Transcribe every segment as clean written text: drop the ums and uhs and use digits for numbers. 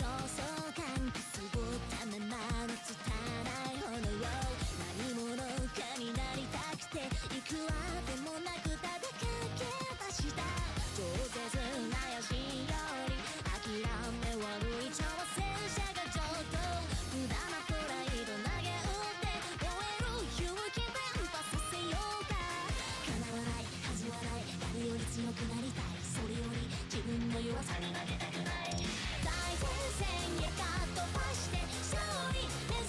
焦燥感くすぶったままの拙い炎何者かになりたくていくわでもなくただ駆け出した超絶なやしより諦め悪い挑戦者がちょっと無駄なプライド投げ打って燃える勇気連発させようか叶わないはずはない誰より強くなりたいそれより自分の弱さに負けたくない最前線へかっ飛ばして勝利目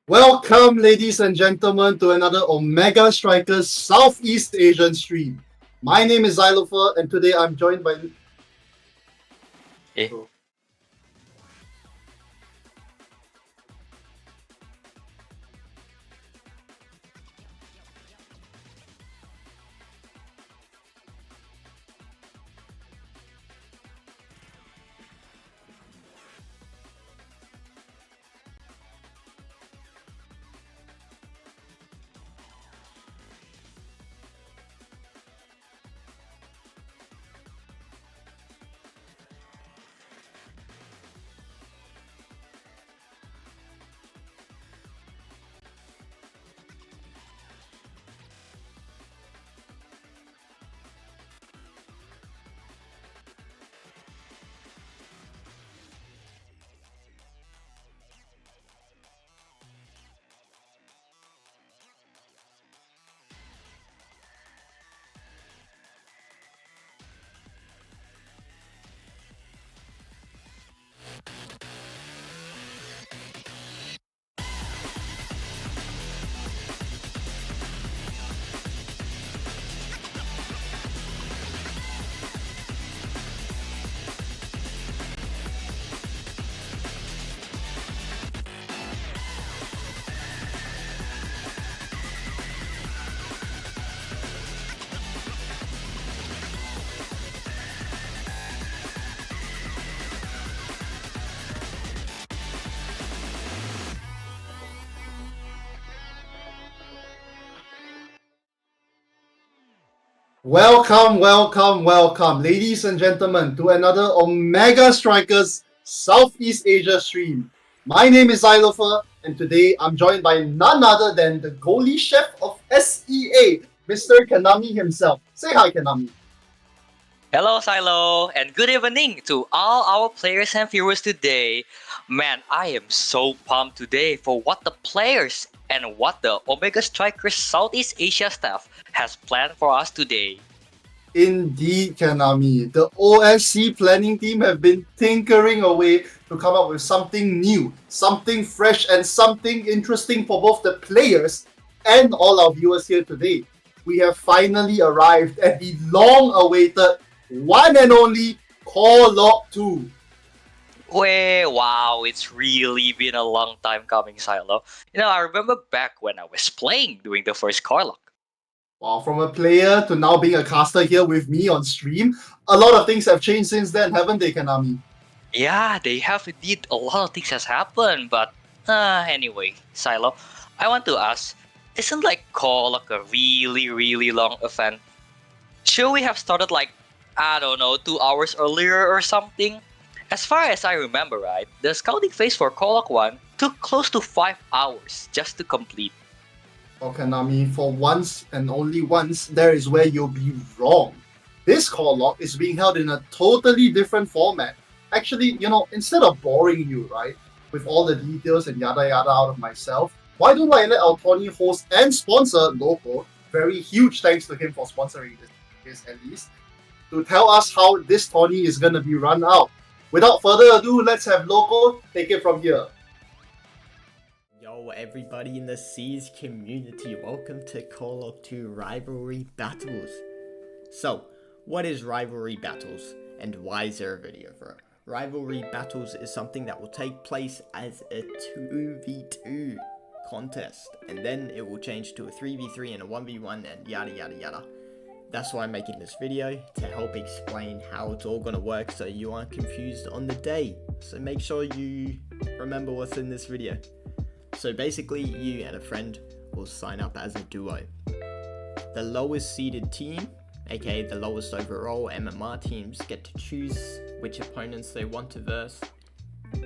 Welcome, ladies and gentlemen, to another Omega Strikers Southeast Asian stream. My name is Xylofer, and today I'm joined by. Eh? Welcome, ladies and gentlemen, to another Omega Strikers Southeast Asia stream. My name is Xylofer, and today I'm joined by none other than the goalie chef of SEA, Mr. Kanami himself. Say hi, Kanami. Hello, Silo, and good evening to all our players and viewers today. Man, I am so pumped today for what the players and what the Omega Strikers Southeast Asia staff has planned for us today. Indeed, Kanami. The OSC planning team have been tinkering away to come up with something new, something fresh, and something interesting for both the players and all our viewers here today. We have finally arrived at the long-awaited one and only Corelock 2. Wow, it's really been a long time coming, Silo. I remember back when I was playing during the first Corelock. Well, from a player to now being a caster here with me on stream, a lot of things have changed since then, haven't they, Kanami? Yeah, they have indeed a lot of things has happened, but anyway, Silo, I want to ask, isn't like call like a really long event? Should we have started like, I don't know, 2 hours earlier or something? As far as I remember, right, the scouting phase for Corelock 1 took close to 5 hours just to complete. Oh, Kanami, for once and only once, there is where you'll be wrong. This Corelock is being held in a totally different format. Actually, instead of boring you, right, with all the details and yada yada out of myself, why don't I let our tourney host and sponsor, Loco, very huge thanks to him for sponsoring this at least, to tell us how this tourney is going to be run out. Without further ado, let's have Loco take it from here. Yo everybody in the Seas community, welcome to Corelock 2 Rivalry Battles. So, what is Rivalry Battles and why is there a video for it? Rivalry Battles is something that will take place as a 2v2 contest, and then it will change to a 3v3 and a 1v1 and yada yada yada. That's why I'm making this video, to help explain how it's all gonna work so you aren't confused on the day. So make sure you remember what's in this video. So basically, you and a friend will sign up as a duo. The lowest seeded team, aka the lowest overall MMR teams, get to choose which opponents they want to verse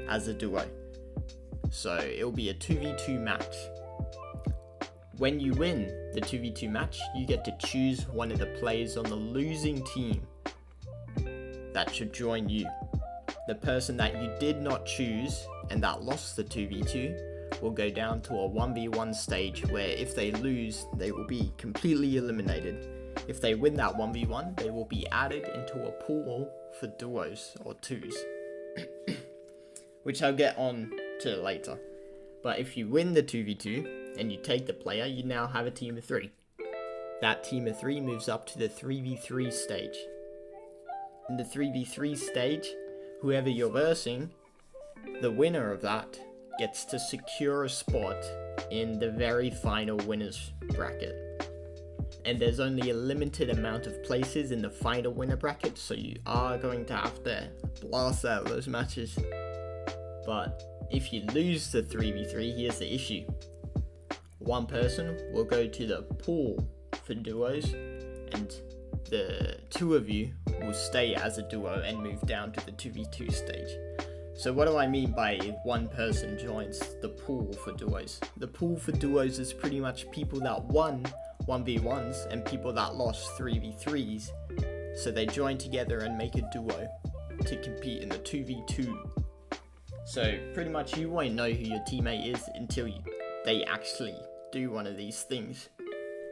as a duo. So it will be a 2v2 match. When you win the 2v2 match, you get to choose one of the players on the losing team that should join you. The person that you did not choose and that lost the 2v2 will go down to a 1v1 stage where if they lose, they will be completely eliminated. If they win that 1v1, they will be added into a pool for duos or twos, which I'll get on to later. But if you win the 2v2 and you take the player, you now have a team of 3. That team of 3 moves up to the 3v3 stage. In the 3v3 stage, whoever you're versing, the winner of that gets to secure a spot in the very final winners bracket. And there's only a limited amount of places in the final winner bracket, so you are going to have to blast out those matches. But if you lose the 3v3, here's the issue. One person will go to the pool for duos, and the 2 of you will stay as a duo and move down to the 2v2 stage. So what do I mean by one person joins the pool for duos? The pool for duos is pretty much people that won 1v1s and people that lost 3v3s. So they join together and make a duo to compete in the 2v2. So pretty much you won't know who your teammate is until they actually do one of these things.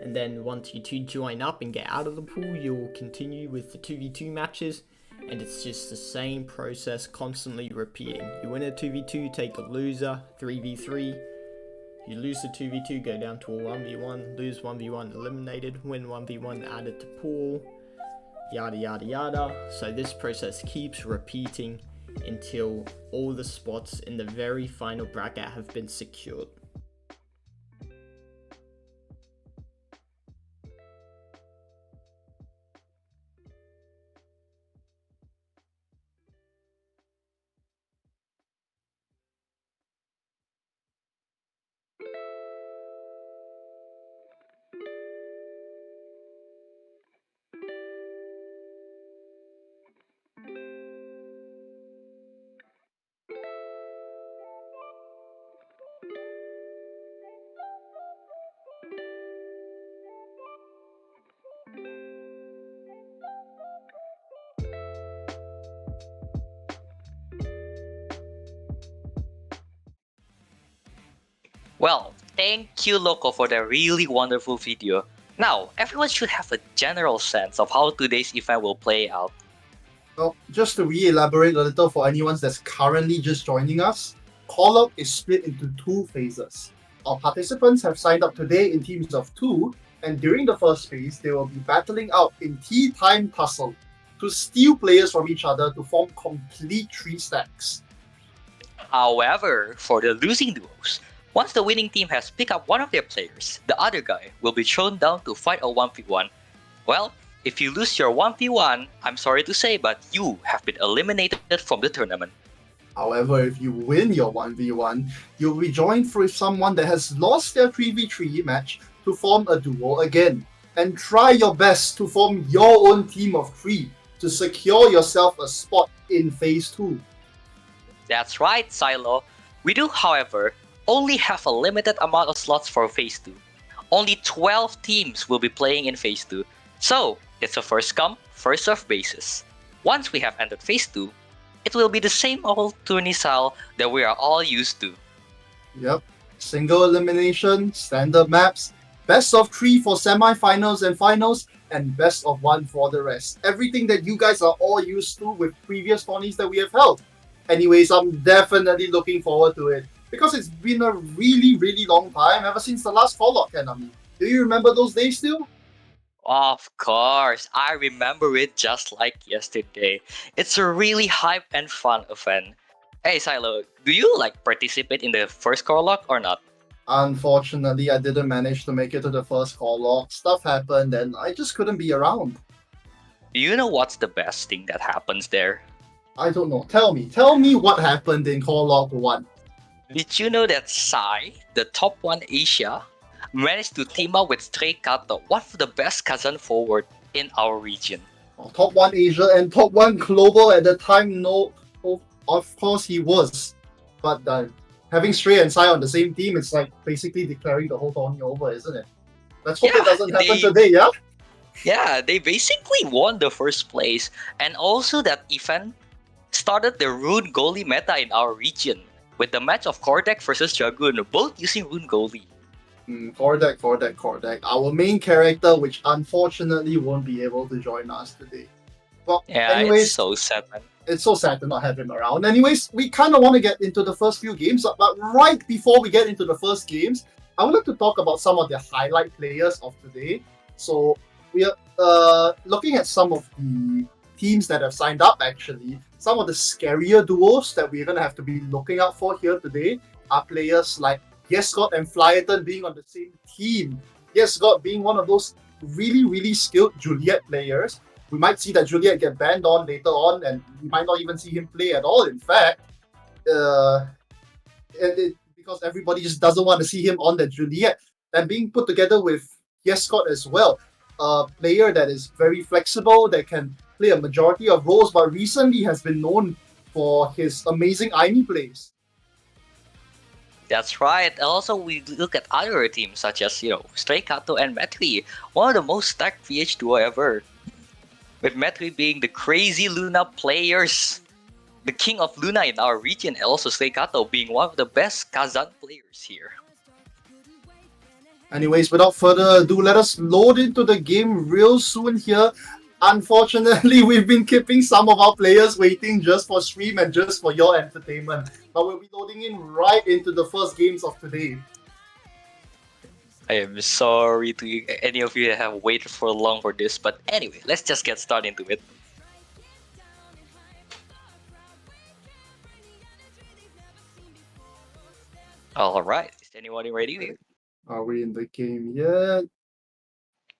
And then once you 2 join up and get out of the pool, you'll continue with the 2v2 matches. And it's just the same process constantly repeating. You win a 2v2, take a loser, 3v3. You lose the 2v2, go down to a 1v1, lose 1v1, eliminated, win 1v1, added to pool, yada yada yada. So this process keeps repeating until all the spots in the very final bracket have been secured. Well, thank you, Loco, for the really wonderful video. Now, everyone should have a general sense of how today's event will play out. Well, just to re-elaborate a little for anyone that's currently just joining us, Corelock is split into 2 phases. Our participants have signed up today in teams of 2, and during the first phase, they will be battling out in tea time tussle to steal players from each other to form complete 3 stacks. However, for the losing duos, once the winning team has picked up one of their players, the other guy will be thrown down to fight a 1v1. Well, if you lose your 1v1, I'm sorry to say, but you have been eliminated from the tournament. However, if you win your 1v1, you'll be joined with someone that has lost their 3v3 match to form a duo again. And try your best to form your own team of 3 to secure yourself a spot in phase 2. That's right, Silo. We do, however, only have a limited amount of slots for phase 2. Only 12 teams will be playing in phase 2. So, it's a first come, first serve basis. Once we have entered phase 2, it will be the same old tourney style that we are all used to. Yep, single elimination, standard maps, best of 3 for semi-finals and finals, and best of 1 for the rest. Everything that you guys are all used to with previous tourneys that we have held. Anyways, I'm definitely looking forward to it, because it's been a really long time ever since the last Corelock, Enemy. Do you remember those days still? Of course, I remember it just like yesterday. It's a really hype and fun event. Hey Silo, do you participate in the first Corelock or not? Unfortunately, I didn't manage to make it to the first Corelock. Stuff happened and I just couldn't be around. Do you know what's the best thing that happens there? I don't know. Tell me what happened in Corelock 1. Did you know that Sai, the top 1 Asia, managed to team up with Stray Kato, one of the best Kazan forward in our region? Well, top 1 Asia and top 1 global at the time, no, of course he was. But having Stray and Sai on the same team, it's like basically declaring the whole tourney over, isn't it? Let's hope it doesn't happen today, yeah? Yeah, they basically won the first place. And also that event started the Rune Goalie meta in our region, with the match of Corelock versus Dragoon, both using Rune Goalie. Corelock. Our main character, which unfortunately won't be able to join us today. Well, Yeah, anyways, it's so sad, man. it's so sad to not have him around. Anyways, we kind of want to get into the first few games, but right before we get into the first games, I would like to talk about some of the highlight players of today. So we are looking at some of the teams that have signed up actually. Some of the scarier duos that we're going to have to be looking out for here today are players like Yescott and Flyerton being on the same team. Yescott being one of those really, really skilled Juliet players. We might see that Juliet get banned on later on, and we might not even see him play at all, in fact. Because everybody just doesn't want to see him on the Juliet. And being put together with Yescott as well. A player that is very flexible, that can play a majority of roles, but recently has been known for his amazing Aini plays. That's right. Also, we look at other teams such as, Stray Kato and Metri, one of the most stacked PH duo ever. With Metri being the crazy Luna players, the king of Luna in our region, and also Stray Kato being one of the best Kazan players here. Anyways, without further ado, let us load into the game real soon here. Unfortunately, we've been keeping some of our players waiting just for stream and just for your entertainment. But we'll be loading in right into the first games of today. I am sorry to any of you that have waited for long for this, but anyway, let's just get started into it. Alright, is anybody ready? Are we in the game yet?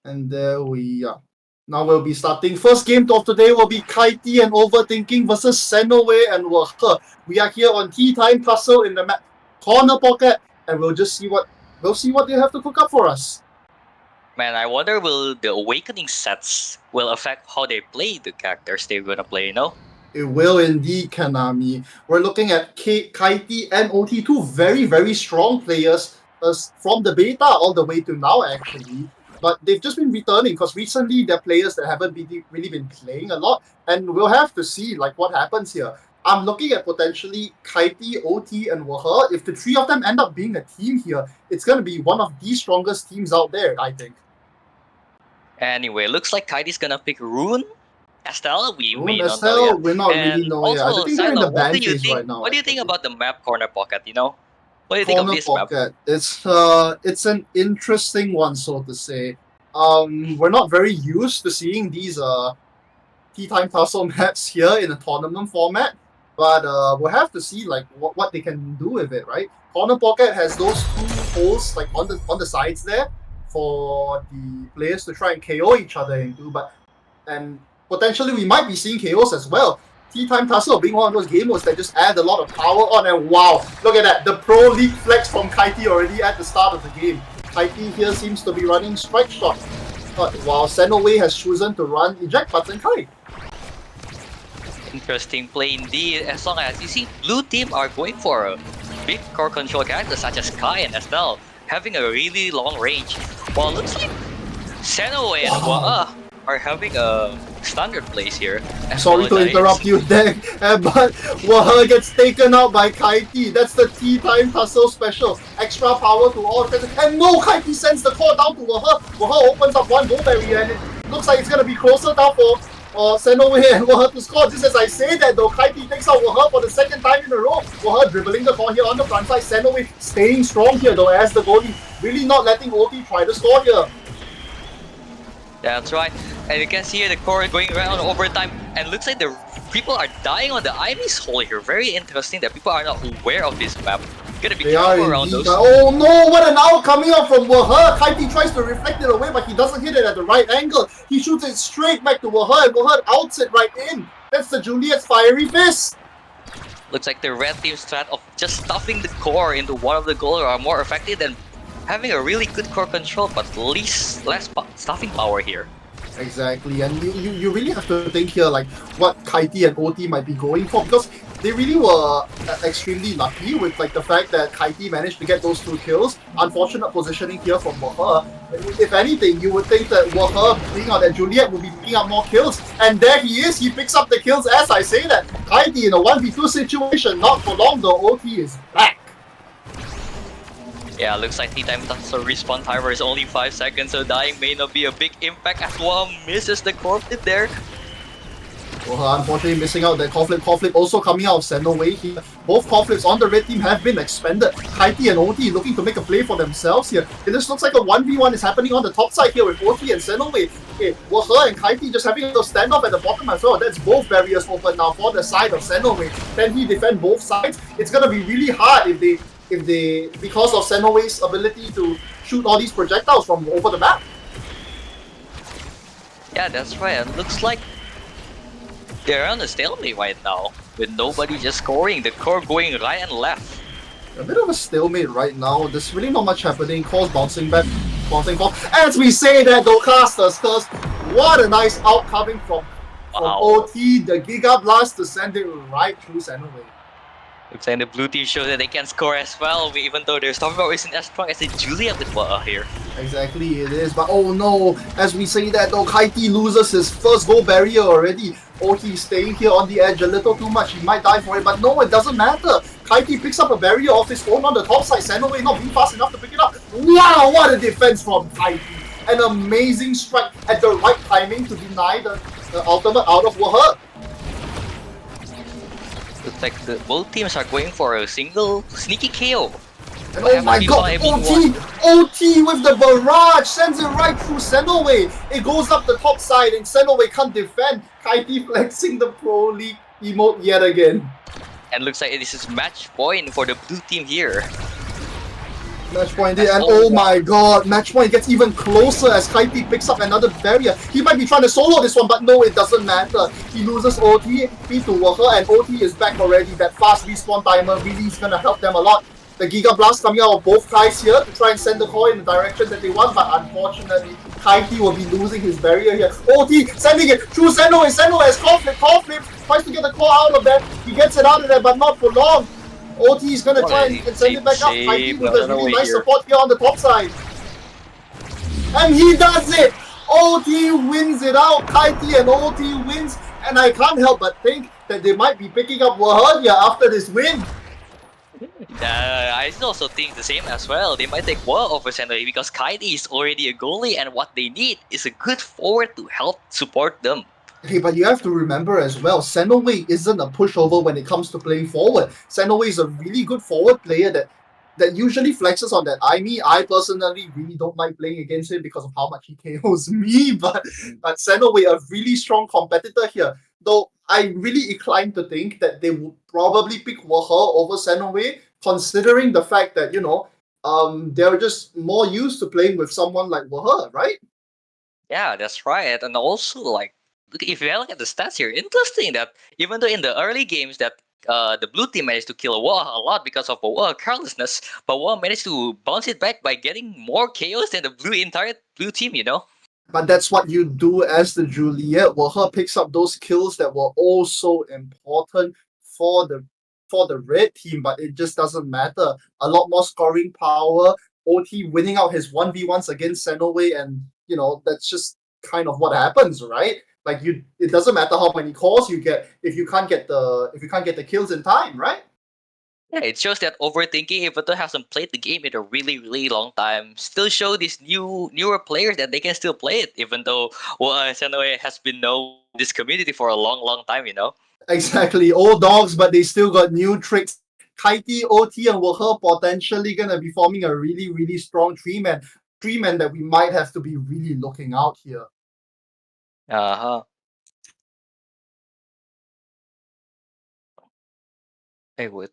And there we are. Now we'll be starting. First game of today will be Kaiti and Overthinking versus Senoway and Wahe. We are here on Tea Time Tussle in the map Corner Pocket, and we'll see what they have to cook up for us. Man, I wonder will the awakening sets will affect how they play the characters they're gonna play, It will indeed, Kanami. We're looking at Kaiti and OT, two very, very strong players from the beta all the way to now, actually. But they've just been returning because recently they're players that haven't really been playing a lot, and we'll have to see what happens here. I'm looking at potentially Kaiti, OT, and Wahe. If the three of them end up being a team here, it's going to be one of the strongest teams out there, I think. Anyway, looks like Kaiti's gonna pick Rune. Estelle, we may not Estelle, know yet. we're not really know yet. I think they're in the ban phase right now. What do you think about the map Corner Pocket, What do you think of Corner this Pocket. map? It's an interesting one, so to say. We're not very used to seeing these Tea Time Tussle maps here in a tournament format, but we'll have to see what they can do with it, right? Corner Pocket has those two holes on the sides there for the players to try and KO each other into, and potentially we might be seeing KOs as well. Tea Time Tussle being one of those game modes that just add a lot of power on, and wow, look at that, the Pro League flex from Kaiti already at the start of the game. Kaiti here seems to be running Strike Shot, but while Senoway has chosen to run Eject Button Kai. Interesting play indeed, as long as you see blue team are going for a big core control character such as Kai and Estelle, having a really long range. While it looks like Senoway and Wahe are having a standard place here. Sorry to interrupt you there, but Wahe gets taken out by Kaiti. That's the Tea Time Tussle special. Extra power to all defenses. And no, Kaiti sends the core down to Wahe. Wahe opens up one goal barrier, and it looks like it's going to be closer now for Senoway and Wahe to score. Just as I say that though, Kaiti takes out Wahe for the second time in a row. Wahe dribbling the core here on the front side. Senoway staying strong here though as the goalie. Really not letting OT try to score here. That's right, and you can see here the core going around overtime, and looks like the people are dying on the Ivy's hole here. Very interesting that people are not aware of this map. Gotta be careful around those. Oh no, what an out coming out from Wahe. Kaiti tries to reflect it away, but he doesn't hit it at the right angle. He shoots it straight back to Wahe, and Wahe outs it right in. That's the Juliet's Fiery Fist. Looks like the red team's strat of just stuffing the core into one of the goals are more effective than having a really good core control, but less stuffing power here. Exactly, and you really have to think here what Kaiti and OT might be going for, because they really were extremely lucky with the fact that Kaiti managed to get those 2 kills. Unfortunate positioning here from Wahe. If anything, you would think that Wahe being out at Juliet would be picking up more kills, and there he is. He picks up the kills as I say that. Kaiti in a 1v2 situation, not for long though. OT is back. Yeah, looks like Tea Time Tussle respawn timer is only 5 seconds, so dying may not be a big impact as Wahe misses the core hit there. Unfortunately missing out that core flip. Core flip also coming out of Xenoway here. Both core flips on the red team have been expended. Kaiti and OT looking to make a play for themselves here. It just looks like a 1v1 is happening on the top side here with OT and Xenoway. Okay, Wahe and Kaiti just having a little standoff at the bottom as well. That's both barriers open now for the side of Xenoway. Can he defend both sides? It's gonna be really hard if they because of Xenoway's ability to shoot all these projectiles from over the map. Yeah, that's right. It looks like they're on a stalemate right now, with nobody just scoring. The core going right and left. A bit of a stalemate right now. There's really not much happening. Cores bouncing back, bouncing forth. As we say that though, casters, what a nice outcoming from OT, the Giga Blast to send it right through Xenoway. Looks like the blue team shows that they can score as well, even though their stopping power isn't as strong as the Juliet with Waha here. Exactly, it is. But oh no, as we say that though, Kaiti loses his first goal barrier already. OT staying here on the edge a little too much. He might die for it, but no, it doesn't matter. Kaiti picks up a barrier of his own on the top side. Xenoway not being fast enough to pick it up. Wow, what a defense from Kaiti. An amazing strike at the right timing to deny the ultimate out of Waha. Looks like both teams are going for a single sneaky KO. And oh my god, OT with the barrage sends it right through Xenoway. It goes up the top side and Xenoway can't defend. Kaiti flexing the Pro League emote yet again. And looks like this is match point for the blue team here. Match point there, and oh my god, match point gets even closer as Kaiti picks up another barrier. He might be trying to solo this one, but no, it doesn't matter. He loses OT, P to Waha, and OT is back already. That fast respawn timer really is gonna help them a lot. The Giga Blast coming out of both guys here to try and send the core in the direction that they want, but unfortunately, Kaiti will be losing his barrier here. OT sending it through Xenoway. Xenoway has core flip, tries to get the core out of there. He gets it out of there, but not for long. OT is gonna try and send it back up. Kaiti with a really nice support here on the top side. And he does it! OT wins it out. Kaiti and OT wins, and I can't help but think that they might be picking up Waha here after this win. I also think the same as well. They might take Waha over Xenoway because Kaiti is already a goalie, and what they need is a good forward to help support them. Okay, but you have to remember as well, Xenoway isn't a pushover when it comes to playing forward. Xenoway is a really good forward player that usually flexes on that. I personally really don't like playing against him because of how much he KOs me, but Xenoway, a really strong competitor here. Though I really inclined to think that they would probably pick Waha over Xenoway, considering the fact that, they're just more used to playing with someone like Waha, right? Yeah, that's right. And also, like, if you look at the stats here, interesting that even though in the early games that the blue team managed to kill Waha a lot because of Waha carelessness, but Waha managed to bounce it back by getting more KOs than the entire blue team, But that's what you do as the Juliet. Waha picks up those kills that were also important for the red team, but it just doesn't matter. A lot more scoring power. OT winning out his 1v1s against Xenoway, and that's just kind of what happens, right? Like it doesn't matter how many calls you get if you can't get the kills in time, right? Yeah, it shows that overthinking, even though hasn't played the game in a really, really long time, still show these newer players that they can still play it, even though Xenoway has been known in this community for a long, long time, Exactly, old dogs, but they still got new tricks. Kaiti, OT, and Waha potentially gonna be forming a really, really strong three-man that we might have to be really looking out here. Uh-huh. I would.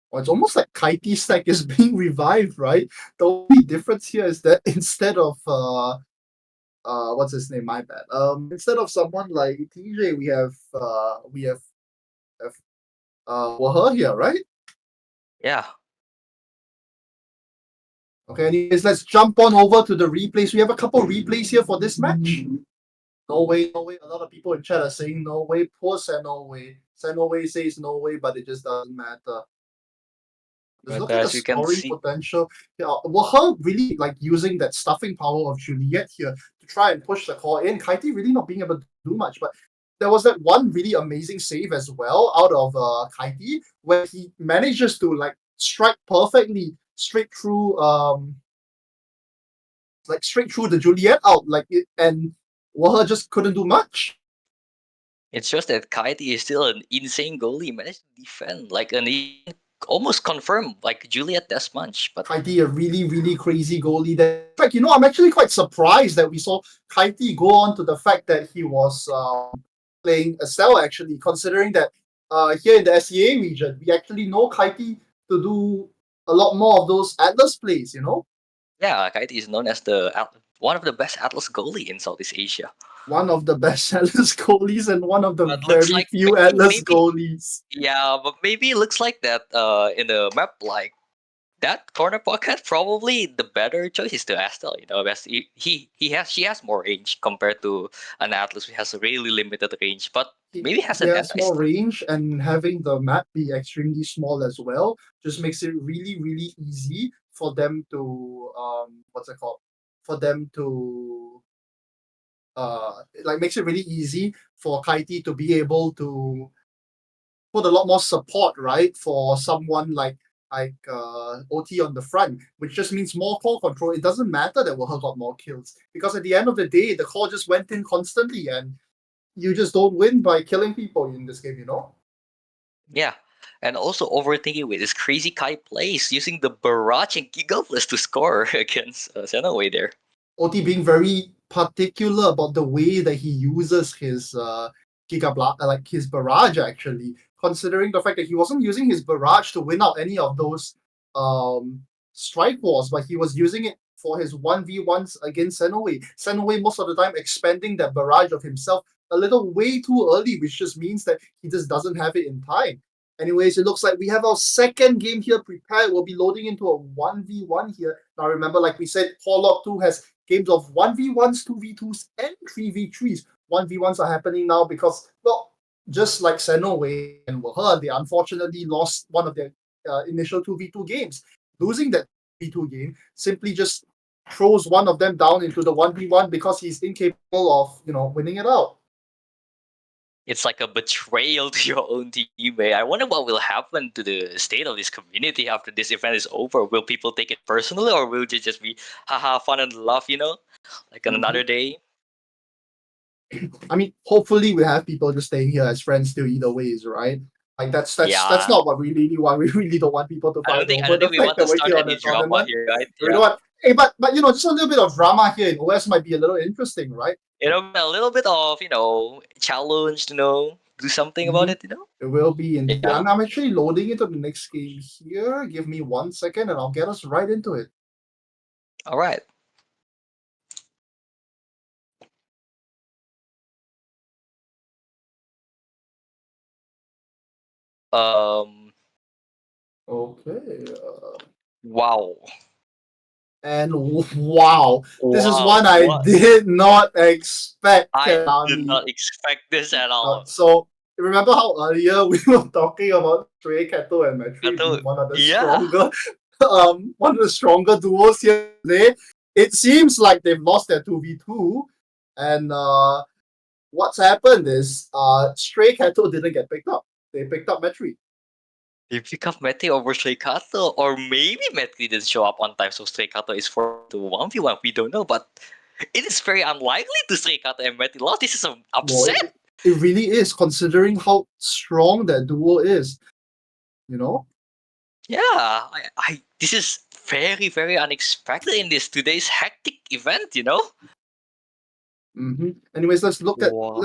Well, it's almost like Kaiti's stack is being revived, right? The only difference here is that instead of what's his name? My bad. Instead of someone like TJ, we have Waha here, right? Yeah. Okay, anyways, let's jump on over to the replays. We have a couple replays here for this match. No way, no way. A lot of people in chat are saying no way. Poor Xenoway. Xenoway says no way, but it just doesn't matter. Just look at the scoring potential. Yeah, Waha really like using that stuffing power of Juliet here to try and push the core in. Kaiti really not being able to do much, but there was that one really amazing save as well out of Kaiti where he manages to like strike perfectly straight through like straight through the Juliet out, and Waha just couldn't do much. It shows that Kaiti is still an insane goalie. He managed to defend like an almost confirmed like Juliet Test match. But Kaiti, a really, really crazy goalie. That, in fact, I'm actually quite surprised that we saw Kaiti go on to the fact that he was playing Estelle, actually, considering that here in the SEA region, we actually know Kaiti to do a lot more of those Atlas plays, yeah, Kaiti is known as one of the best Atlas goalie in Southeast Asia. One of the best Atlas goalies and one of the But looks very like few Atlas maybe goalies. yeah, but maybe it looks like that in the map like that corner pocket probably the better choice is to Astel. Best she has more range compared to an Atlas who has a really limited range, but maybe has He an has more advice. range, and having the map be extremely small as well just makes it really, really easy for them to what's it called? For them to makes it really easy for Kaiti to be able to put a lot more support, right, for someone like OT on the front, which just means more core control. It doesn't matter that Waha got more kills, because at the end of the day, the core just went in constantly, and you just don't win by killing people in this game. Yeah. And also overthinking with this crazy Kai plays using the barrage and Gigaplus to score against Xenoway there. OT being very particular about the way that he uses his his barrage, actually, considering the fact that he wasn't using his barrage to win out any of those strike wars, but he was using it for his 1v1s against Xenoway. Xenoway most of the time expending that barrage of himself a little way too early, which just means that he just doesn't have it in time. Anyways, it looks like we have our second game here prepared. We'll be loading into a 1v1 here. Now remember, like we said, Corelock 2 has games of 1v1s, 2v2s, and 3v3s. 1v1s are happening now because, well, just like Xenoway and Waha, they unfortunately lost one of their initial 2v2 games. Losing that 2v2 game simply just throws one of them down into the 1v1 because he's incapable of, winning it out. It's like a betrayal to your own teammate. I wonder what will happen to the state of this community after this event is over. Will people take it personally, or will it just be haha fun and laugh, like on another day? I mean, hopefully we have people just staying here as friends still either ways, right? Like that's Yeah, not what we really want. We really don't want people to I fight don't think I over don't the think we fact want that to we're start here on any the drama tournament. here, right? We Yeah. don't want. Hey, but just a little bit of drama here in OS might be a little interesting, right? A little bit of challenge, do something about Mm-hmm. it. It will be indeed. Yeah. I'm actually loading into the next game here. Give me 1 second, and I'll get us right into it. All right. Um. Okay. Wow. And wow, this is Wow. one I What? did not expect, I did Konami. not expect this at all. So remember how earlier we were talking about Stray Kato and Metri Kato, being one of the yeah. stronger duos here today. It seems like they've lost their 2v2, and what's happened is Stray Kato didn't get picked up. They picked up Metri. They pick up Mete over Kato, or maybe Mete didn't show up on time, so Kato is forced to 1v1. We don't know, but it is very unlikely to Kato and Mete lost. This is an Well, upset. it really is, considering how strong that duo is. Yeah, this is very, very unexpected in this today's hectic event. Anyways, let's look at Wow.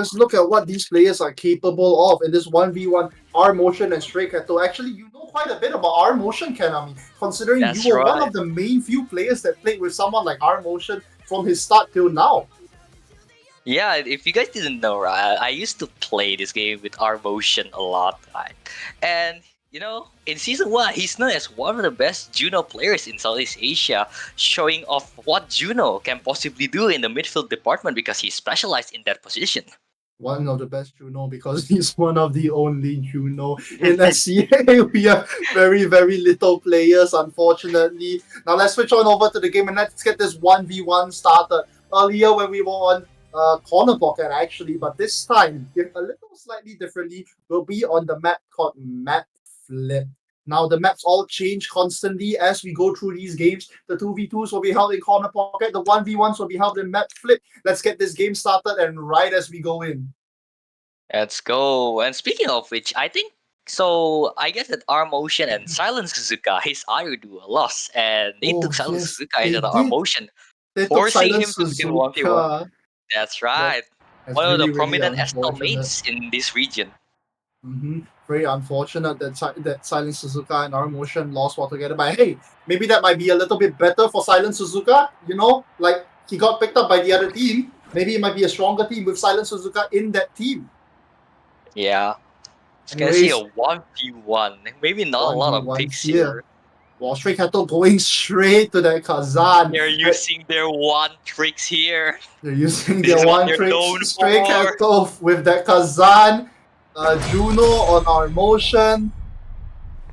what these players are capable of in this 1v1 R Motion and Stray Kato. Actually, you know quite a bit about R Motion, Kanami, considering you That's were one right. of the main few players that played with someone like R Motion from his start till now. Yeah, if you guys didn't know, right, I used to play this game with R Motion a lot, right? And in season 1, he's known as one of the best Juno players in Southeast Asia, showing off what Juno can possibly do in the midfield department because he's specialized in that position. One of the best Juno because he's one of the only Juno in SCA. We have very, very little players, unfortunately. Now let's switch on over to the game and let's get this 1v1 started. Earlier when we were on corner pocket, actually, but this time, a little slightly differently, we'll be on the map called Map Flip. Now the maps all change constantly as we go through these games. The 2v2s will be held in corner pocket, the 1v1s will be held in map flip. Let's get this game started and right as we go in. Let's go. And speaking of which, I think so. I guess that our motion and Silent Suzuka, his other duo, lost, and they Oh took Silent yes, Suzuka they into the our did. motion, They took forcing Silent him to skin 1v1. Suzuka. That's That's, right. that's One of the really, really prominent Estel unfortunate. mains in this region. Very unfortunate that that Silent Suzuka and our motion lost altogether. But hey, maybe that might be a little bit better for Silent Suzuka. You know, like he got picked up by the other team. Maybe it might be a stronger team with Silent Suzuka in that team. Yeah. It's gonna see a Anyways, 1v1. Maybe not a lot of 1v1 picks here. here. Wall Street Cattle going straight to that Kazan. They're using their one tricks here. They're using This their is what one they're trick known straight for. Cattle with that Kazan. Juno on our motion.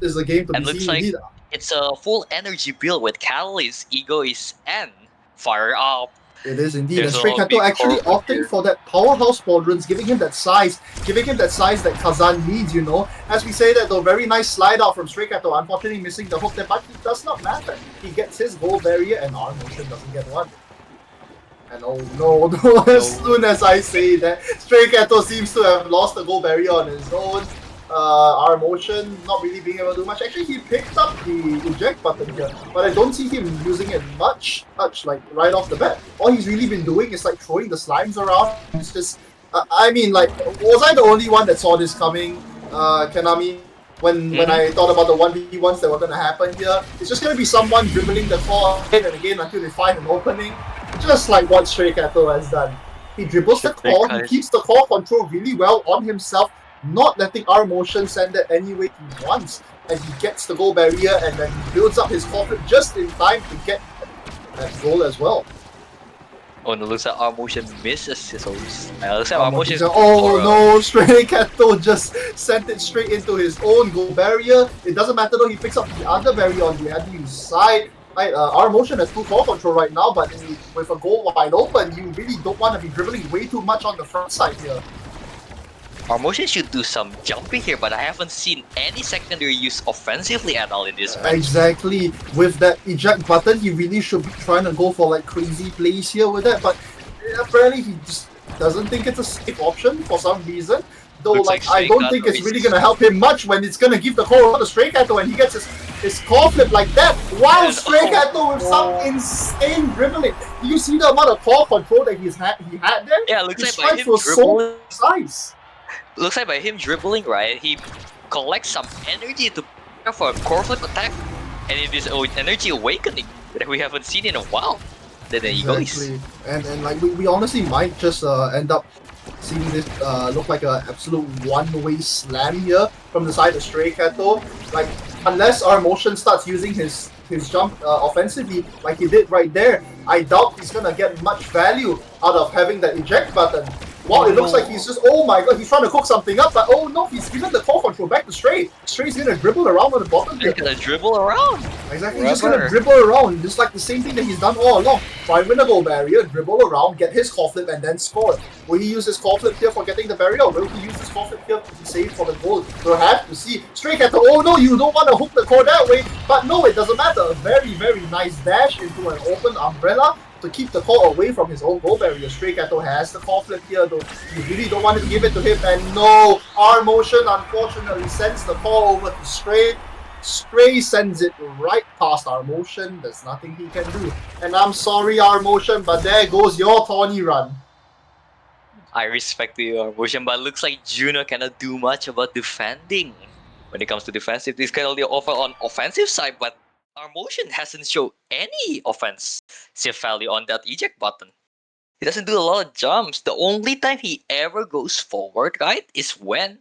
This is a game to And be looks seen like indeed. it's a full energy build with Catalyst, Egoist, and Fire Up. It is indeed. And There's a Stray lot of Kato big actually core opting here. for that powerhouse quadrants, giving him that size that Kazan needs, you know. As we say that, though, very nice slide out from Stray Kato, unfortunately missing the hook there, but it does not matter. He gets his goal barrier and our motion doesn't get one. And oh no, no, as soon as I say that, Stray Kato seems to have lost the goal barrier on his own. Our motion not really being able to do much. Actually, he picked up the eject button here, but I don't see him using it much, like right off the bat. All he's really been doing is like throwing the slimes around. It's just, I mean, like, was I the only one that saw this coming, Kanami? When I thought about the 1v1s that were gonna happen here, it's just gonna be someone dribbling the core again and again until they find an opening, just like what Stray Kato has done. He dribbles the core, he keeps the core control really well on himself, not letting our motion send it any way he wants, and he gets the goal barrier and then he builds up his core flip just in time to get that goal as well. Oh no, looks like our motion misses his host. Looks like our motion is oh no, Stray Kato just sent it straight into his own goal barrier. It doesn't matter though, he picks up the other barrier on the other side. Right, our motion has full core control right now, but with a goal wide open, you really don't want to be dribbling way too much on the front side here. Our motion should do some jumping here, but I haven't seen any secondary use offensively at all in this match. Exactly. With that eject button, he really should be trying to go for like crazy plays here with that, but apparently he just doesn't think it's a safe option for some reason. Though, like I don't think it's really gonna help him much when it's gonna give the core to Stray Kato and he gets his core flip like that. Wow, Stray Kato with some insane dribbling. Do you see the amount of core control that he had there? Yeah, looks his like by him was so precise. Looks like by him dribbling, right, he collects some energy to prepare for a core flip attack, and it is an energy awakening that we haven't seen in a while. Then there he goes. And like we honestly might just end up seeing this look like an absolute one-way slam here from the side of Stray Kato. Like, unless our motion starts using his jump offensively like he did right there, I doubt he's gonna get much value out of having that eject button. Wow, it looks like he's just, oh my god, he's trying to cook something up, but oh no, he's given the core control back to Stray. Stray's gonna dribble around on the bottom here. He's gonna dribble around. Exactly, he's just gonna dribble around, just like the same thing that he's done all along. Find win the goal barrier, dribble around, get his core flip, and then score. Will he use his core flip here for getting the barrier, or will he use his core flip here to be saved for the goal? We'll have to see. Stray Kato, oh no, you don't want to hook the core that way, but no, it doesn't matter. A very, very nice dash into an open umbrella to keep the core away from his own goal barrier. Stray Kato has the core flip here though. You really don't want to give it to him, and no, our motion unfortunately sends the core over to Stray. Stray sends it right past our motion. There's nothing he can do. And I'm sorry, our motion, but there goes your Tawny run. I respect your motion, but looks like Juno cannot do much about defending. When it comes to defensive, this can only offer on offensive side, but our motion hasn't shown any offensive value on that eject button. He doesn't do a lot of jumps. The only time he ever goes forward, right, is when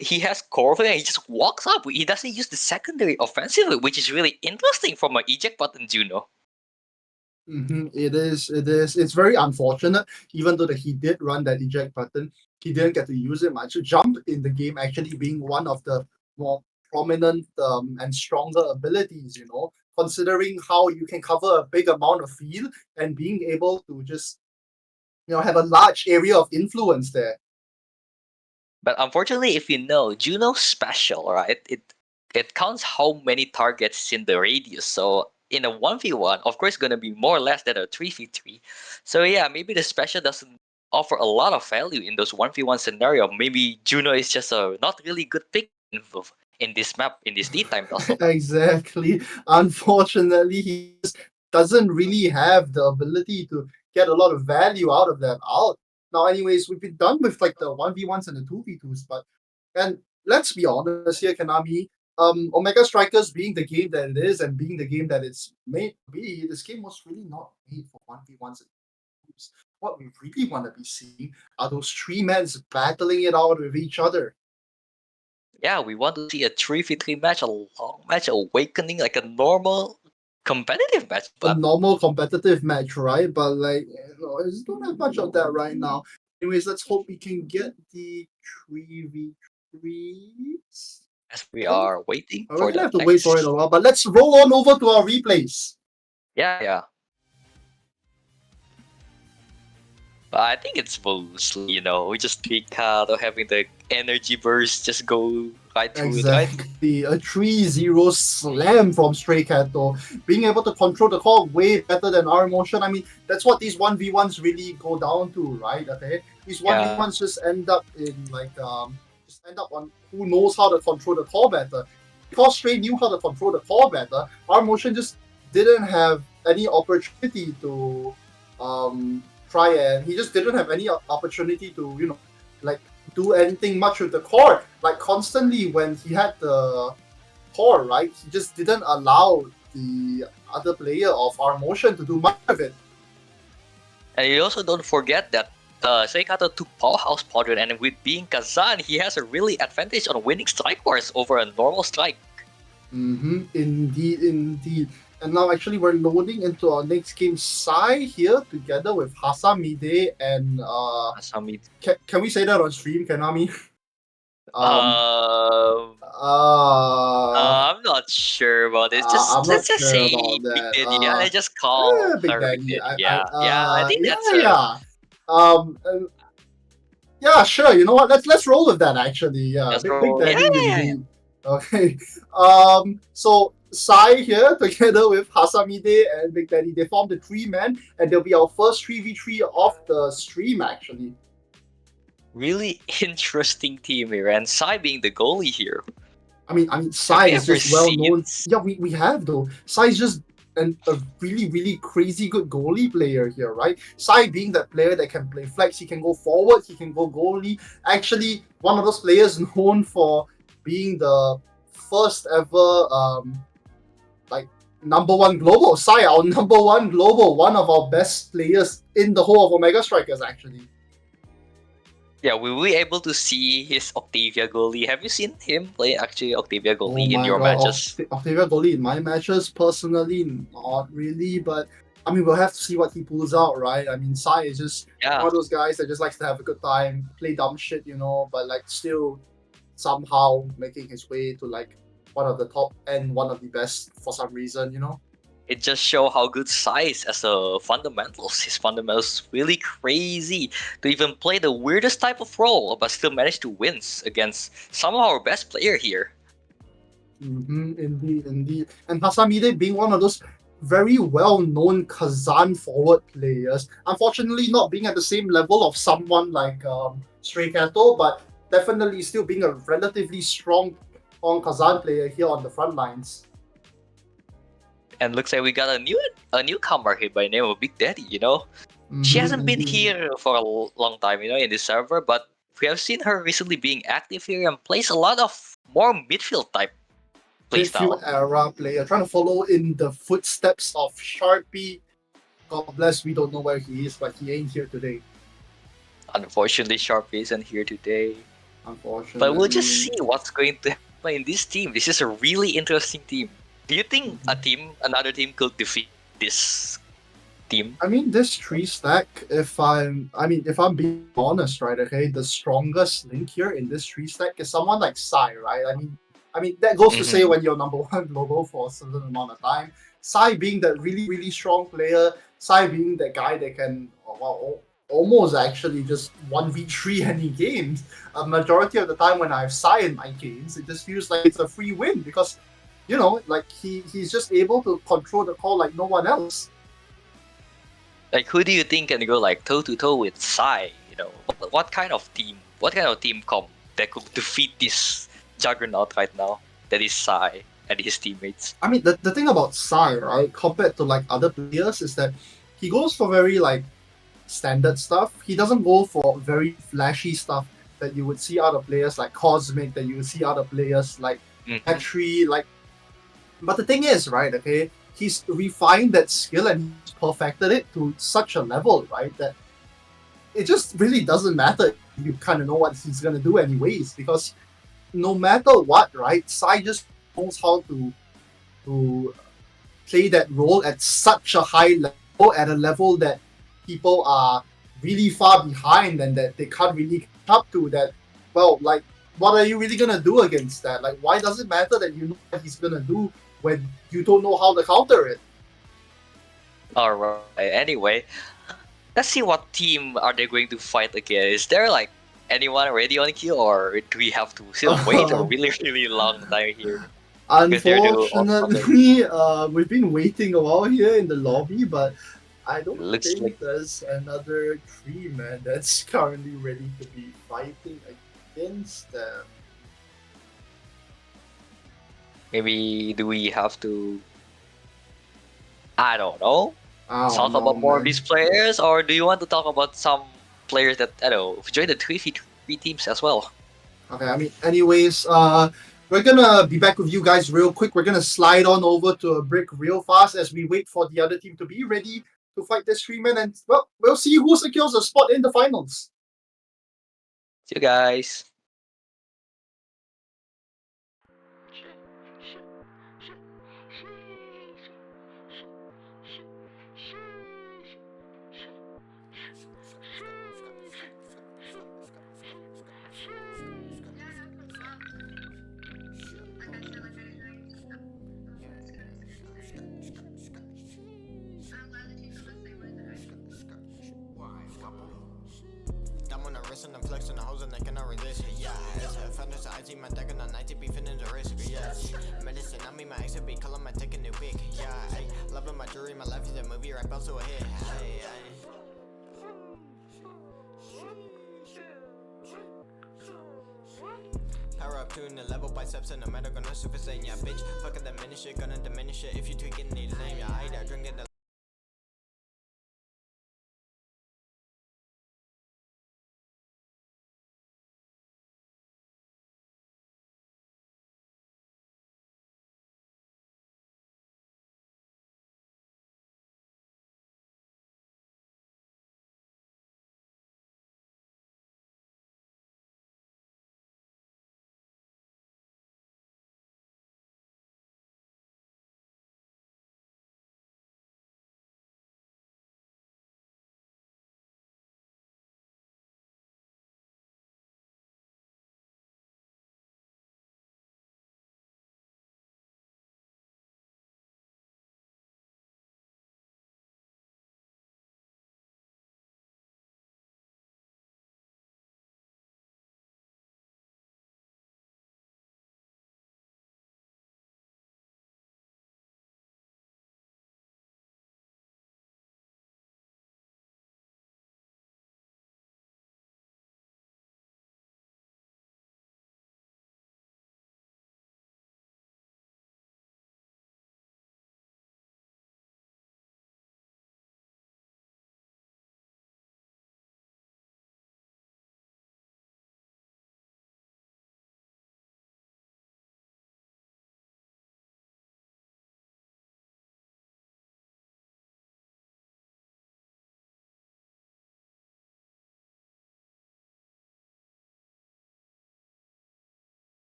he has core flip and he just walks up. He doesn't use the secondary offensively, which is really interesting from an eject button, Juno. It is. It's very unfortunate, even though that he did run that eject button, he didn't get to use it much. Jump in the game actually being one of the more prominent and stronger abilities, you know, considering how you can cover a big amount of field and being able to just, you know, have a large area of influence there. But unfortunately, if you know Juno's special, right, it counts how many targets in the radius. So in a 1v1, of course, gonna be more or less than a 3v3. So yeah, maybe the special doesn't offer a lot of value in those 1v1 scenario. Maybe Juno is just a not really good pick in this map, in this D-time tussle. Exactly. Unfortunately, he just doesn't really have the ability to get a lot of value out of that out. Now, anyways, we've been done with like the 1v1s and the 2v2s, but and let's be honest here, Konami. Omega Strikers being the game that it is and being the game that it's made to be, this game was really not made for 1v1s and 2v2s. What we really want to be seeing are those three men battling it out with each other. Yeah, we want to see a 3v3 match, a long match, awakening like a normal competitive match. A But normal competitive match, right? But like, I just don't have much of that right now. Anyways, let's hope we can get the 3v3s. as we are waiting We're for gonna the have to wait for it next. a while, but let's roll on over to our replays. Yeah. But I think it's mostly, we just tweak out or having the energy burst just go right through it, right? Exactly. A 3-0 slam from Stray Cat though. Being able to control the core way better than our motion. I mean, that's what these 1v1s really go down to, right? Okay. These 1v1s just end up in just end up on who knows how to control the core better. Because Stray knew how to control the core better, our motion just didn't have any opportunity to try, and he just didn't have any opportunity to, like do anything much with the core. Like constantly when he had the core, right, he just didn't allow the other player of our motion to do much of it. And you also don't forget that Seikato took Powerhouse Podron, and with being Kazan, he has a really advantage on winning strike wars over a normal strike. Indeed. And now actually we're loading into our next game, Sai here together with Hasamide and Asami. can we say that on stream, Konami? I'm not sure about it. I'm Let's not just sure say about Big that. Daddy. Yeah, let's just call Big her Big Daddy. Daddy. Yeah. I think that's Yeah. Yeah, sure. You know what? Let's roll with that. Actually, yeah. Let's Big roll. Daddy Yeah. indeed. Okay. So Sai here together with Hasamide and Big Daddy, they formed the 3-man, and they'll be our first 3v3 of the stream. Actually, Really interesting team here, and Sai being the goalie here. I mean, Sai we is ever just well seen known. this? Yeah, we have though. Sai is just a really crazy good goalie player here, right? Sai being that player that can play flex, he can go forward, he can go goalie. Actually, one of those players known for being the first ever like number one global. Sai, our number one global, one of our best players in the whole of Omega Strikers, actually. Yeah, we were able to see his Octavia goalie. Have you seen him play actually Octavia goalie in your matches? Octavia goalie in my matches, personally, not really, but I mean, we'll have to see what he pulls out, right? I mean, Sai is just one of those guys that just likes to have a good time, play dumb shit, but like still somehow making his way to like one of the top and one of the best for some reason. It just show how good Sai is as a fundamentals. His fundamentals really crazy to even play the weirdest type of role, but still manage to win against some of our best player here. Indeed. And Hasamide being one of those very well-known Kazan forward players. Unfortunately, not being at the same level of someone like Stray Kato, but definitely still being a relatively strong Kazan player here on the front lines. And looks like we got a newcomer here by the name of Big Daddy. She hasn't been here for a long time, in this server, but we have seen her recently being active here and plays a lot of more midfield type playstyle. Midfield era player, trying to follow in the footsteps of Sharpie. God bless, we don't know where he is, but he ain't here today. Unfortunately, Sharpie isn't here today. Unfortunately. But we'll just see what's going to happen in this team. This is a really interesting team. Do you think another team could defeat this team? I mean, this 3-stack, if I'm being honest, right, okay, the strongest link here in this 3-stack is someone like Sai, right? I mean that goes to say when you're number one global for a certain amount of time. Sai being that really strong player, Sai being that guy that can almost actually just 1v3 any games. A majority of the time when I have Sai in my games, it just feels like it's a free win because, like he's just able to control the core like no one else. Like, who do you think can go like toe to toe with Sai? What kind of team comp that could defeat this juggernaut right now? That is Sai and his teammates. I mean, the thing about Sai, right, compared to like other players, is that he goes for very like standard stuff. He doesn't go for very flashy stuff that you would see other players like Cosmic, that you would see other players like Mhm. Petri, like. But the thing is, right, okay, he's refined that skill and he's perfected it to such a level, right, that it just really doesn't matter. You kind of know what he's gonna do anyways, because no matter what, right, Sai just knows how to play that role at such a high level, at a level that people are really far behind and that they can't really catch up to. That, well, like, what are you really gonna do against that? Like, why does it matter that you know what he's gonna do when you don't know how to counter it? All right. Anyway, let's see what team are they going to fight again. Is there like anyone already on queue, or do we have to still wait a Um, really really long time here? Compared to all other. Unfortunately, we've been waiting a while here in the lobby, but I don't Looks like think there's another tree man that's currently ready to be fighting against them. maybe do we have to, I don't know, Oh talk no, about more of man. these players, or do you want to talk about some players that I don't know join the 3v3 teams as well? Okay, I mean, anyways, we're gonna be back with you guys real quick. We're gonna slide on over to a break real fast as we wait for the other team to be ready to fight this tree man, and well, we'll see who secures a spot in the finals. See you guys. I'm on the wrist and I'm flexing the hoes and they cannot resist. Yeah, it's a fantasy. I see my deck and I be finna the risk. Yeah, medicine. I mean, my ex be calling my take a new pick. Yeah, ay, loving my jewelry. My life is a movie right bounce to a hit. Ay, ay. Power up to the level biceps and the metal gonna super saiyan. Yeah, bitch, fucking diminish it, gonna diminish it if you tweaking need a name. Yeah, I that drink it.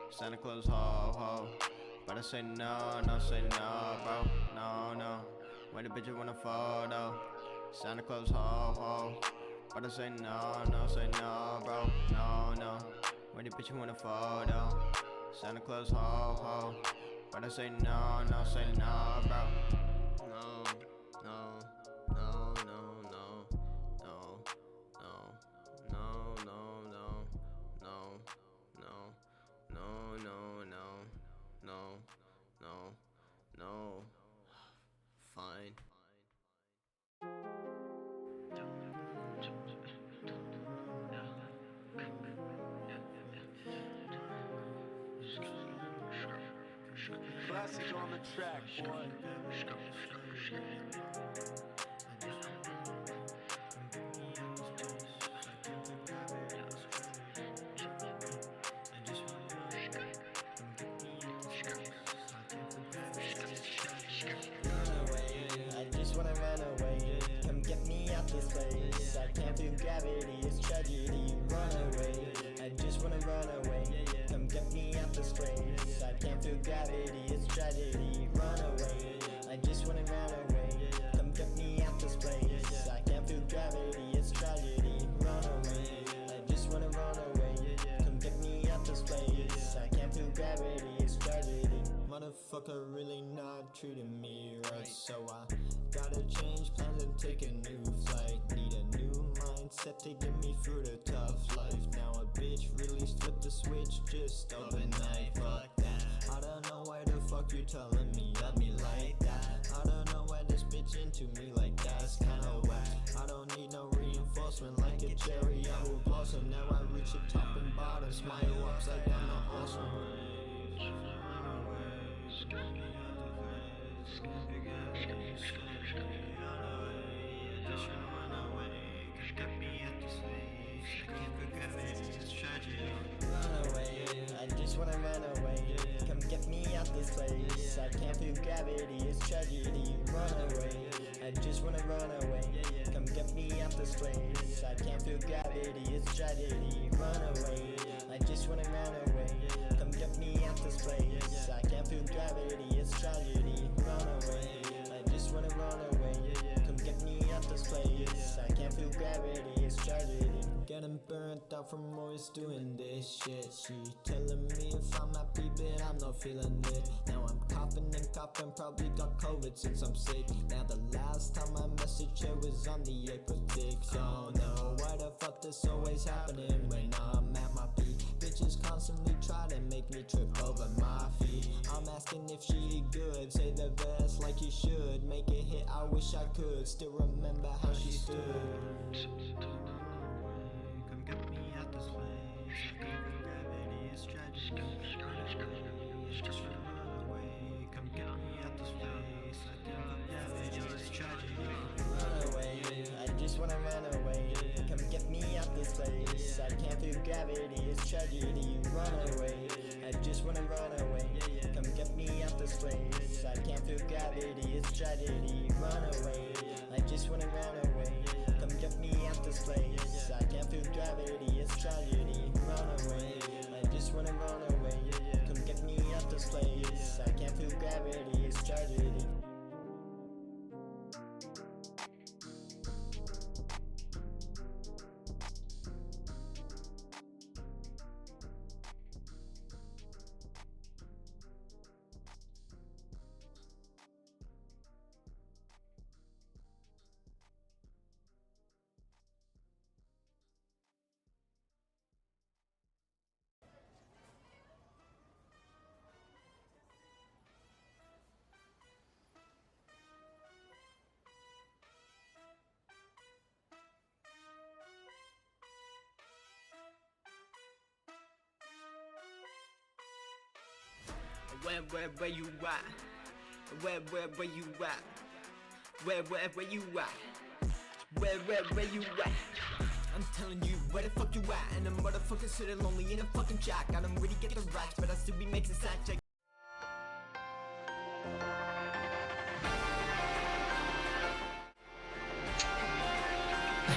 Santa Claus, ho, ho. But I say no, no, say no, bro. No, no. When the bitch want a photo. Santa Claus, ho, ho. But I say no, no, say no, bro. No, no. When the bitch want a photo. Santa Claus, ho, ho. But I say no, no, say no, bro. No, no, no, no, no, no, no, no, no, no, no, no, no, no, no, no, no. Fine. Classic on the track, boy. I just wanna run away. Come get me out this place. I can't feel gravity, it's tragedy. Run away. I just wanna run away. Come get me out this place. I can't feel gravity, it's tragedy. Run away. I just wanna run away. Come get me out this place. I can't feel gravity, it's tragedy. Run away. I just wanna run away. Come get me out this place. I can't feel gravity, it's tragedy. Motherfucker really not treating me right, so I gotta change plans and take a new flight. Need a new mindset to get me through the tough life. Now a bitch really flipped the switch just overnight. Fuck that. I don't know why the fuck you telling me love me like that. I don't know why this bitch into me like that's kinda whack. I don't need no reinforcement like a cherry I will blossom. Now I reach the top and bottom, smile upside down, I'm awesome. I just wanna run away. Come get me out this place. I can't feel gravity, it's tragedy. Run away. I just wanna run away. Come get me out this place. I can't feel gravity, it's tragedy. Run away. I just wanna run away. Come get me out this place. I can't feel gravity, it's tragedy. Run away. I just wanna run away. Come get me out this place. I can't feel gravity, it's tragedy. Getting burnt out from always doing this shit. She telling me if I'm happy, but I'm not feeling it. Now I'm coughing and coughing, probably got COVID since I'm sick. Now the last time I messaged her was on the April 6th. Oh no, why the fuck this always happening when I'm at my peak? Bitches constantly try to make me trip over my feet. I'm asking if she good, say the verse like you should. Make it hit, I wish I could still remember how she stood. Come get me out this place. I can't feel gravity, it's tragedy. Just run away. Come get me out this place. I can't feel gravity, it's tragedy. Run away. I just wanna run away. Come get me out this place. I can't feel gravity, it's tragedy. Run away. I just wanna run away. Come get me out this place. I can't feel gravity, it's tragedy. Run away. I just wanna run away. Come get me out this place. I can't feel gravity, it's tragedy. Run away. I just wanna run away. Come get me out this place. I can't feel gravity, it's tragedy. Where you at? Where you at? Where you at? Where you at? I'm telling you, where the fuck you at? And the motherfucker sitting lonely in a fucking shack. I don't really get the rats, but I still be making sad check.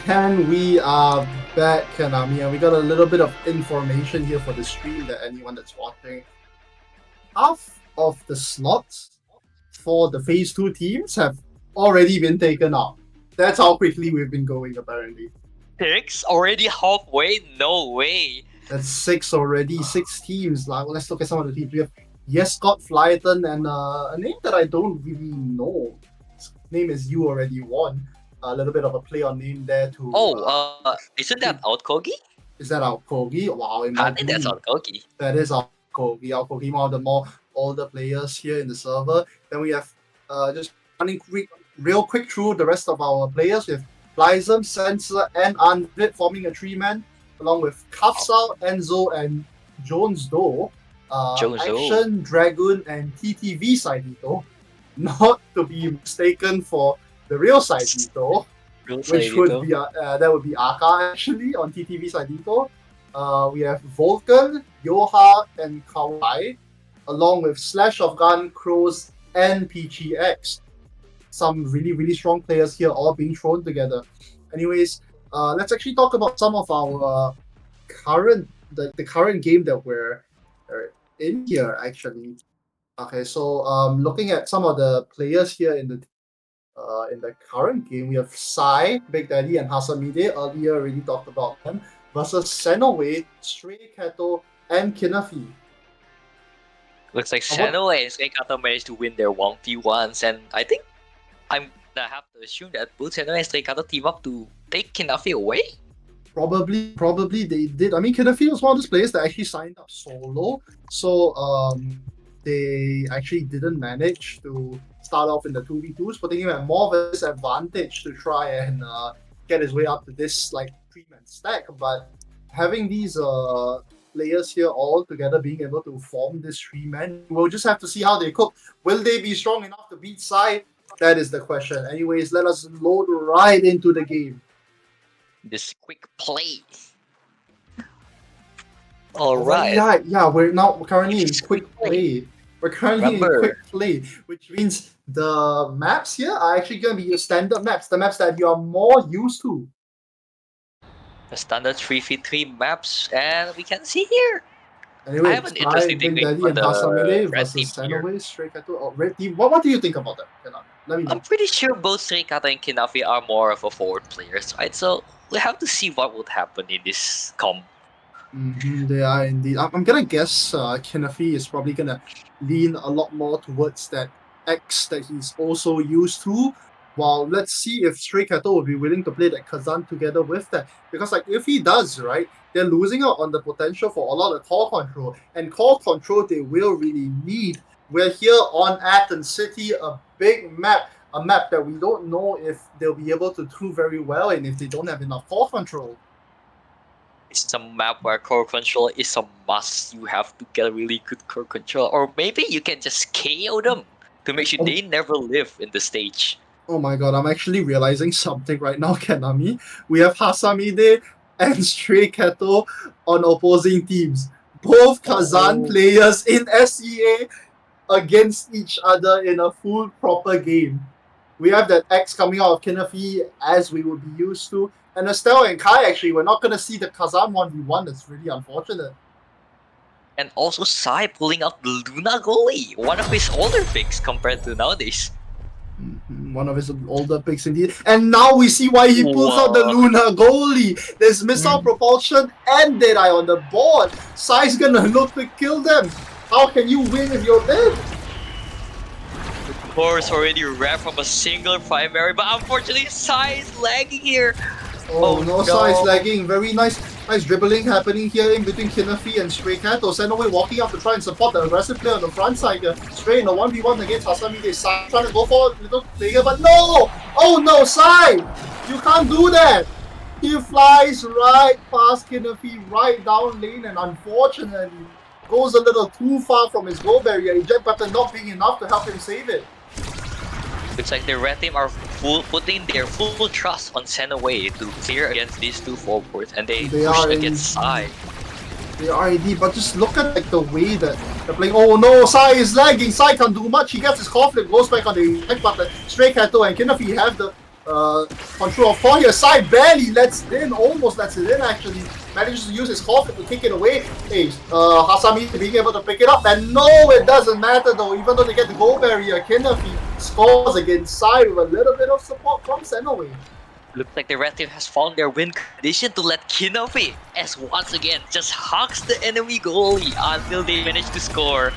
And we are back, Kanami, and we got a little bit of information here for the stream that anyone that's watching. Half of the slots for the Phase 2 teams have already been taken up. That's how quickly we've been going, apparently. 6 already halfway? No way. That's 6 already, 6 teams. Like, let's look at some of the teams. We have Scott Flyton and a name that I don't really know. His name is You Already Won. A little bit of a play on name there to. Isn't that Out Kogi? Is that our Kogi? Wow, it I might think be. that's Out Kogi. That is our Kogi. Our Kogi, one of the more older players here in the server. Then we have just running real quick through the rest of our players. We have Lyzum, Sensor, and Anvit forming a 3-man, along with Kafsal, Enzo, and Jones Do. Action, Dragoon, and TTV Saidito. Not to be mistaken for the real Saidito, which would be that would be Aka actually on TTV Saidito. We have Vulcan, Yoha, and Kawai, along with Slash of Gun, Crows, and PGX. Some really, really strong players here all being thrown together. Anyways, let's actually talk about some of our current current game that we're in here actually. Okay, so looking at some of the players here in the current game, we have Sai, Big Daddy, and Hasamide. Earlier already talked about them versus Senoway, Stray Kato, and Kinafi. Looks like Senoway and Stray Kato managed to win their 1v1s, and I think I'm gonna have to assume that both Senoway and Stray Kato team up to take Kinafi away. Probably they did. I mean, Kinafi was one of those players that actually signed up solo, so they actually didn't manage to start off in the 2v2s, putting him at more of a disadvantage to try and get his way up to this like 3-man stack. But having these players here all together being able to form this 3-man, we'll just have to see how they cook. Will they be strong enough to beat Sai? That is the question. Anyways, let us load right into the game. This quick play. Alright. Yeah, we're now currently in quick play. We're currently in quick play, which means the maps here are actually going to be your standard maps, the maps that you are more used to. The standard 3v3 maps, and we can see here. Anyway, I have an interesting thing Big Daddy for and the Hasamide red team versus here. Senoway, Stray Kato, Red Team. What do you think about that? Let me know. I'm pretty sure both Stray Kato and Kinafi are more of a forward players, right? So we have to see what would happen in this comp. They are indeed. I'm gonna guess Kinafi is probably gonna lean a lot more towards that X that he's also used to. While let's see if Stray Kato will be willing to play that Kazan together with that. Because like if he does, right, they're losing out on the potential for a lot of core control. And core control they will really need. We're here on Athens City, a big map. A map that we don't know if they'll be able to do very well and if they don't have enough core control. It's a map where core control is a must. You have to get a really good core control. Or maybe you can just KO them to make sure they never live in the stage. Oh my god, I'm actually realizing something right now, Kanami. We have Hasamide and Stray Kato on opposing teams. Both Kazan players in SEA against each other in a full proper game. We have that X coming out of Kinafi as we would be used to. And Estelle and Kai, actually, we're not going to see the Kazan 1v1. That's really unfortunate. And also Sai pulling out the Luna goalie, one of his older picks compared to nowadays. One of his older picks indeed. And now we see why he pulls out the Luna goalie. There's missile propulsion and Deadeye on the board. Sai's going to look to kill them. How can you win if you're dead? The course already wrapped from a single primary, but unfortunately Sai is lagging here. Oh no, Sai is lagging. Very nice dribbling happening here in between Kinafi and Stray Kato. Senoway walking up to try and support the aggressive play on the front side here. Stray in a 1v1 against Hasamide. Sai trying to go for a little player, but no! Oh no, Sai! You can't do that! He flies right past Kinafi, right down lane, and unfortunately goes a little too far from his goal barrier. Eject button not being enough to help him save it. Looks like the red team are putting their full trust on Senoway to clear against these two forwards, and they push against Sai. They are indeed, but just look at like the way that they're playing. Oh no, Sai is lagging. Sai can't do much. He gets his conflict, goes back on the eject button. Stray Kato and Kinafi have the control of core here. Sai barely lets it in, almost lets it in actually. Manages to use his core to kick it away. Hey, Hasami being able to pick it up, and no, it doesn't matter though. Even though they get the goal barrier, Kinafi scores against Sai with a little bit of support from Senoway. Looks like the red team has found their win condition to let Kinofi, as once again, just hugs the enemy goalie until they manage to score.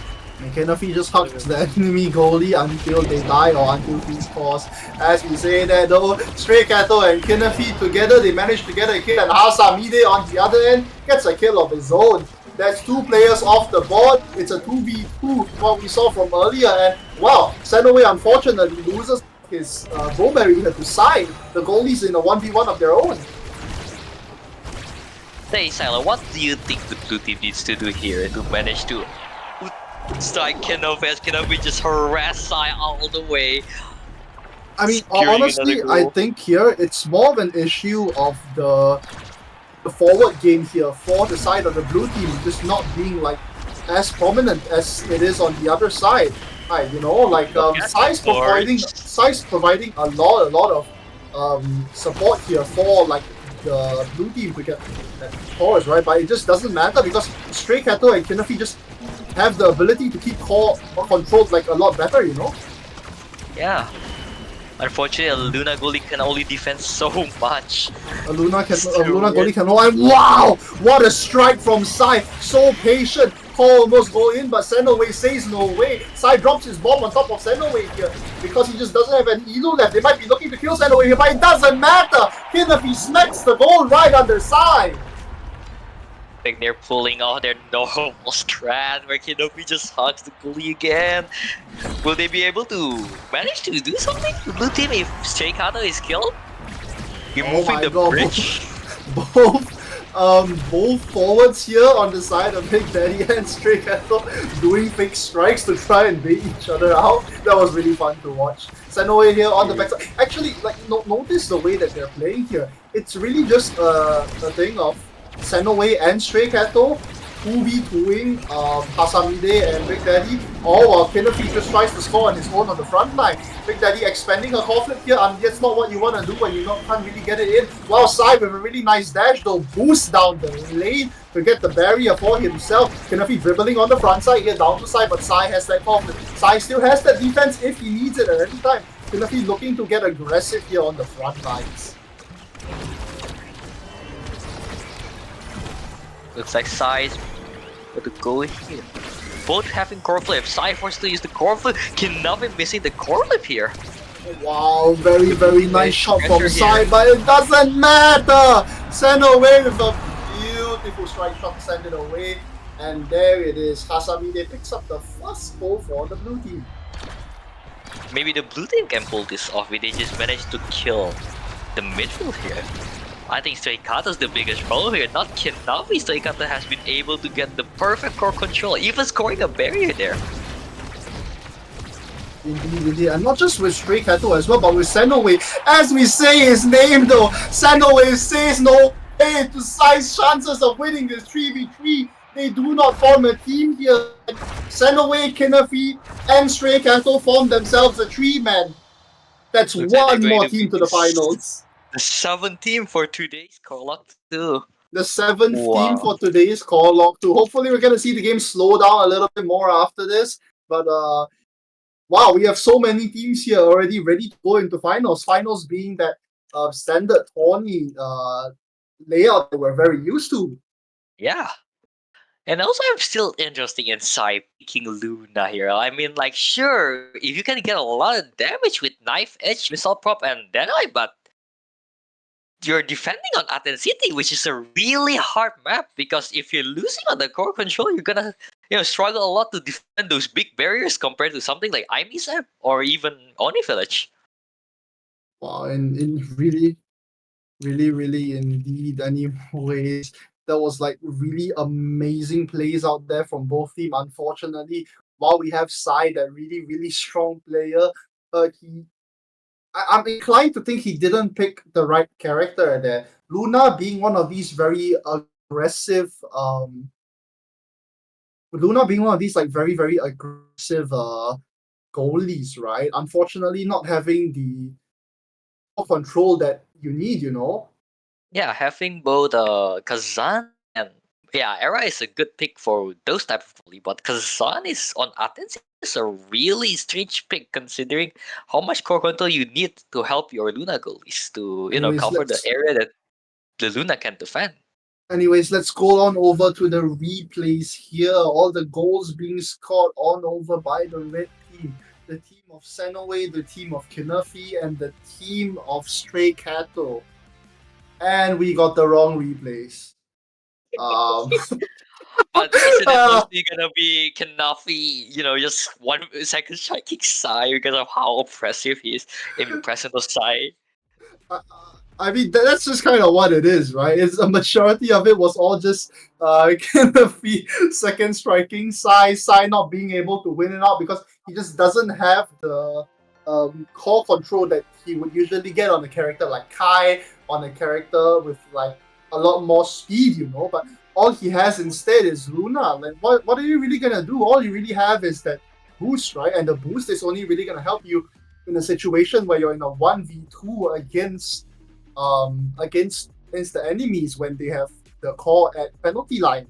Kinafi just hugs the enemy goalie until they die or until he scores. As we say that though, Stray Cattle and Kinafi together, they manage to get a kill, and Hasamide on the other end gets a kill of his own. That's two players off the board. It's a 2v2, what we saw from earlier, and wow, Senoway unfortunately loses his goal barrier to Sai. The goalies in a 1v1 of their own. Say, Silo, what do you think the blue team needs to do here to manage to strike Kenobi as Kenobi just harass Sai all the way? I mean, Securing honestly, another I goal. think here it's more of an issue of the forward game here for the side of the blue team just not being like as prominent as it is on the other side. Right, you know, like Sai's providing a lot of support here for like the blue team to get cores, right? But it just doesn't matter because Stray Cattle and Kinafi just have the ability to keep core controlled like a lot better, you know? Yeah. Unfortunately, a Luna goalie can only defend so much. A Luna goalie can and wow! What a strike from Sai! So patient! Call almost go in, but Senoway says no way. Sai drops his bomb on top of Senoway here because he just doesn't have an elo left. They might be looking to kill Senoway here, but it doesn't matter! Kinafi smacks the goal right under Sai! I think they're pulling out their normal strat where Kinobi just hugs the goalie again. Will they be able to manage to do something to the blue team if Stray Kato is killed? Removing the bridge? Both forwards here on the side of Big Daddy and Stray Cattle doing fake strikes to try and bait each other out. That was really fun to watch. Senoway here on the backside. Actually, like notice the way that they're playing here. It's really just a thing of Senoway and Stray Cattle 2v2ing Hasamide and Big Daddy, all while Kinafi just tries to score on his own on the front line. Big Daddy expanding a core flip here, and that's not what you want to do when you can't really get it in. While Sai with a really nice dash though boosts down the lane to get the barrier for himself. Kinafi dribbling on the front side here down to Sai, but Sai has that core flip. Sai still has that defense if he needs it at any time. Kinafi looking to get aggressive here on the front lines. Looks like Sai's with the goal here. Both having core flip. Sai forced to use the core flip. Kinafi missing the core flip here. Wow, very nice shot from Sai, but it doesn't matter! Send away with a beautiful strike shot to send it away. And there it is. Hasamide picks up the first goal for the blue team. Maybe the blue team can pull this off if they just manage to kill the midfield here. I think Stray Kato's the biggest problem here, not Kinafi. Stray Kato has been able to get the perfect core control, even scoring a barrier there. Indeed, and not just with Stray Kato as well, but with Senoway. As we say his name though, Senoway says no way to Sai's chances of winning this 3v3. They do not form a team here. Senoway, Kinafi, and Stray Kato form themselves a 3-man. That's Looks like one more team to the finals. The 7th team for today's Corelock 2. The 7th team for today's Corelock 2. Hopefully we're going to see the game slow down a little bit more after this. But wow, we have so many teams here already ready to go into finals. Finals being that standard tourney layout that we're very used to. Yeah. And also, I'm still interested in Sai picking Luna here. I mean, like, sure, if you can get a lot of damage with Knife Edge, Missile Prop, and Deadeye, but you're defending on Athens City, which is a really hard map, because if you're losing on the core control, you're gonna struggle a lot to defend those big barriers compared to something like Imisap or even Oni Village. Wow, in really indeed anyways. There was like really amazing plays out there from both teams. Unfortunately, while we have Sai, that really strong player, I'm inclined to think he didn't pick the right character there. Luna being one of these very aggressive Luna being one of these like very aggressive goalies, right? Unfortunately, not having control that you need, you know. Yeah, having both Kazan and yeah, Era is a good pick for those type of bully, but Kazan is on Athens is a really strange pick considering how much core control you need to help your Luna goalies to Anyways, cover the let's area that the Luna can defend. Anyways, let's go on over to the replays here. All the goals being scored on over by the red team. The team of Senoway, the team of Kinafi, and the team of Stray Cattle. And we got the wrong replays. Um, But isn't it mostly gonna be Kanafi, just 1 second striking Sai because of how oppressive he is in the presence of Sai? I I mean, that's just kind of what it is, right? It's a majority of it was all just kind of the second striking Sai not being able to win it out because he just doesn't have the core control that he would usually get on a character like Kai, on a character with like a lot more speed, you know. But all he has instead is Luna. Like, what are you really gonna do? All you really have is that boost, right? And the boost is only really gonna help you in a situation where you're in a 1v2 against the enemies when they have the core at penalty line.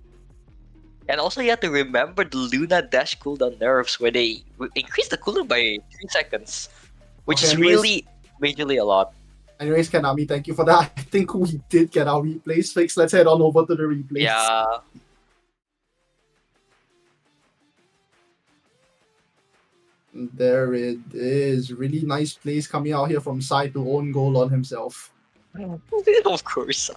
And also, you have to remember the Luna dash cooldown nerfs where they increase the cooldown by 3 seconds, which Okay, is anyways, really majorly a lot. Kanami, thank you for that. I think we did get our replays fixed. Let's head on over to the replays. Yeah. There it is. Really nice plays coming out here from Sai to own goal on himself. Of course.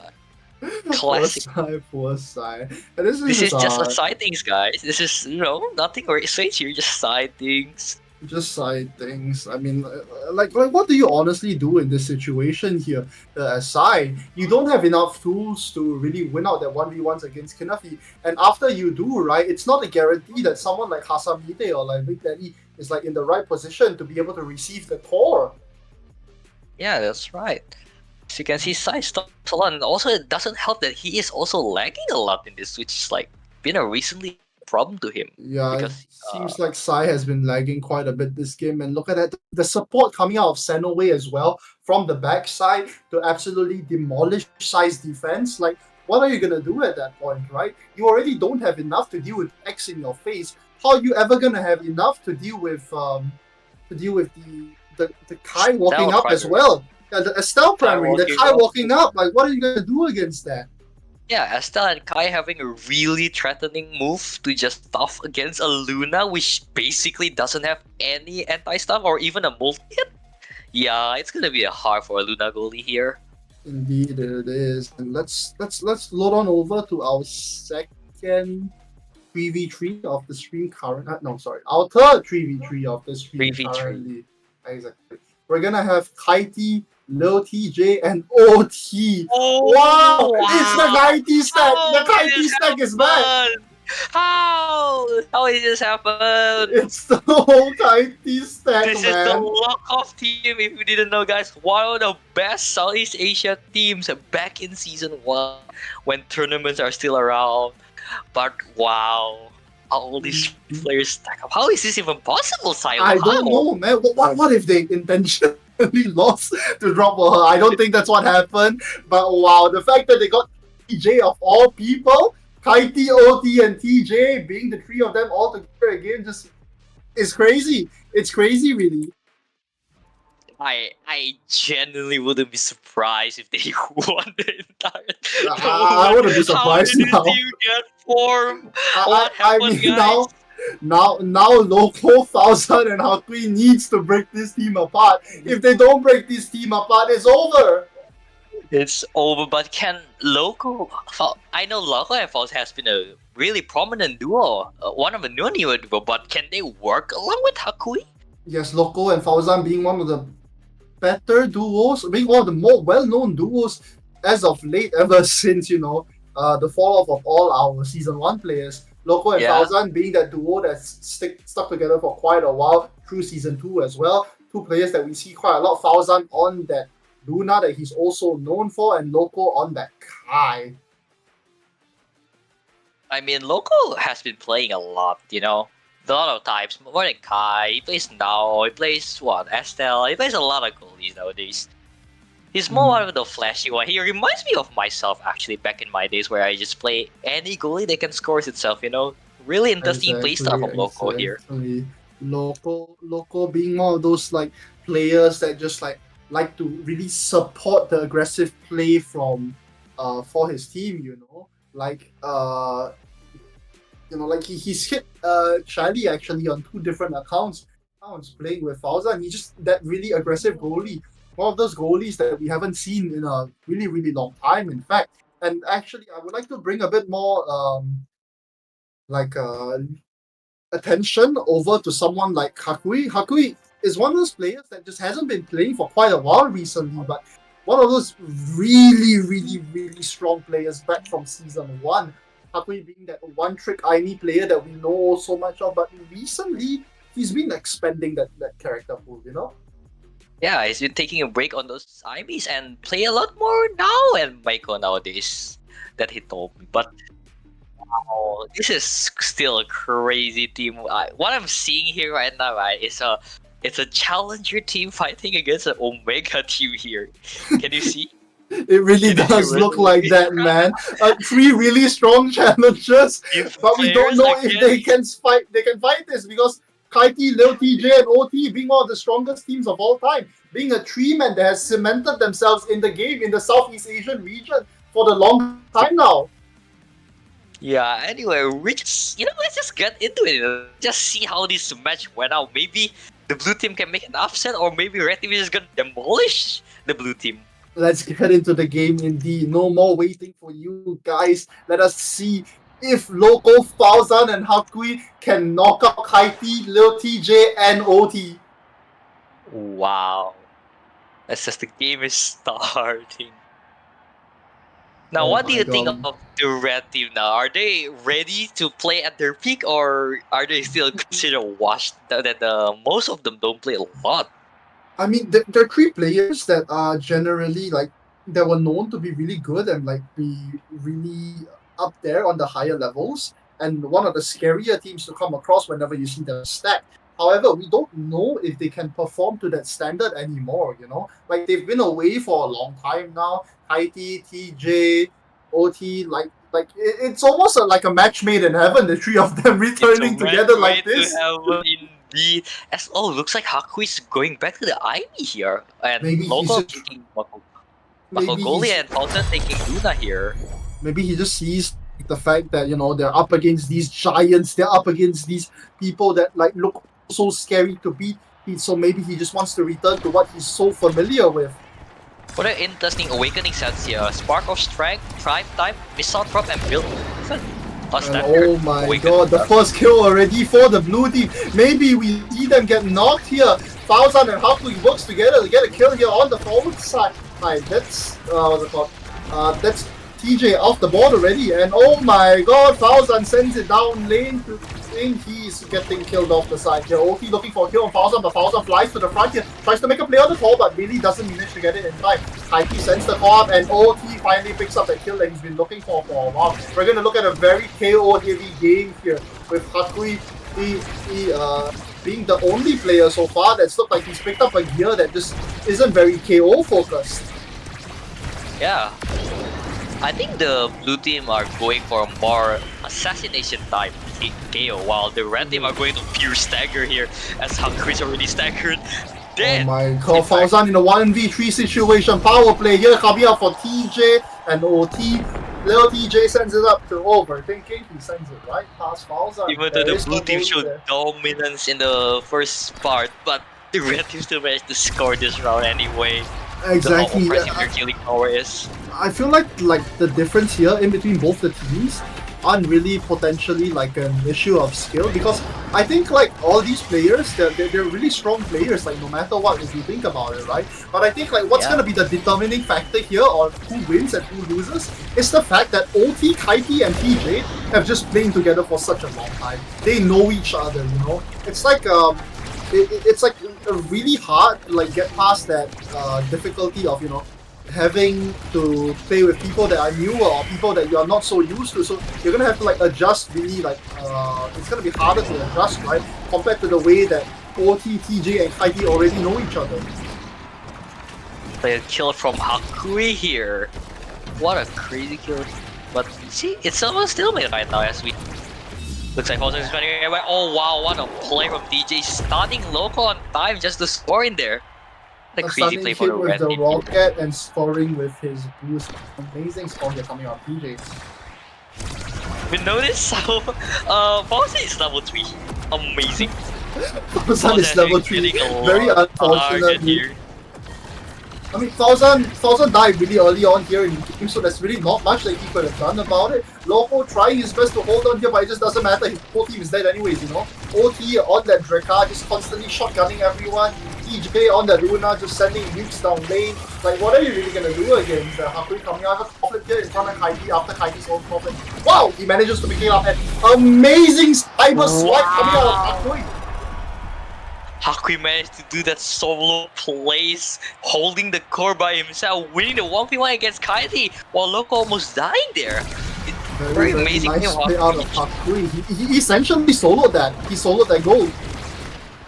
Poor Classic. Sai, poor Sai. And this This is just a uh, side things, guys. This is, nothing very strange here, just side things. just side things. I mean, like what do you honestly do in this situation here? As Sai, you don't have enough tools to really win out that 1v1s against Kinafi. And after you do, right, it's not a guarantee that someone like Hasamide or like Big Daddy is like in the right position to be able to receive the core. Yeah, that's right. As you can see, Sai stops a lot, and also it doesn't help that he is also lagging a lot in this, which is like been a recently problem to him. Yeah, Because it seems like Sai has been lagging quite a bit this game, and look at that. The support coming out of Senoway as well from the backside to absolutely demolish Sai's defense. Like, what are you gonna do at that point, right? You already don't have enough to deal with X in your face. How are you ever gonna have enough to deal with the Kai walking Stella up as primary. well? Yeah, the Estelle Kai primary, the walking Kai up. walking up. Like, what are you gonna do against that? Yeah, Estelle and Kai having a really threatening move to just stuff against a Luna, which basically doesn't have any anti-stuff or even a multi-hit. Yeah, it's gonna be hard for a Luna goalie here. Indeed, it is. And let's load on over to our second 3v3 of the stream current. No, sorry, our third 3v3 of the stream 3v3. currently. Exactly. We're gonna have Kaiti, Lil TJ, and OT. Oh, Wow! It's the Kaiti stack. How The did Kaiti this stack is back. happen? How did this happen? It's the whole Kaiti stack, This is the man. lock-off team. If you didn't know, guys, one of the best Southeast Asia teams back in season 1 when tournaments are still around. But wow, all these players stack up. How is this even possible, Silo? I don't know, man. What if they intentionally lost to drop her? I don't think that's what happened. But wow, the fact that they got TJ of all people, Kaiti, OT, and TJ being the three of them all together again, just is crazy. It's crazy, really. I genuinely wouldn't be surprised if they won the entire. I wouldn't be surprised How did now. this team get formed? I What happened, mean, guys? now Loco, Thousand, and Hakui needs to break this team apart. If they don't break this team apart, it's over. It's over, but can Loco? I know Loco and Falls has been a really prominent duo, one of the newer duo, but can they work along with Hakui? Yes, Loco and Fauzan being one of the better duos, being one of the more well-known duos as of late, ever since the fall off of all our season 1 players. Loco and Yeah. Fauzan being that duo that's stuck together for quite a while through season 2 as well. Two players that we see quite a lot. Fauzan on that Luna that he's also known for, and Loco on that Kai. I mean, Loco has been playing a lot, a lot of times, more than Kai. He plays now, he plays Estelle, he plays a lot of goalies nowadays. He's more of the flashy one. He reminds me of myself actually back in my days where I just play any goalie that can score itself. Really interesting play style from Loco here. Exactly. Loco being one of those like players that just like to really support the aggressive play from for his team. Like he's hit Charlie actually on two different accounts playing with Fauza, and he's just that really aggressive goalie. One of those goalies that we haven't seen in a really, really long time, in fact. And actually, I would like to bring a bit more like attention over to someone like Hakui. Hakui is one of those players that just hasn't been playing for quite a while recently, but one of those really, really, really strong players back from season 1. Hakui being that one-trick Aini player that we know so much of, but recently he's been expanding that character pool. Yeah, he's been taking a break on those IBs and play a lot more now and Maiko nowadays that he told me. But wow, this is still a crazy team. What I'm seeing here right now, right, it's a challenger team fighting against an Omega team here. Can you see? It really does look like that, man. 3 really strong challengers, but we don't know if they can fight. They can fight this because Kaiti, Lil TJ, and OT being one of the strongest teams of all time, being a 3-man that has cemented themselves in the game in the Southeast Asian region for the long time now. Yeah, anyway, let's just get into it. Just see how this match went out. Maybe the blue team can make an upset, or maybe red team is just gonna demolish the blue team. Let's get into the game indeed. No more waiting for you guys. Let us see if Loco, Fauzan, and Hakui can knock out Kaiti, Lil TJ, and OT. Wow. That's just the game is starting. Now, what do you think of the red team now? Are they ready to play at their peak, or are they still considered washed? That most of them don't play a lot. I mean, there are 3 players that are generally that were known to be really good and be really up there on the higher levels, and one of the scarier teams to come across whenever you see them stacked. However, we don't know if they can perform to that standard anymore. They've been away for a long time now. Haiti, TJ, OT, it's almost like a match made in heaven. The 3 of them returning together like this. Indeed. Looks like Hakui's going back to the Ivy here, and Maybe Loco taking Makogoli and Fountain taking Luna here. Maybe he just sees the fact that they're up against these giants, they're up against these people that look so scary to beat. So maybe he just wants to return to what he's so familiar with. What an interesting awakening sense here. Spark of Strength, Tribe Type, Missile Drop, and Build. Oh my god, the first kill already for the blue team. Maybe we see them get knocked here. Fauzan and Hakui works together to get a kill here on the forward side. That's what's it called? That's TJ off the board already, and oh my god, Fauzan sends it down lane to lane. He's getting killed off the side here. OT looking for a kill on Fauzan, but Fauzan flies to the front here, tries to make a play on the call, but really doesn't manage to get it in time. Kaiti sends the call up, and OT finally picks up the kill that he's been looking for a while. We're gonna look at a very KO heavy game here with Hakui being the only player so far that's looked like he's picked up a gear that just isn't very KO focused. Yeah. I think the blue team are going for more assassination type KO, while the red team are going to pure stagger here, as Hakui's already staggered. Then, oh my god, Fauzan in a 1v3 situation, power play here coming out for TJ and OT. Little TJ sends it up to overthinking, he sends it right past Fauzan. Even though the blue team showed dominance in the first part, but the red team still managed to score this round anyway. Exactly. How impressive their killing power is. I feel like the difference here in between both the teams aren't really potentially an issue of skill, because I think all these players they're really strong players no matter what, if you think about it, right? But I think what's gonna be the determining factor here on who wins and who loses is the fact that OT, Kaiti, and TJ have just playing together for such a long time. They know each other, It's it's really hard to get past that difficulty of having to play with people that are newer or people that you're not so used to. So you're gonna have to adjust really it's gonna be harder to adjust, right? Compared to the way that OT, TJ, and Kaiti already know each other. a kill from Hakui here. What a crazy kill. But see, it's almost stalemate right now as we... Looks like Fosun is running away. Oh wow, what a play from DJ. Stunning Loco on time just to score in there. What a crazy Stunning play for hit the with red the team. rocket and scoring with his boost. Amazing score here coming out TJ. We notice how Fosun is level 3. Amazing. Thousand is level 3. Very unfortunate. Here. I mean, Thousand died really early on here in the game, so there's really not much that he could have done about it. Loco trying his best to hold on here, but it just doesn't matter. His whole team is dead anyways, you know. OT on that Drekka, just constantly shotgunning everyone. TJ on that Luna, just sending nukes down lane. Like, what are you really gonna do against Hakui coming out of a flip here in front of Kaiti after Kaiti's own profit? Wow, he manages to pick it up, and amazing cyber swipe coming out of Hakui. Hakui managed to do that solo plays, holding the core by himself, winning the 1v1 against Kaiti, while Loco almost dying there. Very amazing nice game, play out of Hakui. He essentially soloed that. He soloed that goal.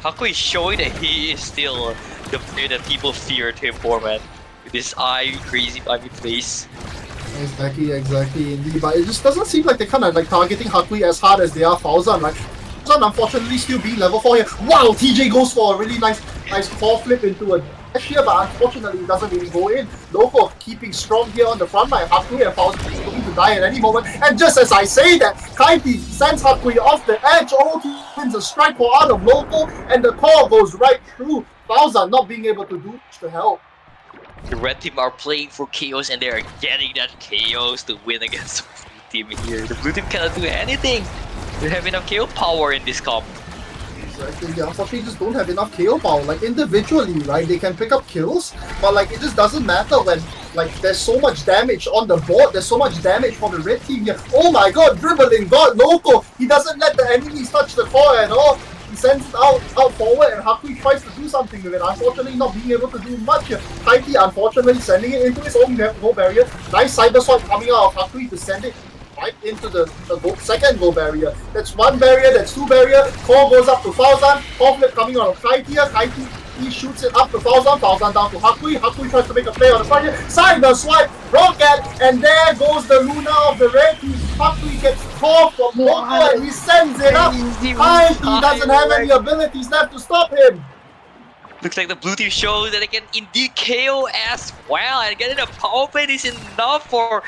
Hakui is showing that he is still the player that people feared him for, man. With his crazy ivy face. Exactly, indeed. But it just doesn't seem like they're kind of like targeting Hakui as hard as they are Fauzan, right? Fauzan unfortunately still being level 4 here. Wow, TJ goes for a really nice core flip into a dash here, but unfortunately it doesn't really go in. Loco keeping strong here on the front line. Hakui and Fauzan is looking to die at any moment. And just as I say that, Kaiti sends Hakui off the edge. OT wins a strike for out of Loco, and the core goes right through. Fauzan not being able to do much to help. The red team are playing for Chaos and they are getting that Chaos to win against the blue team here. The blue team cannot do anything. They have enough KO power in this comp. Exactly, they unfortunately just don't have enough KO power. Like individually, right, they can pick up kills, but like it just doesn't matter when like there's so much damage on the board, there's so much damage for the red team here. Oh my god, dribbling god Loco! He doesn't let the enemies touch the core at all. He sends it out forward and Hakui tries to do something with it. Unfortunately not being able to do much here. Kaiti unfortunately sending it into his own goal barrier. Nice cyber swipe coming out of Hakui to send it right into the second goal barrier. That's one barrier, that's two barrier. Core goes up to Fauzan. Core flip coming out of Kaiti here. Kaiti, he shoots it up to Fauzan. Fauzan down to Hakui. Hakui tries to make a play on the front here. Cyber swipe, rocket, and there goes the Luna of the red team. Hakui gets caught from Loco and he sends it up. Kaiti doesn't have any abilities left to stop him. Looks like the blue team shows that they can indeed KO as well, and getting a power play is enough for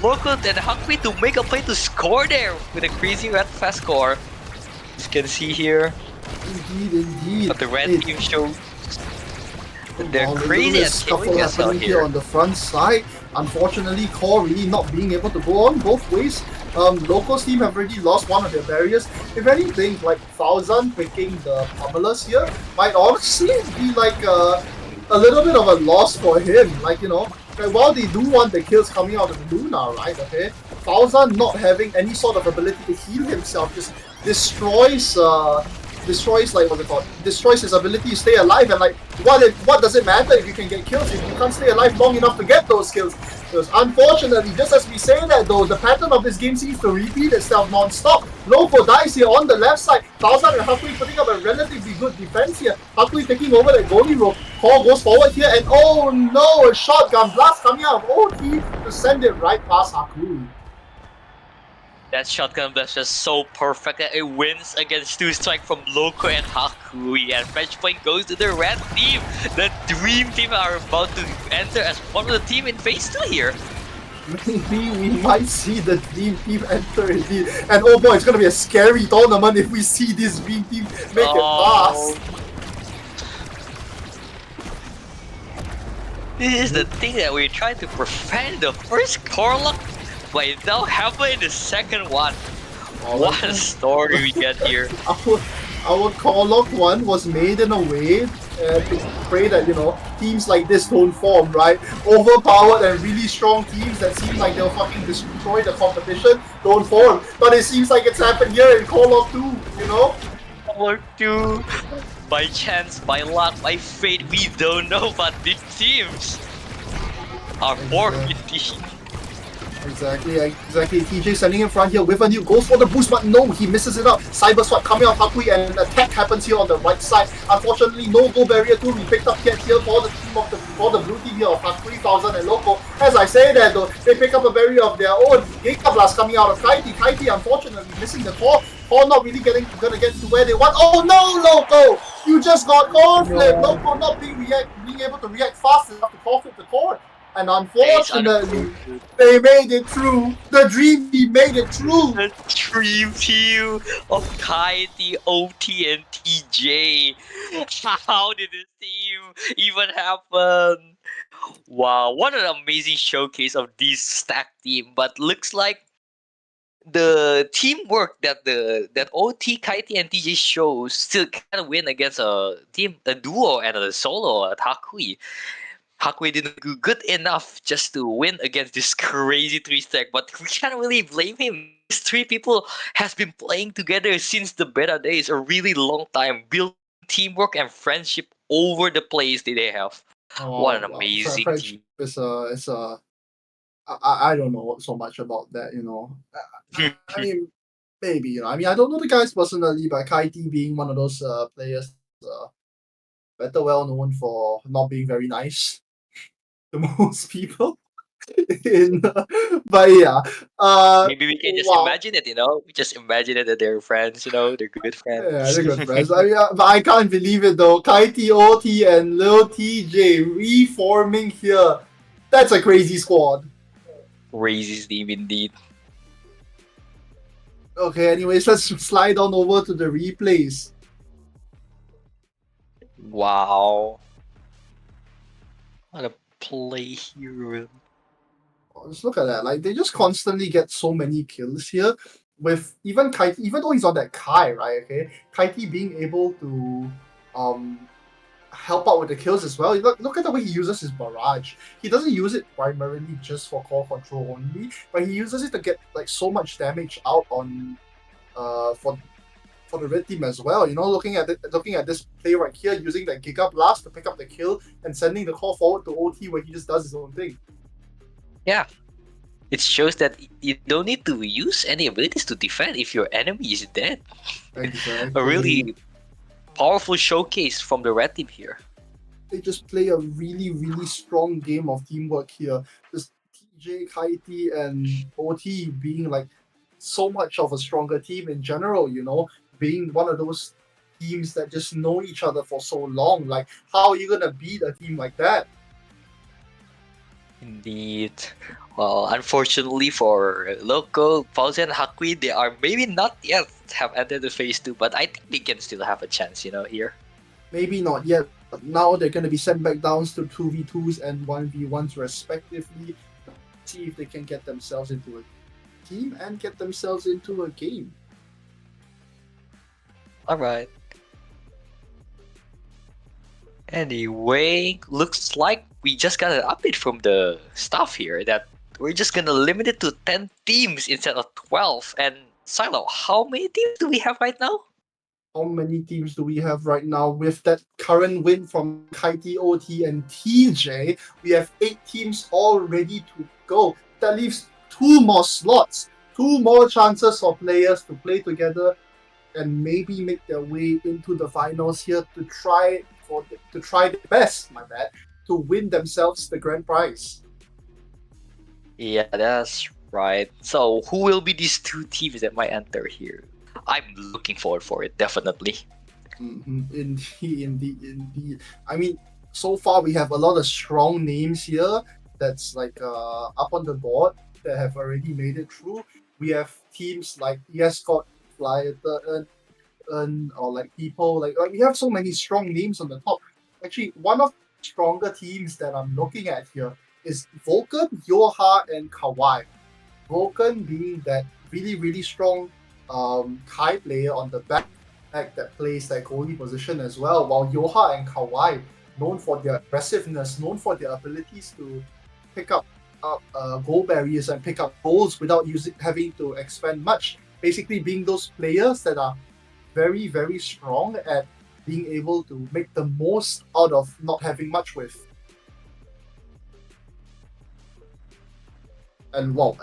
Loco and Hakui to make a play to score there with a crazy red fast score. As you can see here, Indeed. but the red team shows that they're crazy at scuffle killing as well happening here here. on the front side. Unfortunately, Core really not being able to go on both ways. Loco's team have already lost one of their barriers. If anything, like Fauzan picking the pummelers here might honestly be like a little bit of a loss for him. Like, you know, like, while they do want the kills coming out of Luna, right? Okay, Fauzan not having any sort of ability to heal himself just destroys like what's it called? Destroys his ability to stay alive, and like what does it matter if you can get kills if you can't stay alive long enough to get those kills? Because unfortunately, just as we say that though, the pattern of this game seems to repeat itself non-stop. Loco dies here on the left side. Fauzan and Hakui putting up a relatively good defense here. Hakui taking over the goalie role. Core goes forward here, and oh no, a shotgun blast coming out of OT to send it right past Hakui. That shotgun blast was so perfect that it wins against 2 strike from Loco and Hakui, and match point goes to the red team. The dream team are about to enter as one of the team in phase 2 here. Maybe we might see the dream team enter indeed. And oh boy, it's gonna be a scary tournament if we see this dream team make it pass. This is the thing that we're trying to prevent. The first Corelock, but it now happened in the second one. What a story we get here. Our Corelock one was made in a way to pray that, you know, teams like this don't form, right? Overpowered and really strong teams that seem like they'll fucking destroy the competition don't form. But it seems like it's happened here in Corelock 2, you know? Corelock 2. By chance, by luck, by fate, we don't know, but these teams are formed indeed. Exactly. TJ standing in front here with a new goes for the boost, but no, he misses it up. Cyber Swat coming out Hakui and an attack happens here on the right side. Unfortunately, no goal barrier to be picked up yet here for the team of the blue team here of Hakui 1000 and Loco. As I say that though, they pick up a barrier of their own. Giga Blast coming out of Kaiti. Kaiti unfortunately missing the core. Core not really gonna get to where they want. Oh no, Loco! You just got core flip. No. Loco not being able to react fast enough to core flip the core. And It's unfortunately, they made it through. The dream team made it through. the dream team of Kaiti, OT, and TJ. How did this team even happen? Wow, what an amazing showcase of this stacked team. But looks like the teamwork that OT, Kaiti, and TJ shows still can't win against a duo, and a solo at Hakui. Hakui didn't do good enough just to win against this crazy three stack, but we can't really blame him. These three people has been playing together since the beta days, a really long time, building teamwork and friendship over the plays that they have. What an amazing Friendship team. is a I don't know so much about that, you know. I mean, maybe, you know. I mean, I don't know the guys personally, but Kaiti being one of those players, better well known for not being very nice to most people. But yeah, Maybe we can just wow. imagine it, We just imagine it that they're friends, they're good Yeah, friends. they're good friends. I mean, but I can't believe it though. Kaiti, OT, and Lil TJ reforming here. That's a crazy squad. Crazy team indeed. Okay, anyways, let's slide on over to the replays. Wow. What a play here. Just look at that. Like, they just constantly get so many kills here. With even Kaiti, even though he's on that Kai, right? Okay, Kaiti being able to help out with the kills as well. Look at the way he uses his barrage. He doesn't use it primarily just for core control only, but he uses it to get like so much damage out on for the red team as well. Looking at this play right here, using that Giga Blast to pick up the kill and sending the call forward to OT where he just does his own thing. Yeah. It shows that you don't need to use any abilities to defend if your enemy is dead. Exactly. A really powerful showcase from the red team here. They just play a really, really strong game of teamwork here. Just TJ, Kaiti, and OT being like so much of a stronger team in general, being one of those teams that just know each other for so long. Like, how are you gonna beat a team like that? Indeed. Well, unfortunately for Loco, Pauze, and Hakui, they are maybe not yet have entered the phase 2, but I think they can still have a chance, here. Maybe not yet, but now they're going to be sent back down to 2v2s and 1v1s respectively. See if they can get themselves into a team and get themselves into a game. Alright. Anyway, looks like we just got an update from the staff here that we're just gonna limit it to 10 teams instead of 12. And Silo, how many teams do we have right now? How many teams do we have right now with that current win from Kaiti, OT, and TJ? We have 8 teams all ready to go. That leaves 2 more slots, 2 more chances for players to play together and maybe make their way into the finals here to try their best, to win themselves the grand prize. Yeah, that's right. So, who will be these 2 teams that might enter here? I'm looking forward for it, definitely. Indeed. I mean, so far we have a lot of strong names here that's like up on the board that have already made it through. We have teams like Escort, Flyer, or like people like we have so many strong names on the top. Actually, one of the stronger teams that I'm looking at here is Vulcan, Yoha, and Kawhi. Vulcan being that really, really strong Kai player on the back that plays that goalie position as well, while Yoha and Kawhi, known for their aggressiveness, known for their abilities to pick up goal barriers and pick up goals without having to expend much. Basically being those players that are very, very strong at being able to make the most out of not having much with. And well,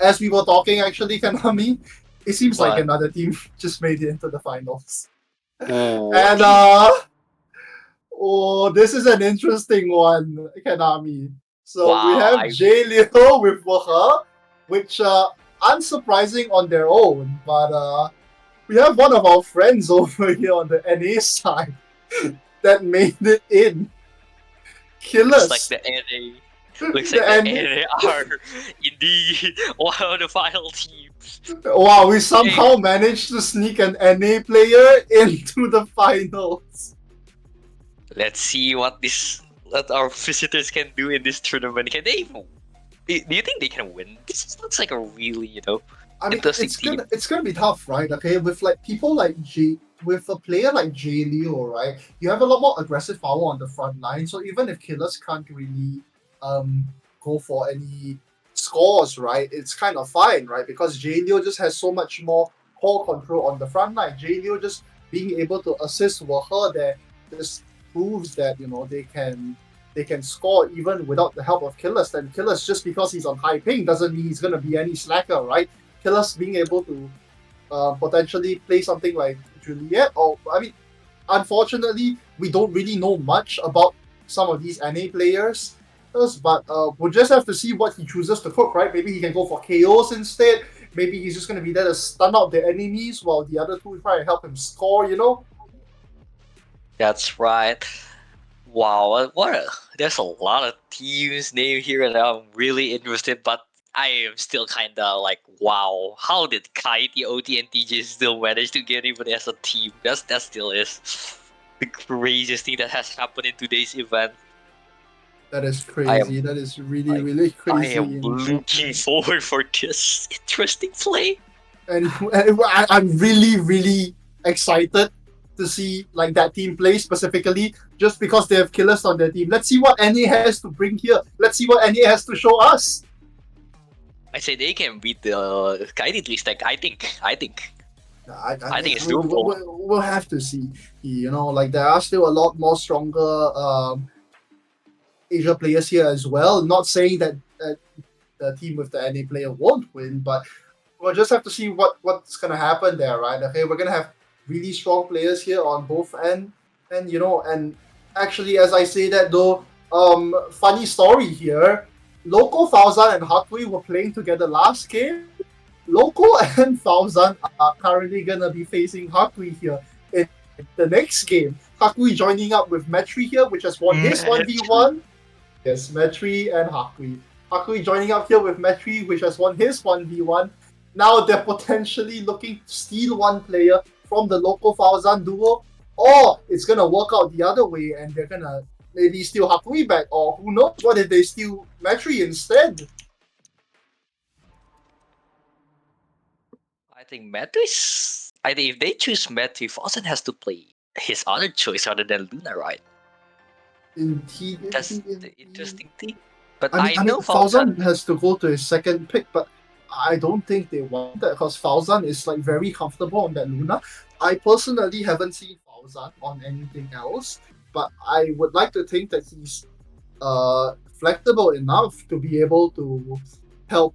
as we were talking, actually, Kanami, it seems like But another team just made it into the finals. what And team? oh, this is an interesting one, Kanami. So we Wow, have I J-Leo with Waha, which unsurprising on their own, but we have one of our friends over here on the NA side that made it in. looks like Killers. the NA. Looks The like the NA. NA are indeed one of the final teams. Wow, we somehow managed to sneak an NA player into the finals. Let's see what our visitors can do in this tournament. Can they even? Do you think they can win? This looks like a really I mean, interesting it's team. gonna be tough, right? Okay, with like people like with a player like J Leo, right? You have a lot more aggressive power on the front line. So even if killers can't really um go for any scores, right? It's kind of fine, right? Because J Leo just has so much more ball control on the front line. J Leo just being able to assist Waha there just proves that they can score even without the help of killers. And killers, just because he's on high ping doesn't mean he's gonna be any slacker, right? Killers being able to potentially play something like Juliet, or I mean, unfortunately, we don't really know much about some of these NA players. But we'll just have to see what he chooses to cook, right? Maybe he can go for KOs instead. Maybe he's just going to be there to stun out the enemies while the other two try to help him score. That's right. Wow, there's a lot of teams named here, and I'm really interested. But I am still kind of like, wow, how did Kaiti, OT, and TJ still manage to get even as a team? That still is the craziest thing that has happened in today's event. That is I am crazy. That is really, like, really I crazy. am looking forward for this interesting play. And I'm really, really excited to see like that team play specifically just because they have killers on their team. Let's see what NA has to bring here. Let's see what NA has to show us. I say they can beat the Kaiti three stack. I think. I I think it's mean, doable. we'll have to see. Like there are still a lot more stronger Asia players here as well. Not saying that the team with the NA player won't win, but we'll just have to see what's gonna happen there, right? Okay, we're gonna have really strong players here on both end, and actually, as I say that though, funny story here. Loco, Fauzan, and Hakui were playing together last game. Loco and Fauzan are currently gonna be facing Hakui here in the next game. Hakui joining up with Metri here, which has won his 1v1. Yes, Metri and Hakui. Hakui joining up here with Metri, which has won his 1v1. Now they're potentially looking to steal one player from the local Fauzan duo, or it's gonna work out the other way and they're gonna maybe steal Hakui back, or who knows, what if they steal Metri instead? I think Matthew I think if they choose Matthew, Fawcett has to play his other choice rather than Luna, right? That's the Indeed. interesting thing. But I I mean, know Fauzan Fawcett. has to go to his second pick, but I don't think they want that because Fauzan is like very comfortable on that Luna. I personally haven't seen Fauzan on anything else, but I would like to think that he's flexible enough to be able to help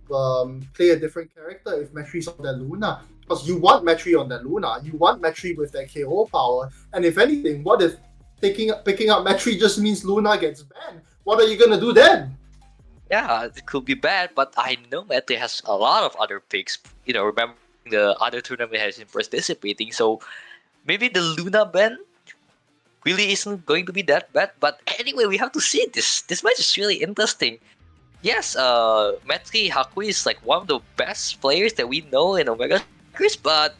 play a different character if Metri's on that Luna. Because you want Metri on that Luna, you want Metri with that KO power, and if anything, what if picking up Metri just means Luna gets banned? What are you gonna do then? Yeah, it could be bad, but I know Matthew has a lot of other picks. Remember the other tournament has been participating, so maybe the Luna ban really isn't going to be that bad. But anyway, we have to see this. This match is really interesting. Yes, Metri Hakui is like one of the best players that we know in Omega Chris, but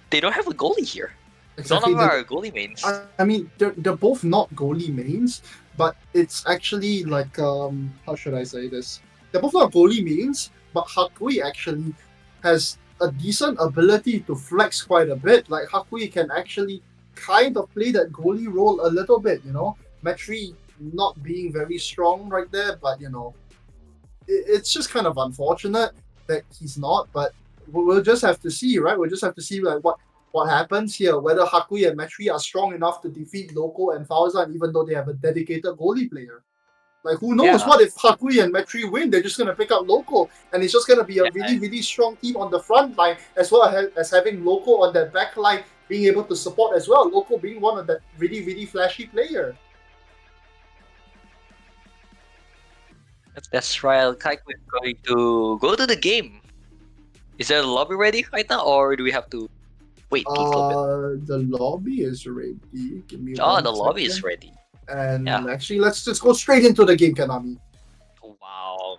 they don't have a goalie here. Exactly. None of our goalie mains. I mean, they're both not goalie mains, but it's actually like how should I say this? They're both not goalie mains, but Hakui actually has a decent ability to flex quite a bit. Like Hakui can actually kind of play that goalie role a little bit, Metri not being very strong right there, but it's just kind of unfortunate that he's not, but we'll just have to see, right? We'll just have to see like what happens here, whether Hakui and Metri are strong enough to defeat Loco and Fauzan even though they have a dedicated goalie player. Like, who knows? Yeah. What if Hakui and Metri win? They're just going to pick up Loco, and it's just going to be a Yeah. really, really strong team on the front line, as well as having Loco on that back line being able to support as well. Loco being one of that really, really flashy player. That's right. Like we're going to go to the game. Is there a lobby ready right now, or do we have to wait a little bit? The lobby is ready. Give me Oh, one the lobby is second. ready. And Yeah. actually, let's just go straight into the game, Kanami. Wow.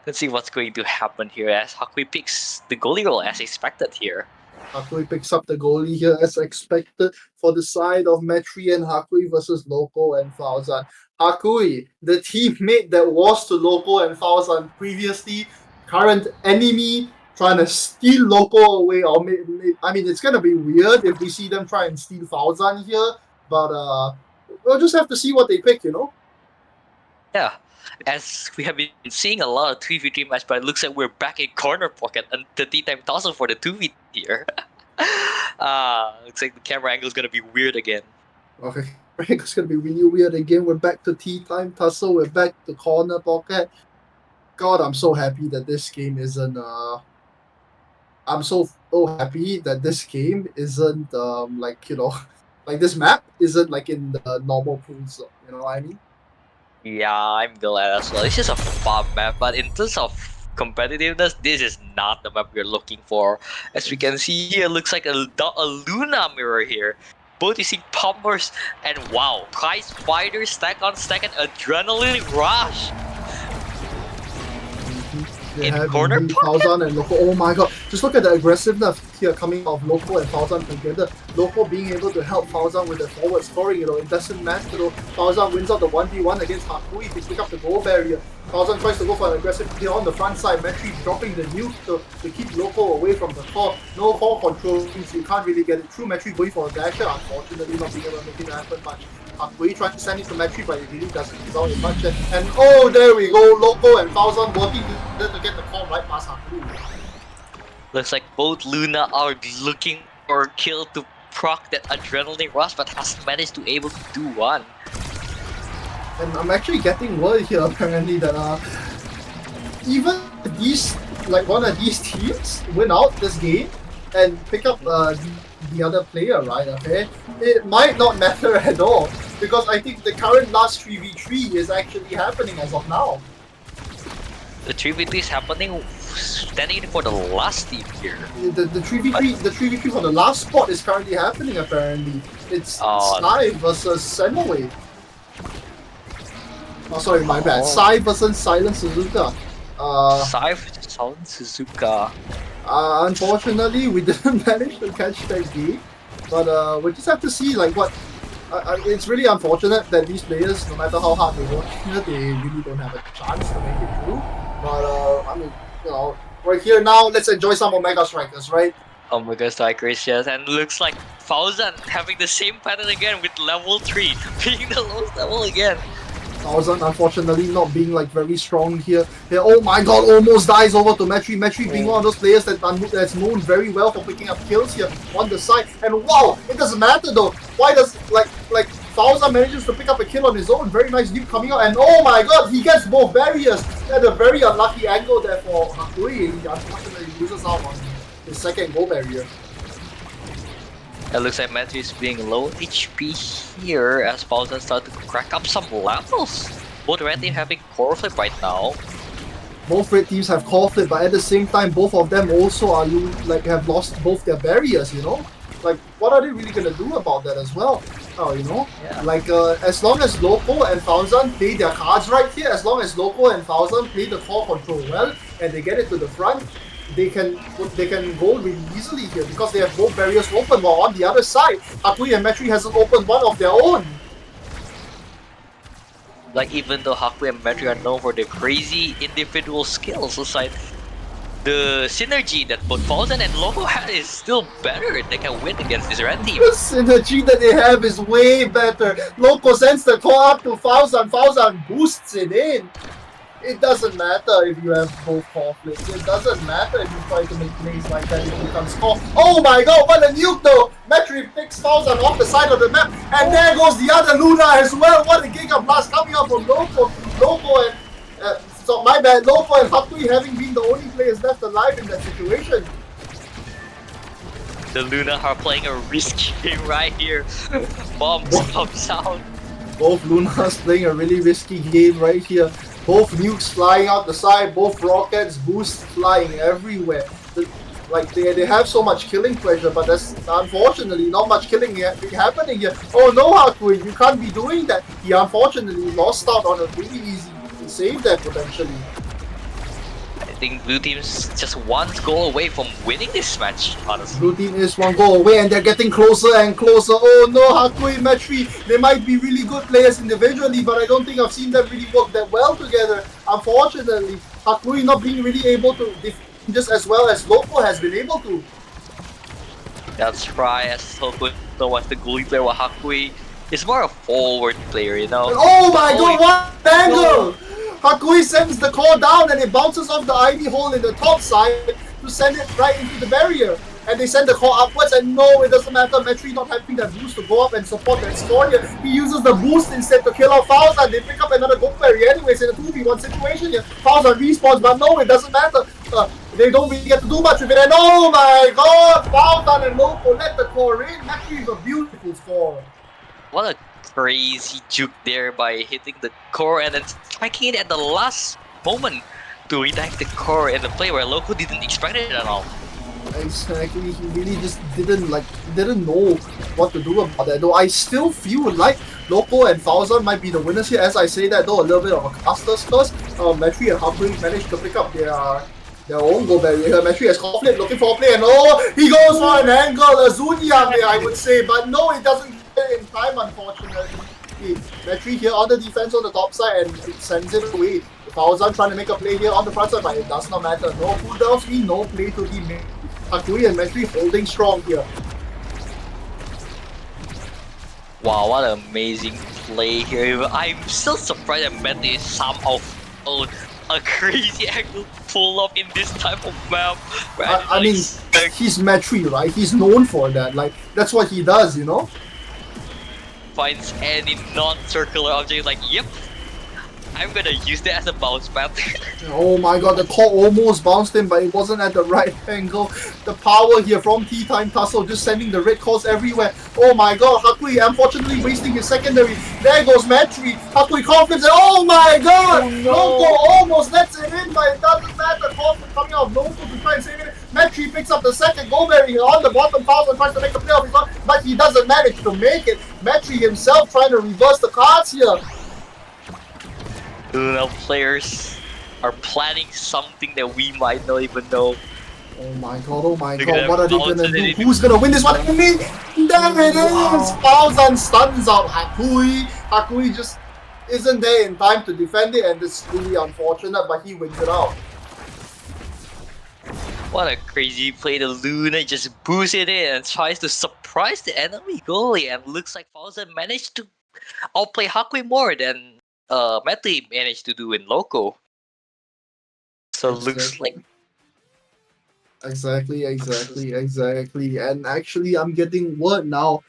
Let's see what's going to happen here as Hakui picks the goalie role as expected here. Hakui picks up the goalie here as expected for the side of Metri and Hakui versus Loco and Fauzan. Hakui, the teammate that was to Loco and Fauzan previously, current enemy, trying to steal Loco away. Or I mean, it's gonna be weird if we see them try and steal Fauzan here, but we'll just have to see what they pick, you know? Yeah. As we have been seeing a lot of 3v3 match, but it looks like we're back in corner pocket and the T-time tussle for the 2v here. Looks like the camera angle is gonna be weird again. Okay, it's gonna be really weird again. We're back to tea time tussle. We're back to corner pocket. God, I'm so happy that this game isn't. I'm so happy that this game isn't like like this map isn't like in the normal pools. You know what I mean? Yeah, I'm glad as well. It's just a fun map, but in terms of competitiveness, this is not the map we're looking for. As we can see here, looks like a Luna mirror here. Both using pumpers and wow, prize fighter stack on stack and adrenaline rush. They In have corner indeed pocket? Fauzan and Loco. Oh my god, just look at the aggressiveness here coming out of Loco and Fauzan together. Loco being able to help Fauzan with the forward scoring, it doesn't matter. Fauzan wins out the 1v1 against Hakui to pick up the goal barrier. Fauzan tries to go for an aggressive play on the front side. Metri dropping the nuke to keep Loco away from the core. No core control means you can't really get it through. Metri going for a dasher, unfortunately not being able to make it happen much. Hakui trying to send it to Metri, but it really doesn't result in much. And oh, there we go, Loco and Fauzan working together to get the call right past Hakui. Looks like both Luna are looking for a kill to proc that adrenaline rush, but has managed to able to do one. And I'm actually getting word here apparently that even these one of these teams win out this game and pick up the other player, right? Okay, it might not matter at all because I think the current last 3v3 is actually happening as of now. The 3v3 is happening, standing for the last team here. The 3v3 for the last spot is currently happening apparently. It's Sai versus Senoway. Oh, sorry, my bad. Sai versus Silent Suzuka. Sai versus Silent Suzuka. Unfortunately, we didn't manage to catch that game. But we just have to see what. It's really unfortunate that these players, no matter how hard they work here, they really don't have a chance to make it through. But I mean, we're here now. Let's enjoy some Omega Strikers, right? Omega Strikers, yes, and looks like Fauzan having the same pattern again with level 3, being the lowest level again. Fauzan unfortunately not being very strong here. Oh my god, almost dies over to Metri. Metri being one of those players that's known very well for picking up kills here on the side. And wow, it doesn't matter though. Why does Fauzan manages to pick up a kill on his own? Very nice nuke coming out, and oh my god, he gets both barriers at a very unlucky angle there for Hakui. He unfortunately loses out on his second goal barrier. It looks like Metri is being low HP here as Fauzan started to crack up some levels. Both red team having core flip right now. Both red teams have core flip, but at the same time, both of them also are have lost both their barriers. What are they really gonna do about that as well? Yeah. As long as Loco and Fauzan play their cards right here, as long as Loco and Fauzan play the core control well, and they get it to the front, they can go really easily here because they have both barriers open. While on the other side, Hakui and Metri hasn't opened one of their own. Even though Hakui and Metri are known for their crazy individual skills, it's the synergy that both Fauzan and Loco have is still better. They can win against this red team. The synergy that they have is way better. Loco sends the core up to Fauzan. Fauzan boosts it in. It doesn't matter if you have both core flips. It doesn't matter if you try to make plays like that if you can't score. Oh my god, what a nuke though! Metri picks Thousand off the side of the map, and there goes the other Luna as well. What a Giga Blast coming up from Loco and so my bad, Loco and Hatui having been the only players left alive in that situation. The Luna are playing a risky game right here. Bombs comes out. Both Lunas playing a really risky game right here. Both nukes flying out the side, both rockets, boosts flying everywhere. They have so much killing pressure, but there's unfortunately not much killing happening here. Oh no, Hakui, you can't be doing that. He unfortunately lost out on a really easy save there potentially. I think blue team's just one goal away from winning this match, honestly. Blue team is one goal away and they're getting closer and closer. Oh no, Hakui and Metri, they might be really good players individually, but I don't think I've seen them really work that well together. Unfortunately, Hakui not being really able to defend just as well as Loco has been able to. That's right, as Loco was the goalie player with Hakui. He's more a forward player, you know. Oh my god, what angle! Hakui sends the core down and it bounces off the ID hole in the top side to send it right into the barrier. And they send the core upwards and no, it doesn't matter. Metri not having that boost to go up and support that score here. He uses the boost instead to kill off Fauzan. They pick up another gold barrier anyways in a 2v1 situation here. Fauzan respawns, but no, it doesn't matter. They don't really get to do much with it. And oh my god, Fauzan and Loco let the core in. Metri is a beautiful score. What a crazy juke there by hitting the core and then striking it at the last moment to redact the core in the play where Loco didn't expect it at all. Exactly, he really just didn't know what to do about that. Though I still feel like Loco and Fauzan might be the winners here. As I say that though, a little bit of a caster's curse. Metri and Hakui managed to pick up their own goal barrier. Metri has conflict looking for a play and oh, he goes for an angle, a Zunyame I would say, but no, it doesn't in time, unfortunately. Metri here on the defense on the top side and it sends it away. Fauzan trying to make a play here on the front side, but it does not matter. No cooldowns, no play to be made. Hakui and Metri holding strong here. Wow, what an amazing play here. I'm still surprised that Metri somehow found a crazy angle pull up in this type of map. I mean, he's Metri, right? He's known for that. Like, that's what he does, you know? Finds any non-circular object like, yep, I'm gonna use that as a bounce pad. Oh my god, the core almost bounced him, but it wasn't at the right angle. The power here from T-Time Tussle just sending the red cores everywhere. Oh my god, Hakui unfortunately wasting his secondary. There goes Metri. Hakui conflicts and oh my god! Oh no. Loco almost lets it in, but it doesn't matter. Conflict coming out of Loco to try and save it. Metri picks up the second goal barrier on the bottom. Fauzan tries to make a play of his own, but he doesn't manage to make it. Metri himself trying to reverse the cards here. Luna players are planning something that we might not even know. Oh my god, what are they bounce gonna it do? in. Who's gonna win this one? I mean, there it is! Fauzan stuns out Hakui. Hakui just isn't there in time to defend it, and this is really unfortunate, but he wins it out. What a crazy play. The Luna just boosts it in and tries to surprise the enemy goalie, and looks like Fauzan managed to outplay Hakui more than Metri managed to do in Loco. So looks like Exactly. And actually, I'm getting word now.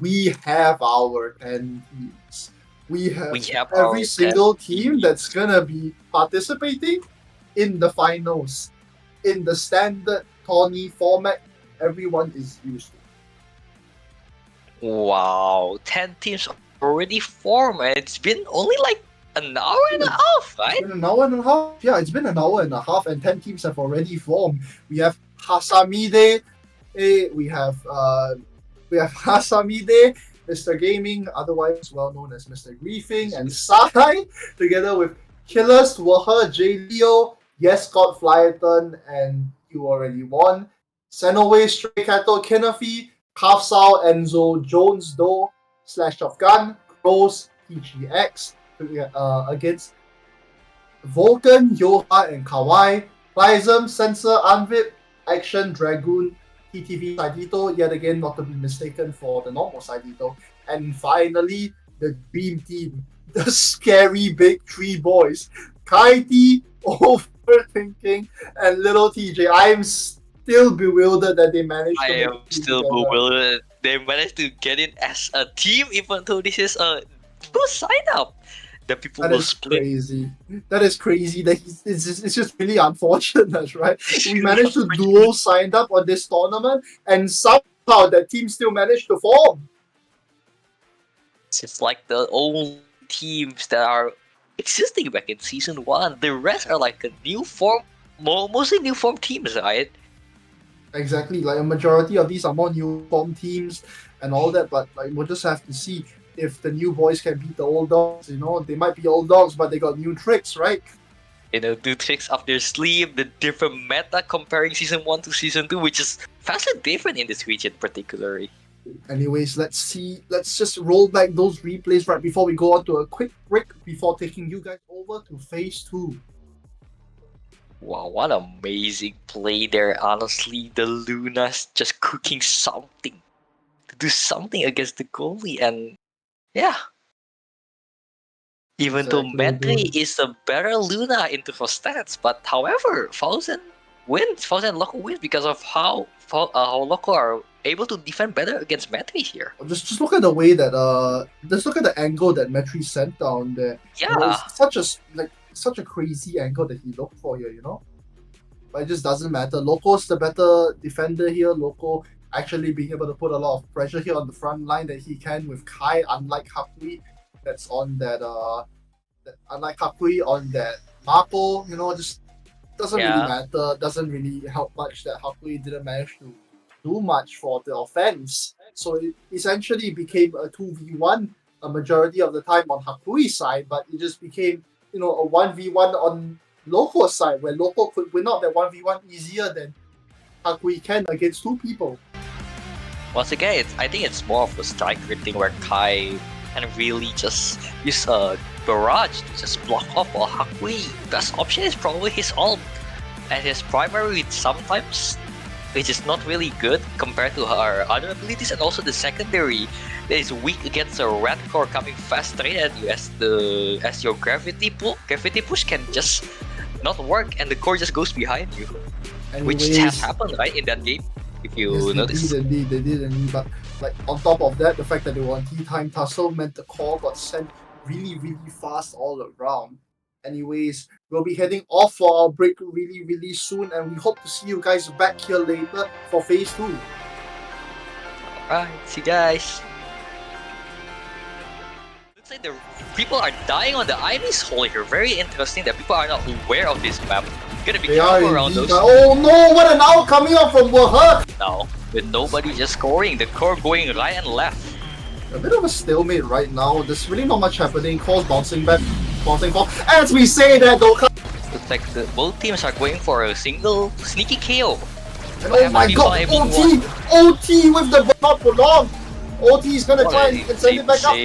We have our 10 teams. We have our every single 10 team that's gonna be participating in the finals. In the standard tourney format, everyone is used to. wow, 10 teams already formed, and it's been only like an hour and a half, right? It's been an hour and a half. Yeah, it's been an hour and a half, and 10 teams have already formed. We have Hasamide, we have Hasamide, Mr. Gaming, otherwise well known as Mr. Griefing, and Sai, together with Killers, Waha, J. Leo, Yes Scott Flyerton, and you already won. Senoway, Stray Cattle, Kinafi, Kafsao, Enzo, Jones, Doe, Slash of Gun, Crows, TGX, against Vulcan, Yoha, and Kawai, Prism, Sensor, Anvip, Action, Dragoon, TTV, Saidito, yet again not to be mistaken for the normal Saidito, and finally the Dream Team, the scary big three boys, Kaiti, Overthinking, and Little TJ. I'm still bewildered that they managed to I make am it still together. bewildered. They managed to get in as a team, even though this is a first sign up. The people That will is split. crazy. That is crazy. That it's just really unfortunate, right? It's We really managed to unfortunate. duo signed up on this tournament, and somehow that team still managed to form. It's like the only teams that are existing back in season one. The rest are like a new form, mostly new form teams, right? Exactly. Like a majority of these are more new form teams and all that, but like we'll just have to see if the new boys can beat the old dogs. You know, they might be old dogs, but they got new tricks, right? Do tricks up their sleeve, the different meta comparing season one to season two, which is vastly different in this region, particularly. Anyways, let's see. Let's just roll back those replays right before we go on to a quick break before taking you guys over to phase two. Wow, what amazing play there! Honestly, the Luna's just cooking something to do something against the goalie, and yeah, even though Exactly, Metri dude. is a better Luna in terms of stats, but however, Fauzen wins. Fauzen Loco wins because of how Loco are able to defend better against Metri here. Just look at the way that just look at the angle that Metri sent down there. You know, Yeah, it's such a such a crazy angle that he looked for here. You know, but it just doesn't matter. Loco's the better defender here. Loco actually being able to put a lot of pressure here on the front line that he can with Kai, unlike Hakui, that's on unlike Hakui on that Marco. You know, just doesn't really yeah. matter. Doesn't really help much that Hakui didn't manage to do much for the offense. So it essentially became a 2v1 a majority of the time on Hakui's side, but it just became, you know, a 1v1 on Loco's side, where Loco could win out that 1v1 easier than Hakui can against two people. Once again, I think it's more of a striker thing where Kai can really just use a barrage to just block off while Hakui. Best option is probably his ult. And his primary sometimes, which is not really good compared to her other abilities, and also the secondary that is weak against a red core coming fast straight at you as your gravity push can just not work and the core just goes behind you. Which has Anyways, happened right in that game, if you yes, notice. they did indeed. But like on top of that, the fact that they were on T-time tussle meant the call got sent really, really fast all around. Anyways, we'll be heading off for our break really, really soon, and we hope to see you guys back here later for phase two. Alright, see you guys. Looks like the people are dying on the Ivy's hole here. Very interesting that people are not aware of this map. Gotta be They are careful around indeed. those. Oh no! What an out coming up from Wahut! Now, with nobody just scoring, the core going right and left. A bit of a stalemate right now. There's really not much happening. Calls bouncing back, bouncing forth. As we say that, though. Looks like both teams are going for a single sneaky KO. And oh my god, OT with the not for long. OT is gonna try and send it back up.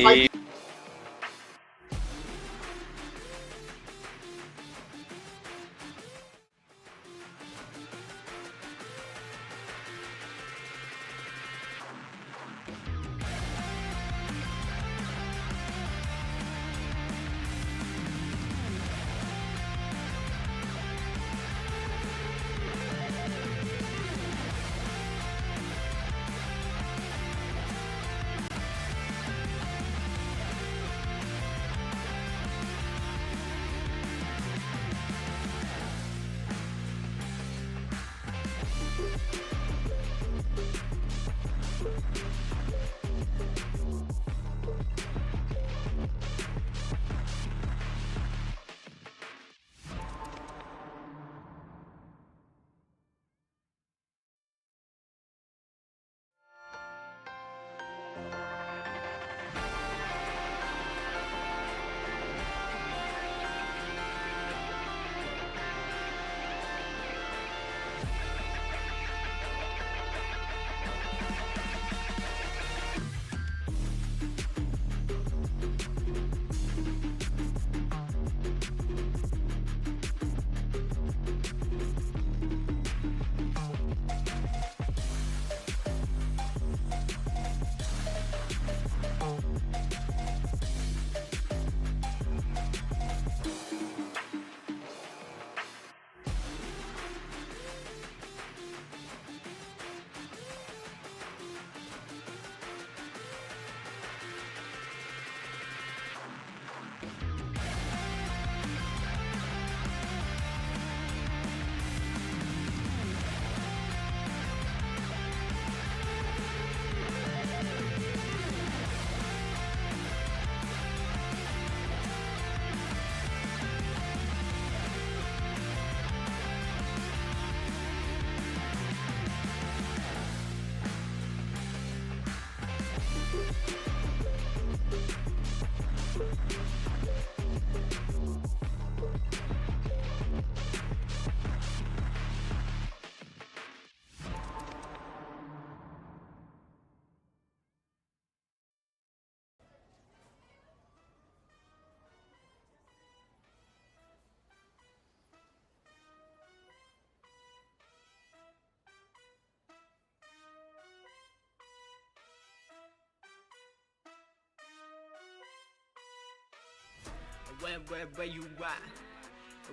Where you at? Where you at?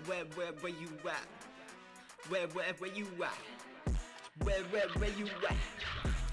Where you at? Where you at?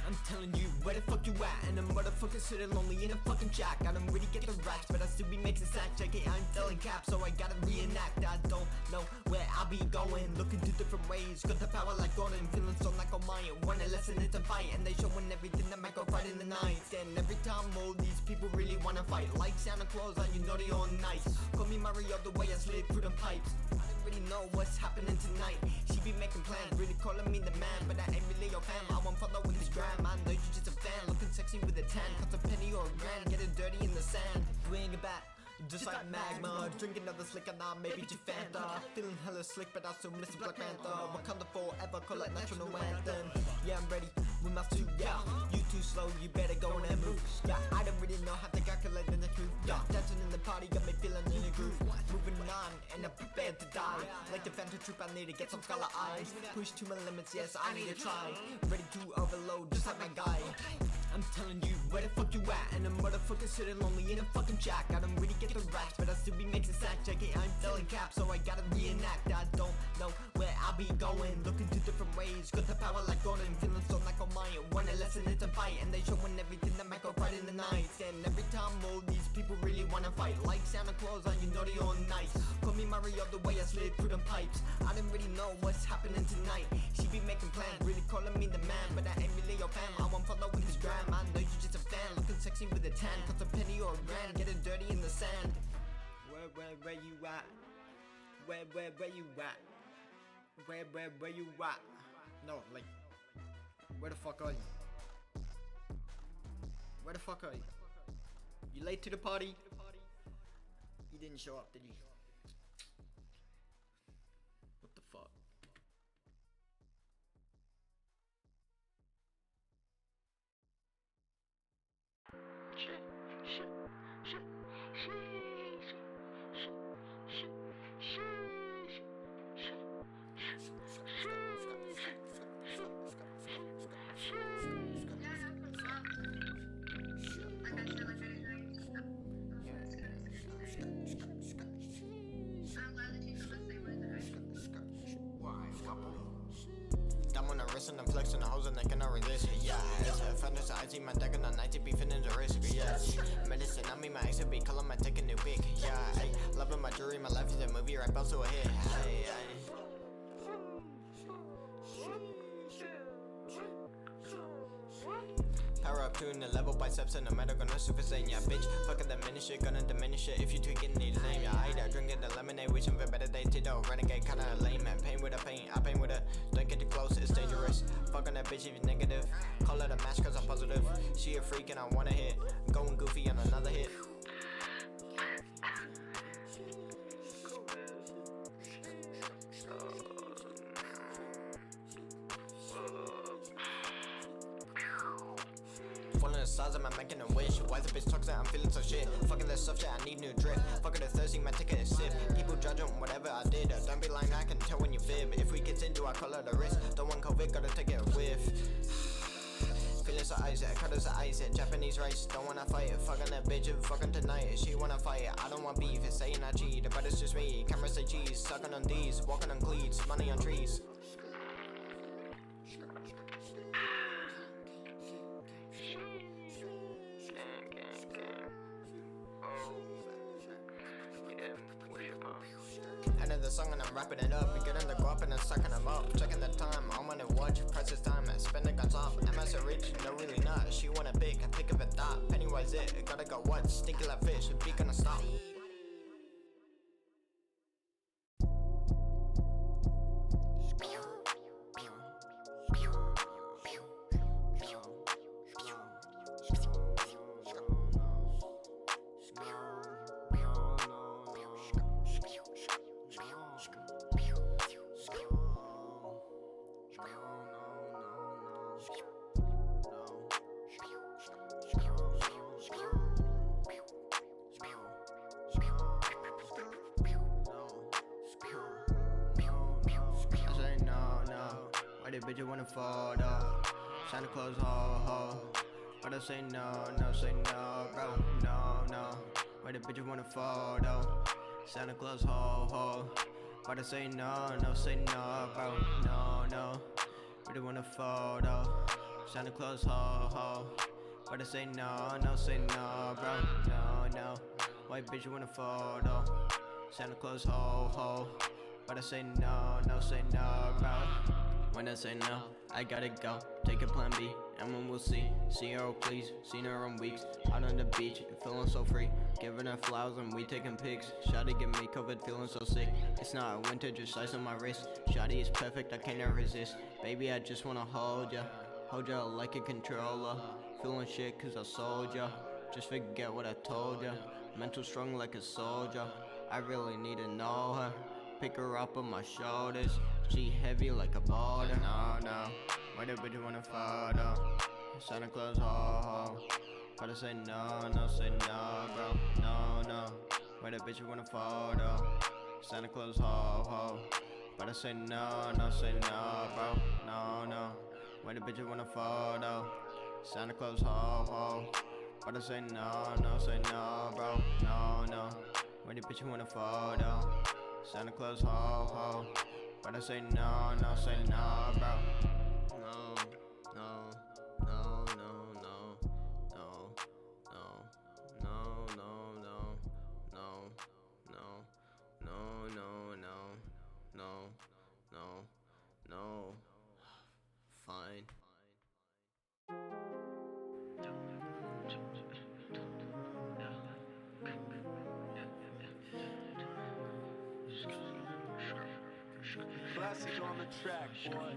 I'm telling you, where the fuck you at? And I'm motherfucking sitting lonely in a fucking shack. I don't really get the racks, but I still be making sacks. JK, I'm selling caps, so I gotta reenact. I don't know where I'll be going. Looking to different ways, got the power like Gordon. Feeling so like O'Maya. Wanna lesson it's a fight, and they showing everything that might go right in the night. And every time all these people really wanna fight. Like Santa Claus, and you know they all nice. Call me Mario the way I slid through the pipes. I don't really know what's happening tonight. She be making plans, really calling me the man, but I ain't really your fam. I won't follow with this gram. I know you just a fan, looking sexy with a tan. Cost a penny or a grand, getting dirty in the sand. Doing it back, just like magma. Drink another slick and I maybe just Fanta. Feeling hella slick, but I still miss the Black Panther. Wakanda forever, call it national anthem. Yeah, I'm ready with my suit, yeah. You too slow, you better go and move. Yeah, I don't really know how to calculate the truth. Yeah, dancing in the party got me feeling in the groove. Moving on, and I'm prepared to die. Like the Phantom Troop, I need to get some scholar eyes. Push to my limits, yes, I need to try. Ready to overload, just like my guy. I'm telling you, where the fuck you at? And I'm motherfucking sitting lonely in a fucking shack. I don't really get the racks, but I still be making sacks. JK, I'm selling caps, so I gotta reenact. I don't know where I'll be going. Looking to different ways, got the power like Gordon. Feeling so like O'Maya. Wanna lesson it's a fight, and they showing everything that might go right in the night. And every time all these people really wanna fight. Like Santa Claus, and you know they all nice. Call me Mario the way I slid through the pipes. I don't really know what's happening tonight. She be making plans, really calling me the man, but I ain't really your fam. I won't follow with this gram. I know you just a fan, looking sexy with a tan. Cost a penny or a grand, getting dirty in the sand. Where you at? Where you at? Where you at? No, like, where the fuck are you? Where the fuck are you? You late to the party? You didn't show up, did you? What the fuck? I'm on the wrist and I'm flexing the hoes and they cannot resist it. Yeah, it's a fantasy. I see my deck and the night to be finna the risk. Yeah, medicine. I mean my ex be calling my take a new pick. Yeah, ay, loving my jewelry. My life is a movie right bounce to a hit. Ay, ay. Power up to the level, biceps and the metal gonna super saiyan. Yeah, bitch, fucking diminish it, gonna diminish it if you tweaking need a name. Yeah, I eat that, drinking the lemonade, wishing for better days. Tito, renegade, kinda lame, man. Pain with a pain, I pain with a. Don't get too close, it's dangerous. Fucking that bitch if you negative. Call it a match cause I'm positive. She a freak and I wanna hit. Going goofy on another hit. Falling the size of my making a wish. Why the bitch talks that I'm feeling so shit. Fucking that soft shit, I need new drip. Fucking the thirsty, my ticket is sip. People judge on whatever I did. Don't be lying, I can tell when you fib. If we continue, I call it a risk. Don't want COVID, gotta take it a whiff. Feeling so icy, cutters of ice. Japanese rice, don't wanna fight it. Fucking that bitch, fucking tonight. She wanna fight it. I don't want beef, it's saying I cheat. But it's just me. Camera say cheese, sucking on these, walking on cleats, money on trees. End of the song and I'm wrapping it up. We getting the guap and I'm sucking them up. Checking the time, I'm on the watch. Price is time, spending on top. Am I so rich? No, really not. She wanna pick, I pick of a thought. Pennywise it, gotta go what? Stinky like fish, be gonna stop. Why the bitch wanna fall though? Santa Claus ho ho. but I say no, no, say no, bro, no, no. Why the bitches want a photo? Santa Claus, ho, ho. But I say no, no, say no, bro, no, no. Why they want a photo? Santa Claus, ho, ho. But I say no, no, say no, bro, no, no. White bitch want a photo? Santa Claus, ho, ho. But I say no, no, say no, bro. When I say no, I gotta go. Take a plan B, and when we'll see. See her, oh please, seen her on weeks. Out on the beach, feeling so free. Giving her flowers and we taking pics. Shawty get me covered, feeling so sick. It's not a winter, just ice on my wrist. Shawty is perfect, I can't resist. Baby, I just wanna hold ya. Hold ya like a controller. Feeling shit cause I sold ya. Just forget what I told ya. Mental strong like a soldier. I really need to know her. Pick her up on my shoulders. She heavy like a boulder. No, no. Why the bitch want a photo? Santa Claus, ho, ho. But I say no, no, say no, bro. No, no. Why the bitch want a photo? Santa Claus, ho, ho. But I say no, no, say no, bro. No, no. Why the bitch want a photo? Santa Claus, ho, ho. But I say no, no, say no, bro. No, no. Why the bitch want a photo? Santa Claus, ho, ho. But I say no, no, say no, bro. No, no, no, no, no, no, no, no, no, no, no, no, no, no, no, no, no, no. Fine. Classic on the track, boy.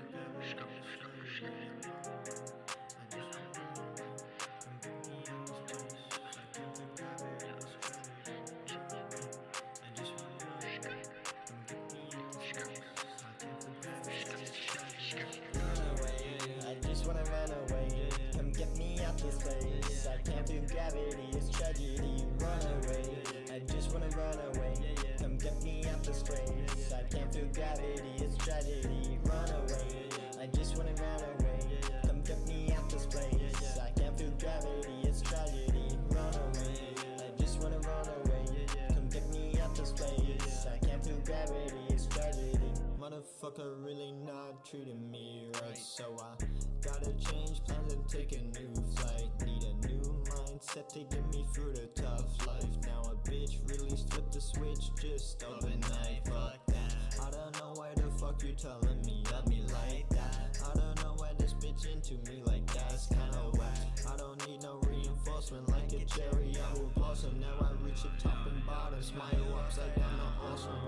I just wanna run away. Come get me out this place. I can't feel gravity, it's tragedy. Run away. I just wanna run away. Come get me out this place. I can't feel gravity, it's tragedy. Run away. I just wanna run away. Come get me out this place. I can't feel gravity, it's tragedy. Run away. I just wanna run away. Come get me out this place. I can't feel gravity, it's tragedy. Motherfucker really not treating me right, so I gotta change plans and take a new flight. Need a new mindset to get me through the tough life. Now a bitch really flipped the switch just overnight. Fuck that. I don't know why the fuck you telling me love me like that. I don't know why this bitch into me like that's kinda whack. I don't need no reinforcement like a cherry I will blossom. Now I reach the top and bottom, smile upside down, I'm awesome.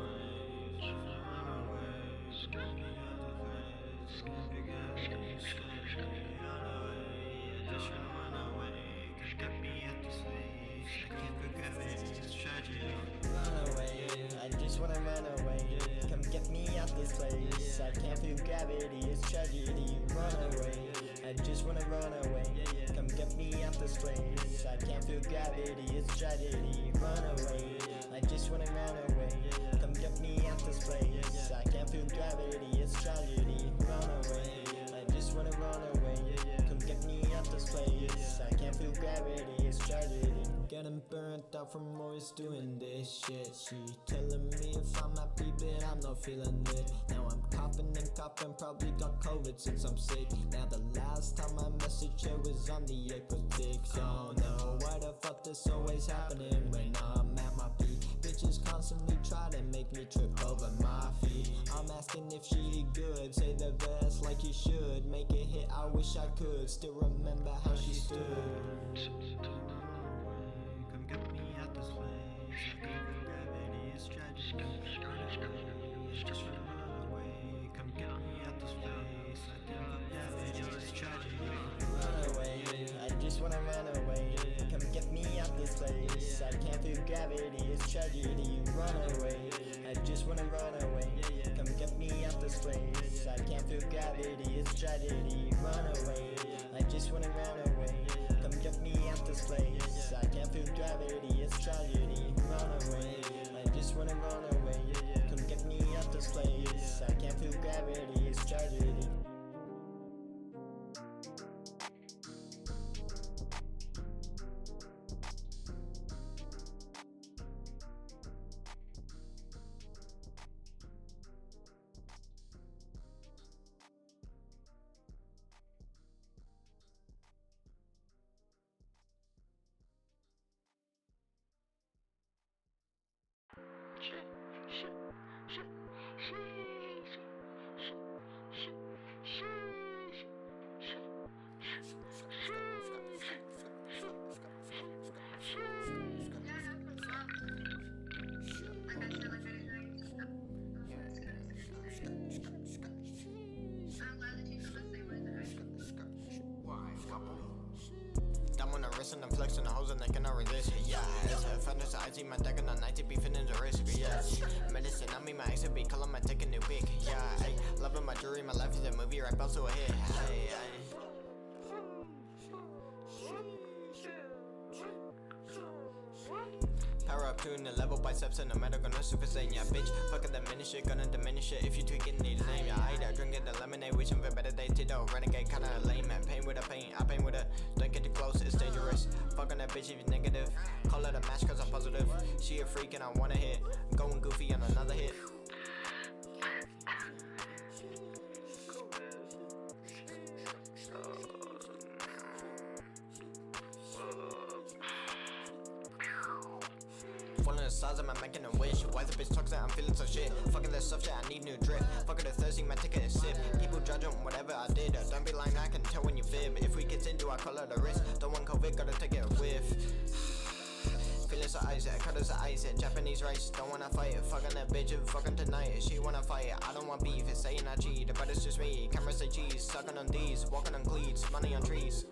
Run away, I just wanna run away. Come get me out this place. I can't feel gravity, it's tragedy. Run away, I just wanna run away. Come get me out this place. I can't feel gravity, it's tragedy. Run away, I just wanna run away. Come get me out this place. I can't feel gravity, it's tragedy. Run away, I just wanna run away. Come get me out this place. I can't feel gravity, it's tragedy. Getting burnt out from always doing this shit. She telling me if I'm happy, but I'm not feeling it. Now I'm coughing and coughing, probably got COVID since I'm sick. Now the last time I messaged her was on the April 6th. Oh no, why the fuck this always happening when I'm at my peak? Bitches constantly try to make me trip over my feet. I'm asking if she good, say the best like you should. Make it hit, I wish I could still remember how she stood. Come get me out this place. I can't feel gravity, it's tragic. Just run away. Come get me out this place. I can't feel gravity, it's tragic. Run away, I just wanna run away. Come get me out this place. I can't feel gravity, it's tragedy. Run away, I just wanna run away. Come get me out this place. I can't feel gravity, it's tragedy. Run away, I just wanna run away. Come get me out this place. I can't feel gravity, it's tragedy. Run away, I just wanna run away. Come get me out this place. I can't feel gravity, it's tragedy. stressing and flexing the hoes and they cannot resist it. Yeah, it's a fantasy. I see my deck and I night to be finishing the risk. Yeah, medicine. I mean my ex be calling my take a new pick. Yeah, ay, loving my jewelry. My life is a movie. Right, bounce to a hit. Ay, ay. Power up to the level biceps and no matter gonna super saiyan. Yeah, bitch, fucking diminish it, gonna diminish it if you tweaking need his name. Yeah, I eat drinking the lemonade, wishing for better day. Tito, renegade, kinda lame, man. Pain with a pain, I pain with a. Don't get too close, it's dangerous. Fucking that bitch if you negative. Call it a match cause I'm positive. She a freak and I wanna hit. Going goofy on another hit. Falling the size of my making a wish. Why the bitch talks that I'm feeling so shit? Fucking that stuff shit, I need new drip. Fucking the thirsty, my ticket is sip. People judge on whatever I did. Don't be lying, I can tell when you fib. If we continue, I call it a risk. Don't want COVID, gotta take it a whiff. Feeling so icy, cutters are icy. Japanese rice, don't wanna fight it. Fucking that bitch, fucking tonight. She wanna fight it. I don't want beef, it's saying I cheat. But it's just me. Cameras say cheese, sucking on these, walking on cleats, money on trees.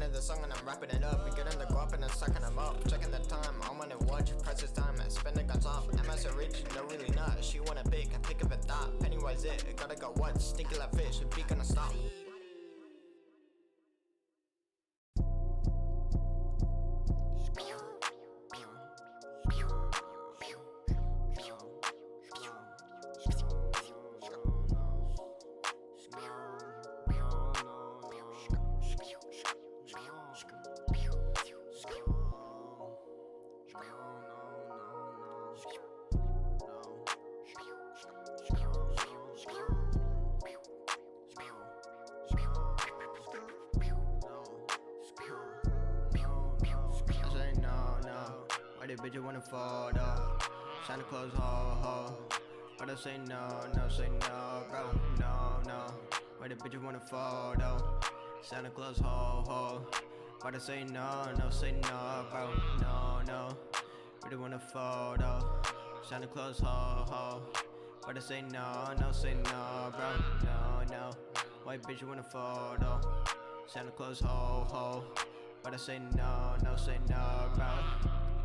End the song and I'm wrapping it up. We getting the guap and I'm sucking them up. Checking the time, I'm on the watch. Price is time, spending on top. MS a rich, no really not. She want a big, I pick of a dot. Pennywise it, gotta go what? Stinky like fish, be gonna stop. Why the bitch wanna fall though? Santa Claus ho ho. But I say no, no, say no, bro, no, no. Why the bitch wanna fall though? Santa Claus ho ho. But I say no, no, say no, bro, no, no. Why they wanna fall though? Santa Claus ho ho. But I say no, no, say no, bro, no, no. Why bitch wanna fall though? Santa Claus ho ho. But I say no, no, say no, bro.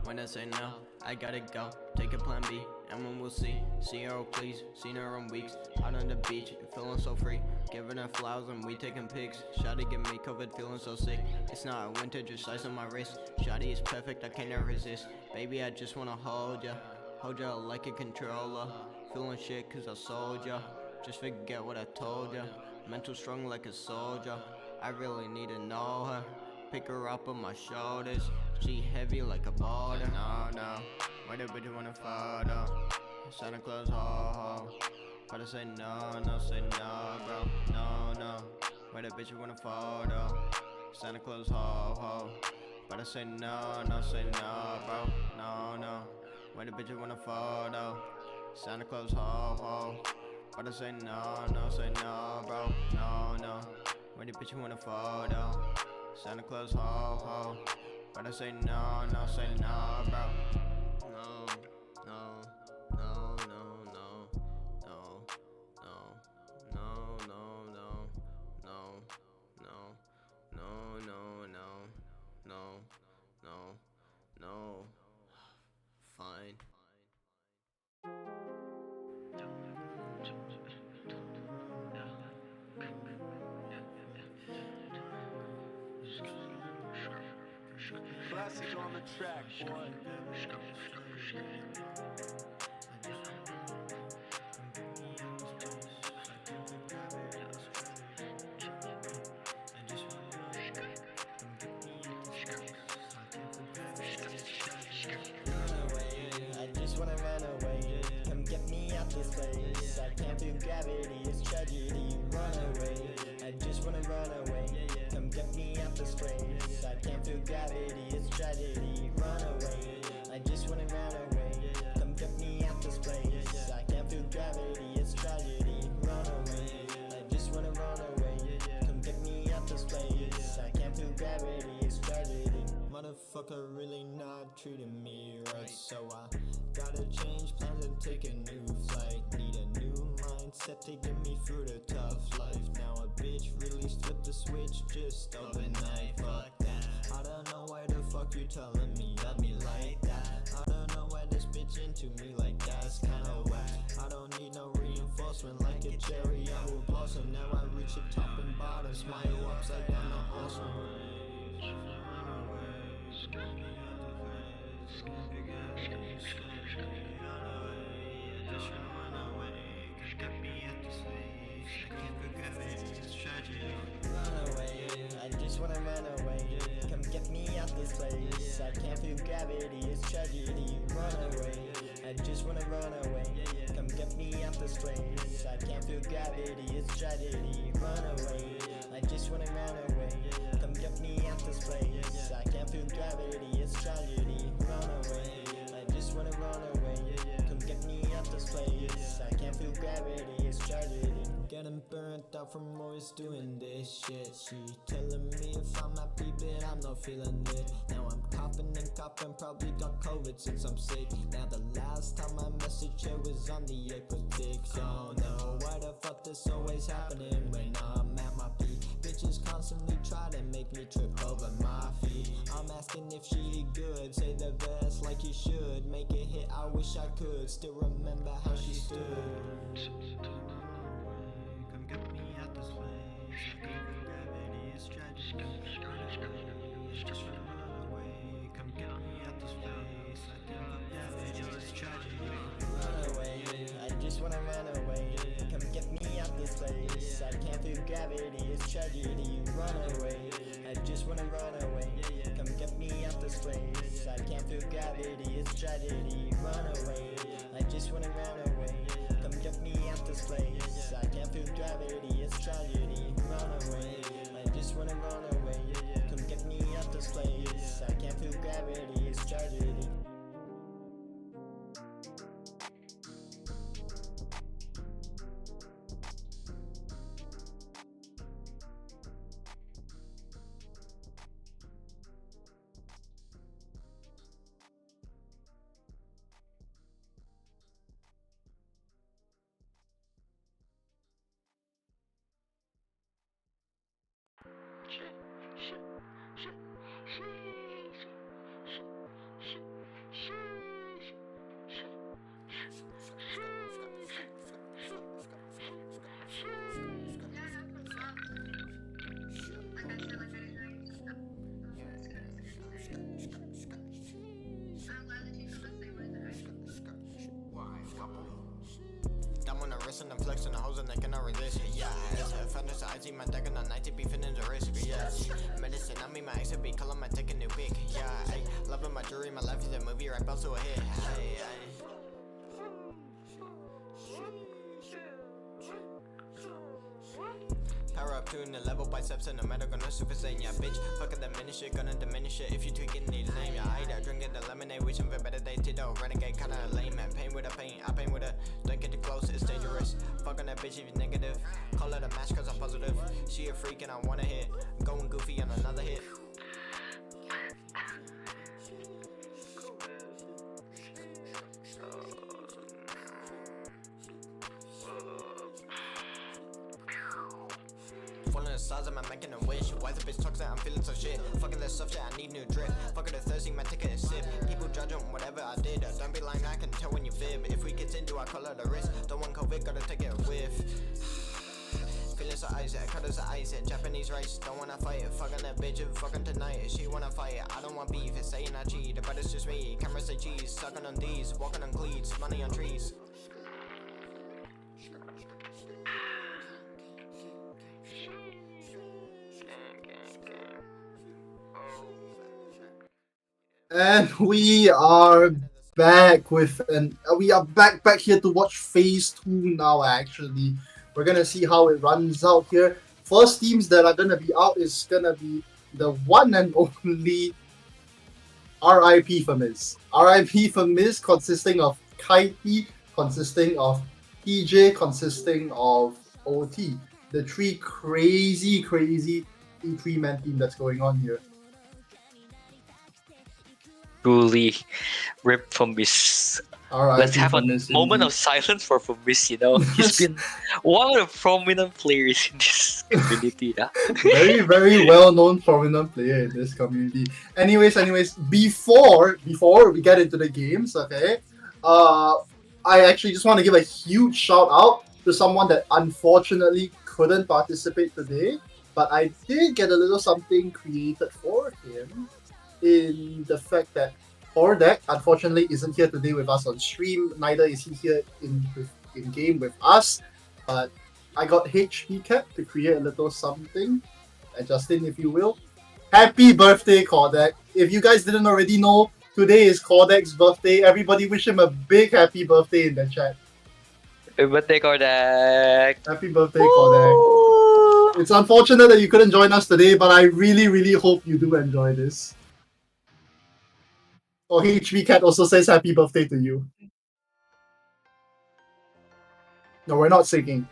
When I say no, I gotta go. Take a plan B, and when we'll see. See her, oh please, seen her in weeks. Out on the beach, feeling so free. Giving her flowers and we taking pics. Shawty give me COVID, feeling so sick. It's not a winter, just ice on my wrist. Shawty is perfect, I can't resist. Baby, I just wanna hold ya. Hold ya like a controller. Feeling shit cause I sold ya. Just forget what I told ya. Mental strong like a soldier. I really need to know her. Pick her up on my shoulders. She heavy like a boulder. No, no. Why the bitch wanna fall though? Santa Claus ho ho. But I say no, no, say no, bro. No, no. Why the bitch wanna fall though? Santa Claus ho ho. But I say no, no, say no, bro. No, no. Why the bitch wanna fall though? Santa Claus ho ho. But I say no, no, say no, bro. No, no. Why the bitch wanna fall though? Santa Claus ho ho. But I say no, no, say no, bro. No, no, no, no, no, no, no, no, no, no, no, no, no, no, no, no, no, no. Fine. Classic on the track, boy. I just wanna run away. Come get me out this place. I can't feel gravity, it's tragedy. Run away. I just wanna run away. Come get me out this place. I can't feel gravity, it's tragedy. Run away. I just wanna run away. Come get me out this place. I can't feel gravity, it's tragedy. Run away. I just wanna run away. Come get me out this place. I can't feel gravity, it's tragedy. Motherfucker. motherfucker really not treating me right. So I gotta change plans and take a new flight. Need a new mindset to get me through the tough life. Now a bitch really flipped the switch just overnight. Fuck that. I don't know why the fuck you telling me love me like that. I don't know why this bitch into me like that's kinda whack. I don't need no reinforcement like a cherry apple blossom. Now I reach the top and bottom, smile upside down, I'm awesome. Run away, I just wanna run away. Come get me out this place. I can't feel gravity, it's tragedy. Run away, I just wanna run away. Come get me out this place. I can't feel gravity, it's tragedy. Run away, I just wanna run away. Come get me out this place. I can't feel gravity, it's tragedy. Run away, I just wanna run away. Come get me out this place. I can't feel gravity, it's tragedy. Getting burnt out from always doing this shit. She telling me if I'm happy, but I'm not feeling it. Now I'm coughing and coughing, probably got COVID since I'm sick. Now the last time I messaged her was on the April 6th. Oh no, why the fuck this always happening when I'm at my peak? Bitches constantly try to make me trip over my feet. I'm asking if she good, say the best like you should. Make it hit, I wish I could still remember how she stood. Get me out this place. I can't feel gravity, it's tragic. Just run away. Come get me out this place. I can't feel gravity, it's tragic. Run away, I just wanna run away. Come get me out this place. I can't feel gravity, it's tragedy. Run away, I just wanna run away. Come get me out this place. I can't feel gravity, it's tragedy. Run away, I just wanna run away. Come get me out this place. I can't feel gravity, it's tragedy. Run away, I just wanna run away. Come get me out this place. I can't feel gravity, it's tragedy. I'm on the wrist and I'm flexing the hoes and they cannot resist. Yeah, it's a fantasy. I see my deck and I be finna the risk. Yeah, medicine. I mean my ex be calling my take a new pick. Yeah, ay, loving my jewelry. My life is a movie right bounce to a hit. Ay, ay. Power up to the level biceps and the metal gonna super saiyan. Yeah, bitch, fucking diminish it, gonna diminish it if you tweak it, need a name. Yeah, I eat drinking the lemonade, wishing for better days. Tito, renegade, kinda lame, man. Pain with a pain, I pain with a. Don't get too close, it's dangerous. Fucking that bitch if you negative. Call it a match cause I'm positive. She a freak and I wanna hit. Going goofy on another hit. Stars, am I making a wish? Why the bitch toxic? I'm feeling so shit. Fucking that stuff, shit, I need new drip. Fucking the thirsty, my ticket is sip. People judge on whatever I did. Don't be lying, I can tell when you fib. If we get into, I call it a risk. Don't want COVID, gotta take it a whiff. Feeling so icy, cutters are icy. Japanese rice, don't wanna fight it. Fucking that bitch, fucking tonight. She wanna fight it. I don't want beef, it's saying I cheat. But it's just me. Cameras say cheese. Sucking on these, walking on cleats, money on trees. And we are back with we are back here to watch phase 2 now. Actually, we're gonna see how it runs out here. First teams that are gonna be out is gonna be the one and only RIP for Miz. RIP for Miz, consisting of Kaiti, consisting of TJ, consisting of OT. The three crazy E3-man team that's going on here. Truly rip from this. R.I.P. Let's have a from this moment indeed. of silence for Fumis. He's been one of the prominent players in this community. Yeah. Very, very well known prominent player in this community. Anyways, before we get into the games, okay, I actually just want to give a huge shout out to someone that unfortunately couldn't participate today, but I did get a little something created for him in the fact that Hordek unfortunately isn't here today with us on stream, neither is he here in game with us, but I got HP Cat to create a little something. Justin, if you will. Happy birthday, Cordek. If you guys didn't already know, today is Cordek's birthday. Everybody wish him a big happy birthday in the chat. Happy birthday, Kodak. Happy birthday, Cordek. It's unfortunate that you couldn't join us today, but I really, really hope you do enjoy this. Oh, HV Cat also says happy birthday to you. No, we're not singing.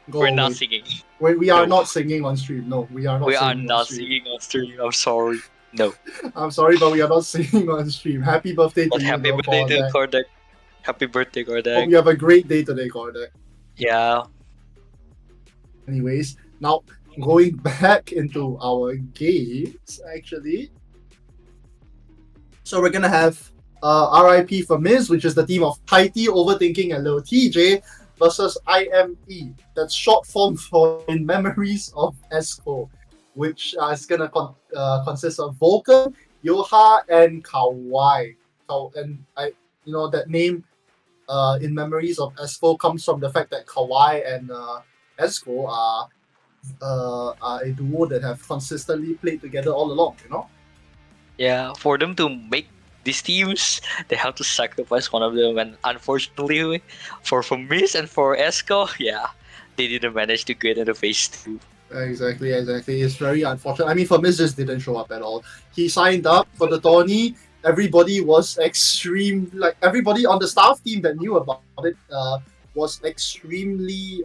We're not singing. We are not singing on stream. No, we are not. We are singing not singing on stream. I'm sorry. No. I'm sorry, but we are not singing on stream. Happy birthday But to you, happy though, birthday to Cordek. Kodak. Happy birthday, Hope Kodak. you have a great day today, Cordek. Yeah. Anyways, now going back into our games, actually. So we're gonna have RIP for Miz, which is the team of Tighty, Overthinking, and Lil TJ versus IME. That's short form for In Memories of Esco, which is gonna consist of Vulcan, Yoha, and Kawaii. And that name In Memories of Esco comes from the fact that Kawaii and Esco are a duo that have consistently played together all along, Yeah, for them to make these teams, they have to sacrifice one of them, and unfortunately, for Miz and for Esco, yeah, they didn't manage to get into phase 2. Exactly. It's very unfortunate. I mean, for Miz just didn't show up at all. He signed up for the tourney. Everybody was everybody on the staff team that knew about it was extremely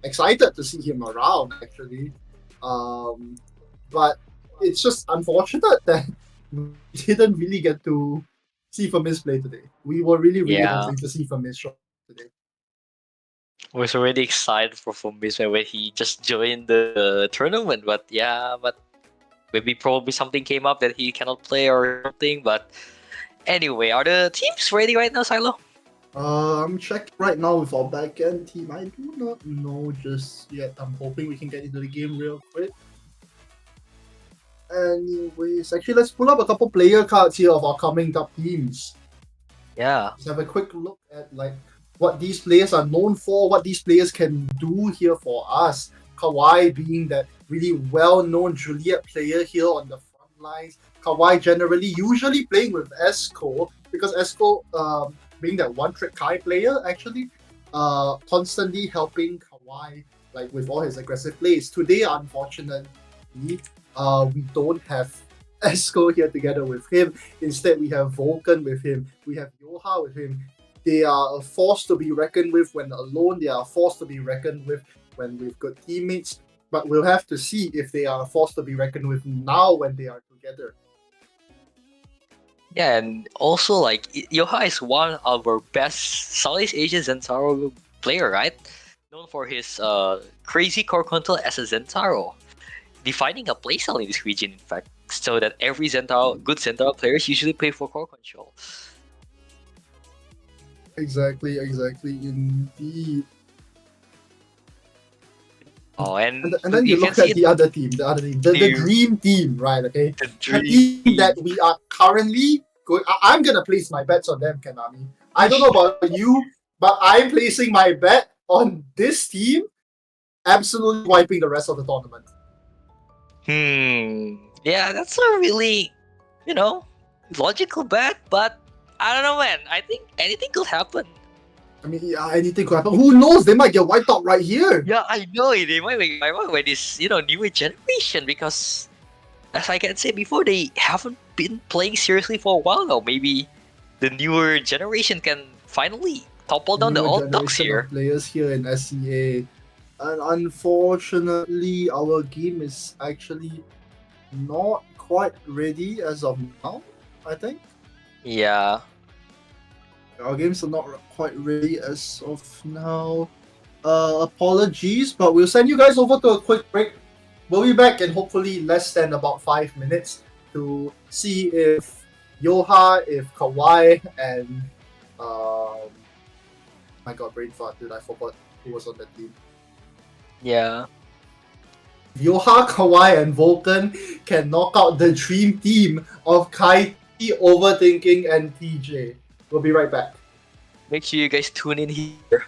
excited to see him around, actually. But it's just unfortunate that we didn't really get to see Miz play today. We were really, really hoping to see Miz show up today. I was already excited for Miz when he just joined the tournament, but maybe probably something came up that he cannot play or something. But anyway, are the teams ready right now, Silo? I'm checking right now with our backend team. I do not know just yet. I'm hoping we can get into the game real quick. Anyways, actually, let's pull up a couple player cards here of our coming up teams. Yeah. Let's have a quick look at what these players are known for, what these players can do here for us. Kawaii being that really well-known Juliet player here on the front lines. Kawaii generally usually playing with Esco, because Esco being that one-trick Kai player, actually constantly helping Kawaii with all his aggressive plays. Today, unfortunately, we don't have Esco here together with him. Instead, we have Vulcan with him. We have Yoha with him. They are a force to be reckoned with when alone. They are a force to be reckoned with when with good teammates. But we'll have to see if they are a force to be reckoned with now when they are together. Yeah, and also Yoha is one of our best Southeast Asian Zentaro player, right? Known for his crazy core control as a Zentaro, defining a playstyle in this region, in fact, so that every good Zentaro players usually play for core control. Exactly, indeed. Oh, and then you look at the other team, the dream team, right? Okay, the team that we are currently going. I'm gonna place my bets on them, Kanami. I don't know about you, but I'm placing my bet on this team, absolutely wiping the rest of the tournament. Yeah, that's a really, logical bet, but I don't know, man. I think anything could happen. I mean, yeah, anything could happen. Who knows? They might get wiped out right here. Yeah, I know it. They might get wiped out by this, newer generation, because, as I can say before, they haven't been playing seriously for a while now. Maybe the newer generation can finally topple down the old dogs here. Players here in SCA. And unfortunately, our game is actually not quite ready as of now, I think. Yeah. Our games are not quite ready as of now. Apologies, but we'll send you guys over to a quick break. We'll be back in hopefully less than about 5 minutes to see if Yoha, if Kawhi, and my god, brain fart, dude, I forgot who was on that team. Yeah. Yoha, Kawhi, and Vulcan can knock out the dream team of Kaiti, Overthinking, and TJ. We'll be right back. Make sure you guys tune in here.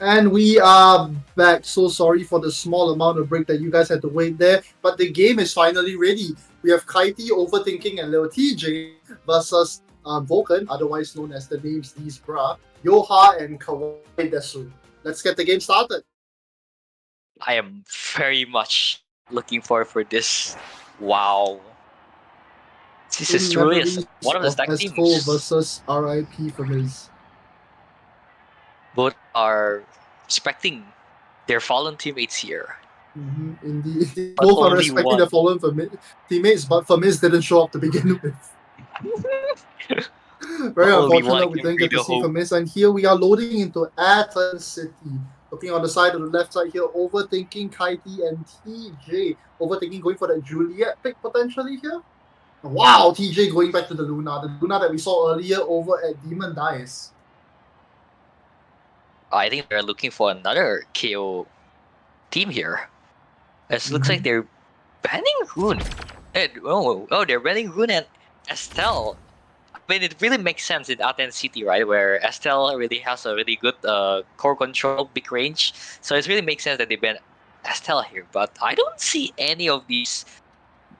And we are back. So sorry for the small amount of break that you guys had to wait there. But the game is finally ready. We have Kaiti, Overthinking, and Lil TJ versus Vulcan, otherwise known as the names these bra, Yoha, and Kawaii Desu. Let's get the game started. I am very much looking forward for this. Wow. This is In truly memories one of the of stack Esco teams. versus RIP Famiz. Both are respecting their fallen teammates here. Indeed. But Both are only respecting one. their fallen teammates, but Famiz didn't show up to begin with. Very Only one unfortunate we can didn't bring get to the see hope. Famiz. And here we are loading into Athens City. Looking on the side of the left side here, Overthinking, Kaiti, and TJ. Overthinking going for that Juliet pick potentially here. Wow, TJ going back to the Luna that we saw earlier over at Demon Dice. I think they're looking for another KO team here. It looks like Mhm. they're banning Rune. They're banning Rune and Estelle. I mean, it really makes sense in Athens City, right? Where Estelle really has a really good core control, big range. So it really makes sense that they ban Estelle here. But I don't see any of these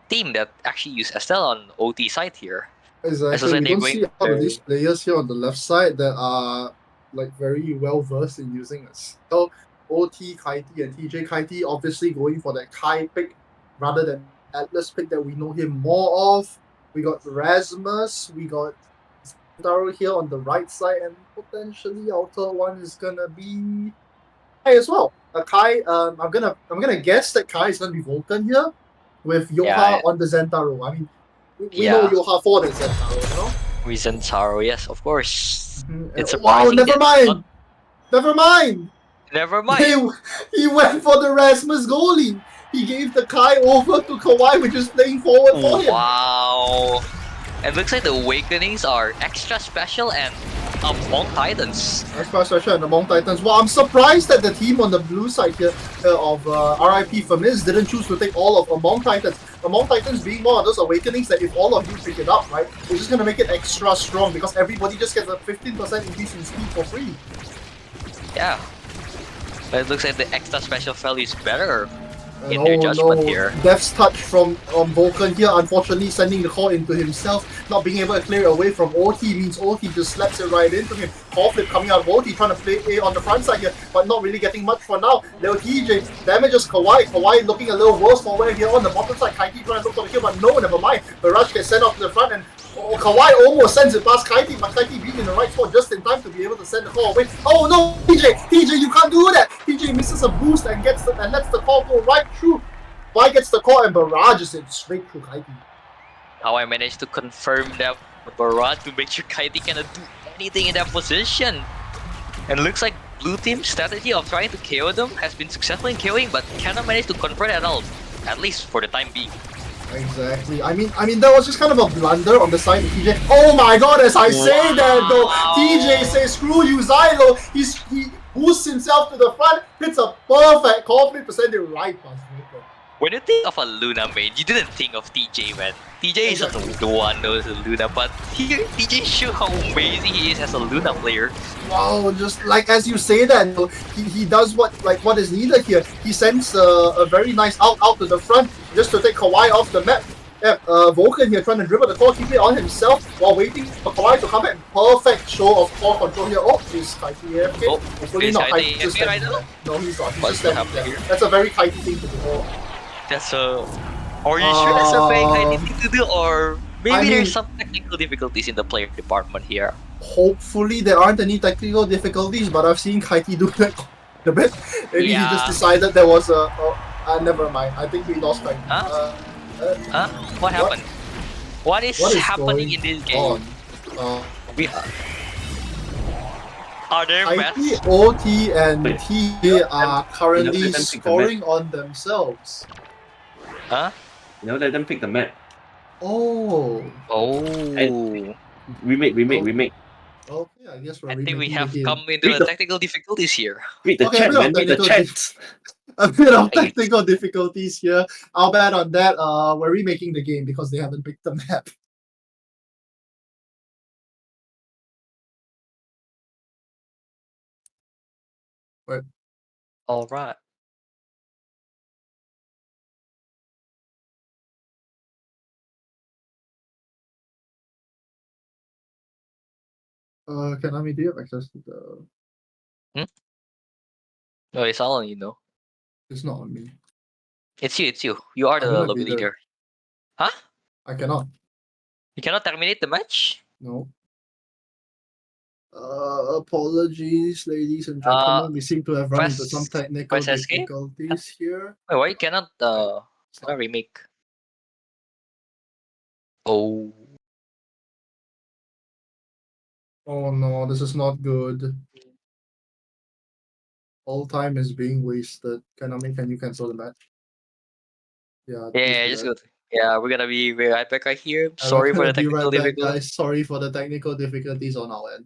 team that actually use Estelle on OT side here. It looks Exactly. like We they're don't going see a lot of these very players here on the left side that are like very well versed in using it. So OT Kaiti and TJ Kaiti obviously going for that Kai pick rather than Atlas pick that we know him more of. We got Rasmus, we got Zentaro here on the right side, and potentially our third one is gonna be Kai as well. Kai, I'm gonna guess that Kai is gonna be Vulcan here with yeah Yoha on the Zentaro. I mean, we know yeah. Yoha for the Zentaro, you know? Reason Taro, yes, of course. It's Wow, surprising never that not. mind. Never mind. Never He, mind. he went for the Rasmus goalie. He gave the Kai over to Kawhi, which is playing forward for him. Wow. It looks like the Awakenings are extra special and Among Titans. That's quite special and among Titans. Well, I'm surprised that the team on the blue side here of RIP Famiz didn't choose to take all of Among Titans. Among Titans being one of those awakenings that if all of you pick it up, right, it's just gonna make it extra strong because everybody just gets a 15% increase in speed for free. Yeah. But it looks like the extra special value is better And in their oh judgment no, here. Death's Touch from Vulcan here, unfortunately sending the call into himself, not being able to clear it away from OT means OT just slaps it right into him. Call flip coming out of OT, trying to play A on the front side here, but not really getting much for now. Little TJ damages Kawhi. Kawhi looking a little worse for wear here on the bottom side. Kaiti trying to look for the kill, but no, never mind. Barrage gets sent off to the front and Kawhi almost sends it past Kaiti, but Kaiti being in the right spot just in time to be able to send the call away. Oh no, TJ, you can't do that. TJ misses a boost and lets the call go right through. Kawhi gets the call and barrages it straight through Kaiti. How I managed to confirm that Barrage to make sure Kaiti cannot do anything in that position. And looks like blue team's strategy of trying to KO them has been successful in KOing, but cannot manage to convert at all. At least for the time being. Exactly. I mean, that was just kind of a blunder on the side of TJ. Oh my god, as I say that though, TJ says, screw you, Xylo. He boosts himself to the front, hits a perfect call flip to send it right past Vulcan. When you think of a Luna main, you didn't think of TJ, man. TJ is just the one knows Luna, but here TJ showed how amazing he is as a Luna player. Wow, just like as you say that, he does what is needed here. He sends a very nice out to the front just to take Kawhi off the map. Yeah, Vulcan here trying to dribble the core, keep it on himself while waiting for Kawhi to come back. Perfect show of core control here. Oh, is Kaiti AFK? Oh, hopefully is not. Kaiti Just AFK right standing now? there. No, he's not. He's What's just standing happening there. here? That's a very Kaiti thing to do. That's a. Are you sure that's a very kind thing to do, or maybe I mean, there's some technical difficulties in the player department here? hopefully there aren't any technical difficulties, but I've seen Kaiti do that quite a bit. Maybe he just Yeah. decided there was a. Never mind. I think we lost Kaiti. Huh? Huh? What happened? What is happening in this game? We are there Kaiti, mats? OT, and Wait. T are currently Let them pick the scoring on themselves. Huh? Let them pick the map. Oh. Oh. Remake. Okay, I guess we're I think we remaking the have game. come into Read the the- technical difficulties here. Read the Okay, chat, a bit of man. Read the technical chat. A bit of technical difficulties here. I'll bet on that. We're remaking the game because they haven't picked the map. All right. Kanami, do you have access to the? No, it's all on you, know. It's not on me. It's you. It's you. You are I the don't have lobby either. leader. Huh? I cannot. You cannot terminate the match. No. Apologies, ladies and gentlemen. We seem to have run into some technical press escape? difficulties here. Wait, why you cannot remake? Oh. Oh no, this is not good. All time is being wasted. Kanami, can you cancel the match? Yeah, please Yeah, do just that. go. Yeah, we're gonna be right back right here. And we're Sorry for gonna the be technical right back, difficulty. guys. Sorry for the technical difficulties on our end.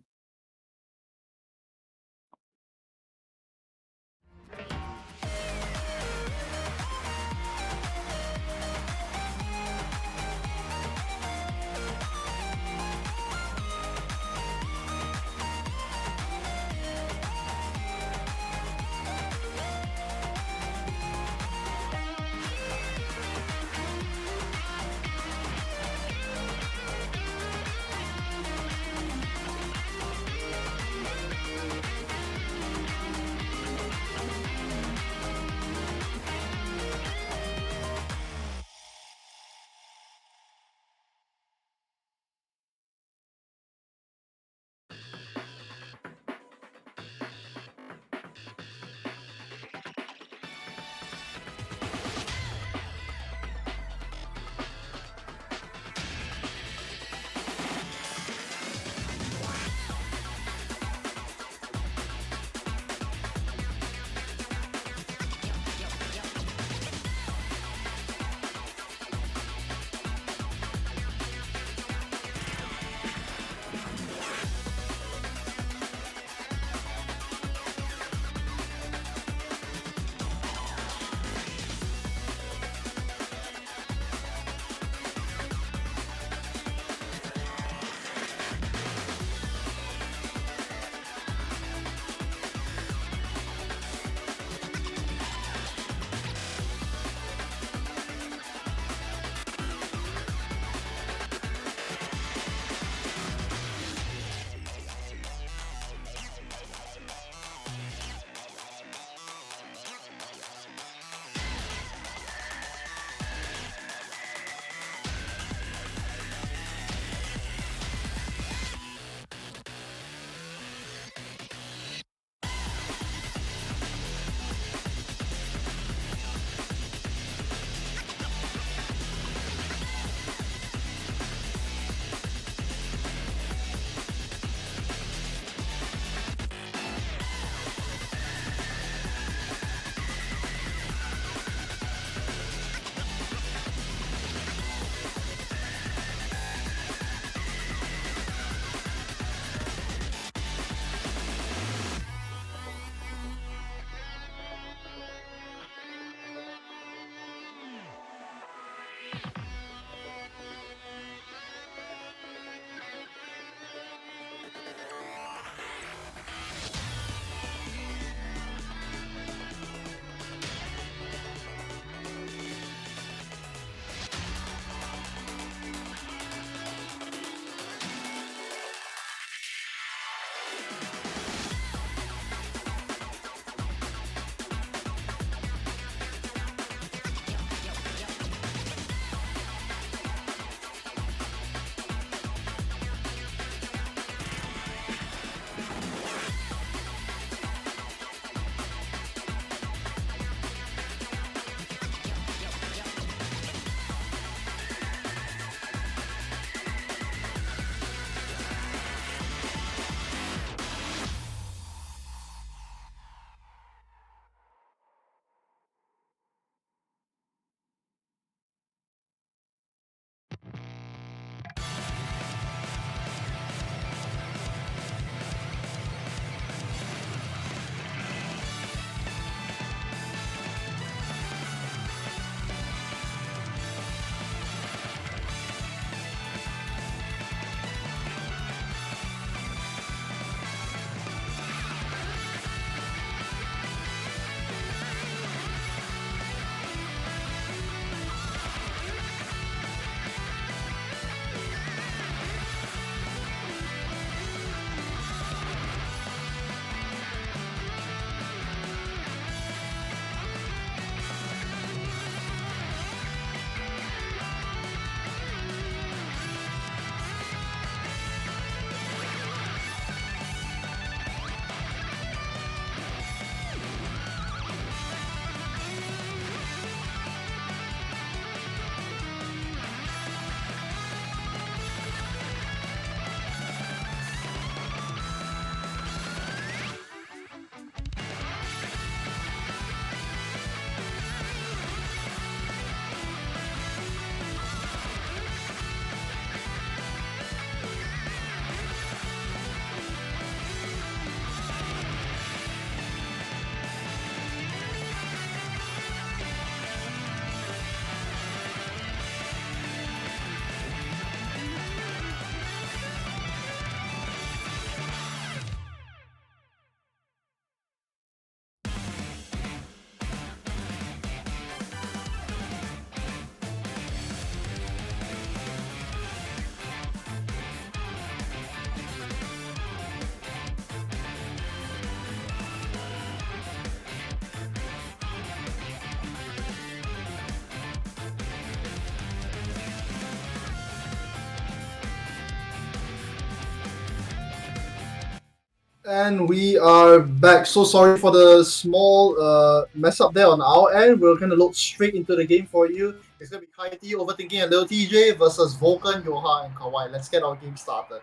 And we are back. So sorry for the small mess up there on our end. We're gonna load straight into the game for you. It's gonna be Kaiti overthinking and Lil TJ versus Vulcan, Yoha, and Kawaii. Let's get our game started.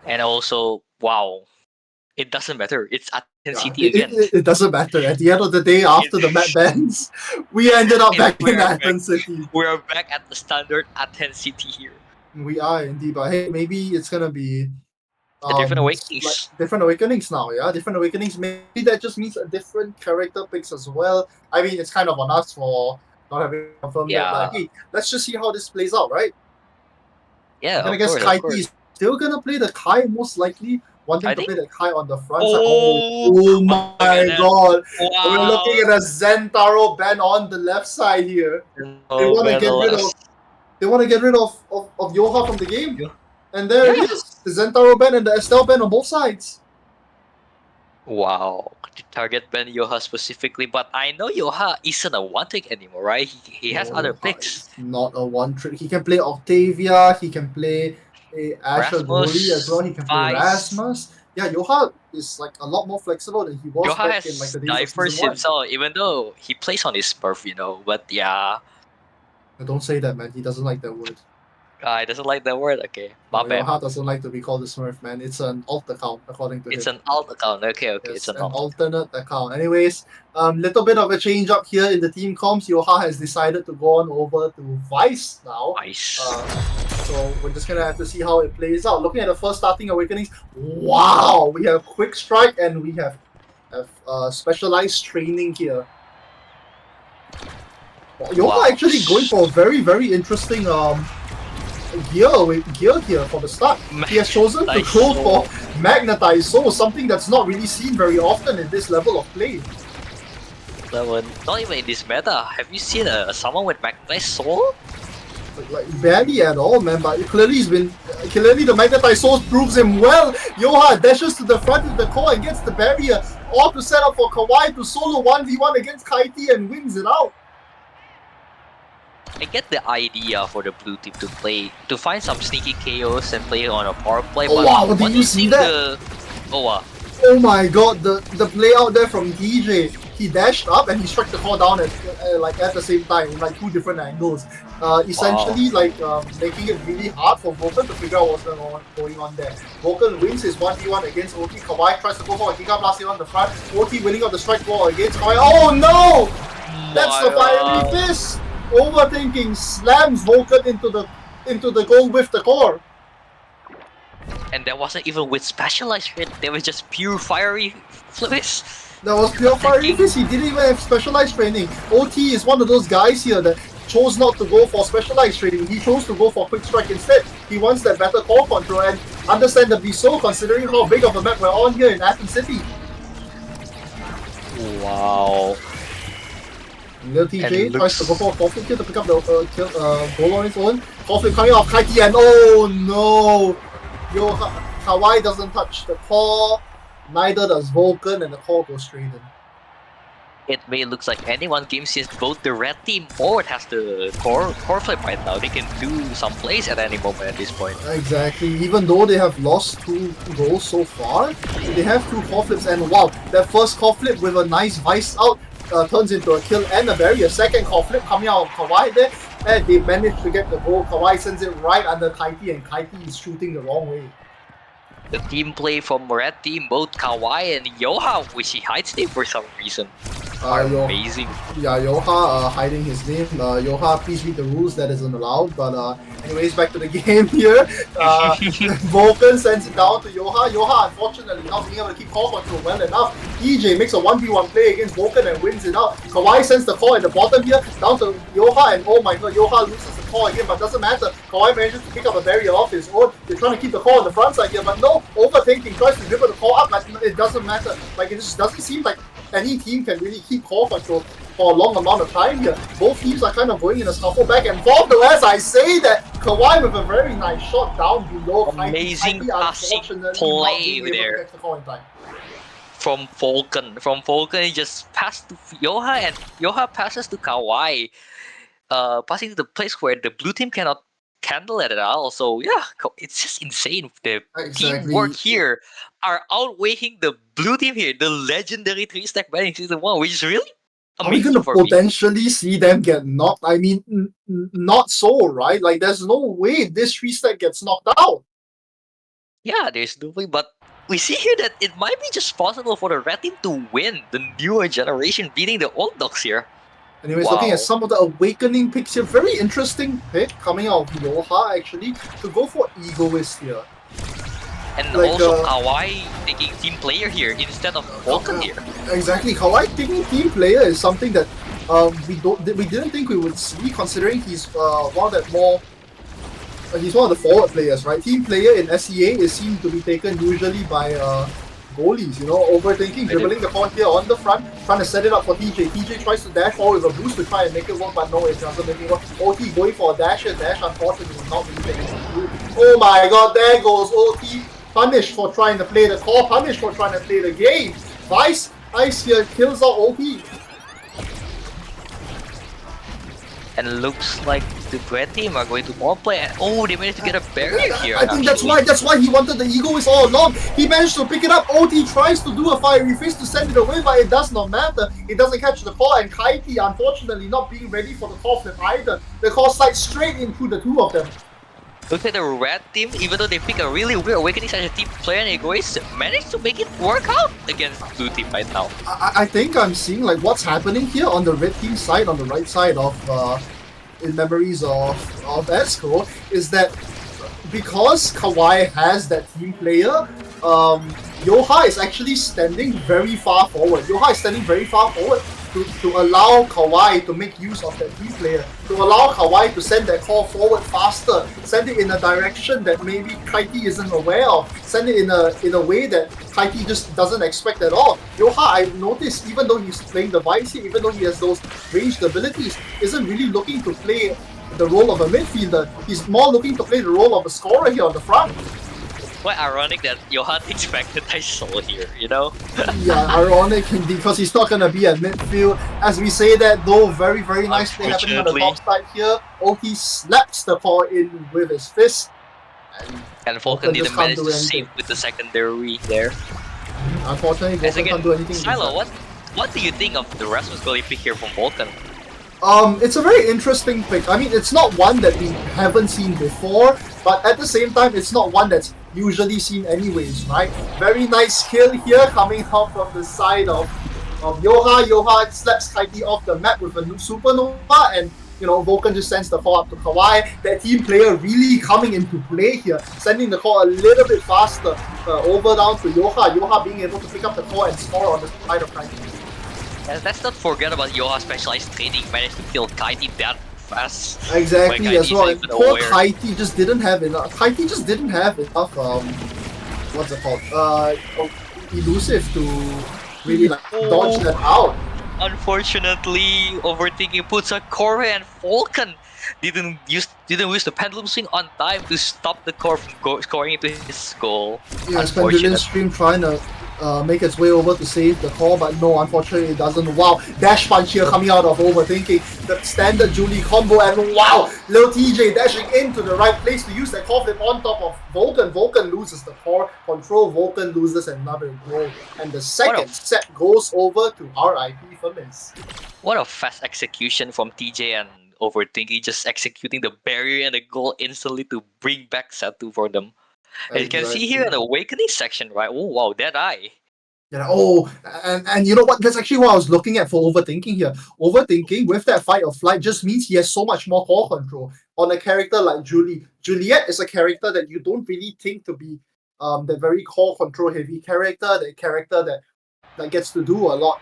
And also, wow, it doesn't matter. It's Athens Yeah, City again. it doesn't matter. At the end of the day, after the map bans, we ended up back in Athens City. We are back at the standard Athens City here. We are indeed, but hey, maybe it's gonna be A different awakenings. like different awakenings now, yeah. Different awakenings. Maybe that just means a different character picks as well. I mean, it's kind of on us for not having confirmed that, but hey, let's just see how this plays out, right? Yeah, I'm gonna guess Kaiti is still gonna play the Kai most likely, wanting to play the Kai on the front side. Oh my god! Wow. We're looking at a Zentaro ban on the left side here. They want to get rid of. They want to get rid of Yoha from the game. And there it is. The Zentaro ban and the Estelle ban on both sides. Wow. The target ban Yoha specifically, but I know Yoha isn't a one trick anymore, right? He has other picks. Not a one trick. He can play Octavia, he can play Asher Goli as well, he can play Rasmus. Yeah, Yoha is like a lot more flexible than he was Yoha back in like the days of diverse season 1. himself, even though he plays on his Smurf, you know, but yeah. Don't say that, man. He doesn't like that word. He doesn't like that word? Okay. Yoha doesn't like to be called a Smurf, man. It's an alt account, according to him. It's an alt account. Okay. Yes, it's an alternate account. Anyways, little bit of a change up here in the team comps. Yoha has decided to go on over to Vice now. So we're just gonna have to see how it plays out. Looking at the first starting awakenings, wow, we have quick strike and we have specialized training here. Yoha actually going for a very, very interesting gear here for the start. He has chosen to go for Magnetized Soul, something that's not really seen very often in this level of play. Not even in this meta. Have you seen someone with Magnetized Soul? Like barely at all, man. But clearly the Magnetized Soul proves him well. Yoha dashes to the front with the core and gets the barrier, all to set up for Kawaii to solo 1v1 against Kaiti and wins it out. I get the idea for the blue team to find some sneaky chaos and play on a power play. Oh wow, did you see that? Oh my god, the play out there from DJ. He dashed up and he struck the core down at the same time in like 2 different angles. Essentially making it really hard for Vulcan to figure out what's going on there. Vulcan wins his 1v1 against OT. Kawaii tries to go for a Giga Blast here on the front. OT winning on the strike ball against Kawaii. Oh no! That's the fiery fist! Overthinking slams Vulcan into the goal with the core. And that wasn't even with specialized hit, there was just pure fiery fist. That was pure fiery fist. He didn't even have specialized training. OT is one of those guys here that chose not to go for specialized training. He chose to go for quick strike instead. He wants that better core control, and understandably so, considering how big of a map we're on here in Athens City. Wow. Lil TJ tries to go for a core flip here to pick up the goal on his own. Core flip coming off Kaiti, and oh no! Kawaii doesn't touch the core, neither does Vulcan, and the core goes straight in. It may look like anyone game since both the red team or it has the core flip right now. They can do some plays at any moment at this point. Exactly. Even though they have lost 2 goals so far, they have 2 core flips, and wow, that first core flip with a nice vice out turns into a kill and a barrier. Second core flip coming out of Kawaii there, and they managed to get the goal. Kawaii sends it right under Kaiti, and Kaiti is shooting the wrong way. The team play from red team, both Kawaii and Yoha, which he hides name for some reason, are amazing. Yeah, Yoha hiding his name. Yoha, please read the rules, that isn't allowed. But anyways, back to the game here. Vulcan sends it down to Yoha. Yoha, unfortunately, not being able to keep core control well enough. EJ makes a 1v1 play against Vulcan and wins it out. Kawaii sends the core at the bottom here, down to Yoha, and oh my god, Yoha loses the core again, but doesn't matter. Kawaii manages to pick up a barrier off his own. They're trying to keep the core on the front side here, but no, overthinking, tries to dribble the core up, but it doesn't matter. Like, it just doesn't seem like any team can really keep core control for a long amount of time here. Both teams are kind of going in a scuffle back and forth, though, as I say that, Kawaii with a very nice shot down below. Amazing passing play there. From Vulcan. He just passed to Yoha, and Yoha passes to Kawaii. Passing to the place where the blue team cannot candle at all. So yeah, it's just insane. The Exactly. teamwork here are outweighing the blue team here, the legendary 3-stack ban in season 1, which is really Are we amazing gonna for me. potentially see them get knocked? I mean, not so, right? Like, there's no way this 3-stack gets knocked out. Yeah, there's no way, but we see here that it might be just possible for the red team to win the newer generation, beating the old dogs here. Anyways, looking at Wow. some of the awakening picks here, very interesting pick coming out of Yoha actually to go for Egoist here. And Like, also Kawhi taking team player here instead of Vulcan here. Exactly, Kawhi taking team player is something that we didn't think we would see, considering he's one of the more he's one of the forward players, right? Team player in SEA is seen to be taken usually by goalies, you know, overthinking, dribbling the ball here on the front, trying to set it up for TJ. TJ tries to dash forward with a boost to try and make it work, but no, it doesn't make it work. OT going for a dash, and dash unfortunately is not really taking through. Oh my god, there goes OT. Punished for trying to play the core, punished for trying to play the game. Vice Ice here kills out OP. And looks like the red team are going to more play. And oh, they managed to get a barrier here. I think that's why he wanted the Egoist all along. He managed to pick it up. OT tries to do a fiery fist to send it away, but it does not matter. It doesn't catch the core, and Kaiti unfortunately not being ready for the core flip either. The core slides straight into the two of them. Looks like the red team, even though they pick a really weird awakening such a team player and Egoist, managed to make it work out against blue team right now. I think I'm seeing like what's happening here on the red team side, on the right side of in memories of Esco, is that because Kawhi has that team player, Yoha is actually standing very far forward. Yoha is standing very far forward to allow Kawhi to make use of that team player, to allow Kawhi to send that call forward faster, send it in a direction that maybe Kaiti isn't aware of, send it in a way that Kaiti just doesn't expect at all. Yoha, I've noticed, even though he's playing the Vice here, even though he has those ranged abilities, isn't really looking to play the role of a midfielder. He's more looking to play the role of a scorer here on the front. Quite ironic that Johan takes Magnetized Soul here, you know? Yeah, ironic because he's not gonna be at midfield. As we say that though, very nice thing happening on the top side here. OT slaps the ball in with his fist. And Vulcan didn't manage to save with the secondary there. Unfortunately, Vulcan can't do anything. Silo, what do you think of the Rasmus goalie pick here from Vulcan? It's a very interesting pick. I mean, it's not one that we haven't seen before, but at the same time, it's not one that's usually seen anyways, right? Very nice kill here coming out from the side of Yoha. Yoha slaps Kaiti off the map with a supernova, and you know, Vulcan just sends the call up to Kawhi. That team player really coming into play here, sending the call a little bit faster over down to Yoha. Yoha being able to pick up the call and score on the side of Kaiti. And let's not forget about Yoha's specialized training, managed to kill Kaiti that fast. Exactly, as well. And poor Kaiti just didn't have enough. Kaiti just didn't have enough. What's it called? Elusive to really like dodge that out. Unfortunately, overthinking puts a Core, and Vulcan didn't use the pendulum swing on time to stop the Core from scoring into his goal. Yes, pendulum stream trying to make its way over to save the core, but no, unfortunately it doesn't. Wow, dash punch here coming out of overthinking. The standard Julie combo, and wow, little TJ dashing into the right place to use that core flip on top of Vulcan. Vulcan loses the core control, Vulcan loses another goal, and the second set goes over to RIP for Miss. What a fast execution from TJ and overthinking, just executing the barrier and the goal instantly to bring back set 2 for them. As you can see here in the awakening section, right? Oh wow, dead eye. Yeah, and you know what? That's actually what I was looking at for overthinking here. Overthinking with that fight or flight just means he has so much more core control on a character like Julie. Juliet is a character that you don't really think to be the very core control heavy character, the character that gets to do a lot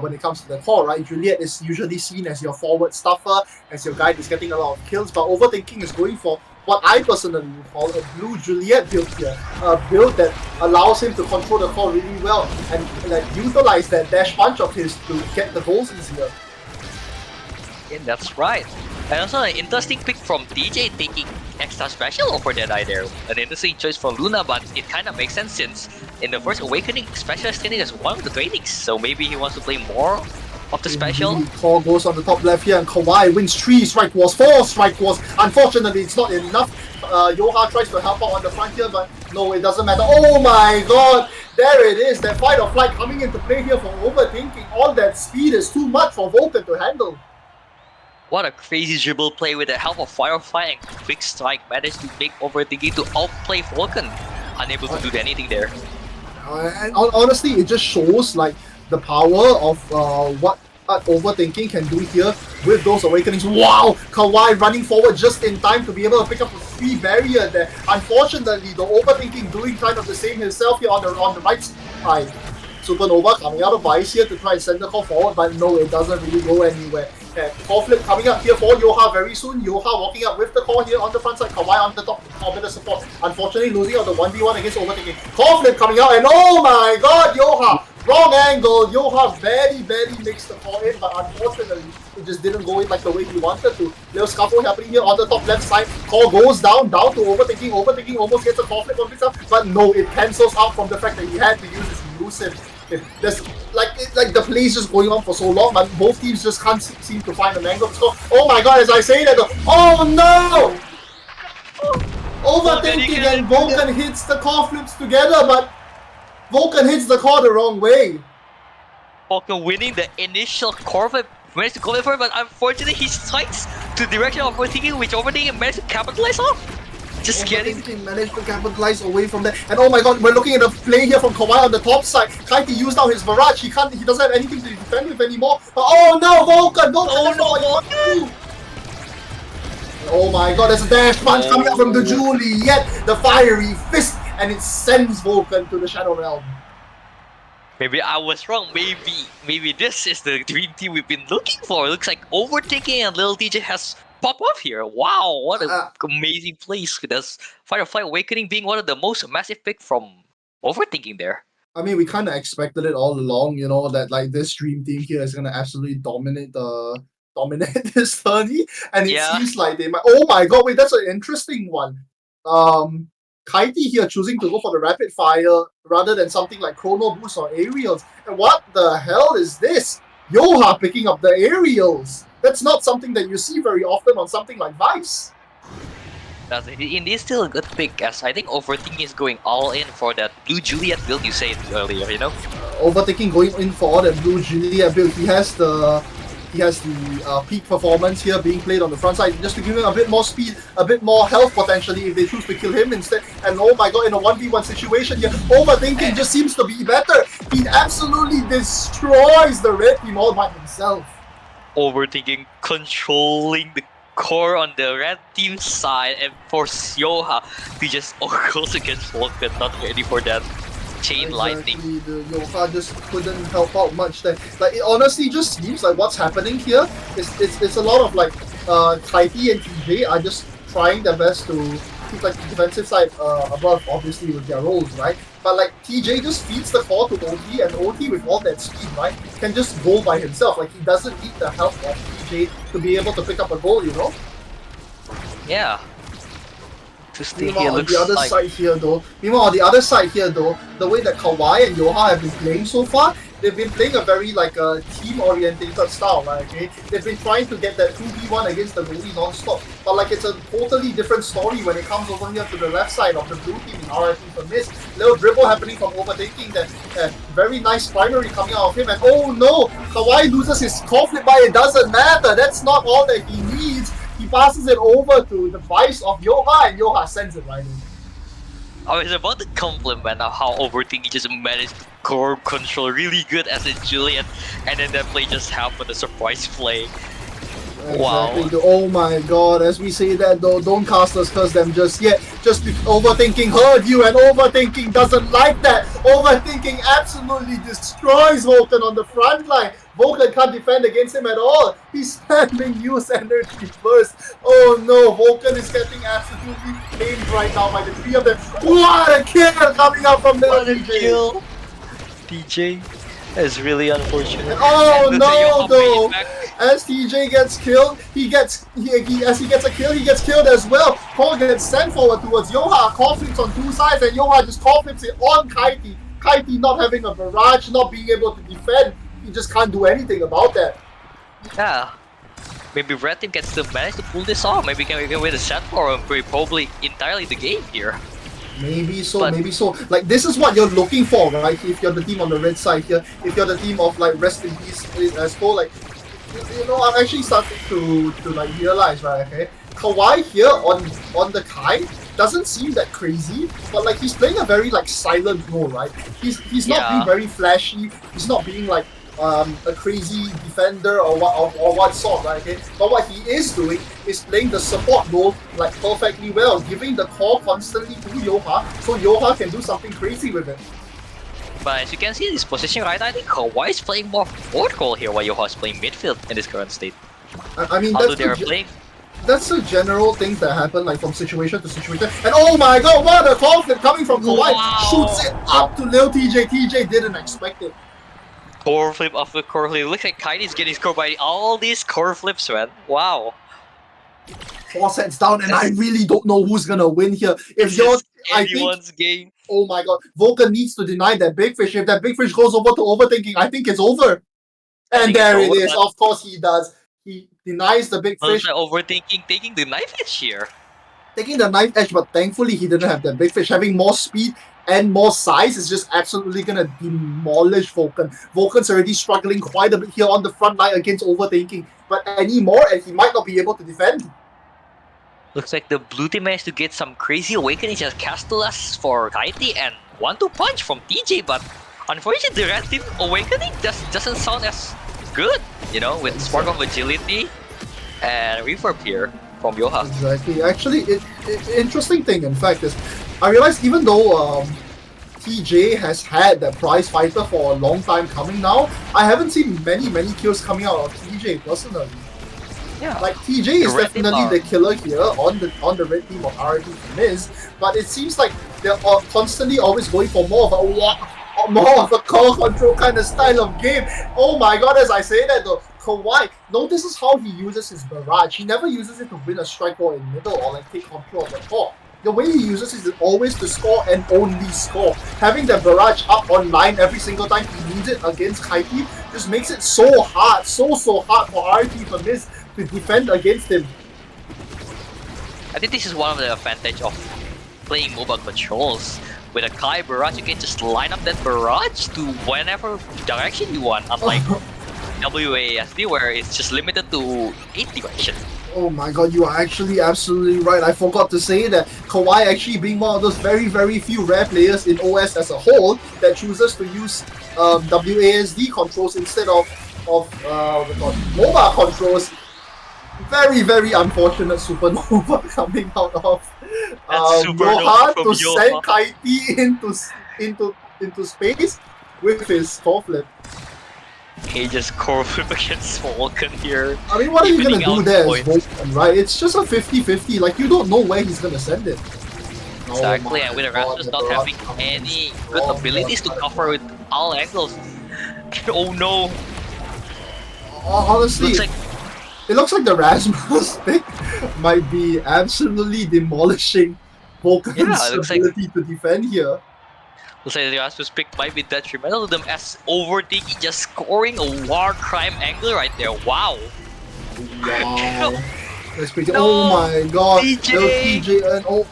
when it comes to the core, right? Juliet is usually seen as your forward stuffer, as your guy is getting a lot of kills, but overthinking is going for what I personally would call a blue Juliet build here. A build that allows him to control the core really well and like utilize that dash punch of his to get the goals easier. Yeah, that's right. And also an interesting pick from DJ taking extra special over Deadeye there. An interesting choice from Luna, but it kind of makes sense since in the first awakening, specialist training is one of the trainings, so maybe he wants to play more of the special. Indeed, Core goes on the top left here, and Kawhi wins 3 strike wars, 4 strike wars. Unfortunately, it's not enough. Yoha tries to help out on the front here, but no, it doesn't matter. Oh my god! There it is, that fight or flight coming into play here for overthinking. All that speed is too much for Vulcan to handle. What a crazy dribble play with the help of Firefly and Quick Strike managed to make overthinking to outplay Vulcan. Unable to do anything there. And honestly, it just shows like the power of what overthinking can do here with those awakenings. Wow! Kawhi running forward just in time to be able to pick up a free barrier there. Unfortunately, the overthinking doing kind of the same himself here on the right side. Supernova coming out of Vice here to try and send the call forward, but no, it doesn't really go anywhere. Core flip coming up here for Yoha very soon. Yoha walking up with the core here on the front side. Kawhi on the top, bit of support. Unfortunately, losing on the 1v1 against overthinking. Core flip coming out, and oh my god, Yoha! Wrong angle. Yoha barely makes the call in, but unfortunately, it just didn't go in like the way he wanted to. Little scuffle happening here on the top left side. Core goes down to overthinking. Overthinking almost gets a core flip on himself, but no, it cancels out from the fact that he had to use his elusive. There's like the play's just going on for so long, but both teams just can't seem to find an angle to score. Oh my god, as I say that, oh no! Overthinking and Vulcan hits the core flips together, but Vulcan hits the core the wrong way. Vulcan winning the initial core flip, managed to go for it, but unfortunately he strikes to the direction of overthinking, which overthinking managed to capitalize on. Just getting managed to capitalize away from that. And oh my god, we're looking at a play here from Kawhi on the top side. Trying to use now his barrage. He doesn't have anything to defend with anymore. But oh no, Vulcan! That's not what you want to do! Oh my god, there's a dash punch coming out from the Juliet, the fiery fist, and it sends Vulcan to the Shadow Realm. Maybe I was wrong. Maybe this is the dream team we've been looking for. It looks like overthinking and Little DJ has pop off here. Wow, what an amazing place. Does Firefly Awakening being one of the most massive pick from overthinking there. I mean, we kind of expected it all along, you know, that like this dream team here is gonna absolutely dominate this tourney, and it seems like they might. Oh my god, wait, that's an interesting one. Kaiti here choosing to go for the rapid fire rather than something like chrono boost or aerials. And what the hell is this? Yoha picking up the aerials. That's not something that you see very often on something like Vice. That's indeed still a good pick, as I think Overthinking is going all in for that Blue Juliet build you said earlier, you know? Overthinking going in for all that Blue Juliet build. He has the peak performance here being played on the front side just to give him a bit more speed, a bit more health potentially if they choose to kill him instead. And oh my god, in a 1v1 situation here, Overthinking just seems to be better. He absolutely destroys the red team all by himself. Overthinking controlling the core on the red team side and force Yoha to just goes against Vulcan, not ready for that chain lightning. The Yoha just couldn't help out much there. Like, it honestly just seems like what's happening here is it's a lot of like Kaiti and TJ are just trying their best to keep like the defensive side above, obviously with their roles, right? But like TJ just feeds the core to OT, and OT with all that speed, right, can just go by himself. Like, he doesn't need the help of TJ to be able to pick up a goal, you know? Yeah. Meanwhile, on the other side here though, the way that Kawhi and Yoha have been playing so far, they've been playing a very like team-orientated style, right? Okay, they've been trying to get that 2v1 against the goalie non-stop, but like it's a totally different story when it comes over here to the left side of the blue team in RIP for Miss. Little dribble happening from Overtaking, that very nice primary coming out of him, and oh no, Kawhi loses his core flip, but it doesn't matter. That's not all that he needs. He passes it over to the Vice of Yoha, and Yoha sends it right in. I was about to compliment how Overthinking just managed to core control really good as a Juliet, and then that play just happened, a surprise play. Wow. Exactly. Oh my god, as we say that though, don't cast us curse them just yet. Just because Overthinking heard you, and Overthinking doesn't like that. Overthinking absolutely destroys Vulcan on the front line. Vulcan can't defend against him at all. He's spamming use energy first. Oh no, Vulcan is getting absolutely pained right now by the three of them. What a kill coming out from there. What a kill. DJ. That's really unfortunate. Oh no, though! As TJ gets killed, he gets killed as well. Cole gets sent forward towards Yoha. Cole flips on two sides, and Yoha just call flips it on Kaiti. Kaiti not having a barrage, not being able to defend. he just can't do anything about that. Yeah. Maybe Red Team can still manage to pull this off. Maybe we can win the set for him, probably entirely the game here. Maybe so, But- maybe so. Like, this is what you're looking for, right? If you're the team on the red side here, if you're the team of, like, rest in peace, as well, like, you know, I'm actually starting to like, realize, right, okay? Kawhi here on the Kai doesn't seem that crazy, but, like, he's playing a very, like, silent role, right? He's not being very flashy, he's not being, like, a crazy defender or what sort, right? Okay, but what he is doing is playing the support role like perfectly well, giving the core constantly to Yoha, so Yoha can do something crazy with it. But as you can see in this position, right, I think Kawhi is playing more forward role here while Yoha is playing midfield in this current state. I mean, Although they are playing. that's the general things that happen, like from situation to situation. And oh my god, what a conflict coming from Kawhi! Wow. Shoots it up to Lil TJ. TJ didn't expect it. Core flip after core flip. Looks like Kaidi's getting scored by all these core flips, man. Wow. 4 sets down, and I really don't know who's gonna win here. If This you're, is I think, anyone's game. oh my god, Vulcan needs to deny that big fish. If that big fish goes over to overthinking, I think it's over. And think there it's it over, is. but- Of course he does. He denies the big fish, Also overthinking, taking the knife edge here. taking the knife edge, but thankfully he didn't have that big fish. Having more speed and more size is just absolutely gonna demolish Vulcan. Vulcan's already struggling quite a bit here on the front line against overthinking, but anymore, and he might not be able to defend. Looks like the blue team managed to get some crazy awakenings as Castellas for Kaiti and 1-2 punch from TJ, but unfortunately the red team awakening doesn't sound as good, you know, with Spark of Agility and Reverb here from Yoha. Exactly. Actually, interesting thing, in fact, is I realized even though TJ has had that prize fighter for a long time coming now, I haven't seen many kills coming out of TJ personally. Yeah. Like TJ is The red team definitely are- the killer here on the red team of RT Miz, but it seems like they're constantly always going for more of a core control kind of style of game. Oh my god, as I say that though, Kawhi, notices how he uses his barrage. He never uses it to win a strike ball in middle or like take control of the core. The way he uses it is always to score and only score. Having the barrage up online every single time he needs it against Kaiti just makes it so hard, so hard for RT for Miz to defend against him. I think this is one of the advantage of playing mobile controls. With a Kai barrage, you can just line up that barrage to whenever direction you want, unlike WASD where it's just limited to 8 direction. Oh my god, you are actually absolutely right. I forgot to say that Kawhi actually being one of those very few rare players in OS as a whole that chooses to use WASD controls instead of mobile controls. Very unfortunate supernova coming out of supernova Yoha from to Yoha. send Kaiti into space with his core flip. He just core flip against Vulcan here. I mean, what are you gonna Evening do out there as points. Vulcan, right? It's just a 50-50. Like, you don't know where he's gonna send it. Exactly, Oh and with my Erasmus God, not the having barrage coming any in good strong, abilities to yeah. cover with all angles. Oh no! Honestly, Looks like it looks like the Rasmus pick might be absolutely demolishing Vulcan's Yeah, it looks like- ability to defend here. the Erasmus pick might be detrimental to them as overthinking just scoring a war crime angle right there. Wow! Wow. That's pretty. No, Oh my god. TJ. Little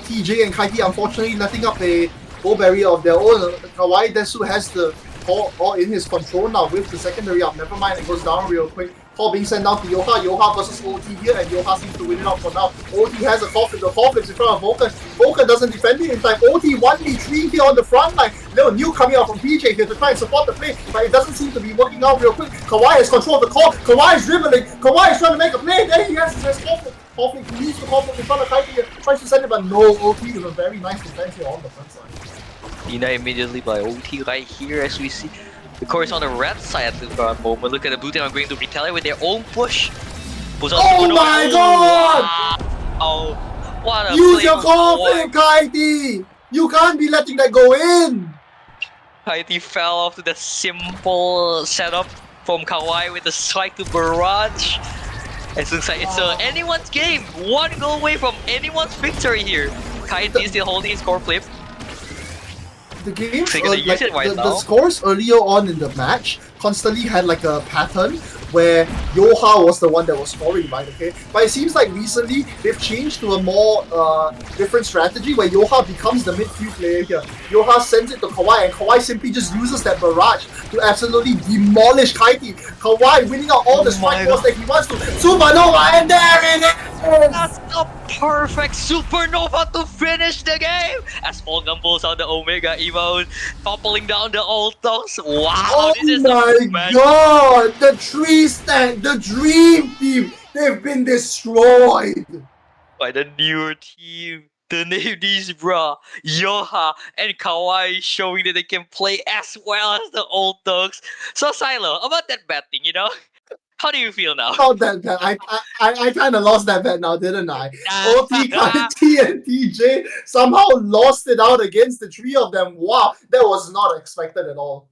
TJ and Kaiti unfortunately letting up a goal barrier of their own. Kawaii Desu has the core all in his control now with the secondary up. Never mind, it goes down real quick. Call being sent down to Yoha. Yoha versus OT here, and Yoha seems to win it out for now. OT has a call flip. The call flips in front of Vulcan. Vulcan doesn't defend it in time. OT 1v3 here on the front line. Little new coming out from PJ here to try and support the play, but it doesn't seem to be working out real quick. Kawhi has control of the call. Kawhi is dribbling. Kawhi is trying to make a play. There he has his call flip. Call flip. He needs the call flip in front of Kaiti here. Tries to send it, but no. OT with a very nice defense here on the front side. Dina immediately by OT right here as we see. The core is on the red side at the current moment. Look at the blue team are going to retaliate with their own push. Push out Oh Supernova. my god! Oh, what a Use play your from call Kawhi. flip, Kaiti! You can't be letting that go in! Kaiti fell off to the simple setup from Kawhi with the strike to barrage. It looks like it's anyone's game. One goal away from anyone's victory here. Kaiti is still holding his core flip. the games, So you're gonna use it right the now? scores earlier on in the match constantly had like a pattern where Yoha was the one that was scoring, right? Okay, but it seems like recently they've changed to a more different strategy where Yoha becomes the midfield player here. Yoha sends it to Kawhi, and Kawhi simply just uses that barrage to absolutely demolish Kaiti. Kawhi winning out all the strike balls that he wants to. Supernova, and there it is! That's a perfect supernova to finish the game! As Volkan pulls out the Omega emote, toppling down the Ultos. Wow, Oh this is my a magic. god! The tree stand, the dream team, they've been destroyed! By the new team. The navies, bruh, Yoha and Kawhi showing that they can play as well as the old dogs. So Silo, about that betting, how do you feel now? Not that bad. I kind of lost that bet now, didn't I? OT, Kaiti, and TJ somehow lost it out against the three of them. Wow, that was not expected at all.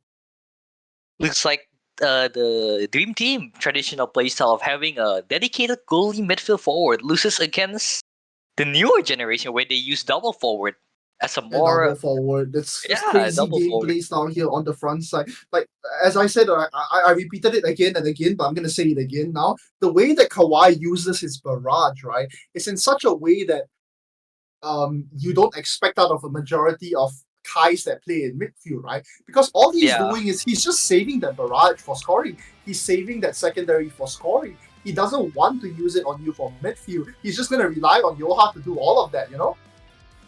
Looks like the Dream Team traditional playstyle of having a dedicated goalie midfield forward loses against the newer generation where they use double forward as a And more double forward. That's yeah crazy double forward. gameplay style here on the front side. Like as I said, I repeated it again and again, but I'm gonna say it again now. The way that Kawhi uses his barrage, right, is in such a way that you don't expect out of a majority of Kais that play in midfield, right? Because all he's Yeah. doing is he's just saving that barrage for scoring. He's saving that secondary for scoring. He doesn't want to use it on you for midfield. He's just gonna rely on Yoha to do all of that, you know?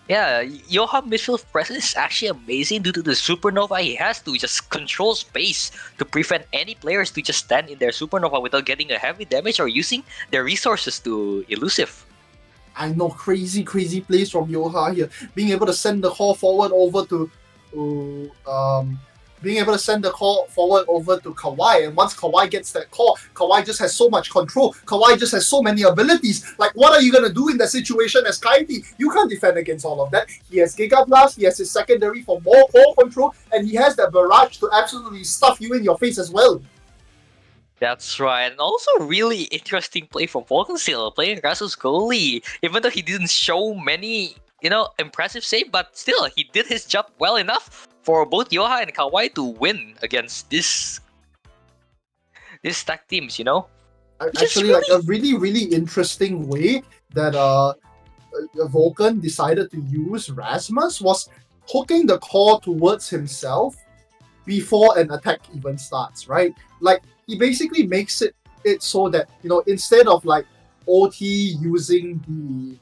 Yeah, Johan midfield presence is actually amazing due to the supernova he has to just control space to prevent any players to just stand in their supernova without getting a heavy damage or using their resources to elusive. I know crazy plays from Yoha here. Being able to send the call forward over to being able to send the call forward over to Kawhi, and once Kawhi gets that call, Kawhi just has so much control. Kawhi just has so many abilities. Like, what are you gonna do in that situation as Kaiti? You can't defend against all of that. He has Giga Blast, he has his secondary for more core control, and he has that barrage to absolutely stuff you in your face as well. That's right, and also really interesting play from Volkensteel playing Rasus goalie. Even though he didn't show many, impressive save, but still he did his job well enough for both Yoha and Kawhi to win against this tag teams. Actually, like a really interesting way that Vulcan decided to use Rasmus was hooking the core towards himself before an attack even starts, right? Like, he basically makes it so that, instead of like OT using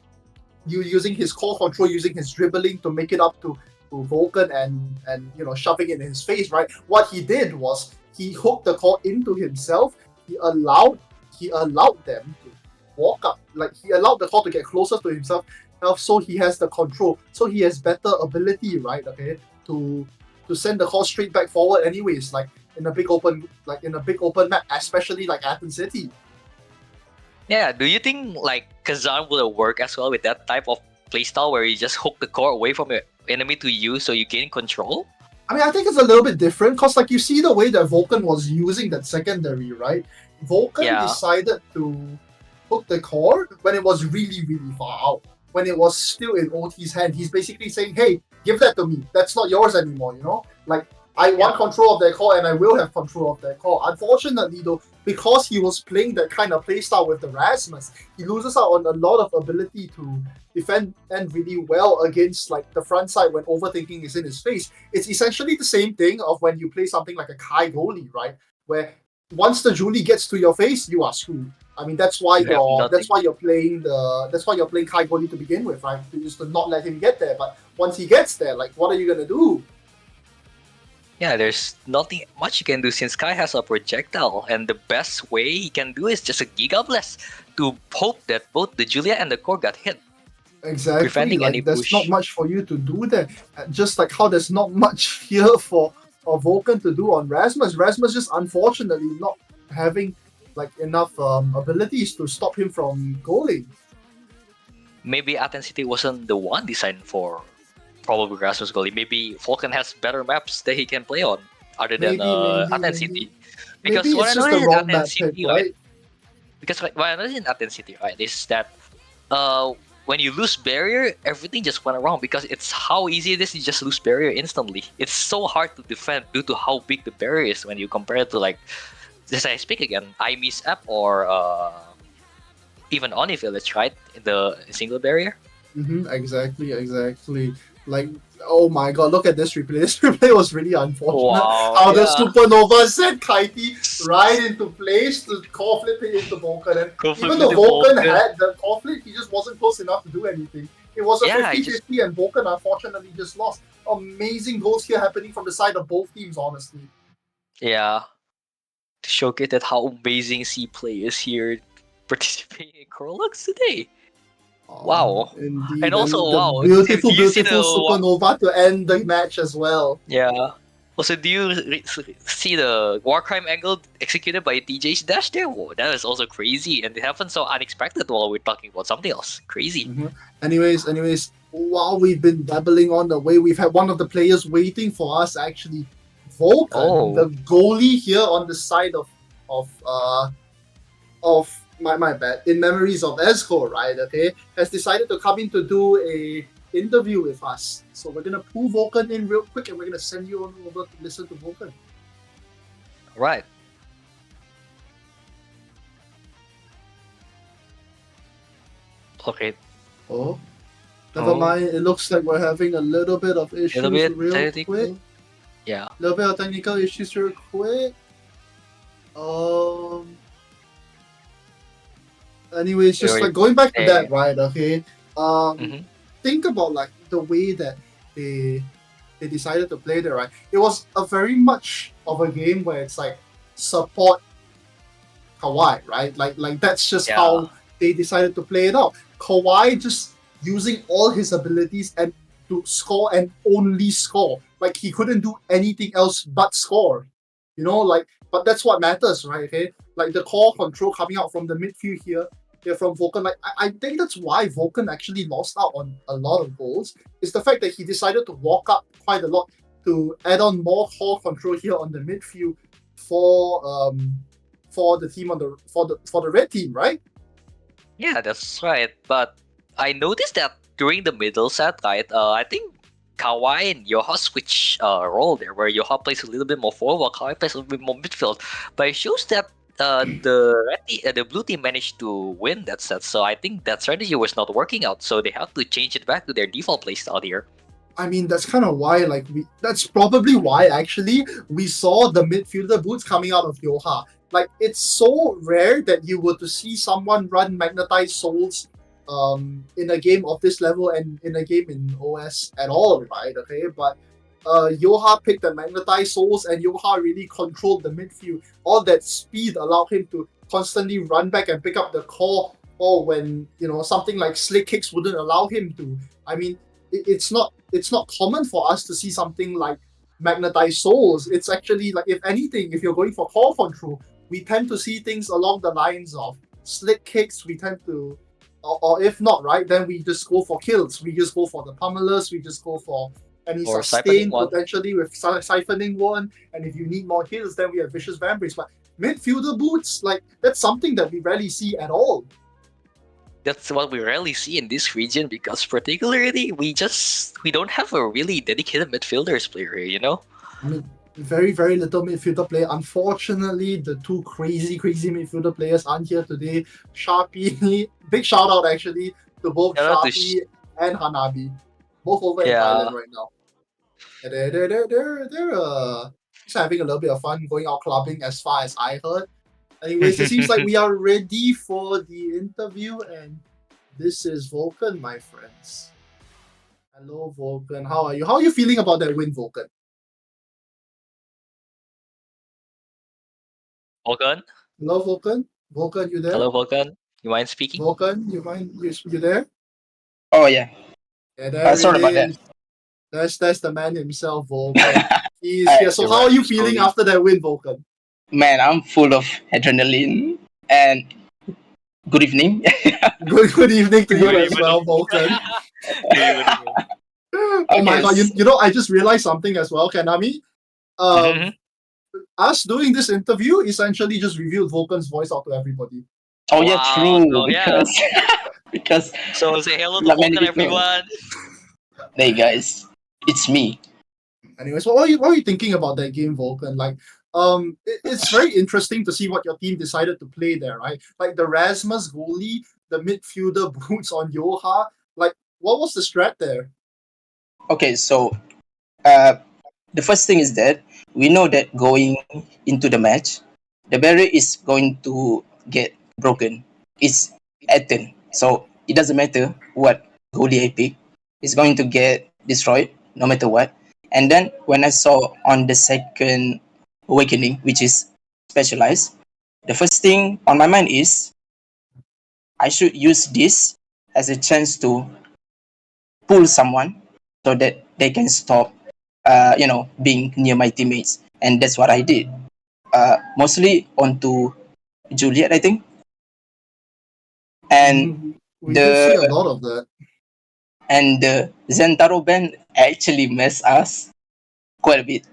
his core control, using his dribbling to make it up to Vulcan and shoving it in his face, right? What he did was he hooked the core into himself. He allowed them to walk up, like he allowed the core to get closer to himself, so he has the control, so he has better ability, right? Okay, to send the core straight back forward anyways, like in a big open map, especially like Athens City. Yeah, do you think like Kazan will work as well with that type of playstyle where you just hook the core away from your enemy to you so you gain control? I mean, I think it's a little bit different because, like, you see the way that Vulcan was using that secondary, right? Vulcan decided to hook the core when it was really far out. When it was still in OT's hand, he's basically saying, "Hey, give that to me. That's not yours anymore." Like, I want control of that core, and I will have control of that core. Unfortunately, though, because he was playing that kind of playstyle with the Rasmus, he loses out on a lot of ability to defend and really well against like the front side when overthinking is in his face. It's essentially the same thing of when you play something like a Kai goalie, right? Where once the Julie gets to your face, you are screwed. I mean, that's why you're playing Kai goalie to begin with, right? Just to not let him get there. But once he gets there, like, what are you gonna do? Yeah, there's nothing much you can do since Kai has a projectile, and the best way he can do is just a Giga Blast to hope that both the Julia and the core got hit. Exactly. Preventing any Like, there's push. not much for you to do there. Just like how there's not much here for Vulcan to do on Rasmus. Rasmus just unfortunately not having like enough abilities to stop him from goaling. Maybe Athens City wasn't the one designed for probably Rasmus goalie. Maybe Vulcan has better maps that he can play on other than Athens City. Because Maybe what I it's just know the in wrong map Athens pick, City, right? Because what I know in Athens City, right, is that when you lose barrier, everything just went wrong because it's how easy it is to just lose barrier instantly. It's so hard to defend due to how big the barrier is when you compare it to like, as I speak again, Imis app or even Oni Village, right? In the single barrier. Exactly. Like, oh my god, look at this replay. This replay was really unfortunate. Wow, How the yeah. supernova sent Kaiti right into place to core flip it into Vulcan. And Core flip even though into Vulcan Vulcan. had the core flip, he just wasn't close enough to do anything. It was a Yeah, 50-50 and Vulcan unfortunately just lost. Amazing goals here happening from the side of both teams, honestly. Yeah. To showcase that how amazing C players here participating in Corelock today. Wow. Indeed. And also, the wow, beautiful, do you see beautiful supernova to end the match as well. Yeah. Also, do you see the war crime angle executed by DJ's dash there? Whoa, that is also crazy, and it happened so unexpected while we're talking about something else. Crazy. Anyways, while we've been babbling on the way, we've had one of the players waiting for us actually. Vulcan, the goalie here on the side of my bad, in memories of Esco, right? Okay, has decided to come in to do a interview with us. So we're gonna pull Vulcan in real quick, and we're gonna send you on over to listen to Vulcan. Right. Okay. Oh, never mind. It looks like we're having a little bit of issues real quick. Yeah. A little bit of technical issues real quick. Anyways, just like going back to that, right? Okay. Think about like the way that they decided to play there, right? It was a very much of a game where it's like support Kawhi, right? Like that's just how they decided to play it out. Kawhi just using all his abilities and to score and only score. Like he couldn't do anything else but score. You know, like, but that's what matters, right? Okay, like the core control coming out from the midfield here, from Vulcan. Like I think that's why Vulcan actually lost out on a lot of goals. Is the fact that he decided to walk up quite a lot to add on more core control here on the midfield for the team on the for the red team, right? Yeah, that's right. But I noticed that during the middle set, right? I think Kawhi and Yoha switch role there, where Yoha plays a little bit more forward, while Kawhi plays a little bit more midfield. But it shows that the blue team managed to win that set. So I think that strategy was not working out. So they have to change it back to their default playstyle here. I mean, that's kind of why, like, that's probably why, actually, we saw the midfielder boots coming out of Yoha. Like, it's so rare that you were to see someone run Magnetized Souls in a game of this level and in a game in OS at all, right? Okay, but Yoha picked the Magnetized Souls and Yoha really controlled the midfield. All that speed allowed him to constantly run back and pick up the core, or when, you know, something like slick kicks wouldn't allow him to. I mean, it's not common for us to see something like Magnetized Souls. It's actually like, if anything, if you're going for core control, we tend to see things along the lines of slick kicks. We tend to, or if not, right, then we just go for kills. We just go for the pummelers. We just go for any sustain potentially with siphoning one. And if you need more kills, then we have vicious vambrace. But midfielder boots, like, that's something that we rarely see at all. That's what we rarely see in this region, because particularly we don't have a really dedicated midfielders player here, you know? I mean, very, very little midfielder player. Unfortunately, the two crazy midfielder players aren't here today. Sharpie, big shout out actually to both Sharpie and Hanabi. Both over in Thailand right now. And they're just having a little bit of fun going out clubbing, as far as I heard. Anyways, it seems like we are ready for the interview, and this is Vulcan, my friends. Hello, Vulcan. How are you? How are you feeling about that win, Vulcan? Vulcan? Hello, Vulcan. Vulcan, you there? Hello, Vulcan. You mind speaking? Vulcan, you there? Oh yeah. Yeah, there sorry about that. That's the man himself, Vulcan. He's here. So how are you feeling after that win, Vulcan? Man, I'm full of adrenaline, and good evening. good evening to you as well, Vulcan. Oh my god, you know, I just realized something as well, Kanami. Us doing this interview essentially just revealed Vulcan's voice out to everybody. Oh yeah, Wow, true. so yeah. Because So say hello to not many Vulcan, people. everyone. Hey guys, it's me. Anyways, what are you thinking about that game, Vulcan? Like, it's very interesting to see what your team decided to play there, right? Like the Rasmus goalie, the midfielder boots on Yoha. Like, what was the strat there? Okay, so uh, the first thing is that we know that going into the match, the barrier is going to get broken. It's at 10. So it doesn't matter what goalie I pick, it's going to get destroyed no matter what. And then when I saw on the second awakening, which is specialized, the first thing on my mind is I should use this as a chance to pull someone so that they can stop being near my teammates, and that's what I did. Mostly onto Juliet, I think. And We did see the a lot of that. the Zentaro band actually messed us quite a bit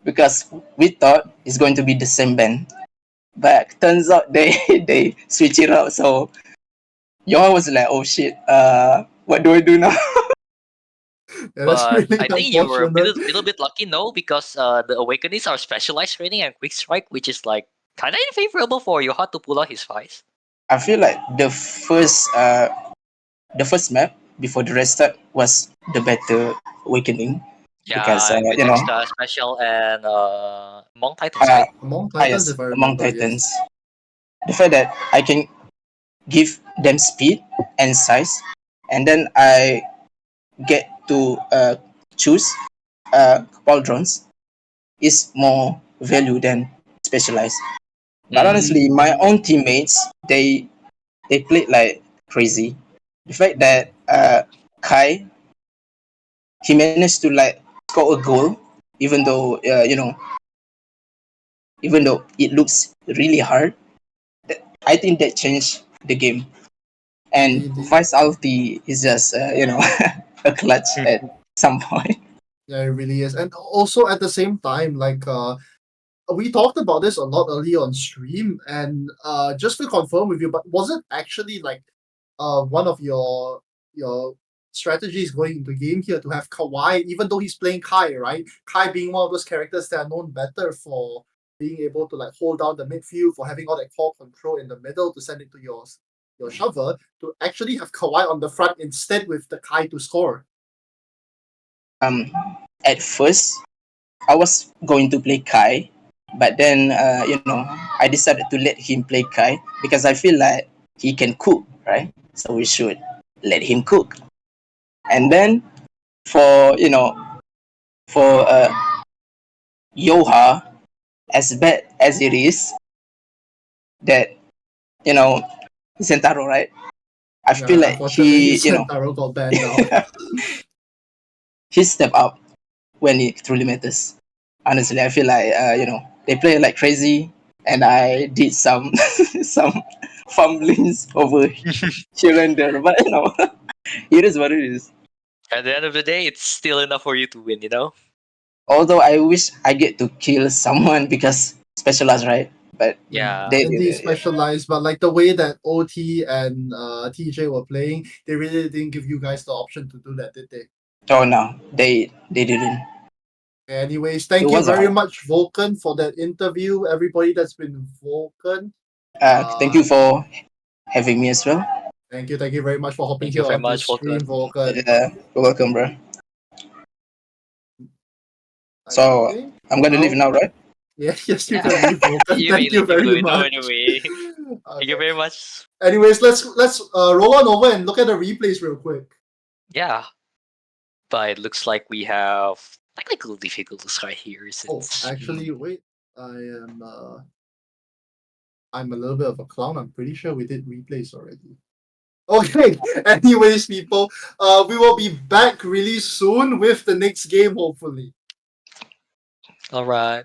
because we thought it's going to be the same band, but turns out they they switch it out. So Yoha was like, "Oh shit, what do I do now?" Yeah, that's But really I think you were a unfortunate. little bit lucky, no, because the Awakenings are specialized training and quick strike, which is like kind of unfavorable for Yoha to pull out his fights. I feel like the first map before the restart was the better awakening because Yeah, with extra special and Monk Titans, uh, right? Among Titans, yes, if I among remember, yes. Titans, the fact that I can give them speed and size, and then I get to choose pauldrons is more value than specialized. But honestly, Mm. my own teammates they played like crazy. The fact that Kai he managed to like score a goal, even though even though it looks really hard. I think that changed the game. And Indeed. Vice Alti is just a clutch at some point. Yeah, it really is. And also at the same time, like we talked about this a lot earlier on stream, and just to confirm with you, but was it actually like one of your strategies going into game here to have Kawhi, even though he's playing Kai, right? Kai being one of those characters that are known better for being able to like hold down the midfield, for having all that core control in the middle to send it to your shover, to actually have Kawhi on the front instead with the Kai to score. Um, at first, I was going to play Kai, but then I decided to let him play Kai because I feel like he can cook, right? So we should let him cook. And then for for Yoha, as bad as it is that you know Zentaro, right? I feel Yeah, like unfortunately, he Sentaro got banned out. he stepped up when it truly matters. Honestly, I feel like they play like crazy, and I did some some fumblings over here and there, but it is what it is. At the end of the day, it's still enough for you to win, you know? Although I wish I get to kill someone because specialized, right? But Yeah. they did Indeed it. Yeah. specialized, but like the way that OT and TJ were playing, they really didn't give you guys the option to do that, did they? Oh no, they didn't. Anyways, It thank you wasn't very hard. much, Vulcan, for that interview. Everybody that's been Vulcan. Thank you Uh, for having me as well. thank you very much for hopping Thank you here very on this much, Vulcan. stream, Vulcan. You're welcome, bro. I So think I'm gonna leave now, now, right? yeah, yes, you can leave, Vulcan. You may Thank you leave very now much. anyway. Thank you Okay. very much. Anyways, let's roll on over and look at the replays real quick. Yeah. But it looks like we have technical difficulties right here Oh, since actually, wait. I am I'm a little bit of a clown. I'm pretty sure we did replays already. Okay. Anyways, people, we will be back really soon with the next game, hopefully. all right.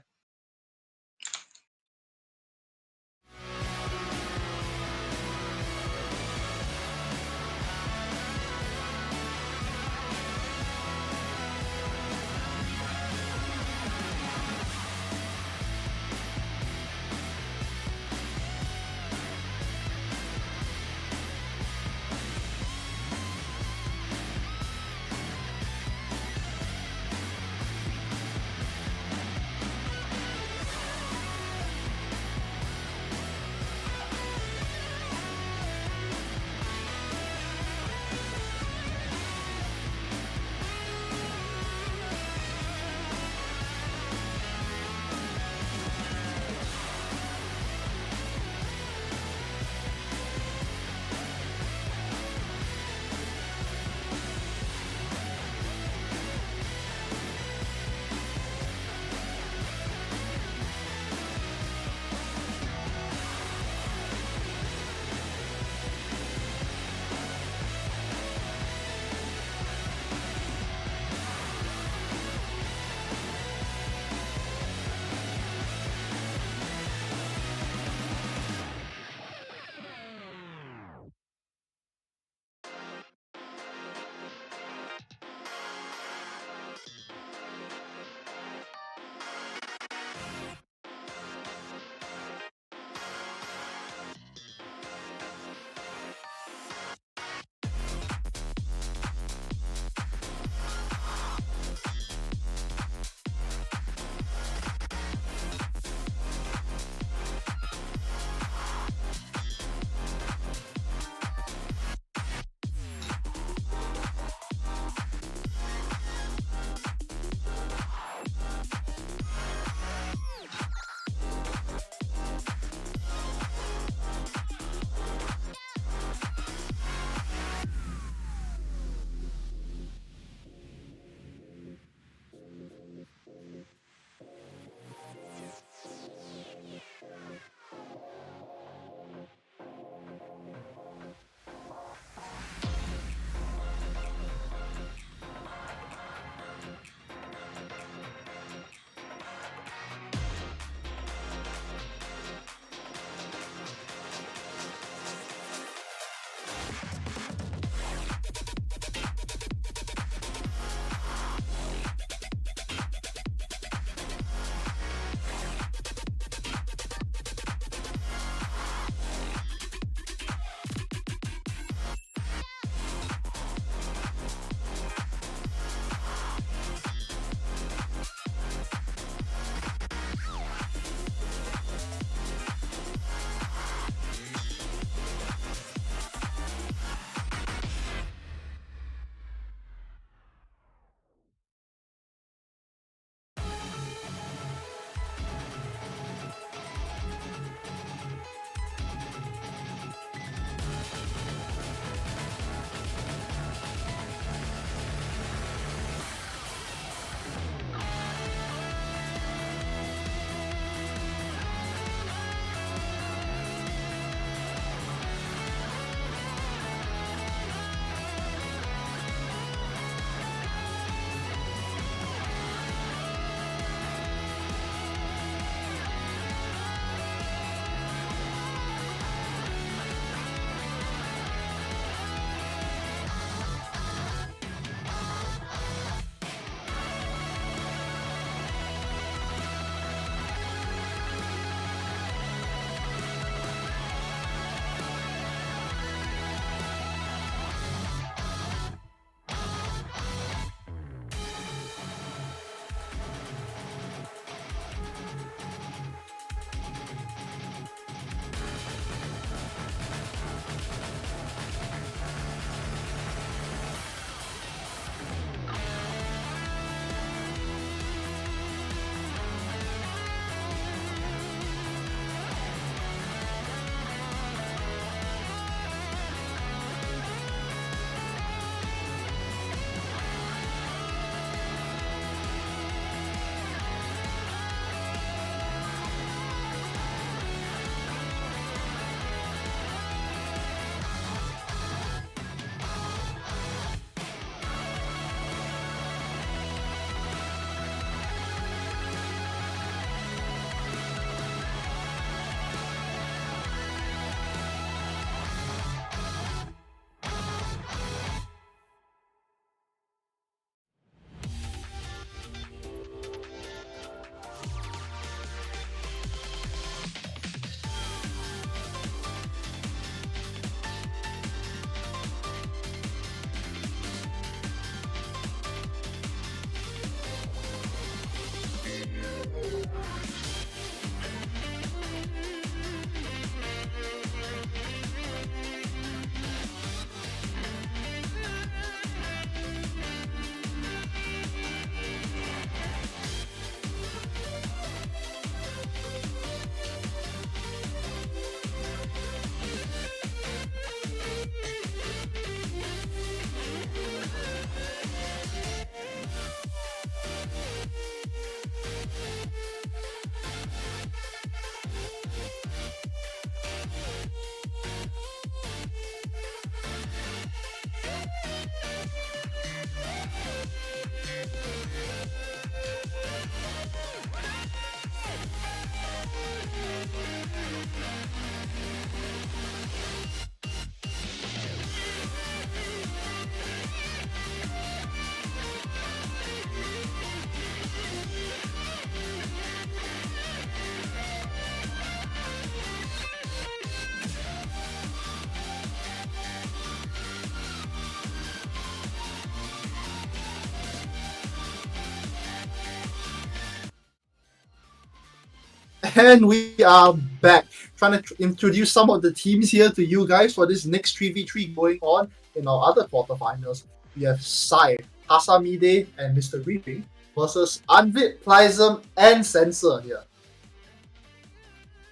And we are back, trying to introduce some of the teams here to you guys for this next 3v3 going on in our other quarterfinals. We have Sai, Hasamide, and Mr. Griefing versus Anvit, Plism, and Sensor here.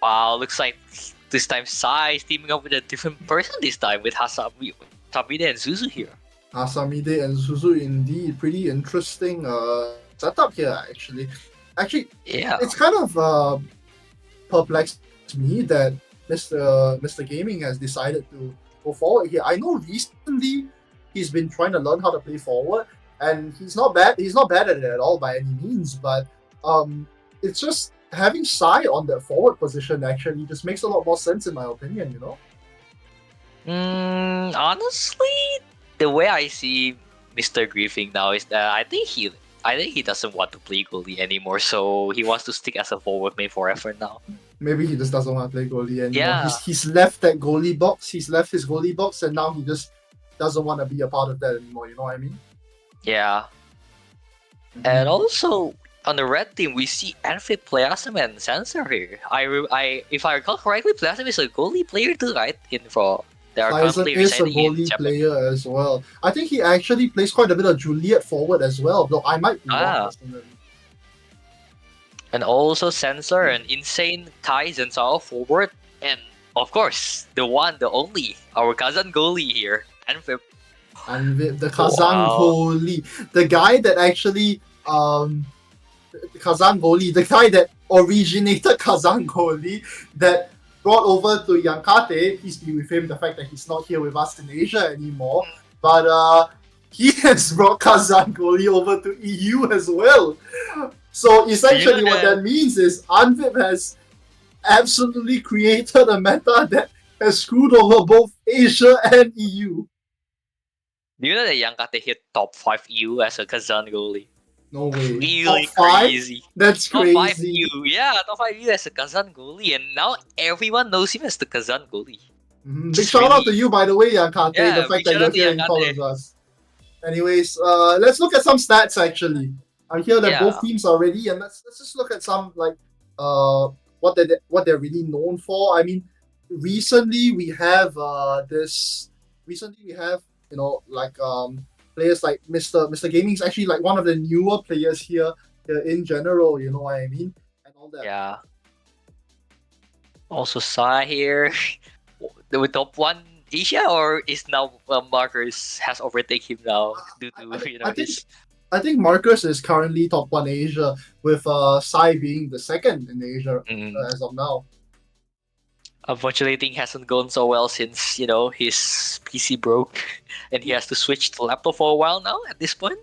Wow, looks like this time Sai is teaming up with a different person this time with Hasamide and Zuzu here. Hasamide and Zuzu, indeed, pretty interesting setup here actually. Yeah. It's kind of perplexed me that Mr. Gaming has decided to go forward here. I know recently he's been trying to learn how to play forward, and he's not bad. He's not bad at it at all by any means. But it's just having Sai on that forward position actually just makes a lot more sense in my opinion. You know. Honestly, the way I see Mr. Griefing now is that I think he doesn't want to play goalie anymore, so he wants to stick as a forward main forever now. Maybe he just doesn't want to play goalie anymore. Yeah. He's left that goalie box. He's left his goalie box, and now he just doesn't want to be a part of that anymore. You know what I mean? Yeah. And also on the red team, we see Anfit, Plasm, and Sensor here. If I recall correctly, Plasm is a goalie player too, right? They are Tyson currently is a residing in goalie Japan. player as well. I think he actually plays quite a bit of Juliet forward as well, though I might be wrong personally. And also Sensor and Insane ties and Sao forward. And of course, the one, the only, our Kazan goalie here, Anfit. And the Kazan goalie, the guy that actually the Kazan goalie, the guy that originated Kazan goalie that brought over to Yankate. Peace be with him, the fact that he's not here with us in Asia anymore. But he has brought Kazan goalie over to EU as well. So essentially what that means is Anvip has absolutely created a meta that has screwed over both Asia and EU. Do you know that Yankate hit top 5 EU as a Kazan goalie? No way. Really Top 5? crazy. That's Top crazy. 5 EU. Yeah, top 5 EU as a Kazan goalie. And now everyone knows him as the Kazan goalie. Big shout out to you, by the way, Yankate, Yeah, the fact big that shout you're out to here in Yankate. call with us. Anyways, let's look at some stats actually. I'm here that both teams are ready, and let's just look at some like what they're really known for. I mean, recently we have players like Mr. Gaming is actually like one of the newer players here in general, you know what I mean? And all that. Yeah. Also Sai here. The top 1 Asia, or is now Marcus has overtaken him now due to this? I think Marcus is currently top 1 Asia, with Sai being the second in Asia as of now. Unfortunately, things hasn't gone so well since his PC broke, and he has to switch to laptop for a while now. At this point.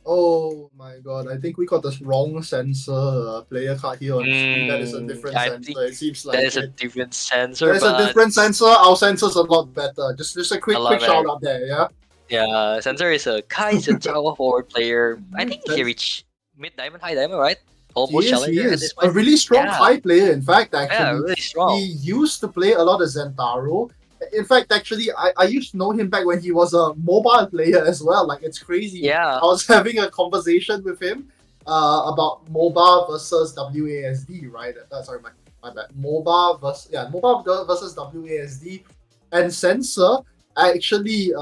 Oh my god! I think we got the wrong sensor player card here on screen. That is a different sensor. It seems like that is a different sensor. There's a different sensor. Our sensor's a lot better. Just a quick shout out there, yeah. Yeah, Sensor is a Kaizen Tower forward player. I think he reached mid diamond, high diamond, right? Almost challenger at this point. A really strong high player, in fact, actually. Yeah, really strong. He used to play a lot of Zentaro. In fact, actually, I used to know him back when he was a mobile player as well. Like, it's crazy. Yeah. I was having a conversation with him about MOBA versus WASD, right? Sorry, my bad. MOBA versus WASD. And Sensor actually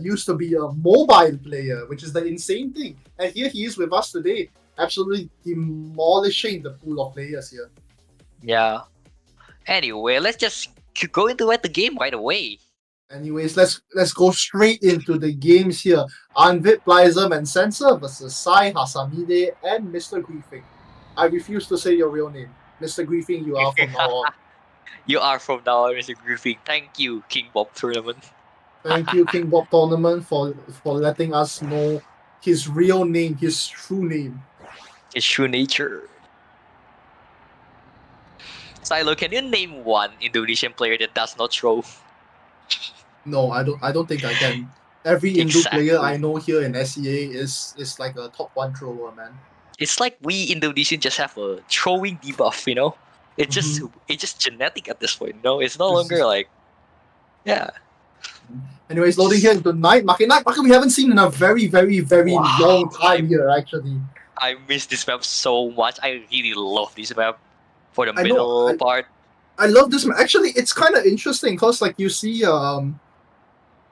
used to be a mobile player, which is the insane thing. And here he is with us today, absolutely demolishing the pool of players here. Yeah. Anyway, let's just go into the game right away. Anyways, let's go straight into the games here. Anvit, Plism, and Sensor versus Sai, Hasamide, and Mr. Griefing. I refuse to say your real name. Mr. Griefing, you are from now on. You are from now on, Mr. Griefing. Thank you, King Bob Tournament. Thank you, King Bob Tournament, for letting us know his real name, his true name. His true nature. Silo, can you name one Indonesian player that does not throw? No, I don't think I can. Every Indo player I know here in SEA is like a top 1 thrower, man. It's like we Indonesians just have a throwing debuff, It's just genetic at this point, It's no longer like, yeah. Anyways, loading here into Night Market. Night Market we haven't seen in a very, very, very long time here, actually. I miss this map so much. I really love this map. for the I know. middle part. I love this. Actually, it's kind of interesting because like you see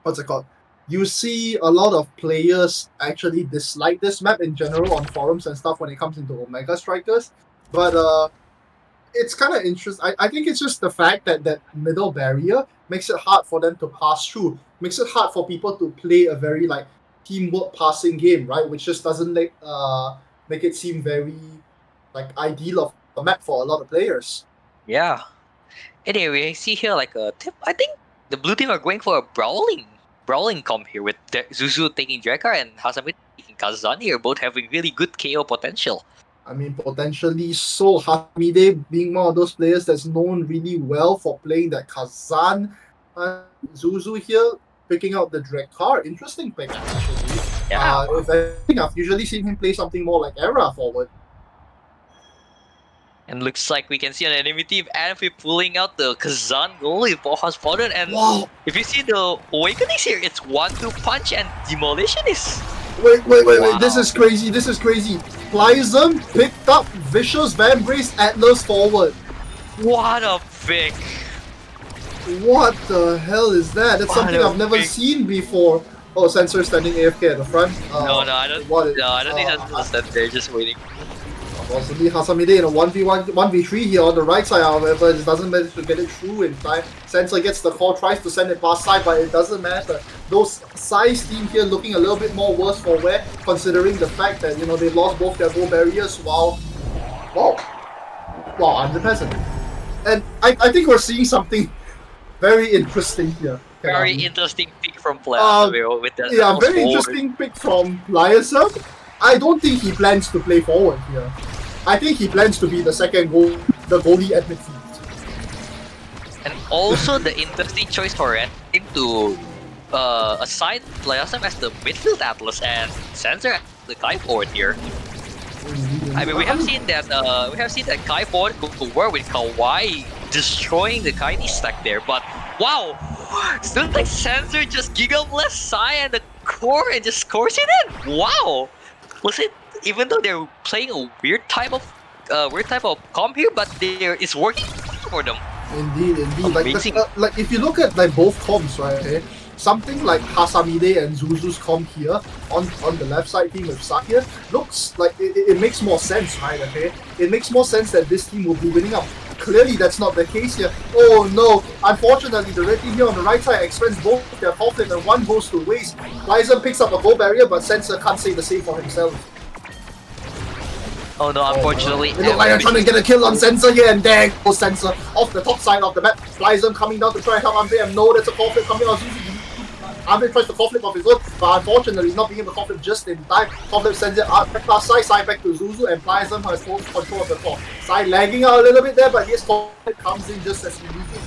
what's it called? You see a lot of players actually dislike this map in general on forums and stuff when it comes into Omega Strikers. But it's kind of interesting. I think it's just the fact that that middle barrier makes it hard for them to pass through. Makes it hard for people to play a very like teamwork passing game, right? Which just doesn't make it seem very like ideal of a map for a lot of players. Yeah. Anyway, I see here like a tip. I think the blue team are going for a brawling comp here with Zuzu taking Drekar and Hasami taking Kazan here, both having really good KO potential. I mean, potentially so. Hamide being one of those players that's known really well for playing that Kazan. Zuzu here picking out the Drekar. Interesting pick, actually. Yeah. If anything, I've usually seen him play something more like Era forward. And looks like we can see an enemy team Anfi pulling out the Kazan goalie for Hospoden. And Wow! if you see the Awakenings here, it's 1-2 punch and Demolition is. Wait, Wow. this is crazy, Plyzum picked up Vicious Vambrace Atlas forward. What a pick! What the hell is that? That's What something a I've never pick. seen before. Oh, Sensor standing AFK at the front. No, I don't. What No, I don't think that's the They're just waiting. Possibly Hasamide in a 1v1, 1v3 here on the right side, however, it doesn't manage to get it through in time. Sensor gets the call, tries to send it past side, but it doesn't matter. Those size team here looking a little bit more worse for wear, considering the fact that, you know, they lost both their goal barriers while... Wow, I'm the peasant. And I think we're seeing something very interesting here. Very interesting pick from player with the Yeah, very forward. interesting pick from Plyzum. I don't think he plans to play forward here. I think he plans to be the second goalie at midfield. And also the interesting choice for Red Team to assign Plyzum as the midfield Atlas and Sensor as the Kai forward here. I mean, we have seen that Kai forward go to war with Kawhi destroying the Kaini stack there, but wow! Still like Sensor just Giga Bless Sai and the core and just scores it in! Wow! Was it, even though they're playing a weird type of comp here, but it's working for them. Indeed. Amazing. Like if you look at like both comps, right? Okay, something like Hasamide and Zuzu's comp here on the left side team with Sak here looks like it makes more sense, right? Okay, it makes more sense that this team will be winning up. Clearly, that's not the case here. Oh no! Unfortunately, the red team here on the right side expends both their conflict and one goes to waste. Plyzum picks up a goal barrier, but Sensor can't say the same for himself. Oh no, unfortunately. It looked like they're trying to get a kill on Sensor here, and there goes Sensor off the top side of the map. Plyzum coming down to try and help Andre, and no, there's a conflict coming out. Andre tries to conflict off his own, but unfortunately not being able to conflict just in time. Conflict sends it out back past Sai back to Zuzu, and Plyzum has full control of the core. Sai lagging out a little bit there, but his conflict comes in just as he needs it.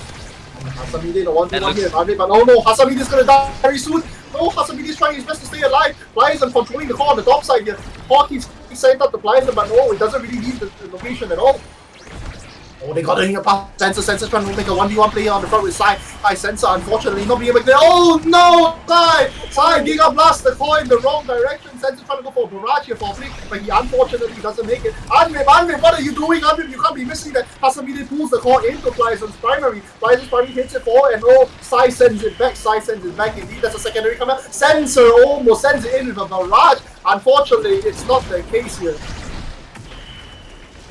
Hasamide in a 1v1 here, Andre, but oh no, Hasamide is gonna die very soon. No, Hasamide is trying his best to stay alive. Plyzum controlling the core on the top side here. Core keeps sent up to Plyzum, but no, it doesn't really leave the location at all. Oh, they got in here past Sensor. Sensor trying to make a 1v1 player on the front with Sai. Sensor unfortunately not being able to get. Oh no! Sai Giga Blast the core in the wrong direction. Sensor trying to go for a barrage here for free, but he unfortunately doesn't make it. Andre, what are you doing? Andre, you can't be missing that. Hasamide pulls the core into Plyzum's primary. Plyzum's primary hits it forward, and oh, Sai sends it back. Indeed, that's a secondary comer. Sensor almost sends it in with a barrage. Unfortunately, it's not the case here.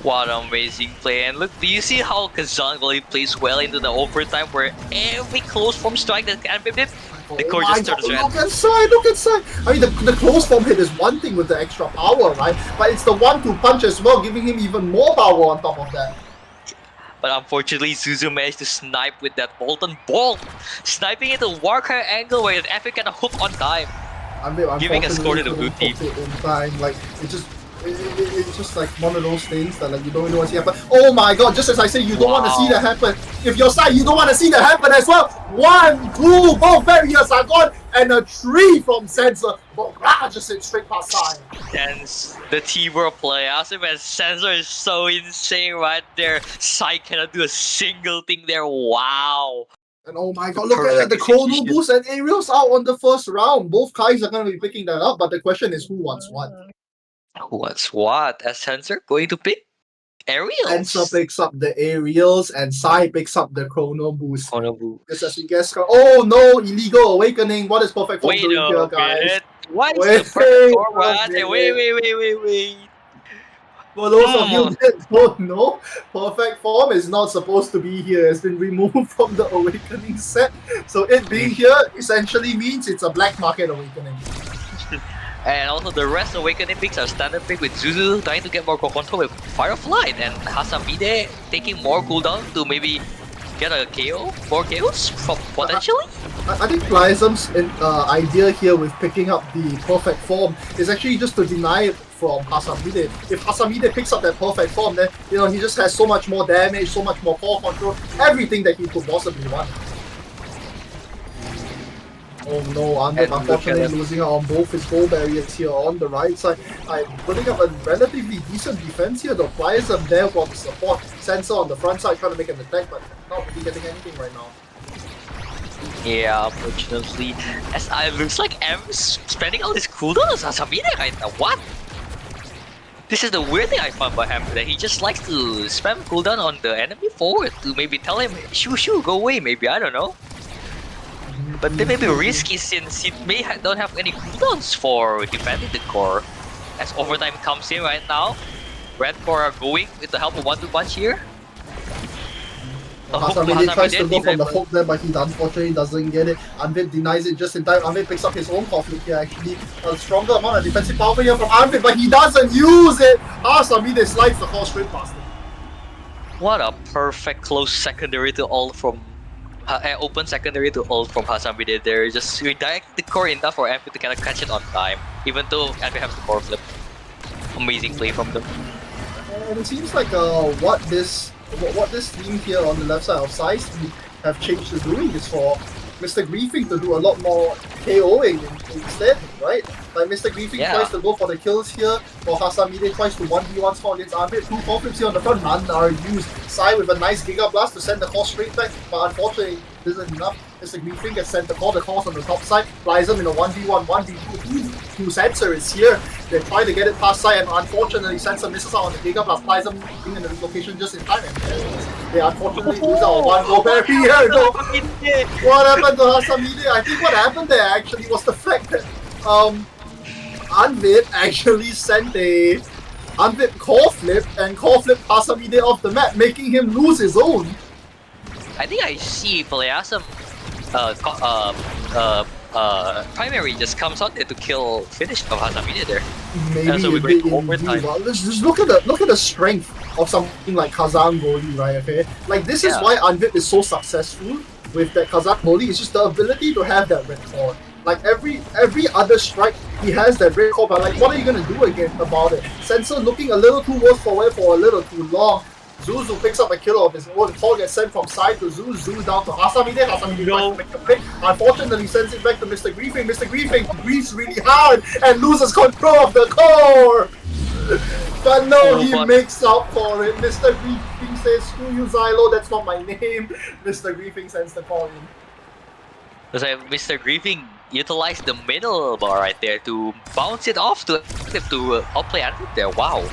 What an amazing play. And look, do you see how Kazan really plays well into the overtime where every close form strike that can be hit, the core just turns around. Look at Sai. I mean, the close form hit is one thing with the extra power, right? But it's the 1-2 punch as well, giving him even more power on top of that. But unfortunately, Zuzu managed to snipe with that Bolton Bolt, sniping into Warcry angle where an epic and a hook on time. Giving a score to the blue team. Like, it's just like one of those things that like you don't really want to see happen. Oh my god, just as I say you don't want to see that happen. If you're Sai, you don't want to see that happen as well. 1, 2, both barriers are gone, and a 3 from Sensor. But just hit straight past Sai. And the teamwork play, awesome, and Sensor is so insane right there. Sai cannot do a single thing there. Wow. And oh my god, look at that, the chrono boost and aerials out on the first round. Both Kais are going to be picking that up, but the question is who wants what. What's what? A Sensor going to pick Spencer Aerials. picks up the aerials, and Sai picks up the chrono boost. Konobu. Just as we guess, oh no, illegal awakening. What is perfect form Wait doing a here, guys? minute. Why is Wait the perfect form? a Wait. For those of you Hmm. that don't know, perfect form is not supposed to be here. It's been removed from the awakening set. So it being here essentially means it's a black market awakening. And also the rest awakening picks are standard pick with Zuzu trying to get more control with Firefly and Hasamide taking more cooldown to maybe get a KO, more KOs potentially. I think Plasm's idea here with picking up the perfect form is actually just to deny it from Hasamide. If Hasamide picks up that perfect form, then he just has so much more damage, so much more core control, everything that he could possibly want. Oh no, Anvit unfortunately losing out on both his goal barriers here on the right side. I'm putting up a relatively decent defense here. The Plasm there for the support. Sensor on the front side trying to make an attack, but not really getting anything right now. Yeah, unfortunately. As it looks like M's spending all his cooldowns on Samina right now. What? This is the weird thing I found about him, that he just likes to spam cooldown on the enemy forward to maybe tell him, shoo, go away, maybe, I don't know. But they may be risky since he don't have any cooldowns for defending the core. As overtime comes in right now, Red Core are going with the help of 1-2 punch here. Hasamide tries to go from the hook there, but he unfortunately doesn't get it. Anvit denies it just in time. Anvit picks up his own conflict here actually. A stronger amount of defensive power here from Anvit, but he doesn't use it! Hasamide slides the core straight past him. What a perfect close secondary to ult from open secondary to ult from Hasamide there. Just redirect the core enough for Anvit to kind of catch it on time, even though Anvit has the core flip. Amazing play from them. And it seems like what this team here on the left side of Size have changed to doing is for Mr. Griefing to do a lot more KOing instead, right? Like Mr. Griefing tries to go for the kills here, while Hasamide tries to 1v1 score against Anvit. Two core flips here on the front, none are used. Sai with a nice Giga Blast to send the core straight back, but unfortunately isn't enough. Mr. Griefing gets sent the core's on the top side, flies him in a 1v1, 1v2, two Sensor is here. They try to get it past Sai, and unfortunately Sensor misses out on the Giga Blast, flies him in the location just in time, and they unfortunately lose out on one goal barrier. No. What happened to Hasamide? I think what happened there actually was the fact that Anvit actually sent a Anvit core flip and core flip Hasamide off the map, making him lose his own. I think I see Playasam primary just comes out there to kill finish of Hasamide there. Maybe so a bit indeed. Just look at the strength of something like Kazan Goli, right? Okay, like this is why Anvit is so successful with that Kazan Goli. It's just the ability to have that red core. Like every other strike, he has that red core, but like what are you gonna do again about it? Sensor looking a little too worse for wear for a little too long. Zuzu picks up a kill of his own. Call gets sent from side to Zuzu. Zuzu down to Hasamide. Hasamide tries to make the play. Unfortunately, sends it back to Mr. Griefing. Mr. Griefing breathes really hard and loses control of the core. But no, he makes up for it. Mr. Griefing says, "Screw you, Xylo. That's not my name." Mr. Griefing sends the call in. Because Mr. Griefing utilized the middle bar right there to bounce it off to outplay Anvit there. Wow.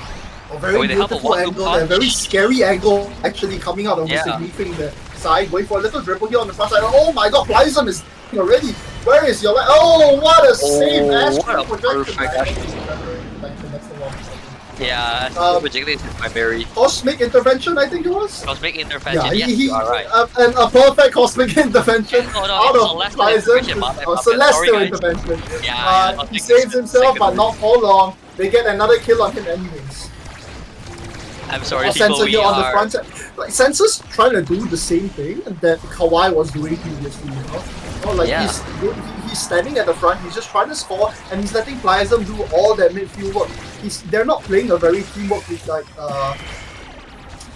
A very beautiful angle, a very scary angle actually coming out of Mr. Griefing the side, going for a little dribble here on the front side. Oh my god, Plasm is already. Where is your oh what a save! What a perfect Yeah, projected by Mary. Cosmic intervention, I think it was. Cosmic intervention. Yeah, yes, you are right. And a perfect cosmic intervention out of Plasm. Celestial intervention. Yeah, he saves himself, but not for long. They get another kill on him anyways. I'm sorry, Sensor here on the front side. Like Sensor's trying to do the same thing that Kawhi was doing previously, you know? Like he's standing at the front, he's just trying to score, and he's letting Plasm do all that midfield work. They're not playing a very teamwork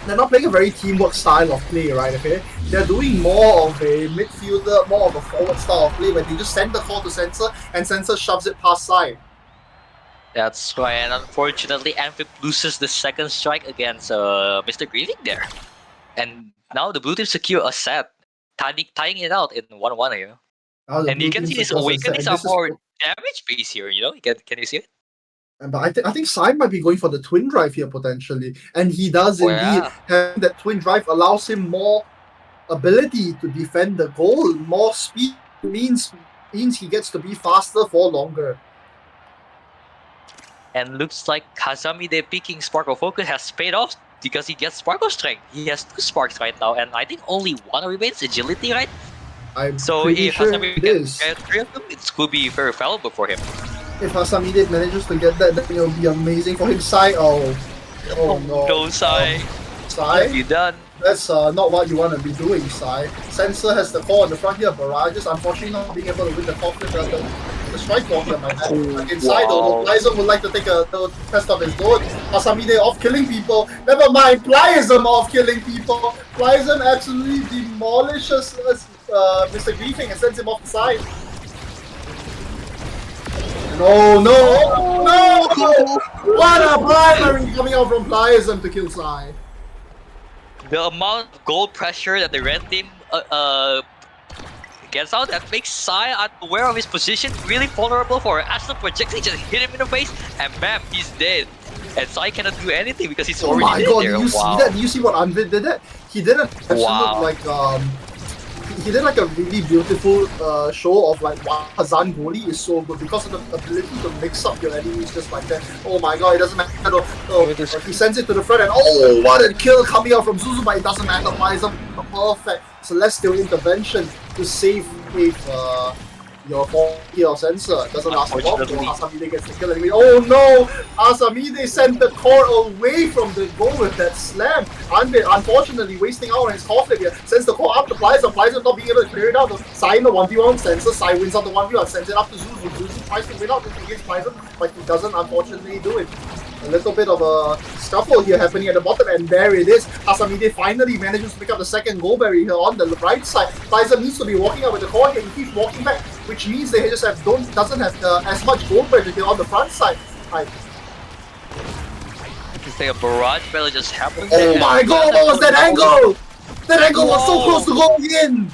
they're not playing a very teamwork style of play, right? Okay, they're doing more of a midfielder, more of a forward style of play where they just send the call to Sensor and Sensor shoves it past side. That's right, and unfortunately, Anvit loses the second strike against Mr. Griefing there. And now the blue team secure a set, tying it out in 1-1 here. And you can see his awakenings are more damage based here, you know? Can you see it? But I think Sai might be going for the twin drive here potentially, and he does Oh, indeed. yeah. Having that twin drive allows him more ability to defend the goal. More speed means he gets to be faster for longer. And looks like Kazamide picking Sparkle Focus has paid off because he gets Sparkle Strength. He has 2 sparks right now, and I think only 1 remains, Agility, right? I'm So pretty if sure Kazamide it can is. get 3 of them, it could be very valuable for him. If Hasamide manages to get that, then it'll be amazing for him. Sai, oh no. No, Sai. Sai? You done? That's not what you want to be doing, Sai. Sensor has the core on the front here, Barrages unfortunately not being able to win the conflict. The strike ball here, my man. Inside, though, Plyzon would like to take the test of his load. Hasamide off killing people. Never mind, Plyzon off killing people. Plyzon absolutely demolishes Mr. Griefing and sends him off the side. No, What a primary coming out from Plyzon to kill Sai. The amount of gold pressure that the red team gets out, that makes Sai unaware of his position, really vulnerable for Astral Projecting. Just hit him in the face, and bam, he's dead. And Sai cannot do anything because he's already my dead god, there. did you see that? Did you see what Anvid did that? He did an absolute he did like a really beautiful show of like why Hazan Goli is so good because of the ability to mix up your enemies just like that. Oh my god, it doesn't matter. He sends it to the front and oh, what a kill coming out from Zuzu, but it doesn't matter. Plyzon, a perfect Celestial intervention to save your 4 sensor. It doesn't last long before Hasamide gets the kill anyway. Oh no! Hasamide sent the core away from the goal with that slam. Unfortunately, wasting out on his core flip here. Sends the core up to Plyzon. Plyzon not being able to clear it out. Sai in the 1v1 sensor. Sai wins out the 1v1. Sends it up to Zuzu. Zuzu tries to win out against Plyzon, but he doesn't unfortunately do it. A little bit of a scuffle here happening at the bottom, and there it is. Hasamide finally manages to pick up the second goal berry here on the right side. Plyzon needs to be walking out with the core here. He keeps walking back, which means they just doesn't have as much goal pressure here on the front side. Right. You say a barrage battle just happened. Oh my god, what was that angle? That angle was so close to going in!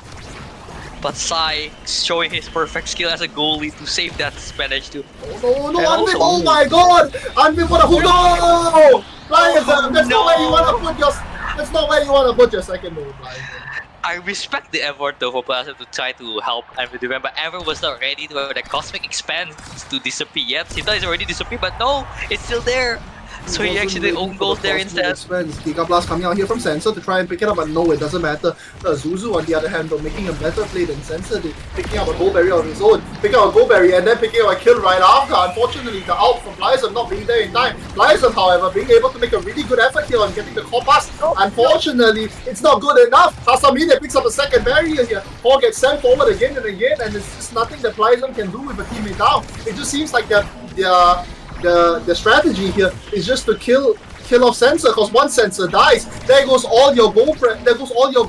But Sai showing his perfect skill as a goalie to save that Spanish too. Oh no, Anvid, oh my god! Anvid, what a hook! No! Plyzon, that's not where you want to put your... That's not where you want to put your second goal, Plyzon. I respect the effort though for Plyzon to try to help Envy defend, but Envy was not ready to the Cosmic expands to disappear yet. He thought it's already disappeared, but no, it's still there. So he actually own goals there instead. Giga Blast coming out here from Sensor to try and pick it up, but no, it doesn't matter. Zuzu, on the other hand, though, making a better play than Sensor did, picking up a goal berry of his own, picking up a goal berry and then picking up a kill right after. Unfortunately, the out from Plyzon not being there in time. Plyzon, however, being able to make a really good effort here on getting the core pass. Unfortunately, it's not good enough. Hasamide picks up a second barrier here. Core gets sent forward again and again, and there's just nothing that Plyzon can do with a teammate down. It just seems like the strategy here is just to kill off Sensor, because one Sensor dies, there goes all your goal pressure, there goes all your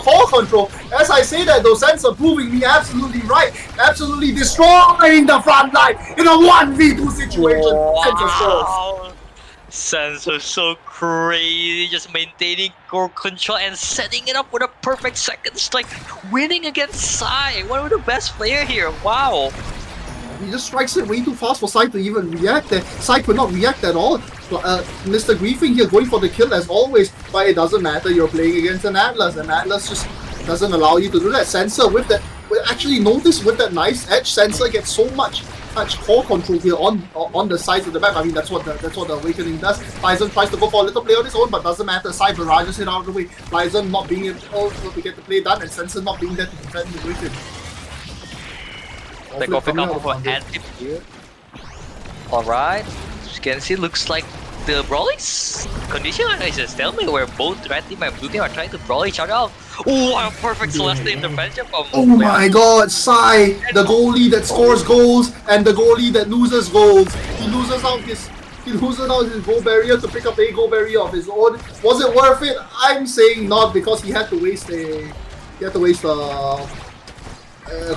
core control. As I say that though, Sensor proving me absolutely right, absolutely destroying the front line in a 1v2 situation. Wow. Sensor so crazy, just maintaining core control and setting it up with a perfect second strike, winning against Sai, one of the best players here. Wow. He just strikes it way too fast for Sai to even react there. Sai could not react at all. Mr. Griefing here going for the kill as always, but it doesn't matter, you're playing against an Atlas, and Atlas just doesn't allow you to do that. Sensor with that, actually notice with that nice edge, Sensor gets so much core control here on the sides of the map. I mean, that's what the Awakening does. Plyzon tries to go for a little play on his own, but doesn't matter. Sai barrages it out of the way. Plyzon not being able to get the play done, and Sensor not being there to defend the Awakening. They go pick up for anti here. Alright, as you can see, looks like the brawling's condition is a stalemate where both red team and blue team are trying to brawl each other out. Oh, what a perfect Celeste intervention from oh my god, Sai, the goalie that scores goals and the goalie that loses goals. He loses out his goal barrier to pick up a goal barrier of his own. Was it worth it? I'm saying not, because he had to waste a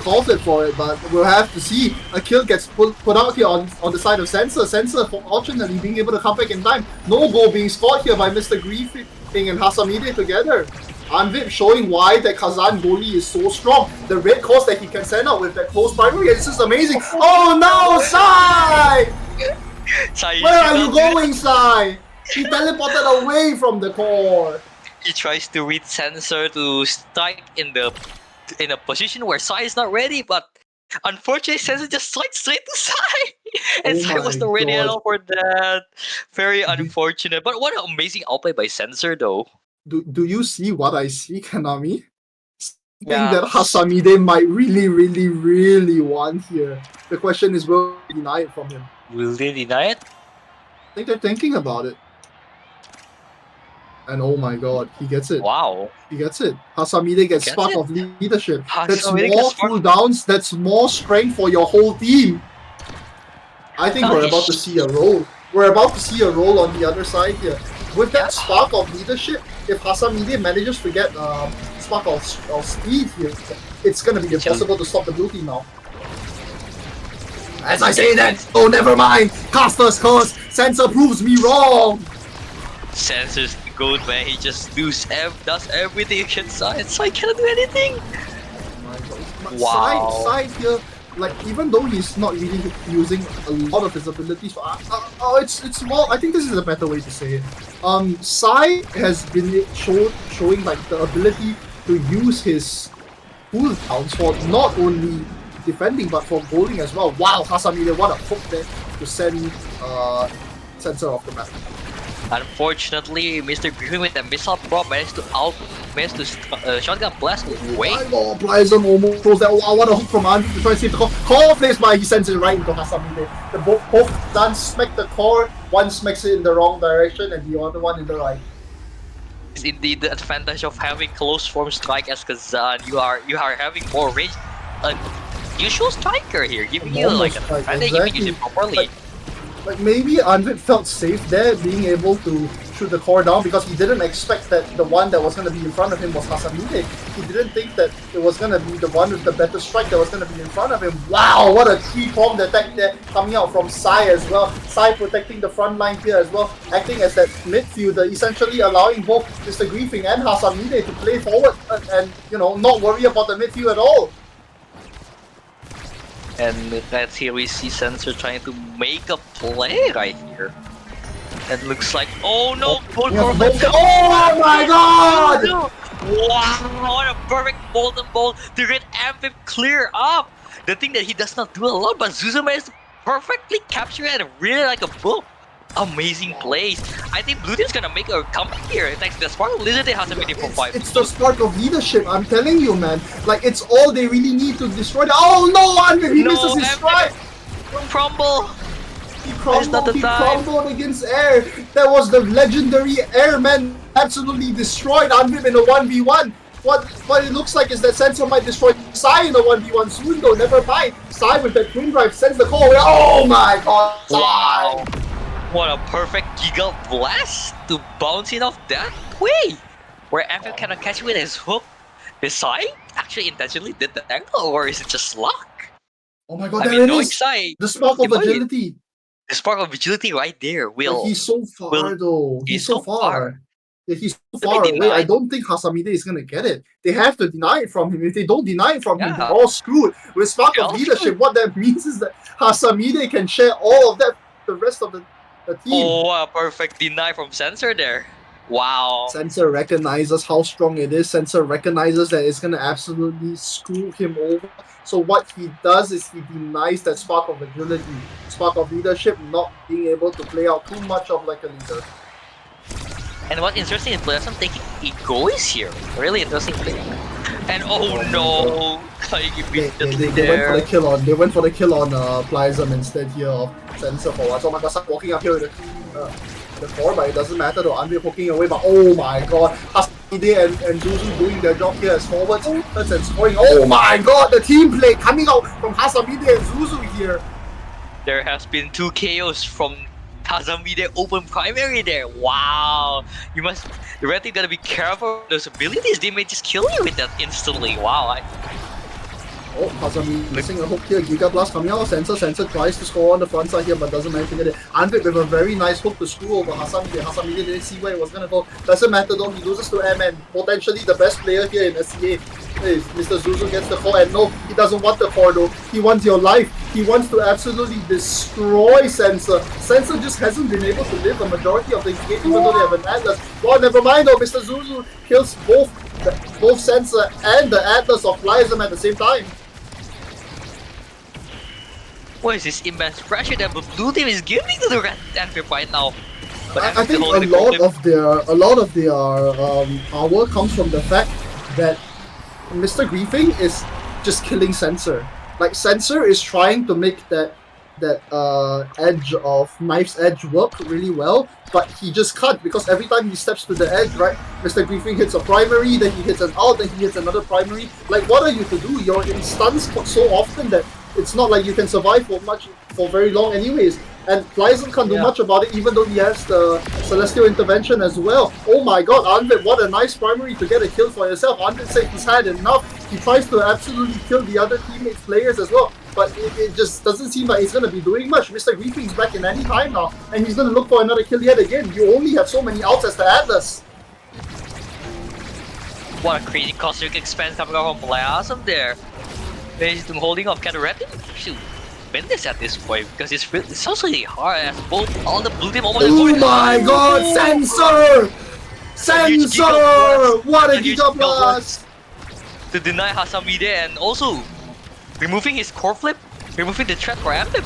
conflict for it, but we'll have to see. A kill gets put out here on the side of Sensor. Sensor, fortunately, being able to come back in time. No goal being scored here by Mr. Griefing and Hasamide together. Anvid showing why that Kazan goalie is so strong. The red course that he can send out with that close primary, this is amazing. Oh no, Sai! Sai, Where are you cannot do it. going, Sai? He teleported away from the core. He tries to read sensor to strike in a position where Sai is not ready, but unfortunately sensor just strikes straight to Sai. And Oh Sai was my not ready at God. all for that. Very Do- unfortunate. But what an amazing outplay by sensor though. Do you see what I see, Kanami? Something Yeah. that Hasamide might really want here. The question is, will they deny it from him? Will they deny it? I think they're thinking about it. And oh my god, he gets it. Wow. He gets it. Hasamide gets Gets spark it? of leadership. That's Hasamide more gets spark- cooldowns. That's more strength for your whole team. I think we're about to see a roll. We're about to see a roll on the other side here. With that spark of leadership, if Hasamide manages to get spark of speed here, it's gonna be impossible to stop the blue team now. As I say that, oh never mind! Caster's curse! Sensor proves me wrong! Sensor's the goat man, he just does everything against Sai, and Sai cannot do anything. Wow. Side here, like even though he's not really using a lot of his abilities, it's more. I think this is a better way to say it. Sai has been showing like the ability to use his cooldowns for not only defending but for bowling as well. Wow, Hasamide, what a hook there to send Sensor off the map. Unfortunately, Mr. Griffin with a missile prop managed to shotgun blast away. My god, Bryson almost throws that. Wow, what a hook from Andy to try to save the core. Core plays by, he sends it right into Hasamide. The both done smack the core, one smacks it in the wrong direction and the other one in the right. It's indeed the advantage of having close form strike as Kazan. You are having more range. An usual striker here, giving you like an advantage if you use it properly. Like maybe Anvit felt safe there, being able to shoot the core down because he didn't expect that the one that was going to be in front of him was Hasamide. He didn't think that it was going to be the one with the better strike that was going to be in front of him. Wow, what a three-pronged attack there coming out from Sai as well. Sai protecting the front line here as well, acting as that midfielder, essentially allowing both Mr. Griefing and Hasamide to play forward and not worry about the midfield at all. And that's here we see Sensor trying to make a play right here. It looks like, oh no, Oh my god! Wow, what a perfect golden ball to get Amphib clear up. The thing that he does not do a lot, but Zuzu managed to perfectly capture it and really like a book. Amazing plays. I think Blue Team's gonna make a comeback here. Thanks to the Spark of Lizard, has a meeting for 5. It's the spark of leadership, I'm telling you, man. Like, it's all they really need to destroy the— oh no, Andre, he misses his strike! Crumble! He crumbled against Air. That was the legendary Airman absolutely destroyed Anvip in a 1v1. What it looks like is that Sensor might destroy Sai in a 1v1 soon though, never mind. Sai with that twin drive sends the call. Oh my god, Wow! What a perfect Giga Blast to bounce in off that way! Where Amphib cannot catch with his hook. Did Sai actually intentionally did the angle, or is it just luck? Oh my god, I there mean, it knowing is! Sai, The spark of agility! the spark of agility right there will. But he's so far though. He's so far. Yeah, he's so far away. I don't think Hasamide is gonna get it. They have to deny it from him. If they don't deny it from him, they're all screwed. With spark of leadership, what that means is that Hasamide can share all of that with the rest of the team. Oh, a perfect deny from Sensor there. Wow. Sensor recognizes how strong it is. Sensor recognizes that it's gonna absolutely screw him over. So what he does is he denies that spark of agility, spark of leadership, not being able to play out too much of like a leader. And what's interesting is Blossom taking egoist here. Really interesting thing. And oh no, They went for the kill on Plism instead here of Sensor for once. Oh my god, start walking up here with the core, but it doesn't matter though. Andre poking away, but oh my god, Hasamide and Zuzu doing their job here as forwards and scoring. Oh my god, the team play coming out from Hasamide and Zuzu here. There has been 2 KOs from Hasamide open primary there. Wow. The red team gotta be careful with those abilities. They may just kill you with that instantly. Wow. Oh, Hasamide missing a hook here. Giga Blast coming out. Sensor tries to score on the front side here, but doesn't manage to get it. Anvik with a very nice hook to screw over Hasamide. Hasamide didn't see where it was gonna go. Doesn't matter though, he loses to M, and potentially the best player here in SCA is Mr. Zuzu gets the core, and no, he doesn't want the core though. He wants your life. He wants to absolutely destroy Sensor. Sensor just hasn't been able to live a majority of the game, even though they have an Atlas. Well, never mind though, Mr. Zuzu kills both Sensor and the Atlas of Plasm at the same time. What is this immense pressure that the blue team is giving to the red Antwerp right now? But I think a lot of their power comes from the fact that Mr. Griefing is just killing Sensor. Like Sensor is trying to make that edge of Knife's Edge work really well, but he just can't because every time he steps to the edge, right, Mr. Griefing hits a primary, then he hits an ult, then he hits another primary. Like, what are you to do? You're in stuns so often that it's not like you can survive for very long anyways. And Plyson can't do much about it, even though he has the Celestial Intervention as well. Oh my god, Anvit, what a nice primary to get a kill for yourself. Anvit said he's had enough. He tries to absolutely kill the other teammates' players as well, but it just doesn't seem like he's going to be doing much. Mr. Griefing's back in any time now, and he's going to look for another kill yet again. You only have so many outs as the Atlas. What a crazy cosmic expense coming out from Plasm there. He's holding off Cataret. Shoot. Win this at this point because it's so really hard as both all the blue team almost. Oh my god, Sensor! Sensor! What a Giga Blast! To deny Hasamide and also removing his core flip, removing the threat for Amdip.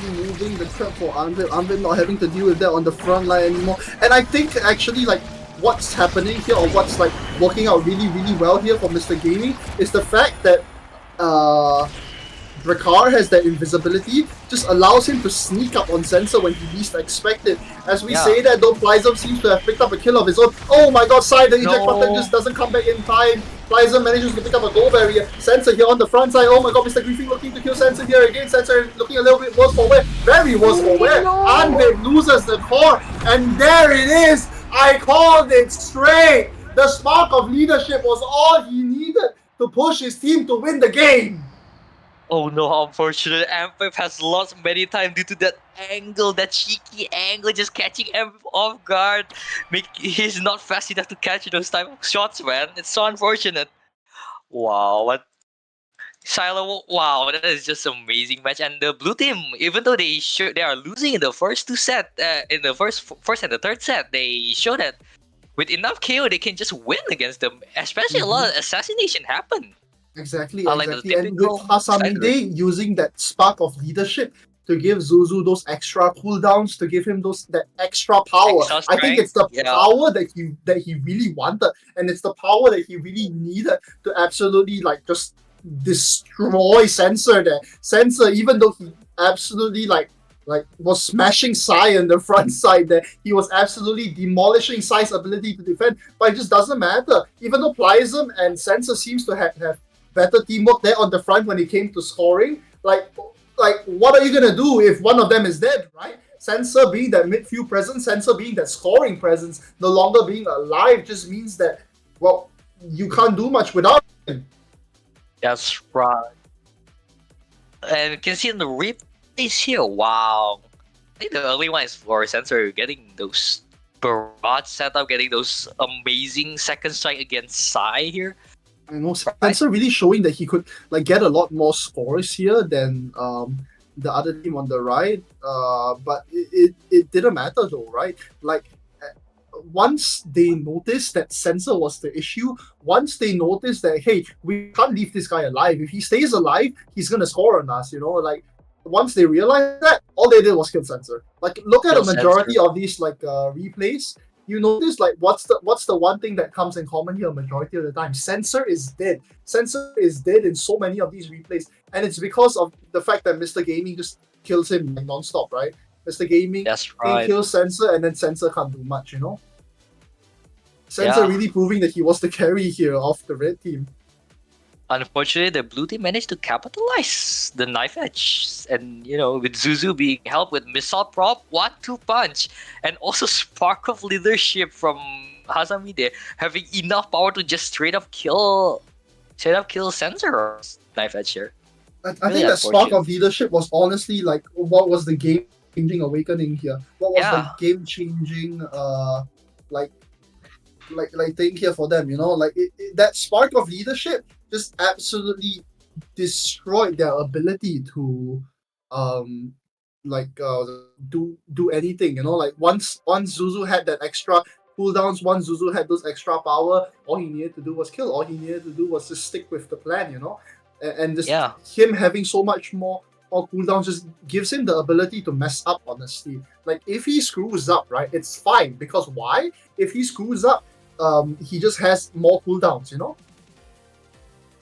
Removing the threat for Anvit not having to deal with that on the front line anymore. And I think actually like what's happening here or what's like working out really well here for Mr. Gaming is the fact that Drakkar has that invisibility, just allows him to sneak up on Sensor when he least expects it. As we say that though, Plyzum seems to have picked up a kill of his own. Oh my god, side, the eject button just doesn't come back in time. Plyzum manages to pick up a goal barrier. Sensor here on the front side. Oh my god, Mr. Griefing looking to kill Sensor here again. Sensor looking a little bit worse for wear. Very worse for wear. Anvit loses the core, and there it is. I called it straight. The spark of leadership was all he needed to push his team to win the game. Oh no, how unfortunate. Amphip has lost many times due to that angle, that cheeky angle, just catching Amphip off guard. He's not fast enough to catch those type of shots, man. It's so unfortunate. Wow, what Silo, wow, that is just an amazing match. And the blue team, even though they are losing in the first two sets, in the first and the third set, they show that with enough KO they can just win against them. Especially a lot of assassination happen. Exactly. Like And with Hasamide using that spark of leadership to give Zuzu those extra cooldowns, to give him that extra power. I think it's the power that he really wanted, and it's the power that he really needed to absolutely like just destroy Sensor there. Sensor, even though he absolutely like was smashing Sai on the front side there, he was absolutely demolishing Sai's ability to defend, but it just doesn't matter. Even though Plyzum and Sensor seems to have better teamwork there on the front when it came to scoring, like what are you gonna do if one of them is dead, right? Sensor being that midfield presence, Sensor being that scoring presence, no longer being alive just means that, well, you can't do much without him. That's right. And you can see in the replays here, wow. I think the early one is for Sensor getting those barrage setup, getting those amazing second strike against Sai here. I know Sensor really showing that he could like get a lot more scores here than the other team on the right. But it didn't matter though, right? Like once they noticed that Sensor was the issue, once they noticed that hey, we can't leave this guy alive. If he stays alive, he's gonna score on us. You know, like once they realized that, all they did was kill Sensor. Like look at a majority of these like replays. You notice like what's the one thing that comes in common here majority of the time? Sensor is dead. Sensor is dead in so many of these replays, and it's because of the fact that Mr. Gaming just kills him like non-stop, right? Mr. Gaming kills Sensor, and then Sensor can't do much, you know. Sensor really proving that he was the carry here of the red team. Unfortunately, the blue team managed to capitalize the knife edge, and you know, with Zuzu being helped with missile prop, 1-2 punch, and also spark of leadership from Hasamide, having enough power to just straight up kill Sensor knife edge here. I think that spark of leadership was honestly like what was the game changing awakening here. What was the game changing like thing here for them? You know, like that spark of leadership just absolutely destroyed their ability to um like do anything. You know, like once Zuzu had that extra cooldowns, once Zuzu had those extra power, all he needed to do was kill. All he needed to do was just stick with the plan. You know, and just Yeah, him having so much more cooldowns just gives him the ability to mess up. Honestly, like if he screws up, right, it's fine because why? If he screws up, he just has more cooldowns. You know.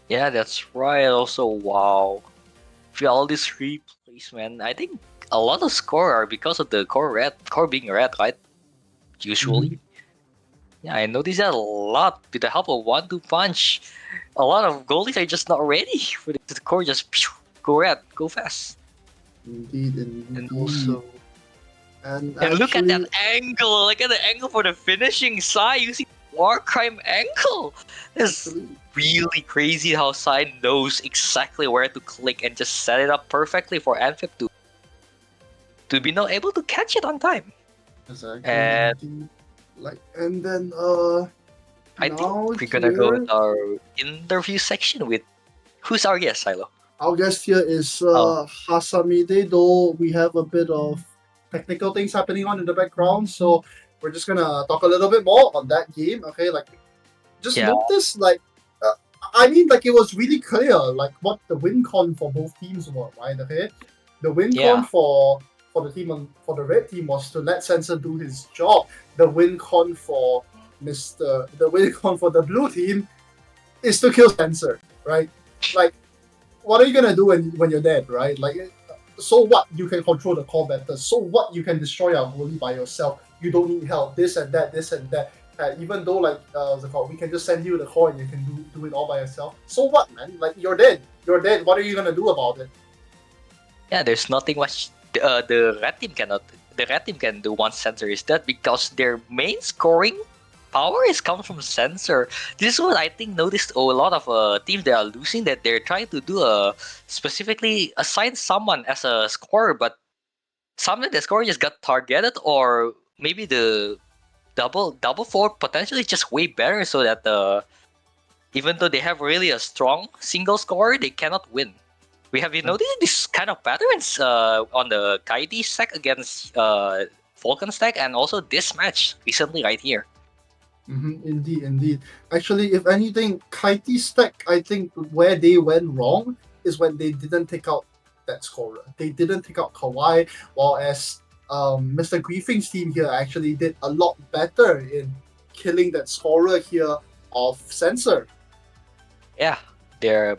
yeah, that's right. Also, wow, for all these replays, man, I think a lot of score are because of the core being red, right? Usually. Yeah, I noticed that a lot with the help of one two punch. A lot of goalies are just not ready for the core just pew, go red, go fast. Indeed, And indeed. also And and look at that actually, angle! Look at the angle for the finishing Sai using War Crime angle! It's actually, really crazy how Sai knows exactly where to click and just set it up perfectly for Amphib to be not able to catch it on time. exactly, And indeed. Like, and then, I think now we're gonna go with here, our interview section with who's our guest, Silo? our guest here is Oh, Hasamide, though we have a bit of technical things happening on in the background, so we're just gonna talk a little bit more on that game, okay? Like, just yeah, notice, like, uh, I mean, like, it was really clear, like, what the win con for both teams were, right? Okay, the win con yeah, for the team for the red team was to let Sensor do his job. The win con for the win con for the blue team is to kill Sensor, right? Like, what are you gonna do when you're dead, right? Like, so what? You can control the core better. So what? You can destroy our goalie by yourself. You don't need help. This and that. This and that. Even though like what's it called? We can just send you the core and you can do it all by yourself. So what, man? Like you're dead. You're dead. What are you gonna do about it? yeah. There's nothing much the red team cannot. The red team can do once Sensor is dead because their main scoring power is comes from Sensor. This is what I think noticed a lot of teams that are losing that they're trying to do a specifically assign someone as a scorer, but something the scorer just got targeted or maybe the double forward potentially is just way better so that even though they have really a strong single scorer, they cannot win. We have you noticed this kind of patterns on the Kaidi stack against Falcon stack and also this match recently right here. Indeed, indeed. Actually, if anything, Kaiti Stack, I think where they went wrong is when they didn't take out that scorer. They didn't take out Kawhi, while as Mr. Griefing's team here actually did a lot better in killing that scorer here of Sensor. Yeah, they're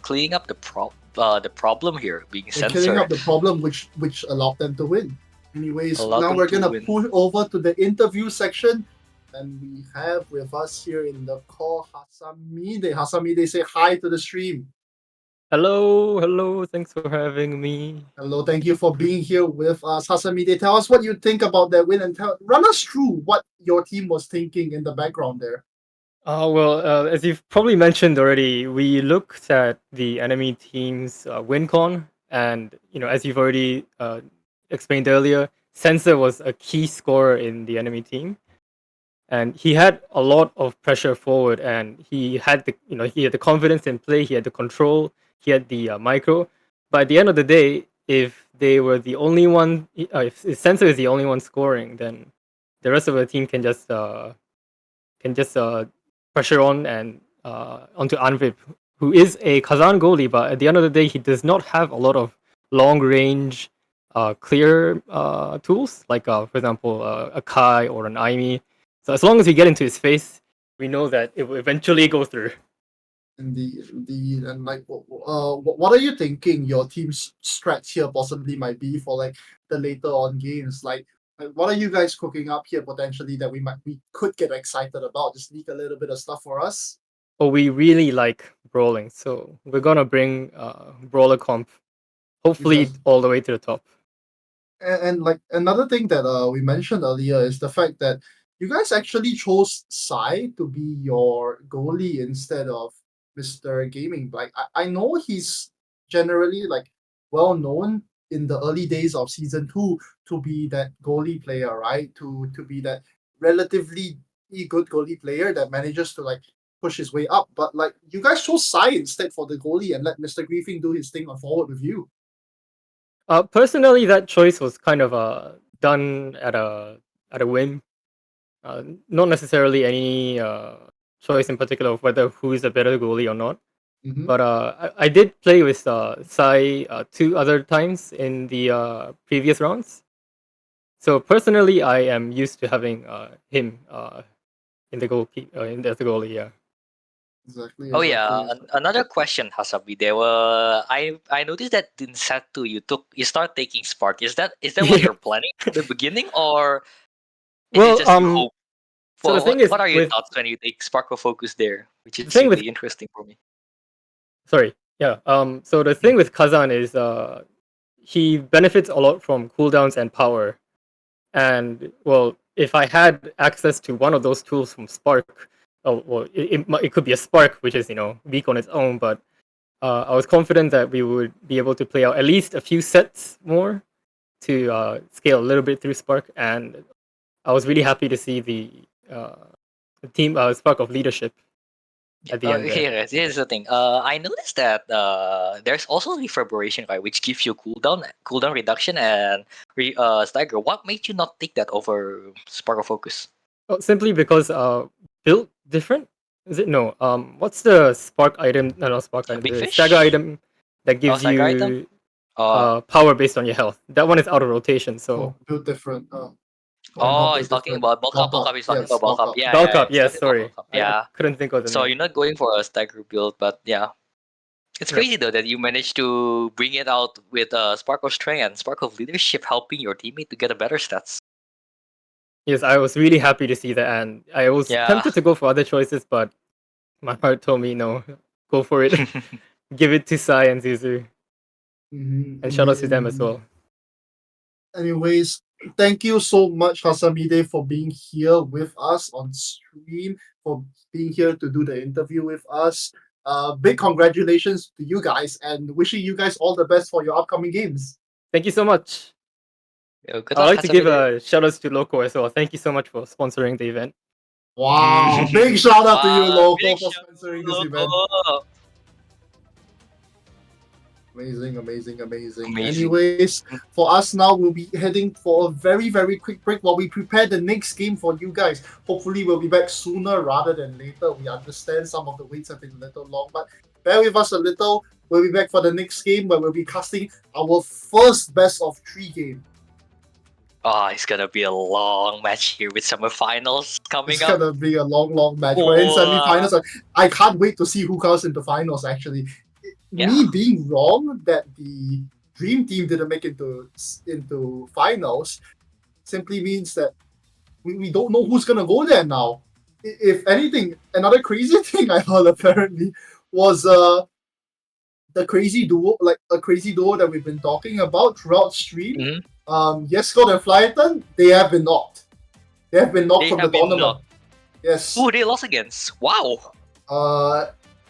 cleaning up the problem here being They're killing censored. up the problem which allowed them to win. Anyways, Allowed now them we're to gonna win. push over to the interview section. And we have with us here in the call Hasamide. Hasamide, say hi to the stream. Hello, hello. Thanks for having me. Hello, thank you for being here with us. Hasamide, tell us what you think about that win and run us through what your team was thinking in the background there. As you've probably mentioned already, we looked at the enemy team's win con, and as you've already explained earlier, Sensor was a key scorer in the enemy team, and he had a lot of pressure forward, and he had the confidence in play, he had the control, he had the micro. But at the end of the day, if they were the only one, if Sensor is the only one scoring, then the rest of the team can just pressure on and onto Anvip, who is a Kazan goalie, but at the end of the day, he does not have a lot of long range, clear tools, like, for example, a Kai or an Aimi. So as long as we get into his face, we know that it will eventually go through. Indeed, and like, what are you thinking your team's strats here possibly might be for like the later on games? Like, what are you guys cooking up here potentially that we could get excited about? Just leak a little bit of stuff for us. But we really like brawling, so we're gonna bring brawler comp, hopefully Because all the way to the top. and like another thing that we mentioned earlier is the fact that you guys actually chose Sai to be your goalie instead of Mr. Gaming. Like I know he's generally like well known in the early days of season 2 to be that goalie player, right? To be that relatively good goalie player that manages to like push his way up. But like you guys chose Sai instead for the goalie and let Mr. Griefing do his thing on forward with you. Personally, that choice was kind of done at a whim. Not necessarily any choice in particular of whether who is a better goalie or not. Mhm. But I did play with Sai 2 other times in the previous rounds. So personally, I am used to having him in the as the goalie. Yeah. Exactly. Oh yeah, Exactly. another question, Hasabi. There were I noticed that in set two you start taking Spark. Is that what Yeah. you're planning from the beginning, or is it Well, just you hope? so the What thing what, is what are your with thoughts when you take Spark of Focus there, which the is thing with really interesting for me. sorry, yeah. So the thing with Kazan is he benefits a lot from cooldowns and power. And well, if I had access to one of those tools from Spark, oh well, it could be a Spark, which is weak on its own, but I was confident that we would be able to play out at least a few sets more to scale a little bit through Spark, and I was really happy to see the team Spark of leadership at the end there. Here's the thing. I noticed that there's also reverberation, right, which gives you cooldown reduction and stagger. What made you not take that over Spark of Focus? Oh, simply because built different. Is it no? What's the Spark item? No, not Spark A item. big The stagger fish? item that Oh, gives stagger item? you Uh, power based on your health. That one is out of rotation. So Oh, build different. Sorry, not he's build talking different. about bulk up, Bulk bulk up. up. He's talking Yes, about bulk bulk up. up. Yeah, bulk yeah, up. he's Yes, talking about sorry, bulk up. I Yeah. couldn't think of the So name. you're not going for a stagger build, but yeah. It's Yep. crazy though that you managed to bring it out with Spark of Strength and Spark of Leadership helping your teammate to get a better stats. Yes, I was really happy to see that, and I was Yeah. tempted to go for other choices, but my heart told me no, go for it. Give it to Sai and Zuzu, Mm-hmm. and shout out Indeed, to them as indeed. well. Anyways, thank you so much, Hasamide, for being here with us on stream, for being here to do the interview with us. Big congratulations to you guys and wishing you guys all the best for your upcoming games. Thank you so much. Yo, good I'd luck, like to give Hasamide. a shout outs to Loco as well. Thank you so much for sponsoring the event. Wow, big shout out to you, Wow, Loco, big for shout sponsoring this out, event. Loco. Amazing, amazing, amazing. Amazing. Anyways, for us now, we'll be heading for a very, very quick break while we prepare the next game for you guys. Hopefully, we'll be back sooner rather than later. We understand some of the waits have been a little long, but bear with us a little. We'll be back for the next game where we'll be casting our first best of 3 game. Oh, it's gonna be a long match here with semifinals coming It's up. gonna be a long, long match. We're in semi-finals. I can't wait to see who comes into finals. Actually, Yeah. me being wrong that the dream team didn't make into finals simply means that we don't know who's gonna go there now. If anything, another crazy thing I heard apparently was the crazy duo, like a crazy duo that we've been talking about throughout stream. Mhm. Yes, Scott and Flyton, they have been knocked. They have been knocked They from the have been tournament. knocked. Yes. Who they lost against? Wow.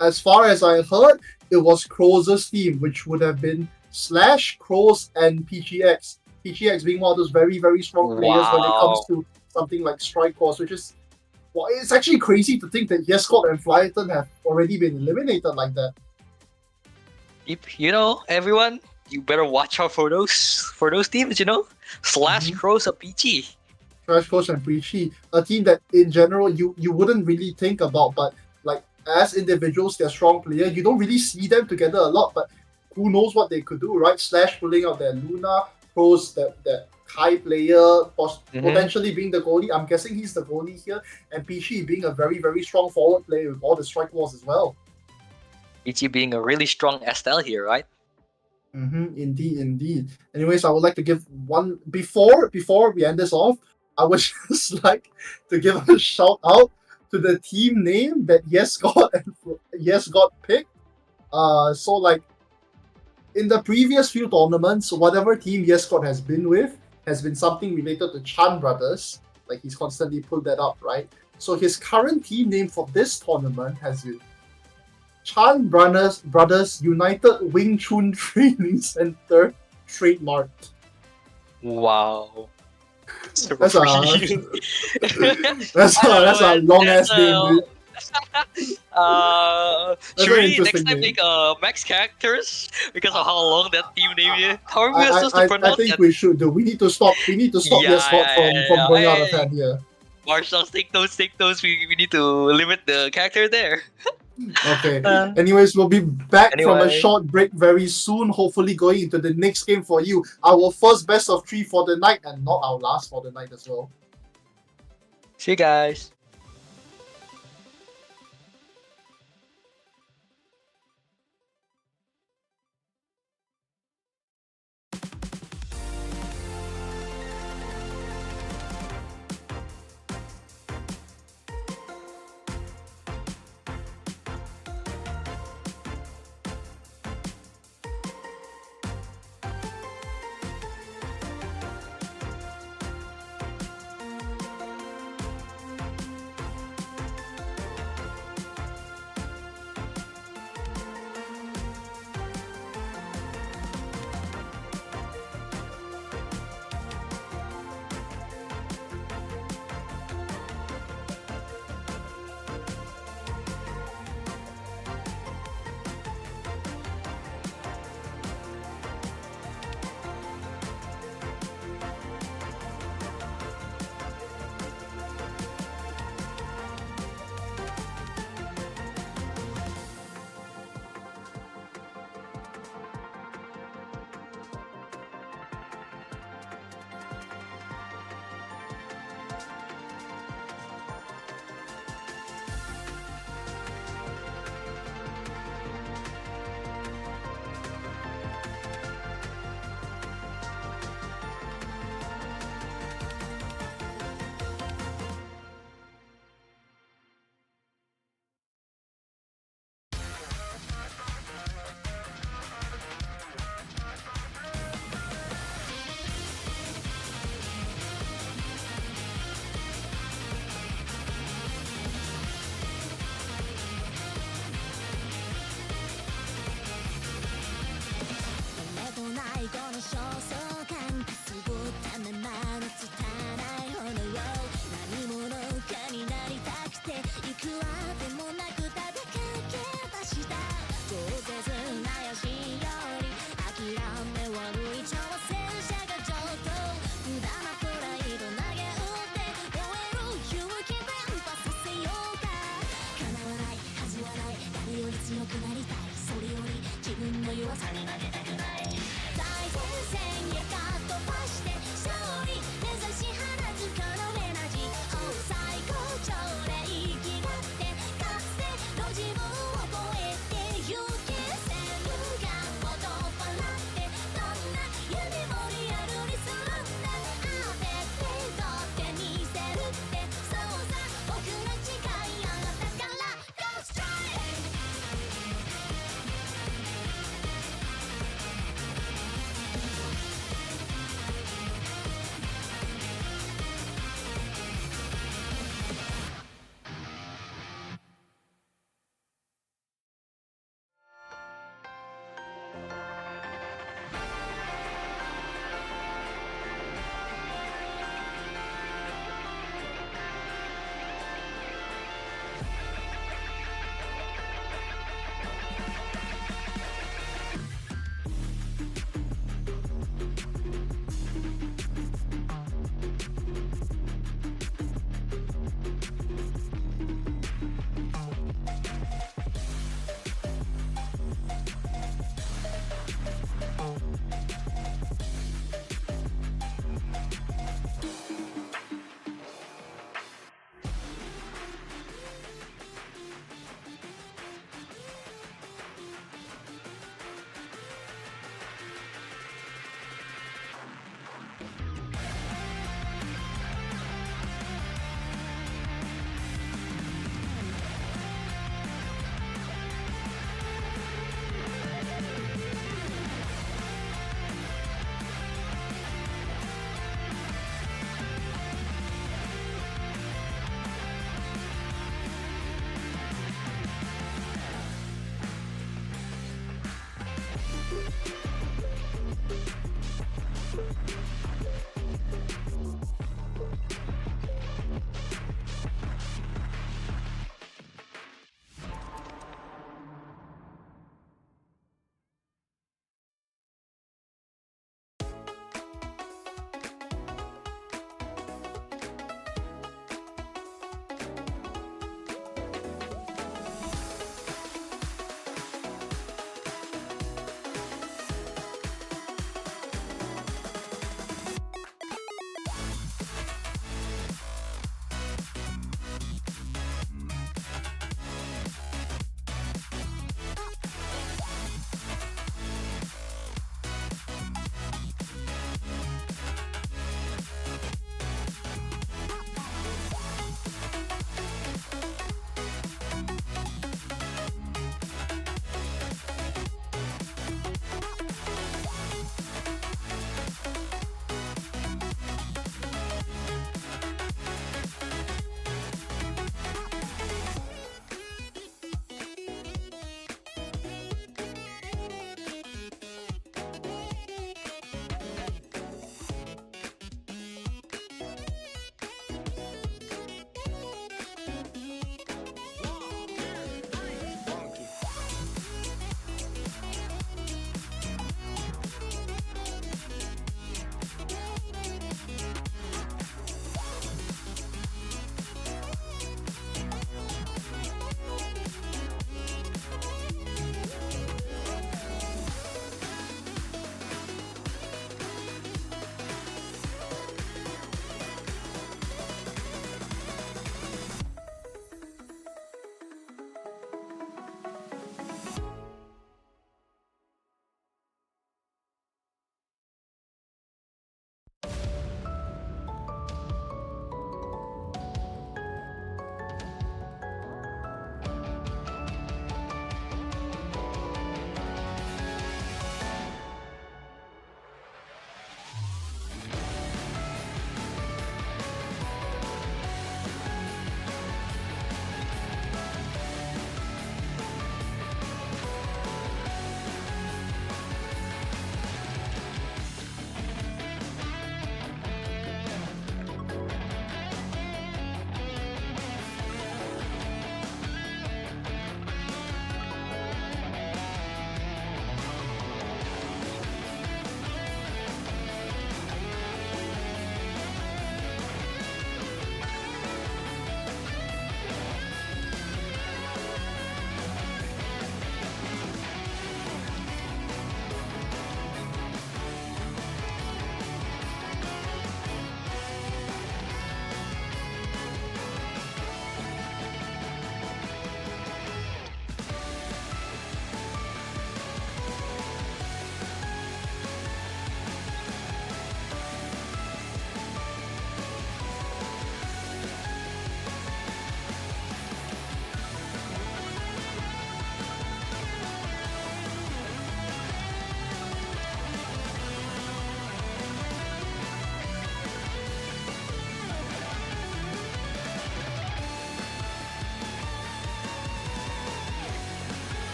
As far as I heard, it was Crows' team, which would have been Slash, Crows, and PGX. PGX being one of those very, very strong players when it comes Wow. to something like Strike Force, which is, well, it's actually crazy to think that Yescott and Flyton have already been eliminated like that. Everyone, you better watch out for those teams. Slash Mhm. Crows a PG. Trash Coach and Preachy, a team that in general you wouldn't really think about, but like as individuals, they're strong players. You don't really see them together a lot, but who knows what they could do, right? Slash pulling out their Luna, Pros that Kai player, potentially being the goalie. I'm guessing he's the goalie here, and Peachy being a very, very strong forward player with all the strike walls as well. PG being a really strong Estelle here, right? Indeed, indeed. Anyways, I would like to give one before we end this off. I would just like to give a shout out to the team name that Yes got picked. So like in the previous few tournaments, whatever team Yes God has been with has been something related to Chan Brothers. Like he's constantly pulled that up, right? So his current team name for this tournament has been Chan Brothers United Wing Chun Training Center trademark. Wow. That's a long ass name, dude. Should very we next interesting time name. make max characters because of how long that team name is? How are we supposed to I pronounce think that? we should do. We need to stop. We need to stop Yeah, your spot from going out of hand here. Marshall, take notes, take notes. We need to limit the character there. Okay. Uh, Anyways, we'll be back from a Anyway. short break very soon. Hopefully, going into the next game for you. Our first best of 3 for the night, and not our last for the night as well. See you guys.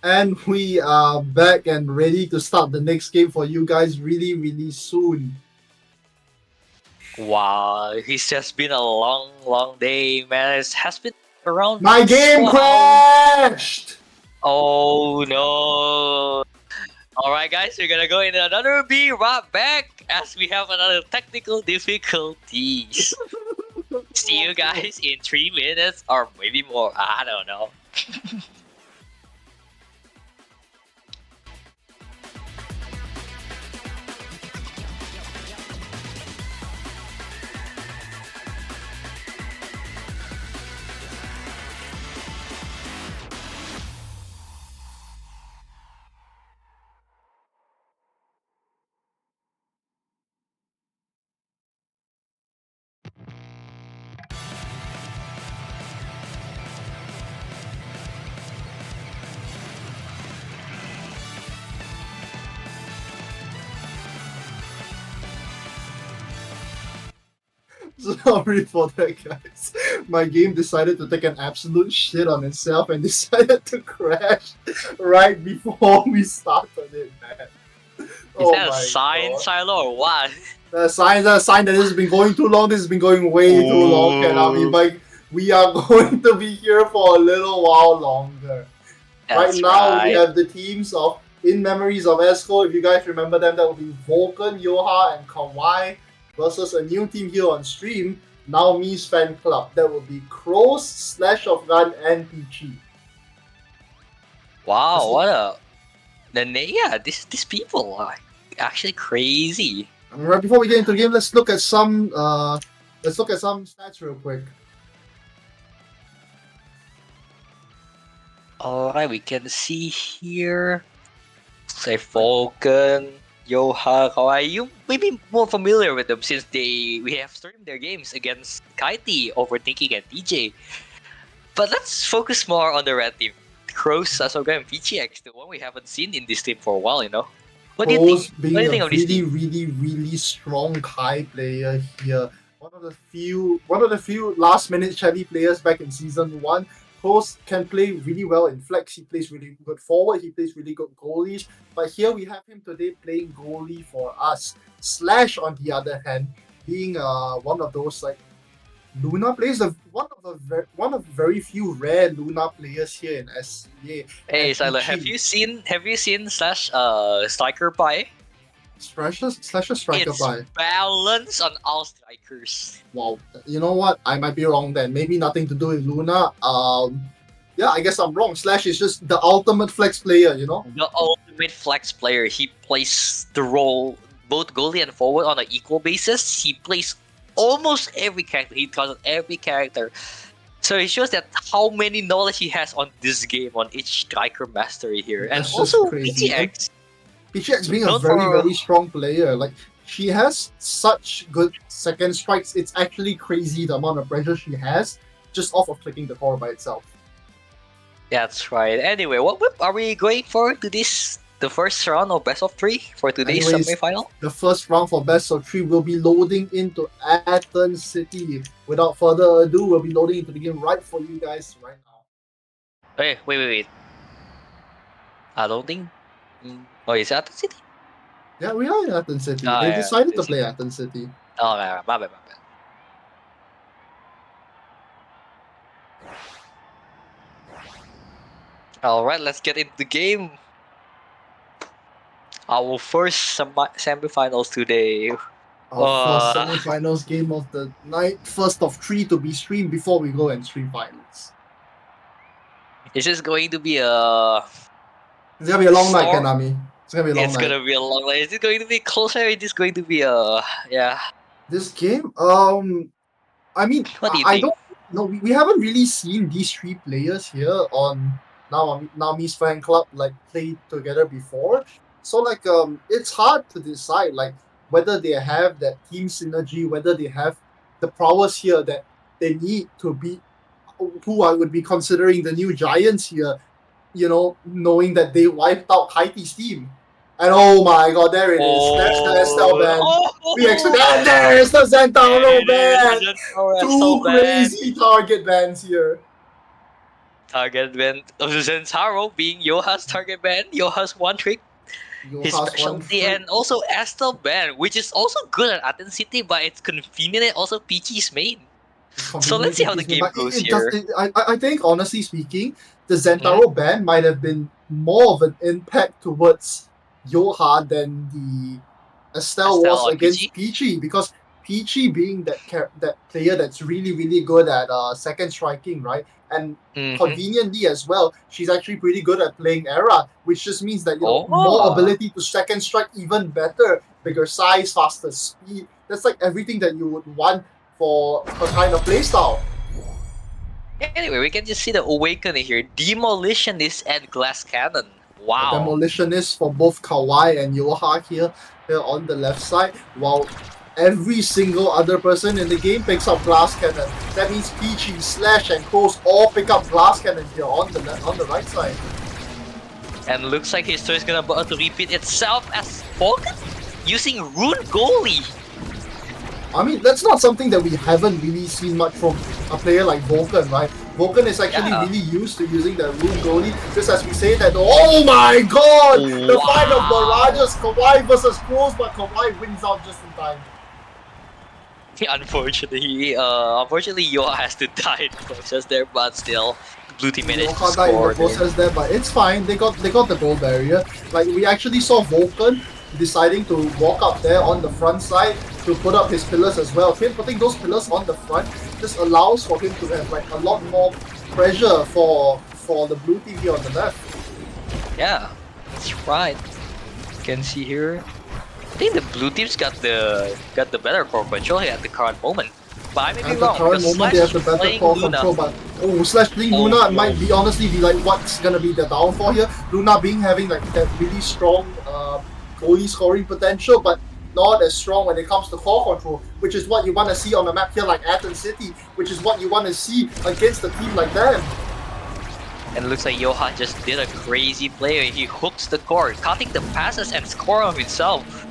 And we are back and ready to start the next game for you guys really, really soon. Wow, it's just been a long, long day, man. It has been around My game 4 hours. crashed! Oh no. Alright guys, we're gonna go in another be right back as we have another technical difficulties. See you guys in 3 minutes or maybe more. I don't know. Sorry for that, guys. My game decided to take an absolute shit on itself and decided to crash right before we started it, man. Is that a sign, Silo, or what? The sign that this has been going too long. This has been going way too long, Konami. But we are going to be here for a little while longer. Right now, we have the teams of In Memories of Esco. If you guys remember them, that will be Vulcan, Yoha, and Kawai versus a new team here on stream, Naomi's Fan Club. That will be Crows, Slash of Gun, and Peachy. Wow, what a... these people are actually crazy. Right before we get into the game, let's look at some stats real quick. Alright, we can see here. Say Vulcan, Yoha, Kawai. You may be more familiar with them since we have streamed their games against Kaiti, Overthinking, and DJ. But let's focus more on the red team. Crows, Sasuga, and PGX, the one we haven't seen in this team for a while, you know? What do you think? Being What do you think a of this really, team? really, really strong Kai player here. One of the few last-minute Shelly players back in season 1. Crows can play really well in flex. He plays really good forward. He plays really good goalies. But here we have him today playing goalie for us. Slash, on the other hand, being one of those like Luna players, one of very few rare Luna players here in SCA. Hey, Silo, have you seen Slash Striker Pie? Slash a striker It's by. balance on all strikers. Wow, you know what? I might be wrong then. Maybe nothing to do with Luna. Yeah, I guess I'm wrong. Slash is just the ultimate flex player, you know? The ultimate flex player. He plays the role both goalie and forward on an equal basis. He plays almost every character. He calls every character. So it shows that how many knowledge he has on this game, on each striker mastery here. And That's just also crazy. PGX. PGX being a Not very, for- very strong player. Like, she has such good second strikes. It's actually crazy the amount of pressure she has just off of clicking the core by itself. That's right. Anyway, what whip are we going for to this? The first round of best of 3 for today's Anyways, semi-final? The first round for best of 3 will be loading into Athens City. Without further ado, we'll be loading into the game right for you guys right now. Wait. I don't think... Oh, is it Athens City? Yeah, we are in Athens City. Oh, They yeah, decided to Athens play Athens City. Oh, my bad. Alright, let's get into the game. Our first semi-finals today. Our first semi-finals game of the night. First of 3 to be streamed before we go and stream finals. Is this going to be a... It's gonna be a long night, Konami. It's gonna be a long It's night. gonna be a long night. Is it going to be closer? Is this going to be a... Yeah. This game, I mean, What do you I think? don't know. We haven't really seen these 3 players here on Nami's fan club like play together before. So like it's hard to decide like whether they have that team synergy, whether they have the prowess here that they need to beat who I would be considering the new giants here, you know, knowing that they wiped out Kaiti's team. And oh my god, there it is. That's the Estelle ban. We expect there's the Zentaro ban. Two crazy target bans here. Target ban of Zentaro being Yoha's target ban. Yoha's one trick, his Yoha's one specialty, trick. and also Estel ban, which is also good at Aten City, but it's convenient and also Peachy's main. It's So let's convenient see to how the tease me, game but goes it does. here. I think, honestly speaking, the Zentaro ban might have been more of an impact towards Yoha than the Estelle Estelle was on against Peachy. Peachy, because Peachy being that player that's really good at second striking, right? And conveniently as well, she's actually pretty good at playing Era, which just means that more Oh. ability to second strike even better, bigger size, faster speed. That's like everything that you would want for her kind of playstyle. Anyway, we can just see the Awakening here. Demolitionist and Glass Cannon. A Wow. demolitionist for both Kawhi and Yoha here on the left side, while every single other person in the game picks up glass cannon. That means Peachy, Slash, and Crows all pick up glass cannon here on the right side. And looks like history is gonna about to repeat itself as Vulcan using Rune Goalie. I mean, that's not something that we haven't really seen much from a player like Vulcan, right? Vulcan is actually really used to using the Rune Goalie, just as we say that, oh my god! The fight of Mirages, Kawhi versus Crows, but Kawhi wins out just in time. Unfortunately, Yoha has to die in the process there, but still, the blue team managed to Yoha died in score. the process there, but it's fine. They got the goal barrier. Like, we actually saw Vulcan deciding to walk up there on the front side to put up his pillars as well. Him putting those pillars on the front just allows for him to have like a lot more pressure for the blue team here on the left. Yeah, that's right. You can see here. I think the blue team's got the better core control here at the current moment. But I may be At the wrong. current because moment, they have the Slash better playing core Luna. control, but Slash playing Luna might be honestly be like what's gonna be the downfall here. Luna having like that really strong goalie scoring potential, but not as strong when it comes to core control, which is what you want to see on a map here like Aten City, which is what you want to see against a team like them. And it looks like Yoha just did a crazy play. He hooks the core, cutting the passes and scoring of himself.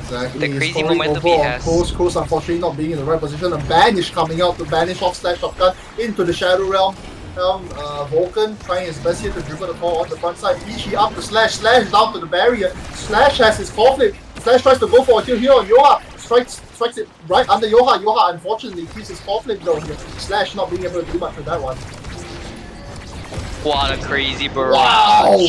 Exactly. The crazy Scoring momentum over he on has. Crows unfortunately not being in the right position. A banish coming out to banish off Slash Shotgun into the Shadow Realm. Vulcan trying his best here to dribble the core on the front side. Peachy up to Slash down to the barrier. Slash has his core flip. Slash tries to go for a kill here on Yoha. Strikes it right under Yoha. Yoha unfortunately keeps his core flip though here. Slash not being able to do much with that one. What a crazy barrage. Wow!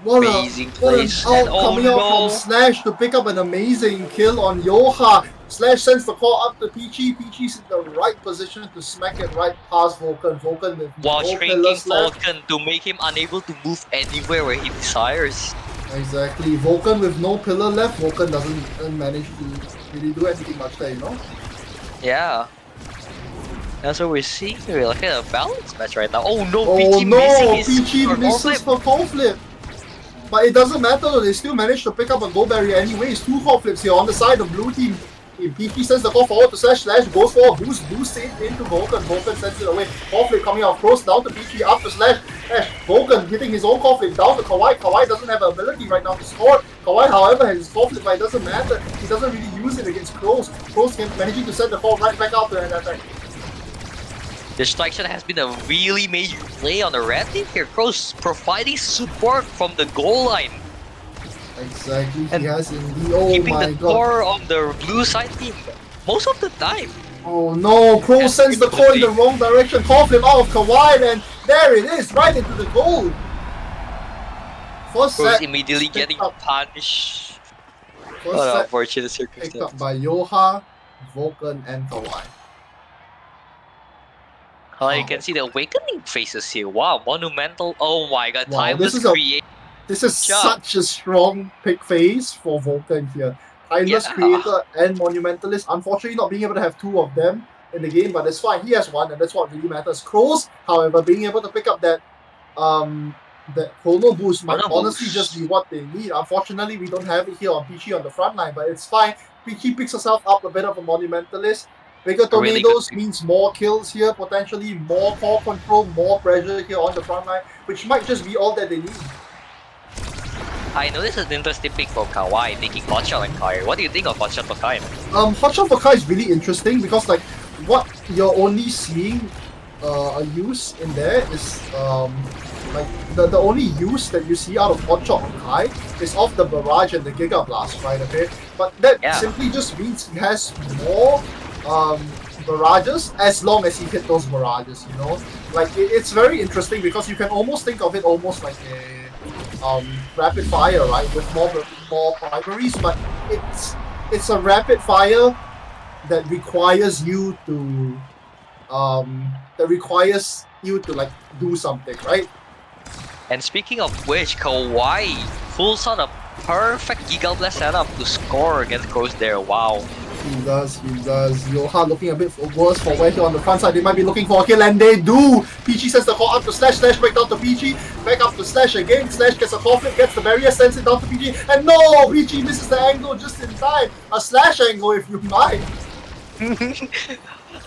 What amazing an place. out And coming out from Slash to pick up an amazing kill on Yoha. Slash sends the call up to Peachy. Peachy's in the right position to smack it right past Vulcan. Vulcan with while no shrinking pillars left. Vulcan to make him unable to move anywhere where he desires. Exactly. Vulcan with no pillar left. Vulcan doesn't manage to really do anything much there, you know? Yeah. That's what we're seeing. We're looking at a balance match right now. Oh no, Oh Peachy no! missing his Peachy core misses flip. her core flip. But it doesn't matter though, they still managed to pick up a goal barrier anyways. 2 core flips here on the side of blue team. Peachy sends the call forward to Slash. Slash goes for a boost it into Vulcan. Vulcan sends it away. Core flip coming out close down to Peachy, up to Slash. Vulcan hitting his own core flip down to Kawhi. Kawhi doesn't have the ability right now to score. Kawhi, however, has his core flip, but it doesn't matter. He doesn't really use it against Crows. Crows managing to send the ball right back out to an attack. Distraction has been a really major play on the red team here. Crows providing support from the goal line. Exactly, And he has indeed. Oh keeping my the god. core on the blue side team most of the time. Oh no, Crow That's sends the core in the wrong direction. Core flip out of Kawhi, and there it is, right into the goal. First Crows set immediately picked getting up. punished. First What an set unfortunate picked up circumstance. by Yoha, Vulcan, and Kawhi. You can see the awakening faces here. Wow, monumental. Oh my god, Wow, timeless this is a- create. This is Good job. such a strong pick phase for Vulcan here. Timeless Yeah. Creator and Monumentalist. Unfortunately, not being able to have 2 of them in the game, but it's fine. He has 1, and that's what really matters. Crows, however, being able to pick up that chrono boost might Chrono honestly boost. just be what they need. Unfortunately, we don't have it here on Peachy on the front line, but it's fine. Peachy picks herself up a bit of a Monumentalist. Bigger A really tornadoes good means more kills here, potentially more core control, more pressure here on the front line, which might just be all that they need. I know this is an interesting pick for Kawhi, taking Hotshot and Kai. What do you think of Hotshot for Kai? Hotshot for Kai is really interesting because like what you're only seeing a use in there is like the only use that you see out of Hotshot on Kai is off the barrage and the Giga Blast, right? Okay, but that Yeah. simply just means he has more barrages as long as he hit those barrages. You know, like it's very interesting because you can almost think of it almost like a rapid fire, right? With more primaries, but it's a rapid fire that requires you to like do something, right? And speaking of which, Kawhi pulls out a perfect Giga Blast setup to score against Crows there. Wow. He does. Yoha looking a bit worse for where here on the front side. They might be looking for a kill, and they do. Peachy sends the call up to Slash. Slash back down to Peachy. Back up to Slash again. Slash gets a call flip, gets the barrier, sends it down to Peachy. And no! Peachy misses the angle just in time. A Slash angle, if you mind.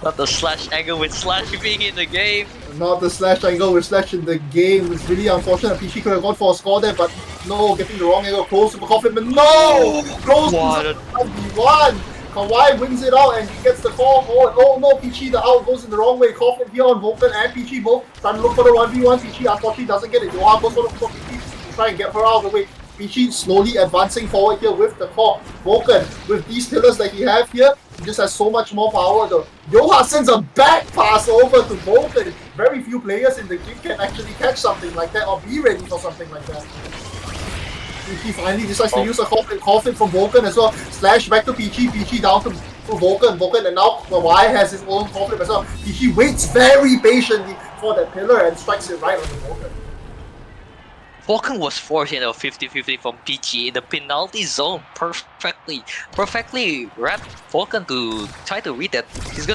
Not the Slash angle with Slash being in the game. Not the Slash angle with Slash in the game. It's really unfortunate. Peachy could have gone for a score there, but no, getting the wrong angle. Close to the call flip, but no! Close to 1v1. Kawhi wins it out and he gets the call forward. Oh no, Peachy, the out goes in the wrong way. Coughlin here on Vulcan and Peachy both trying to look for the 1v1. Peachy unfortunately doesn't get it. Yoha goes for Peachy to try and get her out of the way. Peachy slowly advancing forward here with the core. Vulcan, with these pillars that he have here, he just has so much more power though. Yoha sends a back pass over to Vulcan. Very few players in the game can actually catch something like that or be ready for something like that. He finally decides to use a Coughlin from Vulcan as well. Slash back to Peachy, Peachy down to Vulcan, and now Kawhi has his own Coughlin as well. Peachy waits very patiently for that pillar and strikes it right on the Vulcan. Vulcan was forced into a 50-50 from Peachy in the penalty zone perfectly wrapped Vulcan to try to read that. She's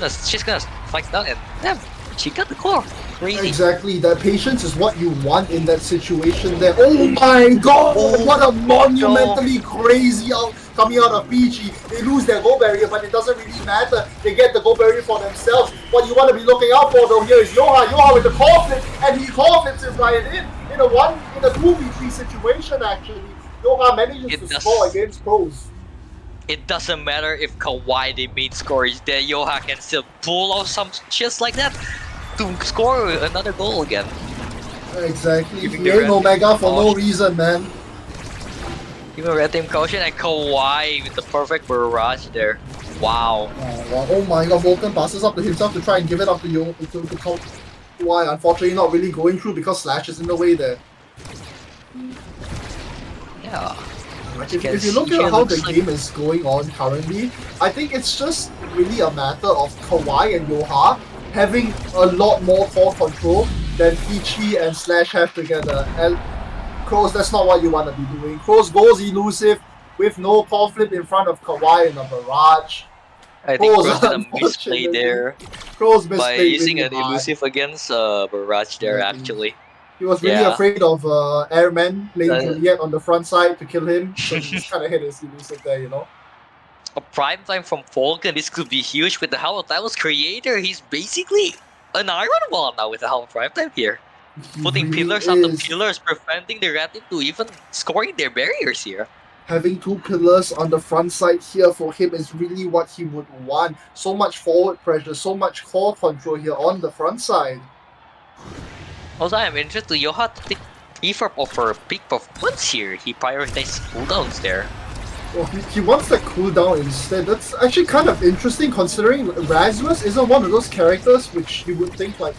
gonna fight down and damn, she got the core. Crazy. Exactly, that patience is what you want in that situation there. Oh my god, what a monumentally crazy out coming out of Peachy. They lose their goal barrier, but it doesn't really matter. They get the goal barrier for themselves. What you want to be looking out for though here is Yoha with the core flip, and he core flips it right in a 2v3 situation actually. Yoha manages to score against Pros. It doesn't matter if Kawhi, the main scorer, is there. Yoha can still pull off some shit like that to score another goal again. Exactly. He ain't Omega for no reason, man. Even Red Team Caution and Kawhi with the perfect barrage there. Wow. Oh my god, Vulcan passes up to himself to try and give it up to Kawhi. Unfortunately, not really going through because Slash is in the way there. Yeah. If you look at how the game is going on currently, I think it's just really a matter of Kawhi and Yoha having a lot more core control than Peachy and Slash have together. And Crows, that's not what you want to be doing. Crows goes elusive with no core flip in front of Kawhi in a barrage. I think Crows did a misplay there by using an elusive against barrage there actually. He was really afraid of Airman playing Juliet on the front side to kill him, so he just kind of hit his elusive there, you know? A prime time from Vulcan, this could be huge with the Howl of Timel's creator. He's basically an Iron Wall now with the Howl of Prime Time here. Putting really pillars onto pillars, preventing the Red Team to even scoring their barriers here. Having two pillars on the front side here for him is really what he would want. So much forward pressure, so much core control here on the front side. Also, I'm interested to Yoha to take effort over peak performance here. He prioritizes cooldowns there. Well, he wants the cooldown instead. That's actually kind of interesting considering Razmus isn't one of those characters which you would think like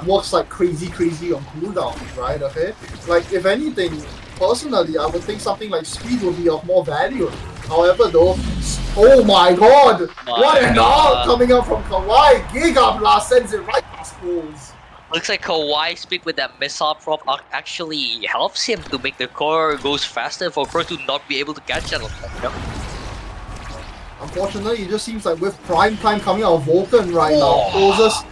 works like crazy on cooldowns, right? Okay, like if anything, personally, I would think something like speed would be of more value. However, though, oh my god, what an ult coming up from Kawhi! Giga Blast sends it right past Bulls. Looks like Kawhi speed with that missile prop actually helps him to make the core goes faster for Core to not be able to catch that. Unfortunately, it just seems like with prime time coming out of Vulcan right now, Closer's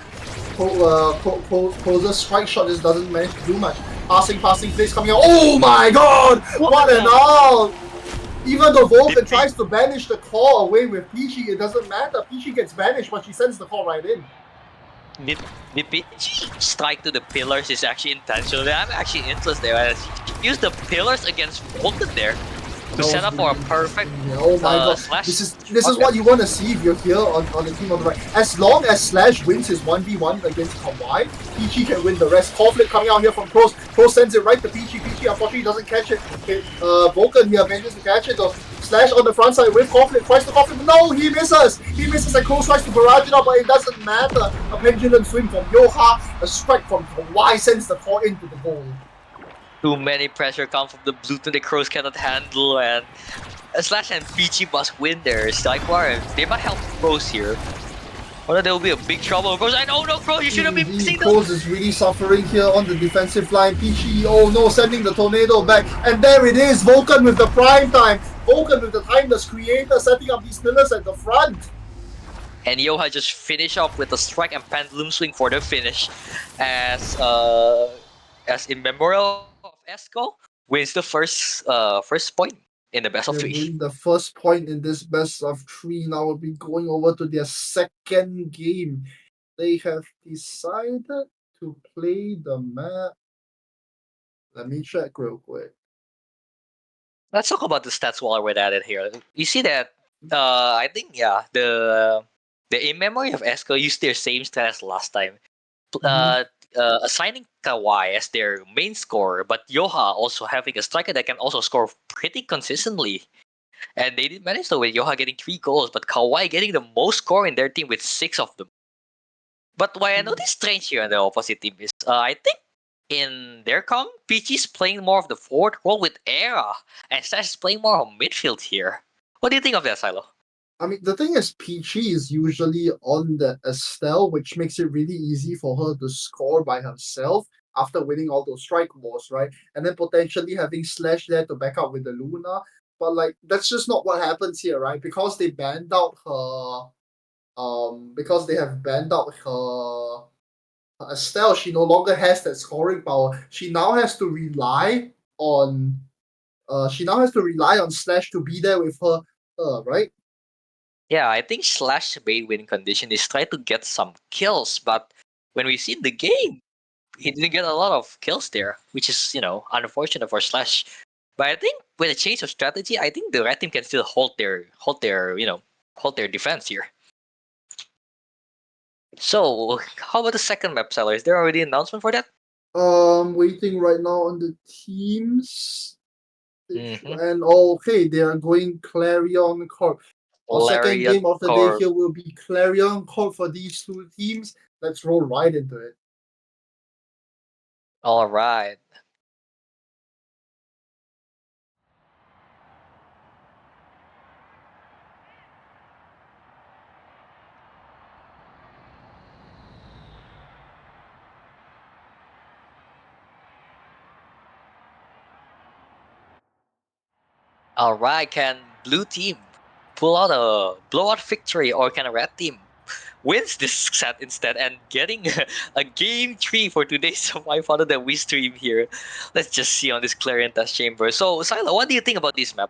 strike shot just doesn't manage to do much. Passing plays coming out. Oh my god! What an ult! Even though Vulcan tries to banish the core away with Peachy, it doesn't matter. Peachy gets banished, but she sends the core right in. The Peachy strike to the pillars is actually intentional. I'm actually interested. Use the pillars against Vulcan there. to set up for a perfect Oh my god, slash. this is what you want to see if you're here on the team on the right. As long as Slash wins his 1v1 against Kawaii, Peachy can win the rest. Conflict coming out here from Crows. Crows sends it right to Peachy. Peachy unfortunately doesn't catch it. Okay, Vulcan here manages to catch it though. Slash on the front side with Conflict, tries to Conflict. No, he misses! He misses and Crows tries to barrage it up, but it doesn't matter. A pendulum swing from Yoha, a strike from Kawaii sends the core into the goal. Too many pressure come from the blue team the Crows cannot handle, and Slash and Peachy must win their strike war. They might help Crows here. Or there will be a big trouble. Crows, I don't know, Crows, you shouldn't be missing those. Crows is really suffering here on the defensive line. Peachy, oh no, sending the tornado back. And there it is, Vulcan with the prime time. Vulcan with the timeless creator setting up these pillars at the front. And Yoha just finish off with a strike and pendulum swing for the finish. As in memorial of Esco wins the first point in the best of They three. win the first point in this best of 3. Now we'll be going over to their second game. They have decided to play the map. Let me check real quick. Let's talk about the stats while we're at it here. You see that I think the in memory of Esco used their same stat as last time. Assigning Kawaii as their main scorer, but Yoha also having a striker that can also score pretty consistently. And they did manage to with Yoha getting 3 goals, but Kawaii getting the most score in their team with 6 of them. But why I notice strange here on the opposite team is I think in their comp, Peachy's playing more of the forward role with Era, and Slash is playing more on midfield here. What do you think of that, Silo? I mean, the thing is, Peachy is usually on the Estelle, which makes it really easy for her to score by herself after winning all those strike wars, right? And then potentially having Slash there to back up with the Luna. But like, that's just not what happens here, right? Because they banned out her, because they have banned out her Estelle, she no longer has that scoring power. She now has to rely on, Slash to be there with her, right? Yeah, I think Slash's main win condition is try to get some kills, but when we see the game, he didn't get a lot of kills there, which is, unfortunate for Slash. But I think with a change of strategy, I think the red team can still hold their defense here. So, how about the second map, Seller? Is there already an announcement for that? Waiting right now on the teams. Mhm. And okay, they are going Clarion Corp. Our second Lariat game of the day Corp. here will be Clarion Corp for these two teams. Let's roll right into it. All right. All right. Can blue team pull out a blowout victory, or can a red team wins this set instead and getting a game 3 for today's semifinal that we stream here? Let's just see on this Clarion Test Chamber. So, Silo, what do you think about this map?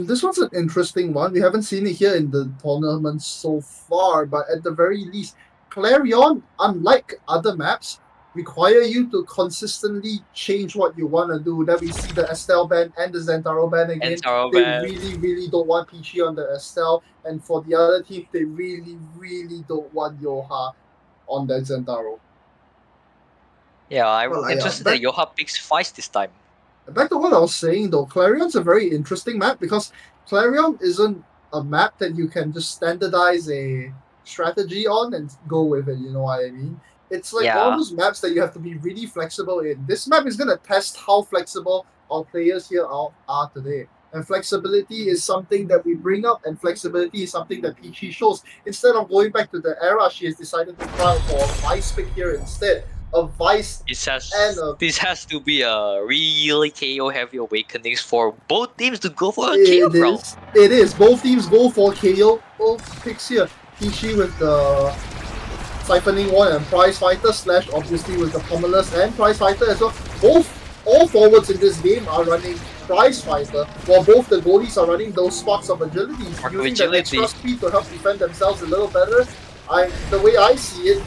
This one's an interesting one. We haven't seen it here in the tournament so far, but at the very least, Clarion, unlike other maps, require you to consistently change what you want to do. Then we see the Estelle ban and the Zentaro ban again. And Taro They ban. really, really don't want Peachy on the Estelle, and for the other team, they really, really don't want Yoha on that Zentaro. Yeah, I'm Well, interested that Yoha picks Feist this time. Back to what I was saying though, Clarion's a very interesting map because Clarion isn't a map that you can just standardize a strategy on and go with it, you know what I mean? It's like one of Yeah. those maps that you have to be really flexible in. This map is gonna test how flexible our players here are today. And flexibility is something that we bring up, and flexibility is something that Peachy shows. Instead of going back to the era, she has decided to try out for a Vice pick here instead. A Vice This has to be a really KO heavy awakenings for both teams to go for a KO It round. is. It is. Both teams go for KO. Both picks here. Peachy with the Siphoning One and Prize Fighter, Slash obviously with the Pommelus and Prize Fighter as well. All forwards in this game are running Prize Fighter, while both the goalies are running those Sparks of Agility, using that extra speed to help defend themselves a little better. The way I see it,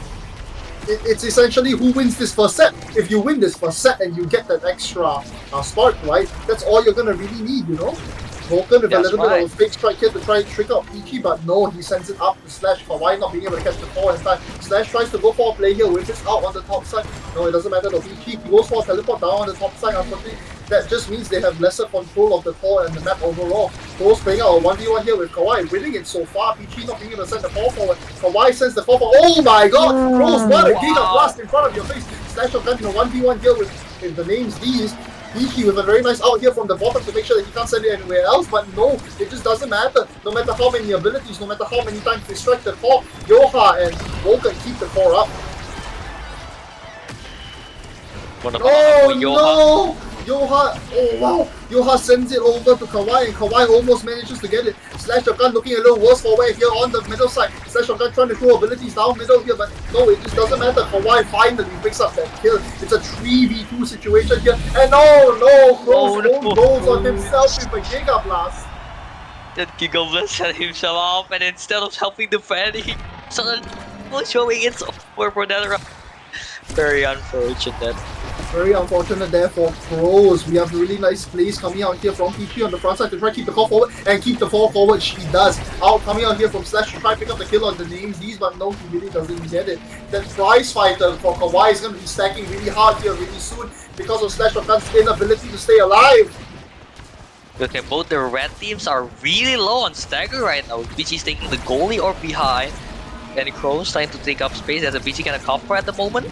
it's essentially who wins this first set. If you win this first set and you get that extra spark, right, that's all you're gonna really need, you know? Vulcan with a little bit of a fake strike here to try and trick out Peachy, but no, he sends it up to Slash. Kawaii not being able to catch the 4 in time. Slash tries to go for a play here with his out on the top side. No, it doesn't matter though. Peachy, he goes for a teleport down on the top side. Unfortunately, that just means they have lesser control of the core and the map overall. Crows playing out a 1v1 here with Kawaii, winning it so far. Peachy not being able to send the 4 forward. Kawaii sends the 4 forward. Oh my god! Crows, what a Giga Blast in front of your face. Slash of gun in a 1v1 here with the names these. Peachy with a very nice out here from the bottom to make sure that he can't send it anywhere else, but no, it just doesn't matter. No matter how many abilities, no matter how many times they strike the core, Yoha and Vulcan keep the core up. Oh no! Yoha, oh wow! Yoha sends it over to Kawaii and Kawaii almost manages to get it. Slash of gun looking a little worse for wear here on the middle side. Slash of gun trying to throw abilities down middle here, but no, it just doesn't matter. Kawaii finally picks up that kill. It's a 3v2 situation here. And no, Crow's own goals on himself with a Giga Blast. That Giga Blast set himself off, and instead of helping defend, he started showing it's over for that round. Very unfortunate. Very unfortunate there for Crows. We have really nice plays coming out here from Peachy on the front side to try to keep the core forward and keep the 4 forward. She does. Out coming out here from Slash to try to pick up the kill on the names these, but no, he really doesn't get it. That prize fighter for Kawaii is going to be stacking really hard here really soon because of Slash of Gun's inability to stay alive. Okay, both the red teams are really low on stagger right now. Peachy's taking the goalie or behind, and Crows trying to take up space. There's a Peachy kind of cover at the moment.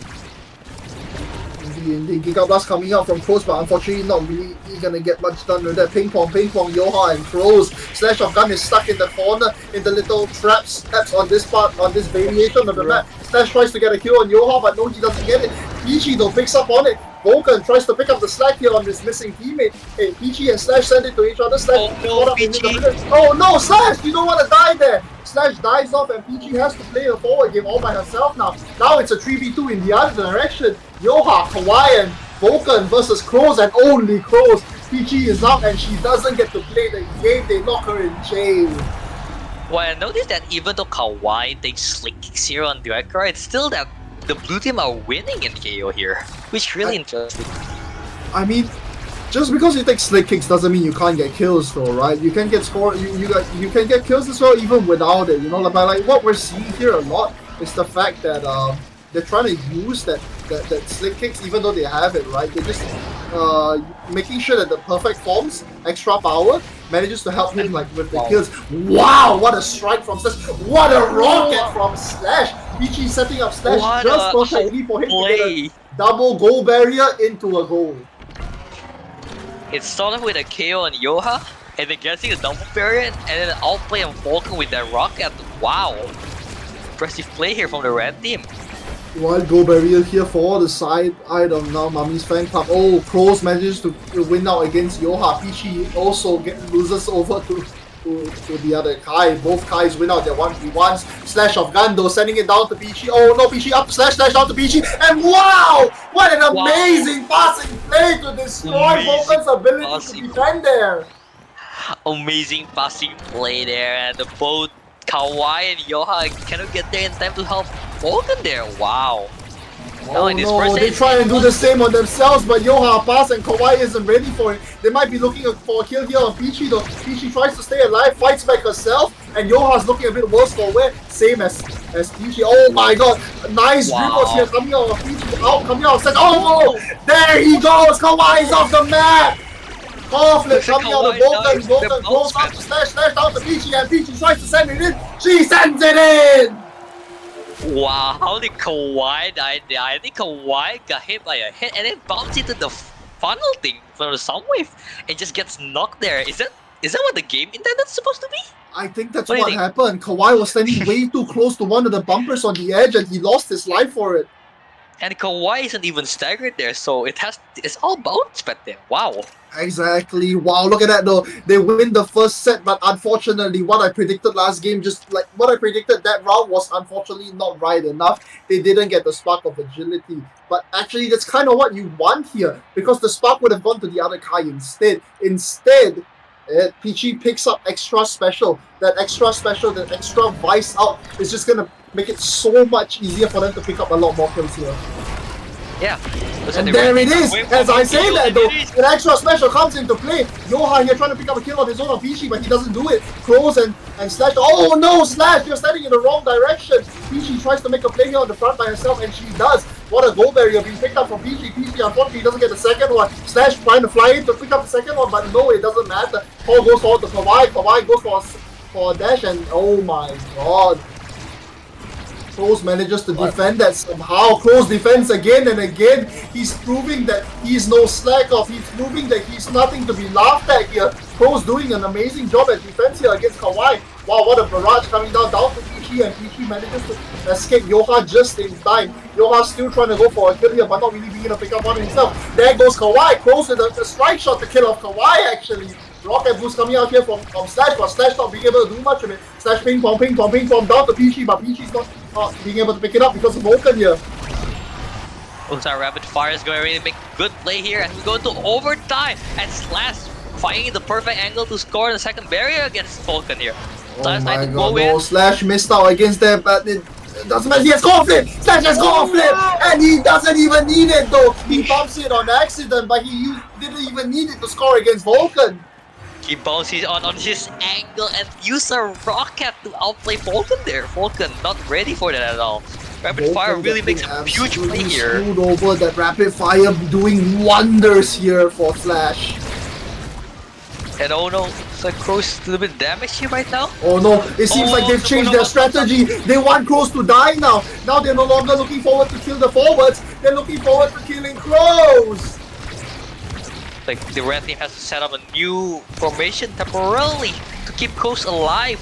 The Giga Blast coming out from Crows, but unfortunately not really gonna get much done with that. Ping pong, Yoha and Crows. Slash of Gun is stuck in the corner in the little traps on this part, on this variation of the map. Slash tries to get a kill on Yoha, but no, he doesn't get it. Peachy though picks up on it. Vulcan tries to pick up the slack here on this missing teammate. Hey, Peachy and Slash send it to each other. Slash oh no, Slash! You don't want to die there! Slash dives off and Peachy has to play the forward game all by herself now. Now it's a 3v2 in the other direction. Yoha, Kawaii and Vulcan versus Crows and only Crows. Peachy is out and she doesn't get to play the game. They lock her in jail. Well, I noticed that even though Kawaii takes slick kicks here on direct car, it's still that the blue team are winning in KO here, which is really interesting. I mean, just because you take slick kicks doesn't mean you can't get kills though, right? You can get you can get kills as well even without it, you know. But like what we're seeing here a lot is the fact that they're trying to use that slick kicks even though they have it, right? They're just making sure that the perfect forms, extra power, manages to help him like with the kills. Wow, what a strike from Slash! What a rocket from Slash! Peachy setting up Slash just perfectly for him to get a double goal barrier into a goal. It started with a KO on Yoha, and then getting a double barrier, and then an outplay on Vulcan with that rocket. Wow! Impressive play here from the red team. Wild goal barrier here for the side. I don't know, Mummy's fan club. Oh, Crows manages to win out against Yoha. Peachy also loses over to the other Kai. Both Kais win out their 1v1s. Slash of Gun though, sending it down to Peachy. Oh no, Peachy up to Slash down to Peachy. And wow! What an amazing passing play to destroy Vulcan's ability to defend there. Amazing passing play there, and both Kawaii and Yoha cannot get there in time to help Vulcan there. Wow. Oh no, they try and do the same on themselves, but Yoha pass and Kawaii isn't ready for it. They might be looking for a kill here on Peachy though. Peachy tries to stay alive, fights back herself, and Yoha's looking a bit worse for wear. Same as Peachy. Oh my god, nice dribbles here coming out of Peachy. Coming out of set. Oh, there he goes! Kawaii's off the map! Conflict coming out of Vulcan. Vulcan goes up to Slash down to Peachy, and Peachy tries to send it in. She sends it in! Wow, how did Kawaii die there? I think Kawaii got hit by a hit and then bounced into the funnel thing from the soundwave and just gets knocked there. Is that what the game intended supposed to be? I think that's what happened. Kawaii was standing way too close to one of the bumpers on the edge and he lost his life for it. And Kawaii isn't even staggered there, so it's all bounce back there. Wow. Exactly. Wow, look at that though. They win the first set, but unfortunately what I predicted last game, just like what I predicted that round was unfortunately not right enough. They didn't get the spark of agility. But actually that's kind of what you want here, because the spark would have gone to the other Kai instead. Peachy picks up extra special. That extra vice out is just gonna make it so much easier for them to pick up a lot more kills here. Yeah. And there it is! As I say that though, an extra special comes into play. Yoha here trying to pick up a kill on his own on Pishi, but he doesn't do it. Crows and Slash. Oh no, Slash! You're standing in the wrong direction. Pishi tries to make a play here on the front by herself, and she does. What a goal barrier being picked up from Pishi. Pishi unfortunately doesn't get the second one. Slash trying to fly in to pick up the second one, but no, it doesn't matter. Paul goes forward to Kawhi. Kawhi goes for a dash, and oh my god. Crows manages to defend that somehow. Crows defends again and again. He's proving that he's no slack off. He's proving that he's nothing to be laughed at here. Crows doing an amazing job at defense here against Kawhi. Wow, what a barrage coming down to Pishi, and Pishi manages to escape Yoha just in time. Yoha still trying to go for a kill here, but not really being able to pick up on himself. There goes Kawhi. Crows with a strike shot to kill off Kawhi actually. Rocket boost coming out here from Slash, but Slash not being able to do much of it. Slash ping pong down to Pishi, but Pishi's not being able to pick it up because of Vulcan here. Ultra Rapid Fire is going to really make a good play here, and we go into overtime, and Slash finding the perfect angle to score the second barrier against Vulcan here. Oh my god, no, Slash missed out against that, but it doesn't matter. He has Core Flip! Slash has Core Flip! And he doesn't even need it though! He bumps it on accident, but he didn't even need it to score against Vulcan. He bounces on his angle and uses a rocket to outplay Vulcan there. Vulcan not ready for that at all. Rapid Fire really makes a huge play here. Screwed over that Rapid Fire doing wonders here for Slash. And oh no, so Crow's a little bit damaged here right now. Oh no, it seems like they've changed their strategy. They want Crows to die now. Now they're no longer looking forward to kill the forwards. They're looking forward to killing Crows. Like the red team has to set up a new formation temporarily to keep Crows alive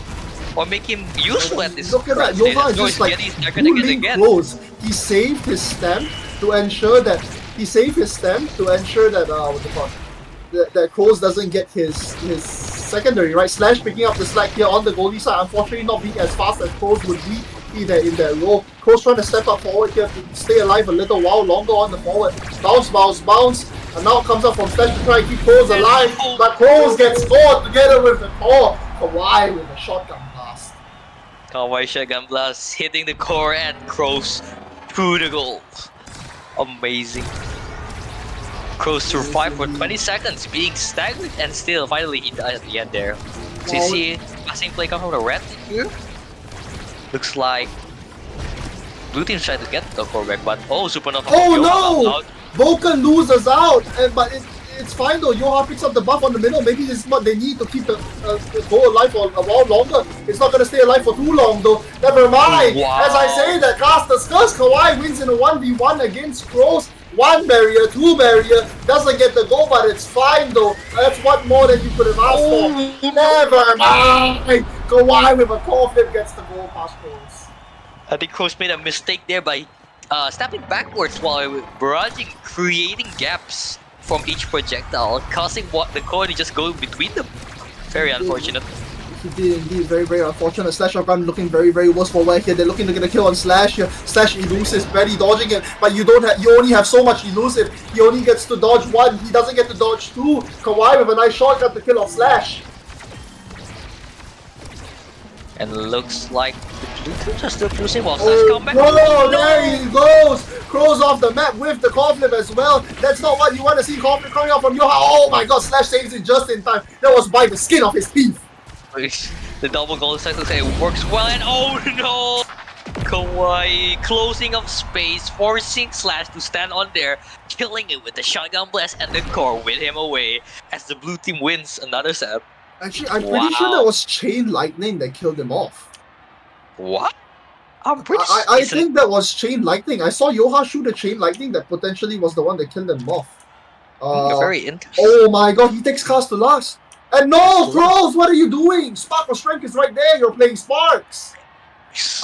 or make him useful at this. Look at that, Yoha is just like pulling Crows. He saved his stem to ensure that that Crows doesn't get his secondary, right? Slash picking up the slack here on the goalie side, unfortunately not being as fast as Crows would be in that role. Crows trying to step up forward here to stay alive a little while longer on the forward. Bounce. And now comes up from Slash to try and keep Crows alive, but Crows gets scored together with the core. Kawhi with a shotgun blast. Kawhi shotgun blast hitting the core and Crows through the goal. Amazing. Crows survived for 20 seconds, being stagnant, and still finally he died at the end there. So you see passing play come from the red team here. Looks like blue team's trying to get the core back, but Supernova. Oh no! Vulcan loses out, but it's fine though. Yoha picks up the buff on the middle. Maybe this is what they need to keep the goal alive for a while longer. It's not going to stay alive for too long though. Never mind. Wow. As I say that, Casters Kawhi wins in a 1v1 against Crows. 1 barrier, 2 barrier, doesn't get the goal, but it's fine though. That's what more than you could have asked for. Never mind. Kawhi with a core flip gets the goal past Crows. I think Crows made a mistake there by stepping backwards while barraging, creating gaps from each projectile, causing the core to just go between them. Very unfortunate. He did indeed, very, very unfortunate. Slash Argon looking very, very worse for wear here. They're looking to get a kill on Slash here. Slash elusive, barely dodging it, but you only have so much elusive. He only gets to dodge 1, he doesn't get to dodge 2. Kawhi with a nice shotgun to kill off Slash. And looks like the blue teams are still cruising while Slash come back. No, there he goes! Crows off the map with the core flip as well. That's not what you want to see. Core flip coming out from Yoha. Oh my god, Slash saves it just in time. That was by the skin of his teeth. The double goal cycle say it works well, and oh no! Kawhi closing up space, forcing Slash to stand on there, killing it with the shotgun blast, and the core with him away as the blue team wins another set. Actually, I'm pretty sure that was Chain Lightning that killed him off. What? I'm pretty sure. I think that was Chain Lightning. I saw Yoha shoot a Chain Lightning that potentially was the one that killed him off. Very interesting. Oh my god, he takes cast to last. And no, Crows, what are you doing? Spark of Strength is right there. You're playing Sparks.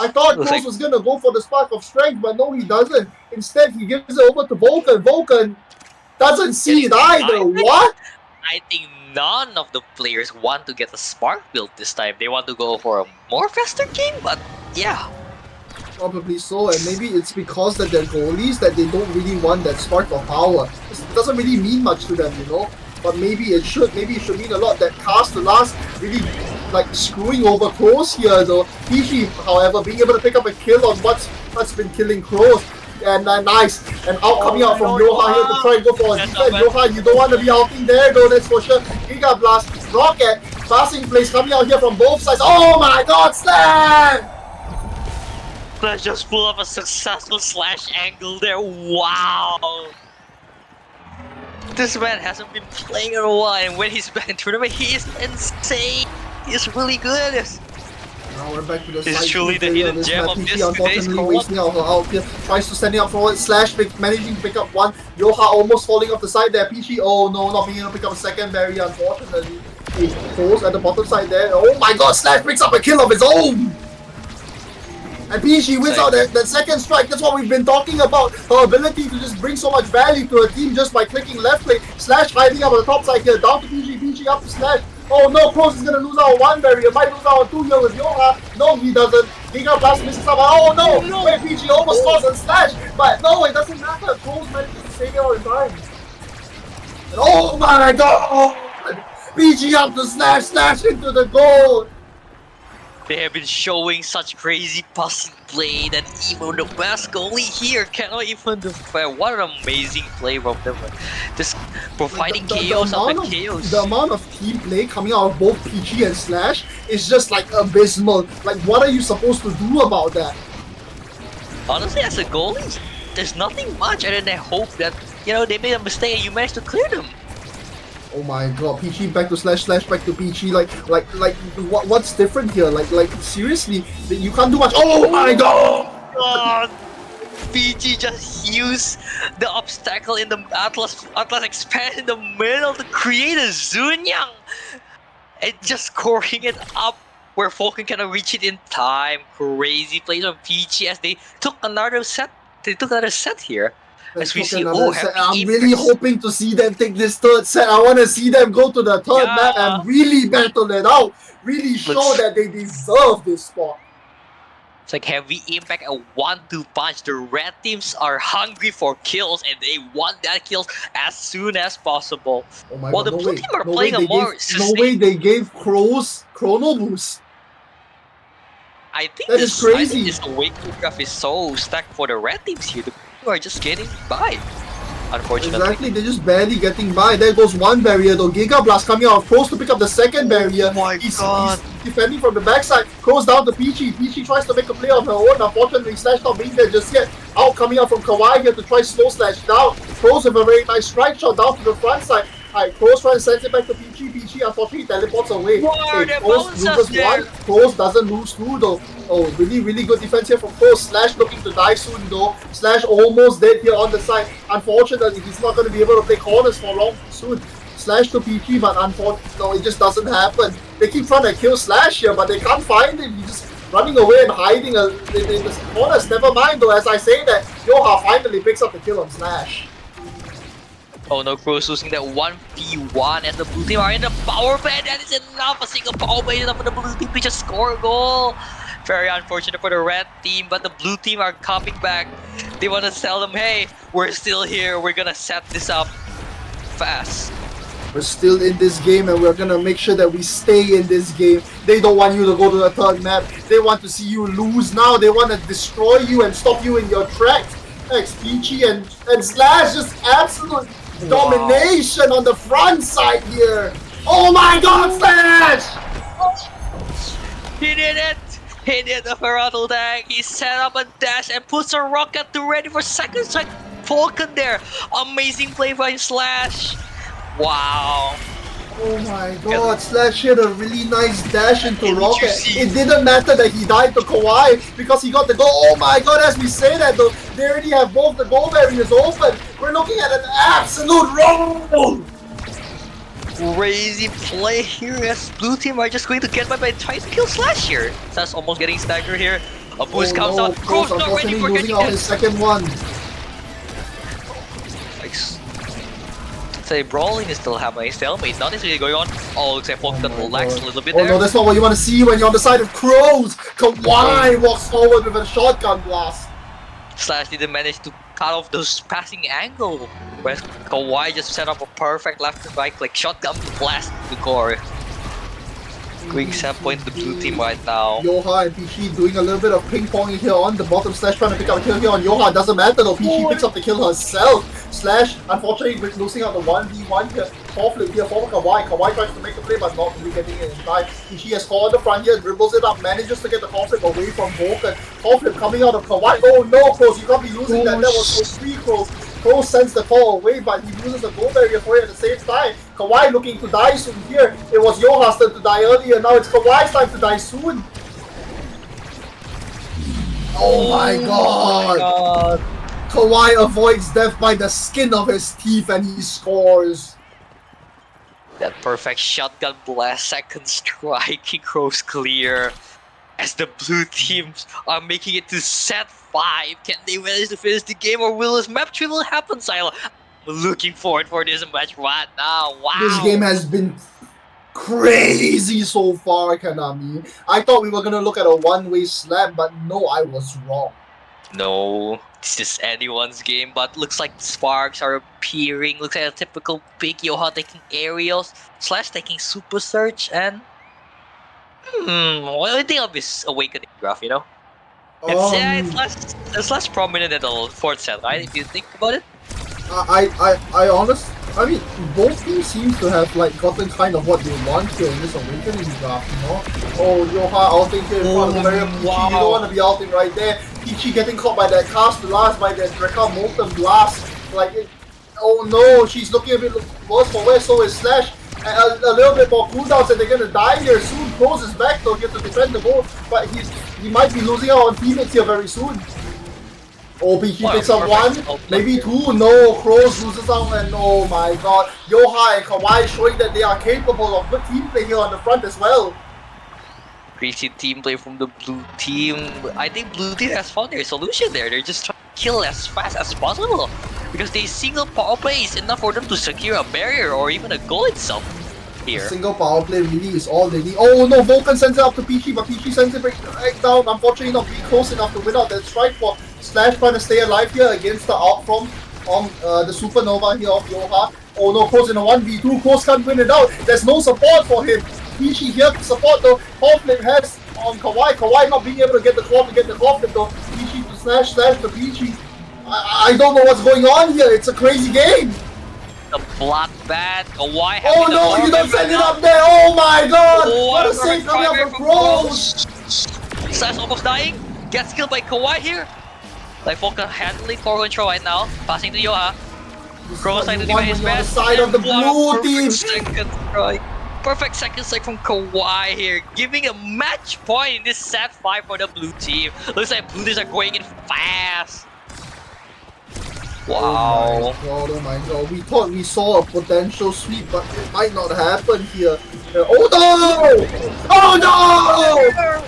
I thought Crows was going to go for the Spark of Strength, but no, he doesn't. Instead, he gives it over to Vulcan. Vulcan doesn't see it either. What? I think none of the players want to get a Spark build this time. They want to go for a more faster game, but yeah. Probably so, and maybe it's because that they're goalies that they don't really want that Spark of Power. It doesn't really mean much to them, you know? But maybe it should mean a lot that cast to last really like screwing over Crows here though. PG, however, being able to pick up a kill on what's been killing Crows. And nice. And out coming out from Yoha here to try and go for a defense. Yoha, you don't want to be outing there though, that's for sure. Giga Blast, Rocket, passing plays coming out here from both sides. Oh my god, Slash! Let's just pull up a successful slash angle there. Wow! This man hasn't been playing in a while, and when he's back in tournament, he is insane. He's really good. Now we're back to the It's side. truly the hidden gem of this Unfortunately, today's wasting out here. Tries to send it up forward. Slash managing to pick up one. Yoha almost falling off the side there. Peachy, oh no, not being able to pick up a second barrier, unfortunately. He falls at the bottom side there. Oh my god, Slash picks up a kill of his own! And Peachy wins out that second strike. That's what we've been talking about. Her ability to just bring so much value to a team just by clicking left click. Slash hiding up on the top side here. Down to PG. PG up to Slash. Oh no, Crows is gonna lose out on one barrier. Might lose out on two here with Yoha. No, he doesn't. Giga Blast misses out. Oh no! Wait, PG almost falls on Slash. But no, it doesn't matter. Crows manages to save it all in time. And oh my god! PG up to Slash. Slash into the goal. They have been showing such crazy passing play that even the best goalie here cannot even defend. What an amazing play from them. Just providing chaos after chaos. The amount of team play coming out of both PG and Slash is just like abysmal. Like, what are you supposed to do about that? Honestly, as a goalie, there's nothing much other than hope that, you know, they made a mistake and you managed to clear them. Oh my god, PG back to Slash, Slash back to PG, what's different here? Like seriously, you can't do much. Oh my god! PG just used the obstacle in the Atlas expand in the middle to create a Zunyang and just scoring it up where Falcon cannot reach it in time. Crazy plays from PG as they took another set. They took another set here. As we see, I'm really hoping to see them take this third set. I want to see them go to the third map and really battle it out. Really show that they deserve this spot. It's like heavy impact, a 1-2 punch. The red teams are hungry for kills and they want that kills as soon as possible. Oh my While god, the blue team are playing a more no way they gave Crows Chrono Boost. I think that is crazy. This awakening graph is so stacked for the red teams here. The blue are just getting by, unfortunately. Exactly, they're just barely getting by. There goes one barrier though. Giga Blast coming out of Crows to pick up the second barrier. Oh my god. He's defending from the backside. Crows down to Peachy. Peachy tries to make a play on her own. Unfortunately, Slash not being there just yet. Out coming out from Kawaii here to try slow Slash down. Crows with a very nice strike shot down to the front side. Alright, Crows trying to send it back to Peachy. Peachy unfortunately teleports away. Crows loses one. Crows doesn't lose two though. Oh, really good defense here from Crows. Slash looking to die soon though. Slash almost dead here on the side. Unfortunately, he's not going to be able to play corners for long soon. Slash to PG, but unfortunately, no, it just doesn't happen. They keep trying to kill Slash here, but they can't find him. He's just running away and hiding in the corners. Never mind though, as I say that, Yoha finally picks up the kill on Slash. Oh no, Crows losing that 1v1 and the blue team are in the power play. That is enough. A single power play enough for the blue team to just score a goal. Very unfortunate for the red team, but the blue team are coming back. They want to tell them, hey, we're still here. We're gonna set this up fast. We're still in this game and we're gonna make sure that we stay in this game. They don't want you to go to the third map. They want to see you lose now. They want to destroy you and stop you in your tracks. XPG and Slash just absolute domination on the front side here. Oh my god, Slash! He did it! He did the Ferrato tag. He set up a dash and puts a rocket to ready for second strike. Falcon there. Amazing play by Slash. Wow. Oh my god, Slash hit a really nice dash into Rocket. see? It didn't matter that he died to Kawaii because he got the goal. Oh my god, as we say that though, they already have both the goal barriers open. We're looking at an absolute roll! Crazy play here as blue team are just going to get by trying to kill Slash here. Slash almost getting staggered here. A boost comes out. Crows not ready for losing getting out his second one. Like, say brawling is still happening. Stalemate, nothing really going on. Oh, looks like Falcon relaxed a little bit there. Oh no, that's not what you want to see when you're on the side of Crows. Kawaii walks forward with a shotgun blast. Slash didn't manage to cut off those passing angle, where Kawaii just set up a perfect left to right click shotgun blast to core. Quick set point to the blue team right now. Yoha and Peachy doing a little bit of ping-ponging here on the bottom. Slash trying to pick up a kill here on Yoha. Doesn't matter though. Peachy picks up the kill herself. Slash, unfortunately, losing out the 1v1 here. Four flip here for Kawaii. Kawaii tries to make the play, but not really getting it in time. Peachy has caught on the front here, dribbles it up, manages to get the core flip away from Vulcan. Core flip coming out of Kawaii. Oh no, Crows, you can't be losing that. That was so free, Crows. Crows sends the call away, but he uses a goal barrier for it at the same time. Kawaii looking to die soon here. It was Yoha's turn to die earlier, now it's Kawai's time to die soon. Oh my god! Kawhi avoids death by the skin of his teeth and he scores. That perfect shotgun blast, second strike, he crows clear. As the blue teams are making it to set 5, can they manage to finish the game or will this map 3 will happen, Silo? I'm looking forward for this match right now. Wow! This game has been crazy so far, Kanami. I thought we were gonna look at a one-way slam, but no, I was wrong. No, it's just anyone's game, but looks like sparks are appearing. Looks like a typical big Yoha taking aerials, Slash taking super search, and what do you think of this awakening graph, you know? It's less prominent than the fourth set, right? If you think about it. I mean, both teams seem to have like gotten kind of what they want here in this awakening draft, you know? Oh, Yoha outing here in front of the barrier. Peachy, you don't want to be outing right there. Peachy getting caught by that cast blast, by that Drekka Molten Blast. Oh no, she's looking a bit worse for wear, so is Slash. A little bit more cooldowns and they're gonna die here soon. Crows is back though here to defend the goal, but he might be losing out on teammates here very soon. Oh, Peachy picks up one, maybe two. No, Crows loses out, and oh my god. Yoha and Kawaii showing that they are capable of good team play here on the front as well. Crazy team play from the blue team. I think blue team has found their solution there. They're just trying to kill as fast as possible. Because they single power play is enough for them to secure a barrier or even a goal itself here. A single power play really is all they need. Oh no, Vulcan sends it up to Peachy, but Peachy sends it right down. Unfortunately not being close enough to win out that strike for Slash trying to stay alive here against the out from the Supernova here of Yoha. Oh no, Crows in a 1v2. Crows can't win it out. There's no support for him. Peachy here to support the core flip has on Kawaii. Kawaii not being able to get the core flip though. Peachy to Slash to Peachy. I don't know what's going on here. It's a crazy game. The bloodbath. Kawaii. Oh no, you don't send it up there. Oh my god. What a save coming up from Crows. Slash almost dying. Gets killed by Kawaii here. Like Vulcan handling core control right now. Passing to Yoha. Crows side to defend his best. Side of the blue team. Second strike. Perfect second strike from Kawaii here, giving a match point in this set 5 for the blue team. Looks like blue teams are going in fast. Wow. Oh my god, we thought we saw a potential sweep, but it might not happen here. Oh no! Oh no!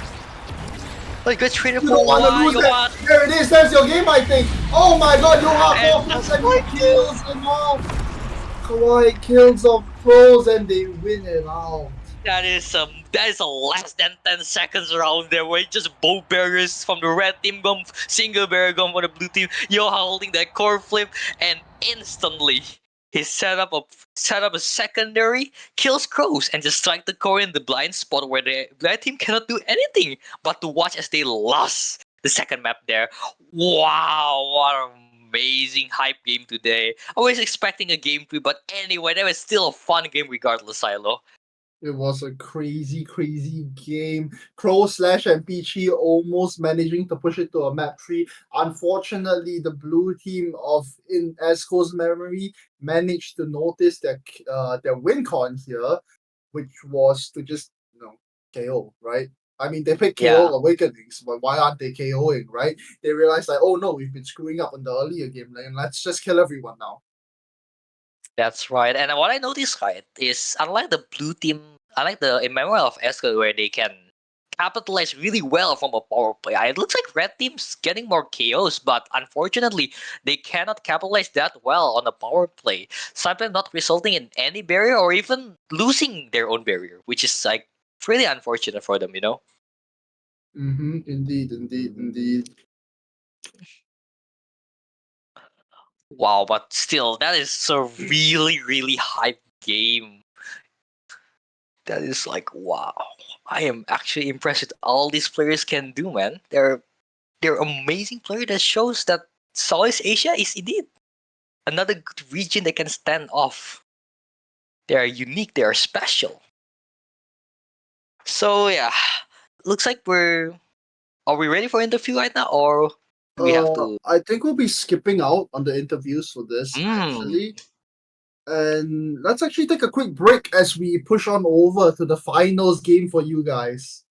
Like good training for You don't want to lose that. There it is, that's your game I think. Oh my god, Yoha 4 kills and all. Kawaii kills of Crows and they win it out. That is a less than 10 seconds round there where just both barriers from the red team gone, single barrier gone for the blue team. Yoha holding that core flip and instantly he set up a secondary, kills Crows and just strike the core in the blind spot where the red team cannot do anything but to watch as they lost the second map there. Wow, what an amazing hype game today. I was expecting a game 3, but anyway, that was still a fun game regardless, Silo. It was a crazy game. Crow, Slash, and Peachy almost managing to push it to a map 3. Unfortunately, the blue team in Esco's memory managed to notice their win con here, which was to just KO, right? I mean, they picked KO Awakenings, but why aren't they KOing, right? They realized like, oh no, we've been screwing up in the earlier game lane. Let's just kill everyone now. That's right. And what I noticed, right, is unlike the blue team, unlike the in memory of Esco where they can capitalize really well from a power play, it looks like red team's getting more KOs, but unfortunately, they cannot capitalize that well on a power play, sometimes not resulting in any barrier or even losing their own barrier, which is like really unfortunate for them, you know? Indeed. Wow, but still, that is a really hype game. That is like wow. I am actually impressed with all these players can do, man. They're amazing players that shows that Southeast Asia is indeed another good region that can stand off. They are unique, they are special. So yeah, looks like are we ready for interview right now or do we have to I think we'll be skipping out on the interviews for this Hmm. actually. And let's actually take a quick break as we push on over to the finals game for you guys.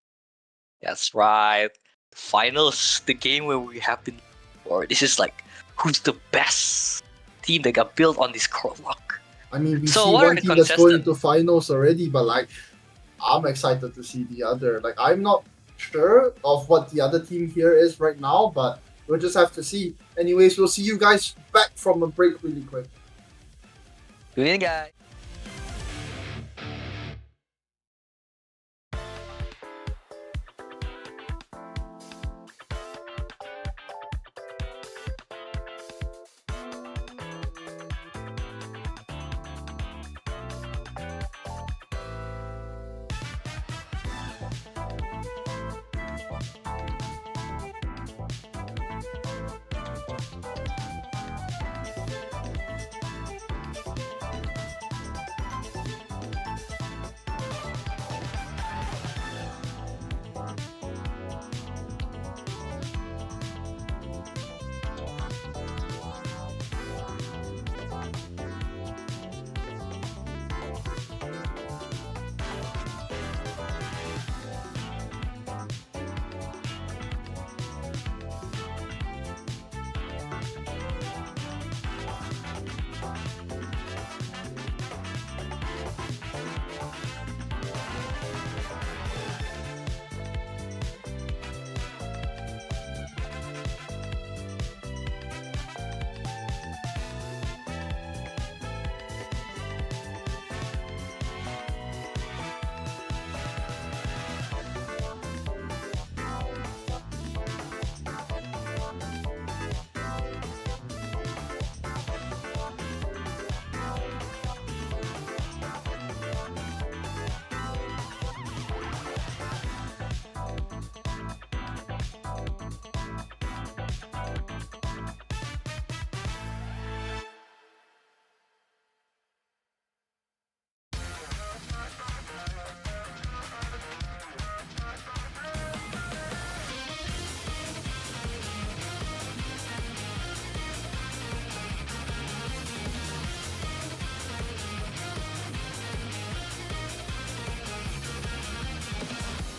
That's right. Finals, the game where we have been or this is like who's the best team that got built on this Corelock. I mean, we So see what are one the team that's going contestants? into finals already, but like, I'm excited to see the other. Like, I'm not sure of what the other team here is right now, but we'll just have to see. Anyways, we'll see you guys back from a break really quick. Tune in, guys.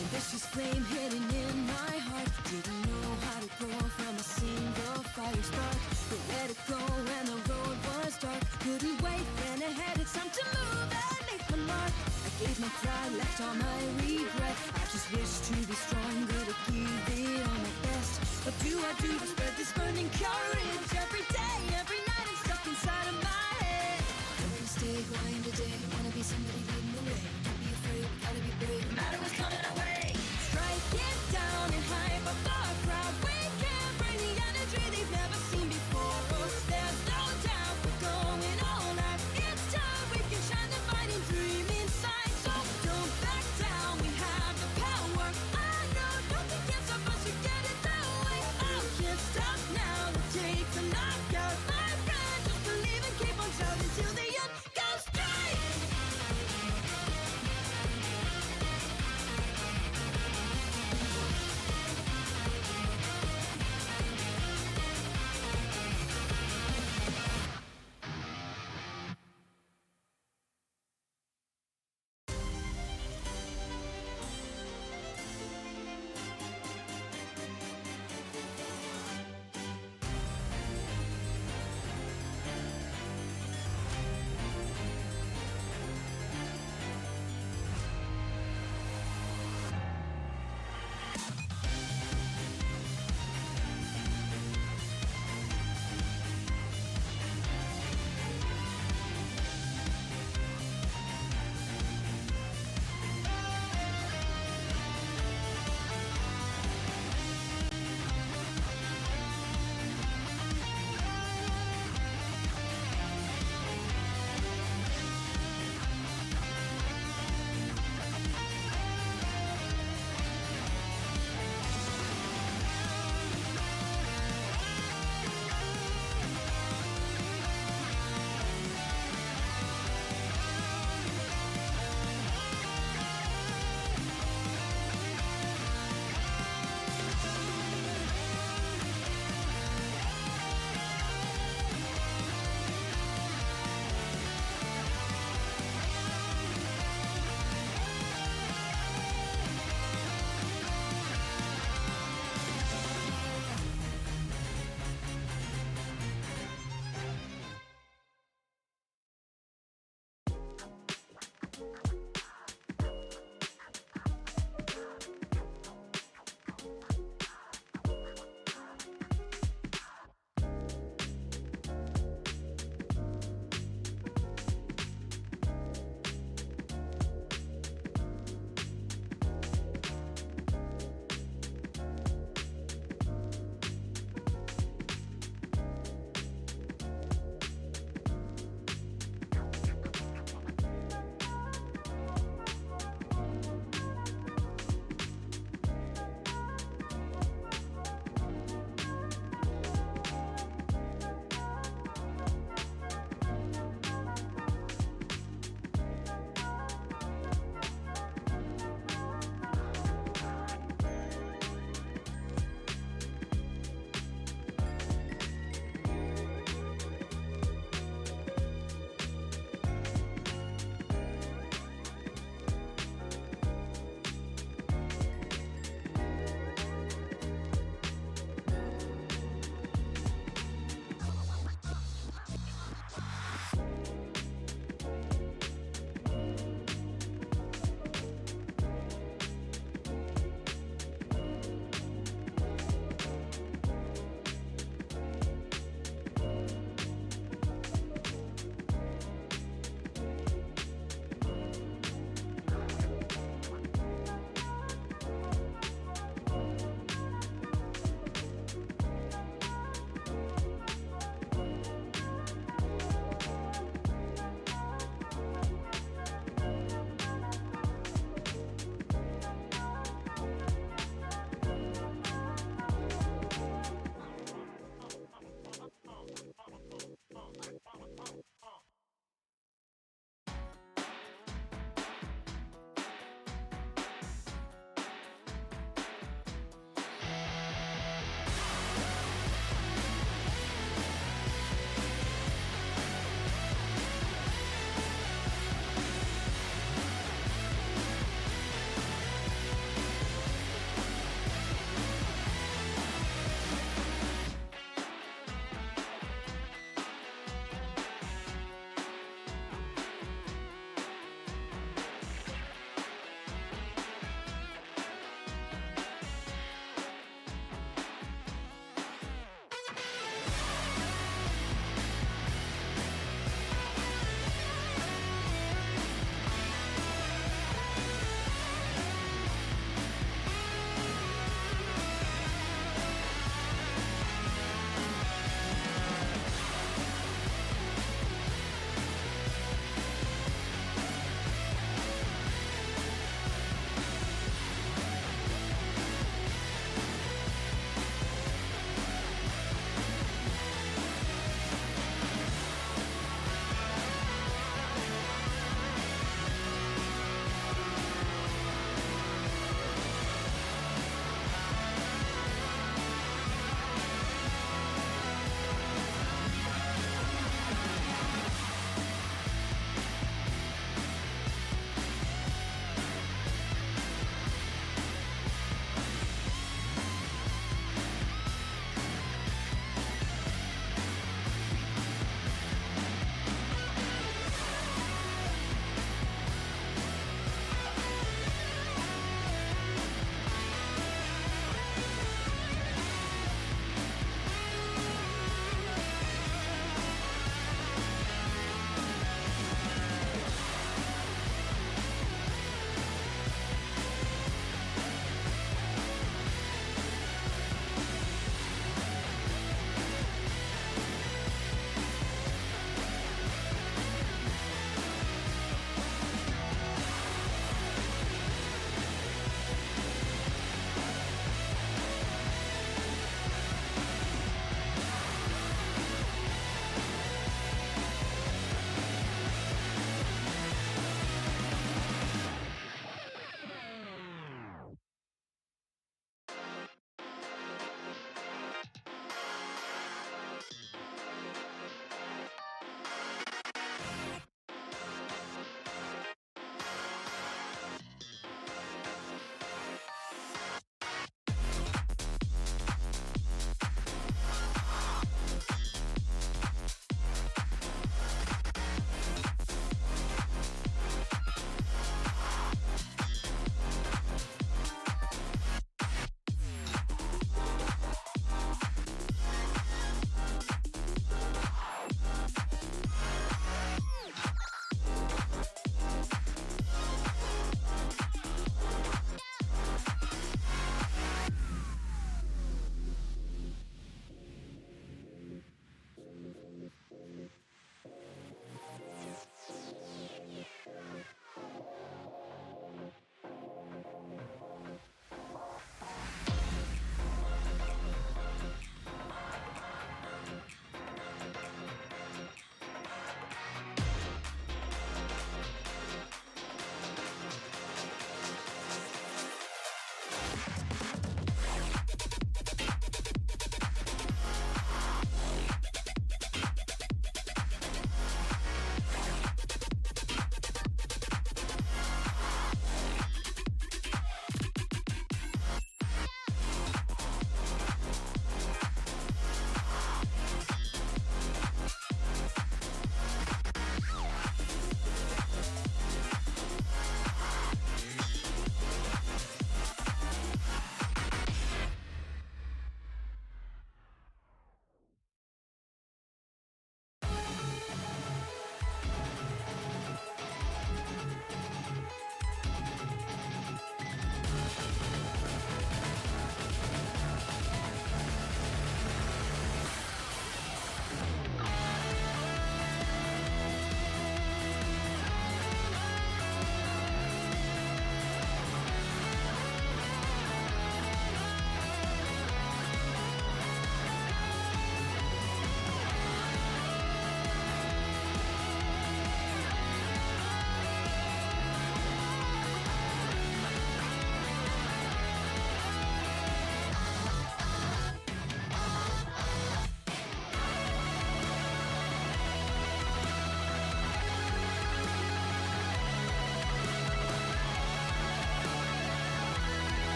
Ambitious flame hidden in my heart. Didn't know how to grow from a single fire spark. But let it go when the road was dark. Couldn't wait, ran ahead, it's time to move and make my mark. I gave my pride, left all my regret. I just wish to be stronger, to give it all my best. What do I do to spread this burning courage? Every day, every night, I'm stuck inside of my head. I'm gonna stay grind today. Wanna be somebody leading the way. Don't be afraid, gotta be brave, no matter what's coming our way. Strike it down and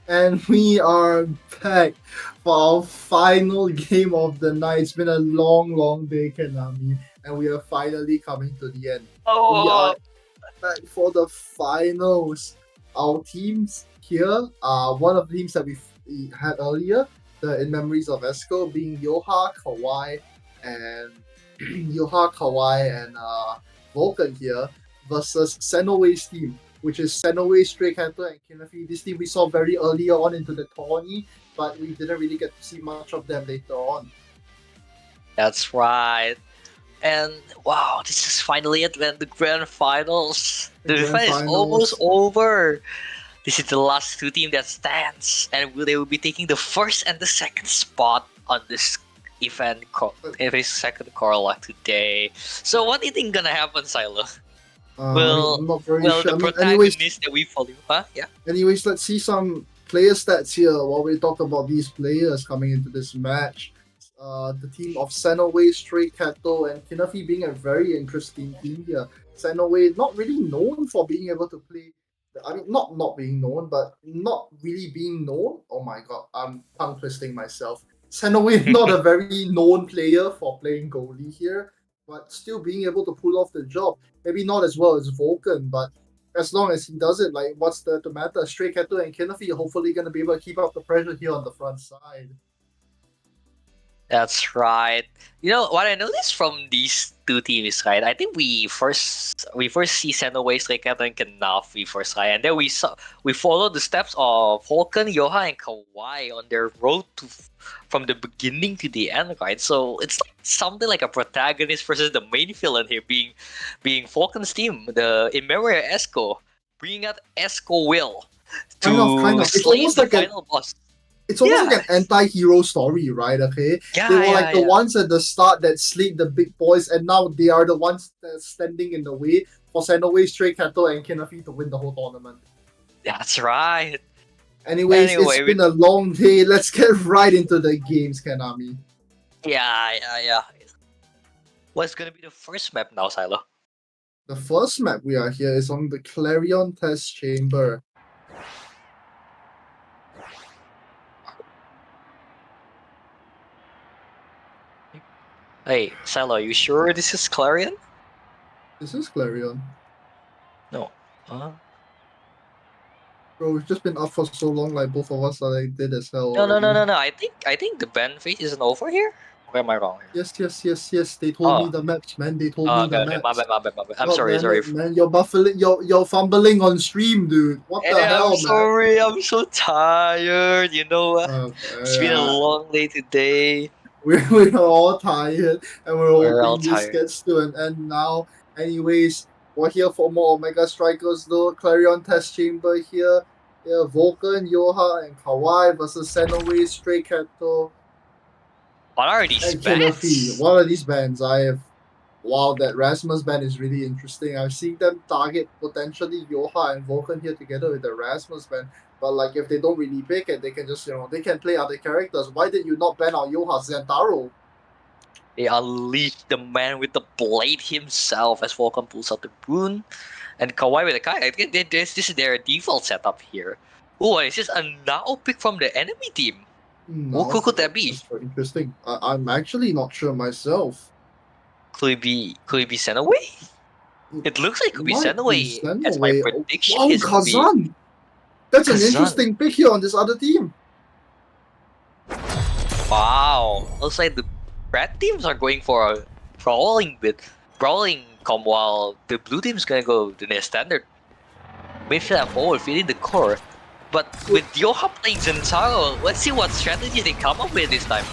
And we are back for our final game of the night. It's been a long, long day, Konami, and we are finally coming to the end. We are back for the finals. Our teams here are one of the teams that we had earlier, the In Memories of Esco, being Yoha, Kawhi, and Vulcan here, versus Senoway's team, which is Senoway, Stray Canto, and Kinafi. This team we saw very earlier on into the tourney, but we didn't really get to see much of them later on. That's right. And wow, this is finally it, man. The grand finals. The Grand final is finals. almost over. This is the last two team that stands, and they will be taking the first and the second spot on this event. Second Corelock today. So what do you think gonna happen, Silo? I'm not very Well, sure. the Anyways, protagonist that we follow, huh? Yeah. Anyways, let's see some player stats here while we talk about these players coming into this match. The team of Senoway, Stray Kato, and Kinafi being a very interesting team here. Senoway not really known for being able to play. I mean, not being known, but not really being known. Oh my god, I'm tongue twisting myself. Senoway not a very known player for playing goalie here, but still being able to pull off the job. Maybe not as well as Vulcan, but as long as he does it, like, what's the matter? Stray Kato and Kinafi are hopefully going to be able to keep up the pressure here on the front side. That's right. You know what I noticed from these two teams, right? I think we first see Senoway, Stray Cat, and Kanafi first, right? And then we followed the steps of Vulcan, Yoha, and Kawhi on their road to from the beginning to the end, right? So it's like something like a protagonist versus the main villain here, being Vulcan's team, the In Memory of Esco, bringing out Esco Will to Kind of. It's slay almost the like final boss. It's almost like an anti-hero story, right? Okay, Yeah, they were yeah, like the ones at the start that slayed the big boys, and now they are the ones that's standing in the way for Senoway, Stray Kato, and Kinafi to win the whole tournament. That's right. Anyways, Anyway, it's been a long day. Let's get right into the games, Konami. Yeah. What's gonna be the first map now, Silo? The first map we are here is on the Clarion Test Chamber. Hey, Silo, you sure this is Clarion? This is Clarion. No. Bro, we've just been up for so long, like both of us are like dead as hell. No. already. I think the band phase isn't over here. Or am I wrong here? Yes. They told me the maps, man. They told me the Okay, maps. my bad. I'm God sorry. damn it, man. You're buffling. You're fumbling on stream, dude. What the hell, I'm sorry. I'm so tired. You know, it's been a long day today. We're all tired, and we're We're all hoping this tired. gets to an end now. Anyways, we're here for more Omega Strikers, though. Clarion Test Chamber here. Yeah, Vulcan, Yoha, and Kawhi versus Senoway, Stray Kato, What are these and Kinafi. bands? What are these bands? Wow, that Rasmus band is really interesting. I've seen them target potentially Yoha and Vulcan here together with the Rasmus band. But like, if they don't really pick it, they can just, they can play other characters. Why did you not ban out Yoha Zentaro? They unleashed the man with the blade himself as Vulcan pulls out the rune, and Kawhi with the kite. I think this is their default setup here. Oh, it's just a now pick from the enemy team. Who could that be? That's very interesting. I'm actually not sure myself. Could it be Senoway? It looks like it could be Might Senoway. be As my Senoway. prediction Wow, is to be Kazan! That's an Kazan. interesting pick here on this other team. wow. Looks like the red teams are going for a brawling com, while the blue team's gonna go to their standard midfield and forward, feeding the core. But with Yoha playing Zentaro, let's see what strategy they come up with this time.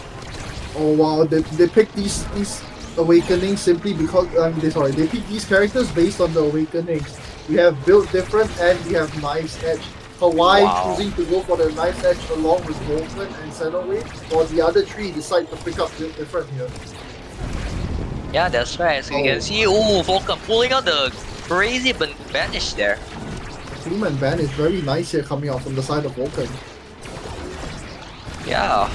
Oh wow, they picked these awakenings simply because they picked these characters based on the awakenings. We have built different and we have nice edge. Kawhi choosing to go for the nice edge along with Wolfman and Senoway, while the other three decide to pick up build different here. Yeah, that's right. So you can see, Vulcan pulling out the crazy banish there. Human ban is very nice here coming out from the side of Vulcan. Yeah.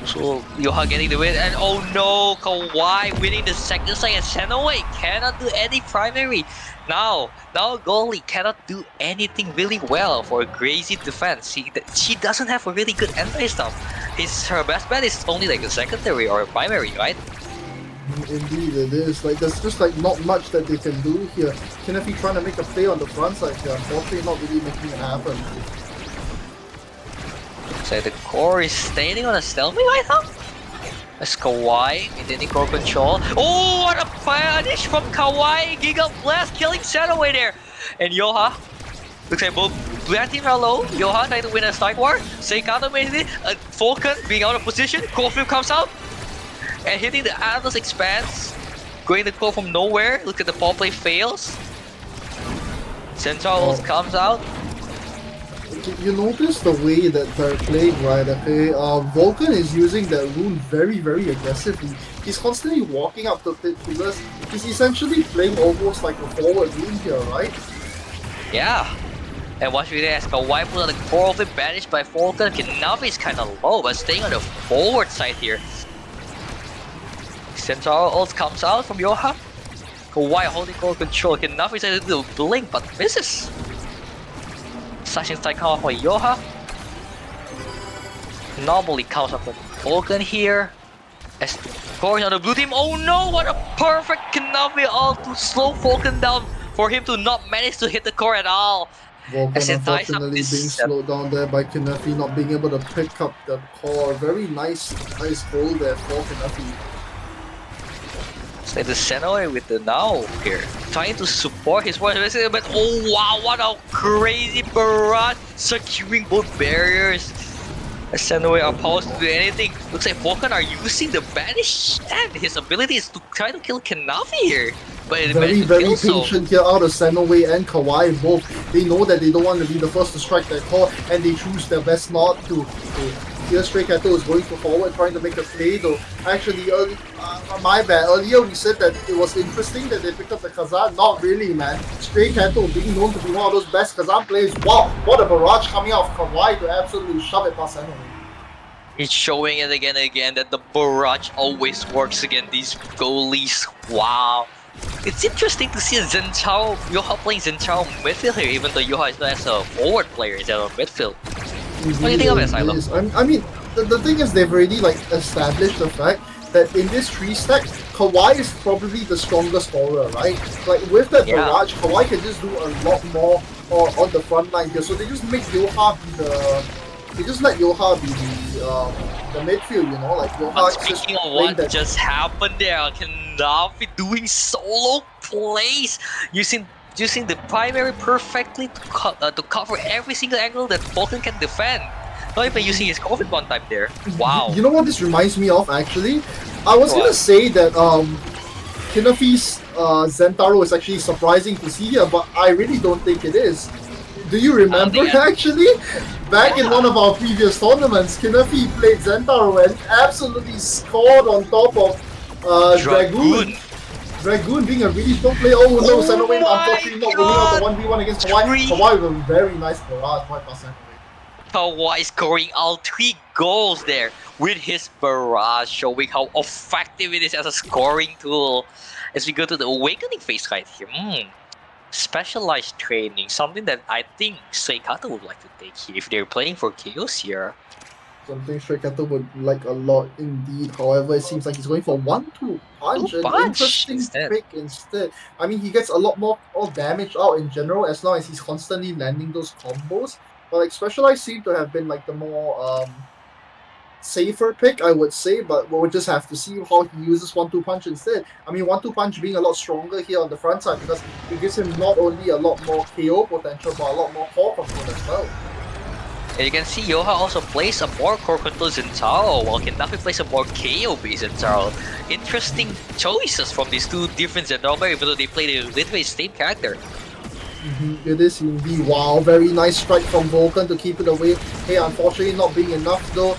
So Yoha getting the win, and oh no, Kawhi winning the second side, and Senoway cannot do any primary. Now goalie cannot do anything really well for a Gracie defense. She doesn't have a really good anti-stuff. Her best bet is only like a secondary or a primary, right? Indeed, it is. Like, there's just like not much that they can do here. Kinafi trying to make a play on the front side here, unfortunately not really making it happen. So the core is standing on a stalemate right now. As Kawhi maintaining core control. Oh, what a punish from Kawhi! Giga Blast killing Senoway there. And Yoha, looks like both Black team are low. Yoha trying to win a strike war. Seikato mainly. Falcon being out of position. Corefield comes out and hitting the Atlas Expanse. Going the core from nowhere. Look at the ball play fails. Central comes out. You notice the way that they're playing, right? Okay, Vulcan is using that rune very, very aggressively. He's constantly walking up the pit pillars. He's essentially playing almost like a forward rune here, right? Yeah. And watch me there, Kawhi put on the core of it, banished by Falcon. Kinavi is kind of low, but staying on the forward side here. Central ult comes out from Yoha. Kawhi holding core control. Kinavi tries to do a blink, but misses. Slashing strike comes for Yoha. Normally comes up with Falcon here. As going on the blue team. Oh no, what a perfect Kinavi ult to slow Falcon down for him to not manage to hit the core at all. Vulcan unfortunately being slowed down there by Kinafi, not being able to pick up the core. Very nice goal there for Kinafi. It's like the Senoway with the now here, trying to support his voice, but oh wow, what a crazy barrage, securing both barriers. As Senoway are opposed to do anything. Looks like Vulcan are using the banish, and his ability is to try to kill Kinavi here. But very patient here out of Senoway and Kawhi both. They know that they don't want to be the first to strike their core, and they choose their best not to. Here Stray Kato is going forward, trying to make a play though. Actually, my bad. Earlier we said that it was interesting that they picked up the Kazan. Not really, man. Stray Kato being known to be one of those best Kazan players. Wow, what a barrage coming out of Kawhi to absolutely shove it past Senoway. He's showing it again and again that the barrage always works against these goalies. Wow. It's interesting to see Zhenchao, Yoha playing Zhenchao midfield here, even though Yoha is not as a forward player instead of midfield. What do you think of it, Silo? I mean, the thing is they've already like established the fact that in this 3-stack, Kawhi is probably the strongest scorer, right? Like with that barrage, Kawhi can just do a lot more on the front line here. So they just make Yoha be they just let Yoha be the midfield, you know, like Yoha. Speaking of what just happened there, Kinavi doing solo plays using the primary perfectly to cover every single angle that Vulcan can defend. Not even using his COVID one time there. Wow. You know what this reminds me of actually? I was gonna say that Kinafi's Zentaro is actually surprising to see here, but I really don't think it is. Do you remember actually? Back in one of our previous tournaments, Kinafi played Zentaro and absolutely scored on top of Dragoon. Dragoon being a really strong player. Oh no, Senoway unfortunately not winning out the 1v1 against Kawhi. Kawhi with a very nice barrage right past Senoway. Kawhi scoring all 3 goals there with his barrage, showing how effective it is as a scoring tool. As we go to the awakening phase right here. Specialized training, something that I think Seikato would like to take here if they're playing for Chaos here. Something Stray Kato would like a lot indeed. However, it seems like he's going for 1-2 punch. An interesting pick instead. I mean, he gets a lot more damage out in general as long as he's constantly landing those combos. But like Specialized seem to have been like the more safer pick, I would say. But we'll just have to see how he uses 1-2 punch instead. I mean, 1-2 punch being a lot stronger here on the front side because it gives him not only a lot more KO potential but a lot more core control as well. And you can see Yoha also plays a more core control Zentaro, while Kinafi plays a more KO based Zentaro. Interesting choices from these two different Zentaro, even though they play the literally same character. It is indeed. Wow, very nice strike from Vulcan to keep it away. Hey, unfortunately not being enough though.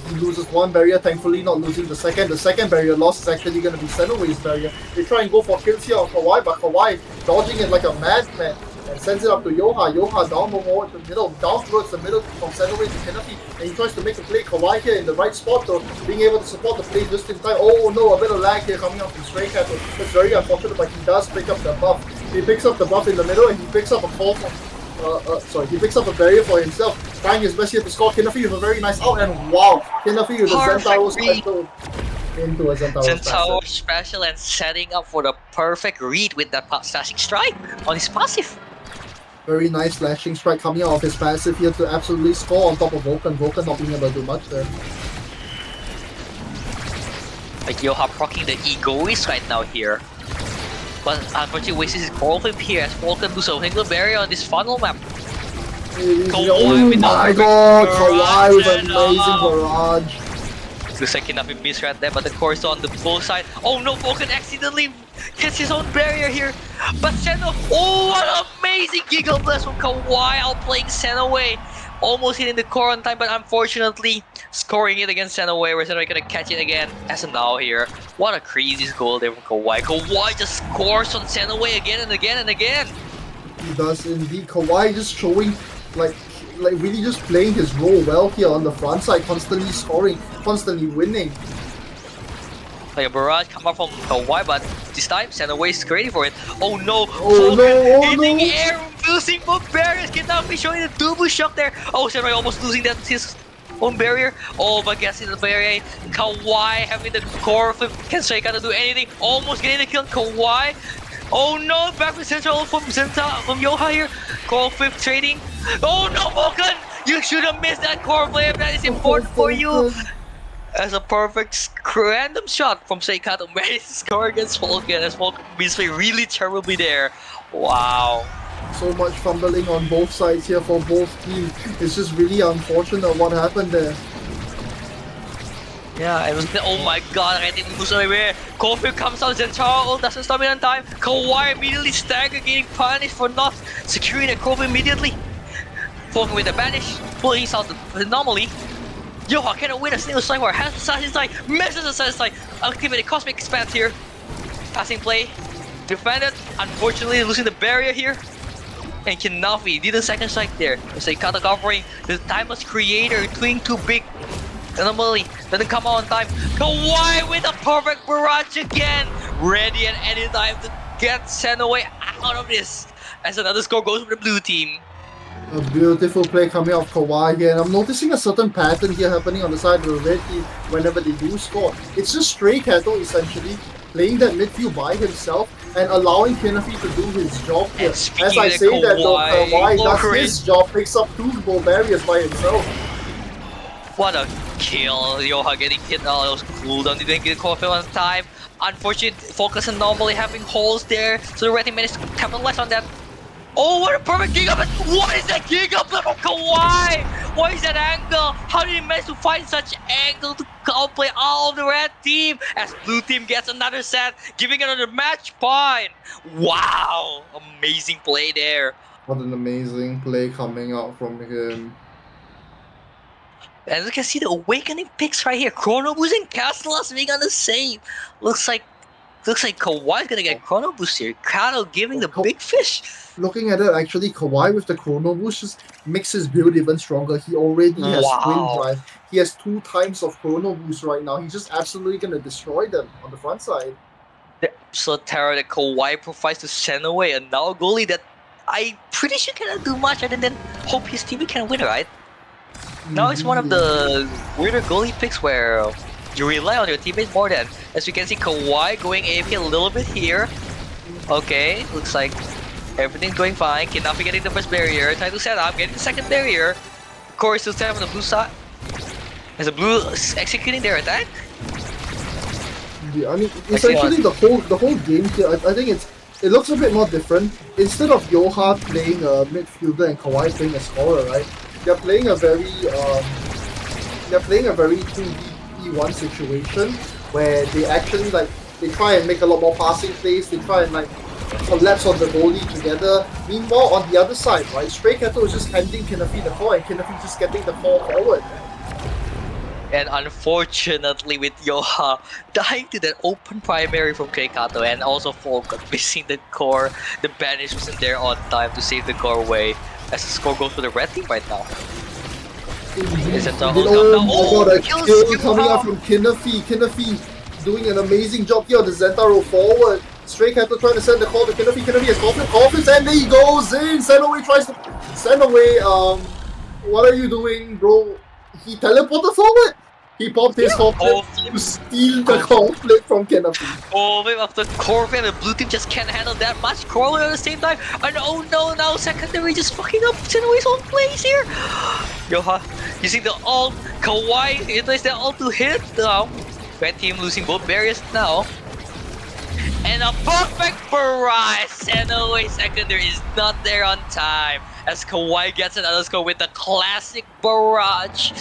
He loses one barrier, thankfully not losing the second. The second barrier loss is actually going to be Senoway's barrier. They try and go for kills here on Kawhi, but Kawhi dodging it like a madman. and sends it up to Yoha. Yoha down more to the middle, down towards the middle from Senoway to Kennedy, and he tries to make a play. Kawhi here in the right spot though, being able to support the play just in time. Oh no, a bit of lag here coming up from Stray Cat. It's very unfortunate, but he does pick up the buff. He picks up the buff in the middle, and he picks up a call from he picks up a barrier for himself, trying his best here to score. Kinafi with a very nice out, and wow, Kinafi with a Zentaro special into a Zentaro special and setting up for the perfect read with that slashing strike on his passive. Very nice slashing strike coming out of his passive here to absolutely score on top of Vulcan. Vulcan not being able to do much there. Like Yoha proccing the egoist right now here. But unfortunately wastes his coral flip here as Vulcan loses a single barrier on this funnel map. Oh my god, Kawhi with an amazing barrage. Looks like Kinafi missed right there, but the core is on the both side. Oh no, Vulcan accidentally hits his own barrier here. But Seno, oh what an amazing Giga Blast from Kawhi outplaying Senoway. Almost hitting the core on time, but unfortunately scoring it against Senoway, where Senoway gonna catch it again as of now here. What a crazy goal there from Kawhi. Kawhi just scores on Senoway again and again and again. He does indeed. Kawhi just showing like really just playing his role well here on the front side, constantly scoring, constantly winning. Like a barrage come up from Kawhi, but this time Senoway is ready for it. Oh no! Oh no! Oh hitting no! air, losing both barriers. Kinafi showing the double shock there. Oh, Senoway almost losing that his own barrier. Oh, but gets in the barrier. Kawhi having the core flip. Can Stray Cat do anything? Almost getting the kill on Kawhi. Oh no! Back with central from Yoha here. Core flip trading. Oh no, Vulcan! You should have missed that core flip. That is important for you. As a perfect random shot from Stray Cat and ready to score against Vulcan, as Vulcan misplay really terribly there. Wow. So much fumbling on both sides here for both teams. It's just really unfortunate what happened there. Yeah, it was oh my god, I didn't lose away. Kofi comes out, Zentaro doesn't stop it on time. Kawhi immediately stagger, getting punished for not securing a Kofi immediately. Vulcan with the banish, pulling out the anomaly. Yoha cannot win a single strike war, has the assassin strike, misses the assassin strike. Activate a cosmic expanse here. Passing play, defended, unfortunately losing the barrier here. And Kinafi did a second strike there. It's a cut covering the timeless creator, doing too big. Anomaly doesn't come out on time. Kawhi with a perfect barrage again, ready at any time to get Senoway out of this. As another score goes for the blue team. A beautiful play coming off Kawhi here, and I'm noticing a certain pattern here happening on the side of the red team whenever they do score. It's just Stray Cattle essentially playing that midfield by himself and allowing Kinafi to do his job here. As I say that though, Kawhi does his job, picks up 2 ball barriers by himself. What a kill. Yoha getting hit all those cooldowns, didn't get caught on time. Unfortunate focus and normally having holes there, so the red team managed to capitalize on that. Oh, what a perfect Giga Blast! What is that Giga Blast from Kawhi? What is that angle? How did he manage to find such angle to outplay all of the red team? As blue team gets another set, giving another match point. Wow, amazing play there. What an amazing play coming out from him. As you can see, the awakening picks right here. Chrono Boost and Castelas being on the same. Looks like Kawhi's gonna get Chrono Boost here. Kato giving the big fish. Looking at it, actually, Kawhi with the Chrono Boost just makes his build even stronger. He already has Twin Drive. He has 2 times of Chrono Boost right now. He's just absolutely gonna destroy them on the front side. The absolute terror that Kawhi provides to Senoway, and now a goalie that I pretty sure cannot do much other than hope his team can win, right? Now it's one of the weirder goalie picks where you rely on your teammates more than. As you can see, Kawhi going AFK a little bit here. Okay, looks like everything's going fine. Kinafi getting the first barrier, trying to set up, getting the second barrier. Corey still set up on the blue side. As the blue executing their attack. Yeah, I mean, essentially the whole game here, I think it looks a bit more different. Instead of Yoha playing a midfielder and Kawhi playing a scorer, right? They're playing a very 2v1 situation where they actually they try and make a lot more passing plays, they try and collapse on the goalie together. Meanwhile, on the other side, right, Stray Cattle is just handing Kinafi the ball and Kinafi just getting the ball forward. And unfortunately, with Yoha dying to that open primary from Keikato and also Falcon missing the core, the banish wasn't there on time to save the core away. As the score goes for the red team right now. Is it Oh my god, a kills kill coming Yoha. out from Kinafi. Kinafi doing an amazing job here on the Zentaro forward. Stray Cat trying to send the call to Kinafi. Kinafi has confidence, and there he goes in. Send away tries to send away. What are you doing, bro? He teleported forward. He popped his conflict to steal the conflict from Kinafi. Oh, wait, after Corvin, the blue team just can't handle that much. Corelock at the same time. And oh no, now secondary just fucking up Xenowa's own plays here. Yoha using the ult. Kawaii utilized the ult to hit. Red team losing both barriers now. And a perfect barrage! Xenowa secondary is not there on time. As Kawaii gets another score with the classic barrage.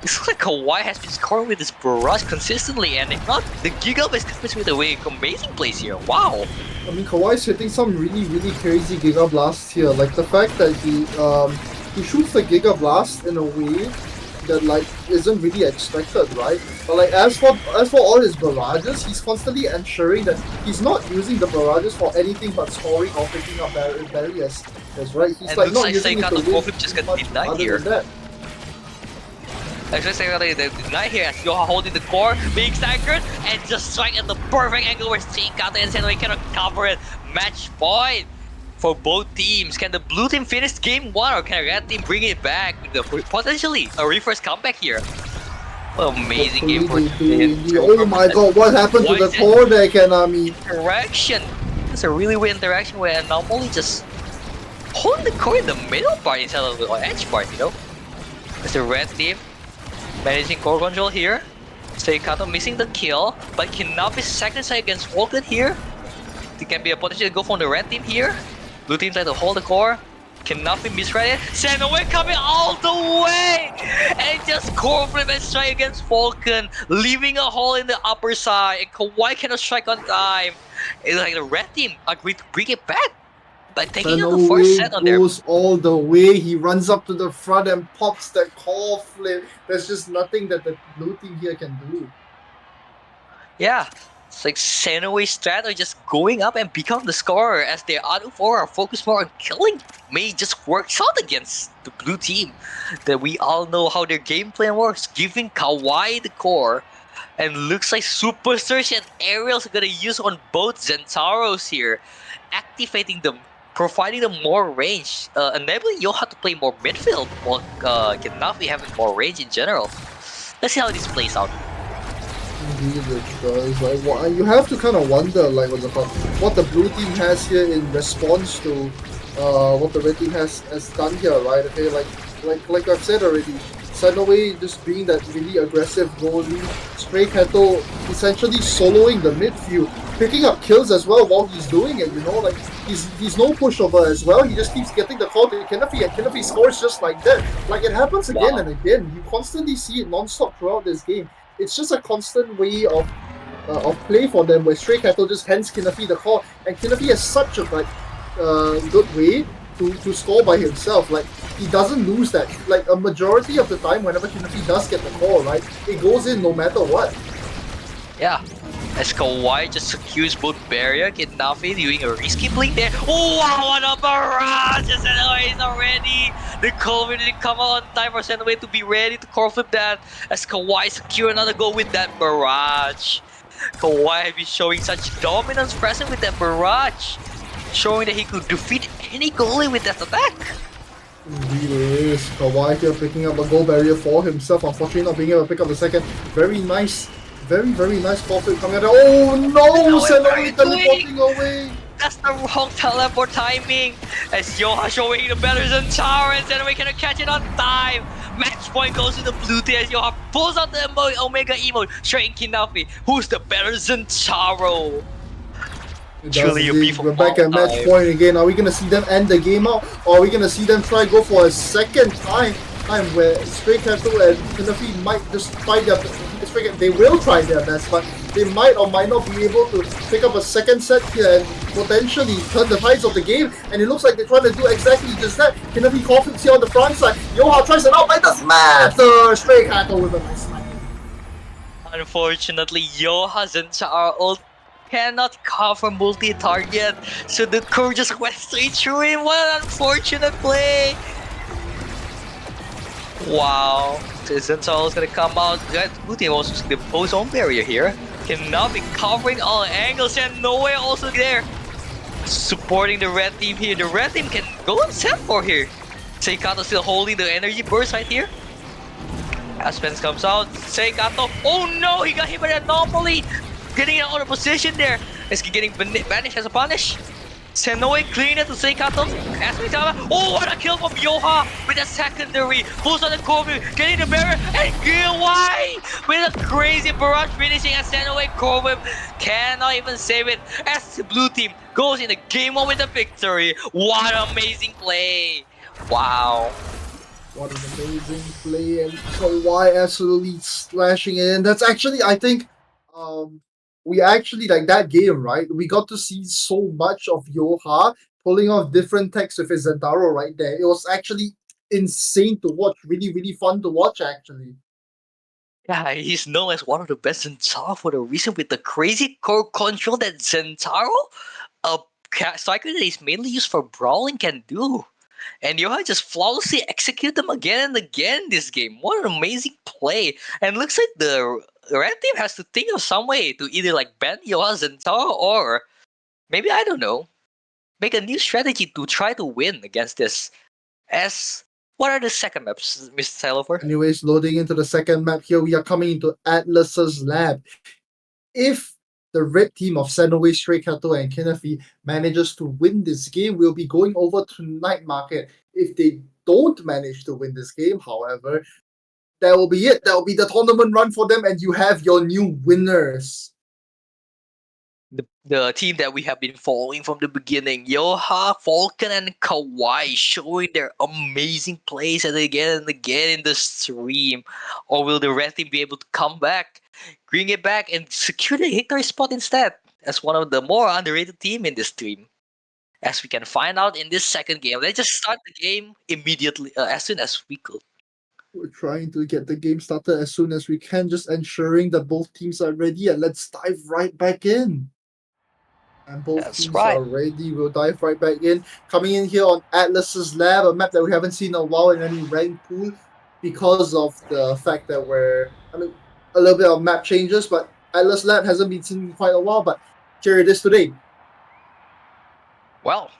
It looks like Kawaii has been scoring with this barrage consistently, and if not, the Giga is coming with a amazing plays here. Wow! I mean, Kawhi's hitting some really crazy Giga Blasts here. Like the fact that he shoots the Giga Blast in a way that like isn't really expected, right? But like as for all his barrages, he's constantly ensuring that he's not using the barrages for anything but scoring or picking up barriers. That's right. He's And like looks not using it to win just got denied other here. than that. Actually, the deny here as Yoha holding the core, being staggered, and just strike at the perfect angle where Seikato and Xenowa cannot cover it. Match point for both teams. Can the blue team finish game 1 or can the red team bring it back with the potentially a reverse comeback here? What an amazing game for Oh my god, what happened to the core there, Kenami? Interaction. It's a really weird interaction where normally just holding the core in the middle part instead of the edge part, you know? It's the red team managing core control here. Seikato missing the kill, but cannot be second side against Falcon here. It can be a potential go from the red team here. Blue team try to hold the core. Cannot be misread. Xenowa coming all the way! And just core flip and strike against Falcon, leaving a hole in the upper side. And Kawaii cannot strike on time. It's like the red team agreed to bring it back by taking out the first set on their... goes all the way. He runs up to the front and pops that core flip. There's just nothing that the blue team here can do. Yeah, it's like Xenowa's strat are just going up and become the scorer as their other 4 are focused more on killing. May just works out against the blue team. That we all know how their game plan works, giving Kawaii the core. And looks like Super Surge and Aerials are gonna use on both Zentaros here, activating them, providing them more range, enabling Yoha to play more midfield, while Kinafi having more range in general. Let's see how this plays out. Indeed it does. Like, you have to kind of wonder, like, what the blue team has here in response to what the red team has done here, right? Okay, like I've said already, Xenowa just being that really aggressive goalie, Stray Cattle essentially soloing the midfield, picking up kills as well while he's doing it, you know, like he's no pushover as well, he just keeps getting the call to Kinafi and Kinafi scores just like that. Like it happens again and again, you constantly see it non-stop throughout this game. It's just a constant way of play for them where Stray Cattle just hands Kinafi the call, and Kinafi has such a good way to score by himself. Like he doesn't lose that. Like a majority of the time, whenever Kinafi does get the call, right, it goes in no matter what. Yeah, as Kawaii just secures both barrier, Kinafi doing a risky blink there. Oh wow, what a barrage! Xenowa is not ready. The call really didn't come out on time for Xenowa to be ready to core flip that. As Kawaii secure another goal with that barrage. Kawaii has been showing such dominance present with that barrage, showing that he could defeat any goalie with that attack. Indeed it is. Kawaii here picking up a goal barrier for himself, unfortunately not being able to pick up the second. Very nice call flip coming out. Oh no! Xenowa teleporting away! That's the wrong teleport timing! As Yoha showing the better Zentaro and Xenowa cannot catch it on time! Match point goes to the blue team as Yoha pulls out the Omega emote, showing Kinafi who's the better Zentaro! Truly a beef We're back at match point again. Are we gonna see them end the game out, or are we gonna see them try go for a second time where Stray Cattle and Kinafi might just try they will try their best, but they might or might not be able to pick up a second set here and potentially turn the tides of the game. And it looks like they're trying to do exactly just that. Kinafi Coffins here on the front side. Yoha tries it out by the smash. The Stray Cattle with a nice smash. Unfortunately, Yoha's entire ult cannot cover multi-target, so the core just went straight through him. What an unfortunate play! Wow, so Zental is gonna come out. Red Blue team also the post home barrier here. Cannot be covering all angles, and Noe also there. Supporting the red team here. The red team can go on set for here. Seikato still holding the energy burst right here. Aspens comes out. Seikato. Oh no, he got hit by the anomaly. Getting out of position there. Is he getting banished as a punish? Senoe clean it to Seikato. Aspens comes out. Oh, what a kill from Yoha with a secondary. Pulls on the Kobe, getting the barrier. And Gilwai with a crazy barrage finishing as Senoe Kobe cannot even save it. As the blue team goes in the game one with a victory. What an amazing play. Wow. What an amazing play, and Kawhi absolutely slashing it in. That's actually, I think, we actually, like that game, right? We got to see so much of Yoha pulling off different techs with his Zentaro right there. It was actually insane to watch. Really, really fun to watch, actually. Yeah, he's known as one of the best Zentaro for the reason with the crazy core control that Zentaro, a striker that is mainly used for brawling, can do. And Yoha just flawlessly execute them again and again this game. What an amazing play. And looks like the red team has to think of some way to either like ban Yoha Zentaro or maybe, I don't know, make a new strategy to try to win against this. As what are the second maps, Mr. Tylover? Anyways, loading into the second map here, we are coming into Atlas's lab. If the red team of Senoe, Stray Cattle, and Kinafi manages to win this game, we'll be going over to Night Market. If they don't manage to win this game, however, that will be it. That will be the tournament run for them, and you have your new winners. The team that we have been following from the beginning, Yoha, Falcon, and Kawhi, showing their amazing plays and again in the stream. Or will the red team be able to come back, bring it back, and secure the victory spot instead as one of the more underrated team in this stream? As we can find out in this second game. Let's just start the game immediately, as soon as we could. We're trying to get the game started as soon as we can, just ensuring that both teams are ready, and let's dive right back in. And both That's teams right. are ready. We'll dive right back in. Coming in here on Atlas's lab, a map that we haven't seen in a while in any rank pool because of the fact that a little bit of map changes, but Atlas lab hasn't been seen in quite a while, but here it is today. Well,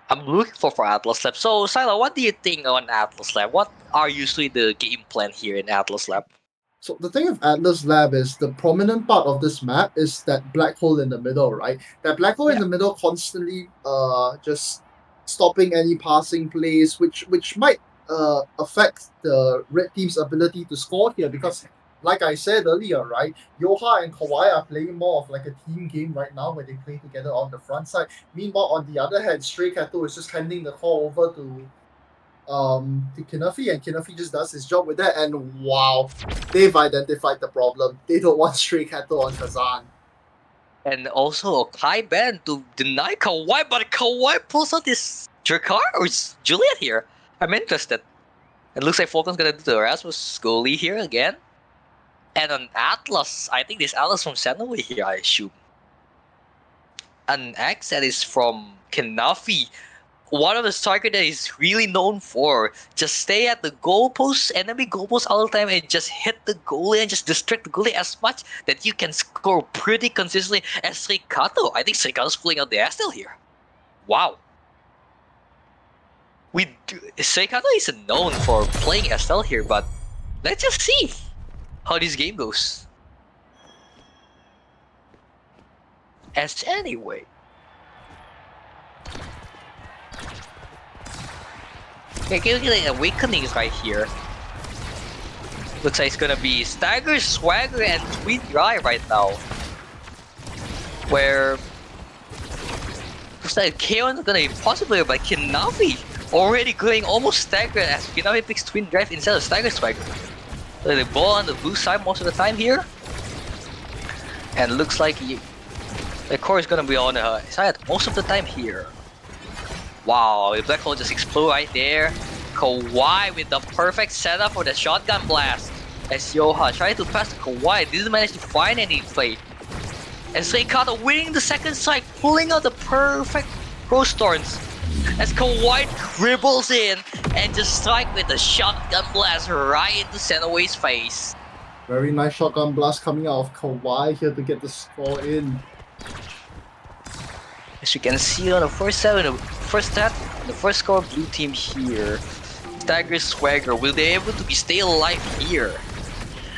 I'm looking for Atlas Lab. So, Silo, what do you think on Atlas Lab? What are usually the game plan here in Atlas Lab? So the thing of Atlas Lab is the prominent part of this map is that black hole in the middle, right? That black hole in the middle constantly just stopping any passing plays, which might affect the red team's ability to score here because like I said earlier, right, Yoha and Kawhi are playing more of like a team game right now where they play together on the front side. Meanwhile, on the other hand, Stray Cattle is just handing the call over to Kinafi, and Kinafi just does his job with that, and wow, they've identified the problem. They don't want Stray Cattle on Kazan. And also Kai Ben to deny Kawhi, but Kawhi pulls out this Drakkar or is Juliet here? I'm interested. It looks like Falcon's gonna do the Erasmus Scully here again. And on Atlas, I think this Atlas from Senoe here, I assume. An X that is from Kinafi. One of the striker that is really known for just stay at the goalpost, enemy goalpost all the time, and just hit the goalie and just distract the goalie as much that you can score pretty consistently as Seikato. I think Seikato's pulling out the Estel here. Wow. Seikato isn't known for playing Estel here, but let's just see how this game goes. As anyway. Okay, getting Awakenings right here. Looks like it's gonna be Stagger, Swagger, and Twin Drive right now. Where looks like Kaon's gonna be possibly by Kinafi already going almost Stagger as Kinafi picks Twin Drive instead of Stagger Swagger. So the ball on the blue side most of the time here. And looks like the core is gonna be on the side most of the time here. Wow, the black hole just explode right there. Kawhi with the perfect setup for the shotgun blast. As Yoha tries to pass to Kawhi, didn't manage to find any play. And Seikato winning the second strike, pulling out the perfect Ghost Storms. As Kawhi dribbles in and just strike with the shotgun blast right into Senoway's face. Very nice shotgun blast coming out of Kawhi here to get the score in. As you can see on the first score, blue team here. Stagger Swagger, will they able to stay alive here?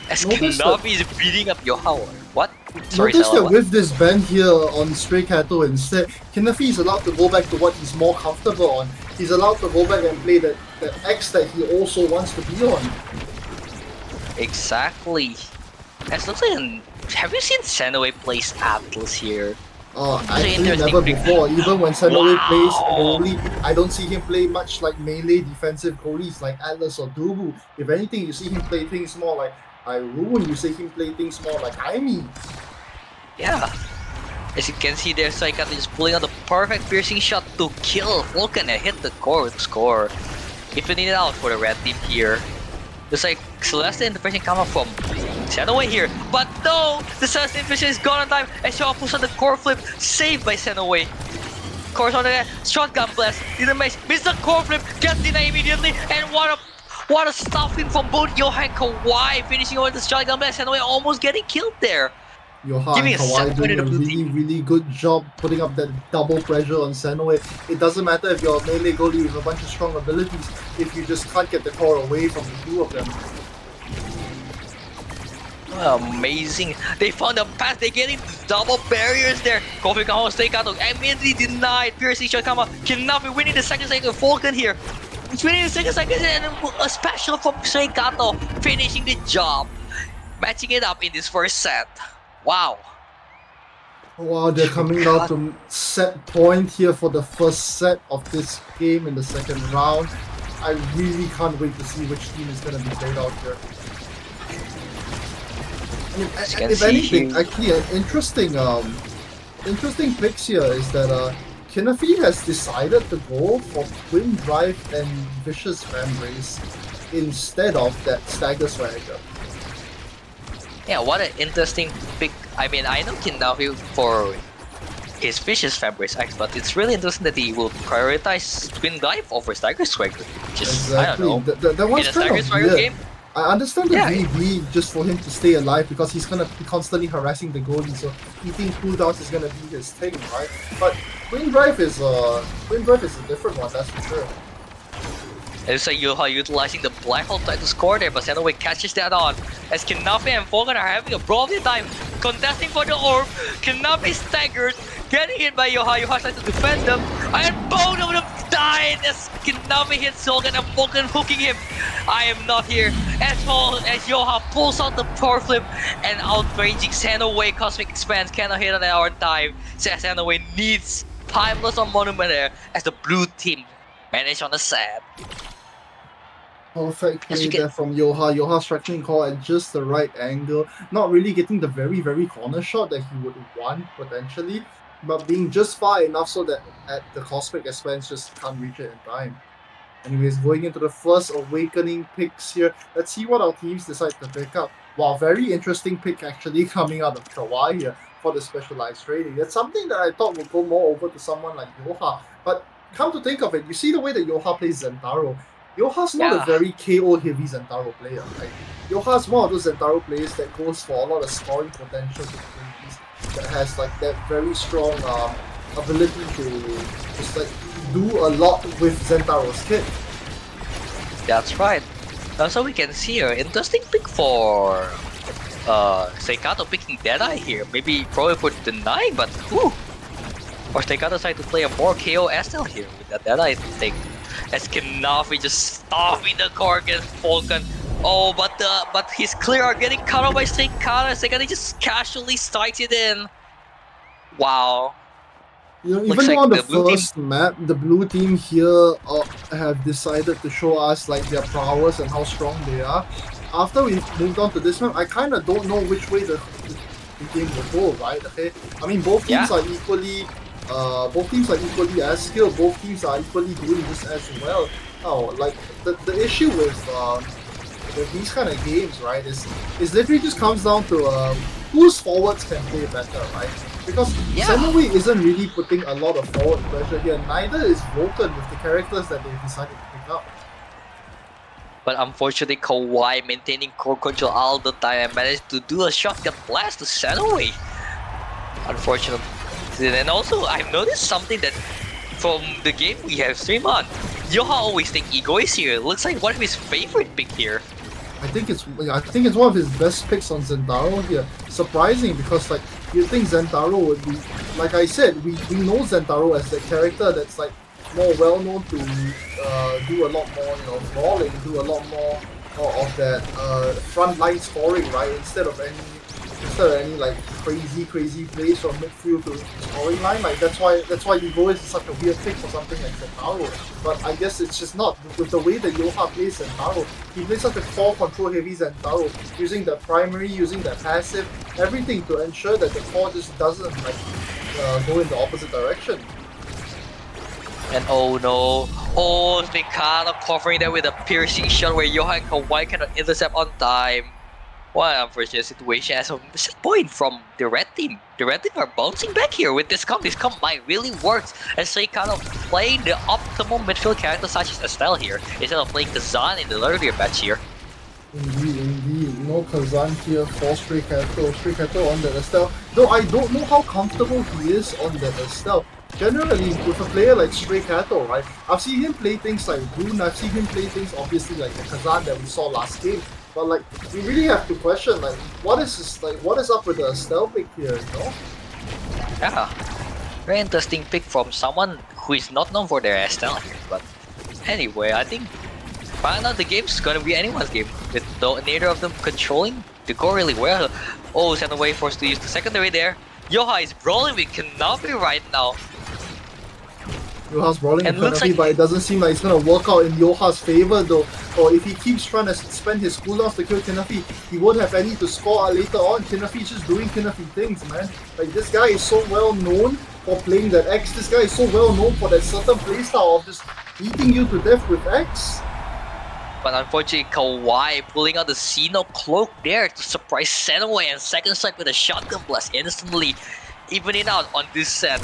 As Kanavi is beating up Yoha. What? Sorry, Notice Salah, that with this ban here on Stray Kato instead, Kinafi is allowed to go back to what he's more comfortable on. He's allowed to go back and play the X that he also wants to be on. Exactly. As looks like, have you seen Senoway plays Atlas here? Actually never before. Even when Senoway plays goalie, I don't see him play much like melee defensive goalies like Atlas or Dubu. If anything, you see him play things more like Irune, you see him play things more like Aimi. Yeah. As you can see there, Saikato is pulling out the perfect piercing shot to kill Vulcan and hit the core with score. Evening it out for the red team here. Looks like Celeste intervention coming from Senoway here, but no! The Celeste intervention is gone on time as Shaw pulls on the core flip, saved by Senoway. Core's on the shotgun blast, didn't miss the core flip, gets denied immediately, and what a stuffing from both Yoha and Kawhi, finishing over the shotgun blast, Senoway almost getting killed there. Yoha and Kawhi doing a really good job putting up that double pressure on Senoway. It doesn't matter if you're a melee goalie with a bunch of strong abilities, if you just can't get the core away from the two of them. Amazing. They found a pass, they're getting double barriers there. Kofi Kaho Seikato immediately denied. Piercing shot come out. Kinafi winning the second second. Vulcan here. He's winning the second second and a special from Seikato finishing the job. Matching it up in this first set. Wow. Wow, they're coming down to set point here for the first set of this game in the second round. I really can't wait to see which team is going to be played out here. I mean, if anything, actually an interesting picks here is that Kinafi has decided to go for Twin Drive and Vicious Vambrace instead of that Stagger Swagger. Yeah, what an interesting pick. I mean, I know Kinafi for his Vicious Vambrace X, but it's really interesting that he will prioritize Twin Dive over Stagger Swagger. Just, exactly. I don't know. That one's in a Stagger Swagger weird. game, I understand the VB just for him to stay alive because he's gonna be constantly harassing the goalie, so eating cooldowns is gonna be his thing, right? But Twin Drive is a different one, that's for sure. it looks like Yoha utilizing the black hole trying to score there, but Senoway catches that on. As Kinafi and Vulcan are having a brawl of the time, contesting for the orb. Kinafi staggered, getting hit by Yoha. Yoha tries to defend them, and both of them died as Kinafi hits Vulcan and Vulcan hooking him. I am not here. As Yoha pulls out the power flip and outraging Senoway. Cosmic Expanse cannot hit on our time. Says Senoway needs Timeless on Monument there as the blue team manage on the set. Perfect play there from Yoha. Yoha striking call at just the right angle. Not really getting the very corner shot that he would want potentially, but being just far enough so that at the Cosmic Expanse just can't reach it in time. Anyways, going into the first Awakening picks here. Let's see what our teams decide to pick up. Wow, very interesting pick actually coming out of Kawhi here for the specialized trading. That's something that I thought would go more over to someone like Yoha. But come to think of it, you see the way that Yoha plays Zentaro. Yoha's not a very KO heavy Zentaro player. Right? Yoha's one of those Zentaro players that goes for a lot of scoring potential capabilities, that has like that very strong ability to just like do a lot with Zentaro's kit. That's right. So we can see an interesting pick for Seikato picking Deadeye here. Maybe probably for denying, but whew. Or Seikato decided to play a more KO SL here with that Deadeye take. As Kinafi just stomping the core against Vulcan. Oh, but his clear are getting cut off by Seikato. Seikato just casually strikes it in. Wow. You know, even on the first map, the blue team here have decided to show us like their prowess and how strong they are. After we moved on to this map, I kind of don't know which way the the game will go, right? Okay, I mean both teams are equally, as skilled. Both teams are equally doing this as well. Oh, like the issue with these kind of games, right, is literally just comes down to whose forwards can play better, right? Because Senoway isn't really putting a lot of forward pressure here. Neither is Vulcan with the characters that they've decided to pick up. But unfortunately, Kawhi maintaining core control all the time and managed to do a shotgun blast to Senoway. Unfortunately. And also, I've noticed something that from the game we have streamed on, Yoha always think Ego is here. Looks like one of his favorite pick here. I think it's one of his best picks on Zentaro here. Surprising because like you think Zentaro would be, like I said, we know Zentaro as the character that's like more well known to do a lot more brawling, do a lot more of that frontline scoring, right? Instead of any like crazy plays from midfield to scoring line. Like that's why Ego is such a weird pick for something like Zentaro. But I guess it's just not with the way that Yoha plays Zentaro. He plays such a core control heavy Zentaro, using the primary, using the passive, everything to ensure that the core just doesn't like go in the opposite direction. And oh no, Mikado covering that with a piercing shot where Yoha and Kawhi cannot intercept on time. What an unfortunate situation as a point from the red team. The red team are bouncing back here with this comp. This combine really works as they kind of playing the optimal midfield character such as Estelle here, instead of playing Kazan in the earlier match here. Indeed. No Kazan here for Stray Cato on the Estelle. Though I don't know how comfortable he is on the Estelle. Generally, with a player like Stray Cato, right? I've seen him play things like Rune, I've seen him play things obviously like the Kazan that we saw last game. But like, we really have to question like, what is up with the Estelle pick here, you know? Yeah, very interesting pick from someone who is not known for their Estelle here. But anyway, I think by now the game's gonna be anyone's game with neither of them controlling the core really well. Oh, Senoway forced to use the secondary there. Yoha is brawling with Kanavi right now. Yoha's brawling with Kanavi, like but it doesn't seem like it's gonna work out in Yoha's favor though. Or if he keeps trying to spend his cooldowns to kill Kinafi, he won't have any to score later on. Kinafi's just doing Kinafi things, man. Like this guy is so well known for playing that X. This guy is so well known for that certain playstyle of just beating you to death with X. But unfortunately, Kawhi pulling out the Xeno cloak there to surprise Senoway and second strike with a shotgun blast instantly evening out on this set.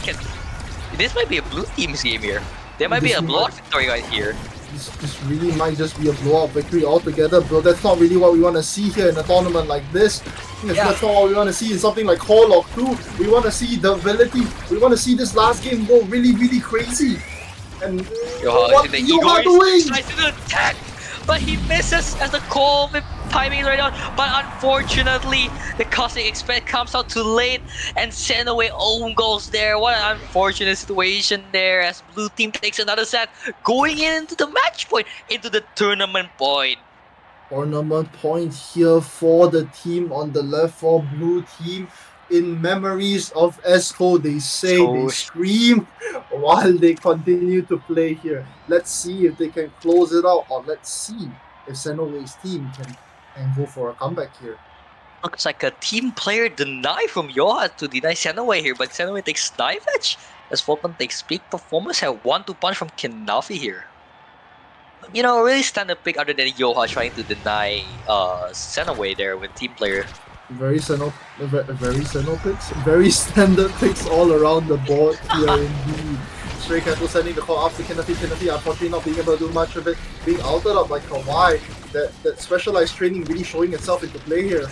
This might be a blue team's game here. There might be a blowout victory right here. This really might just be a blowout victory altogether, bro. That's not really what we want to see here in a tournament like this. That's not what we want to see in something like Corelock too. We want to see the ability. We want to see this last game go really crazy. And what Yoha doing? Tries to attack, but he misses as the call with timing right on. But unfortunately, the cosmic expect comes out too late, and Senoway own goals there. What an unfortunate situation there as blue team takes another set, going into the match point, into the tournament point. Tournament point here for the team on the left for blue team. In memories of Esco, they say, they scream while they continue to play here. Let's see if they can close it out, or let's see if Senoway's team can go for a comeback here. Looks like a team player deny from Yoha to deny Senoway here, but Senoway takes knife edge as Vulcan takes peak performance, have 1-2 punch from Kinafi here. You know, really standard pick other than Yoha trying to deny Senoway there with team player. Very Seno picks, very standard picks all around the board here indeed. Stray Cato sending the call after Kinafi, unfortunately not being able to do much of it, being altered up by Kawhi. That specialized training really showing itself into play here.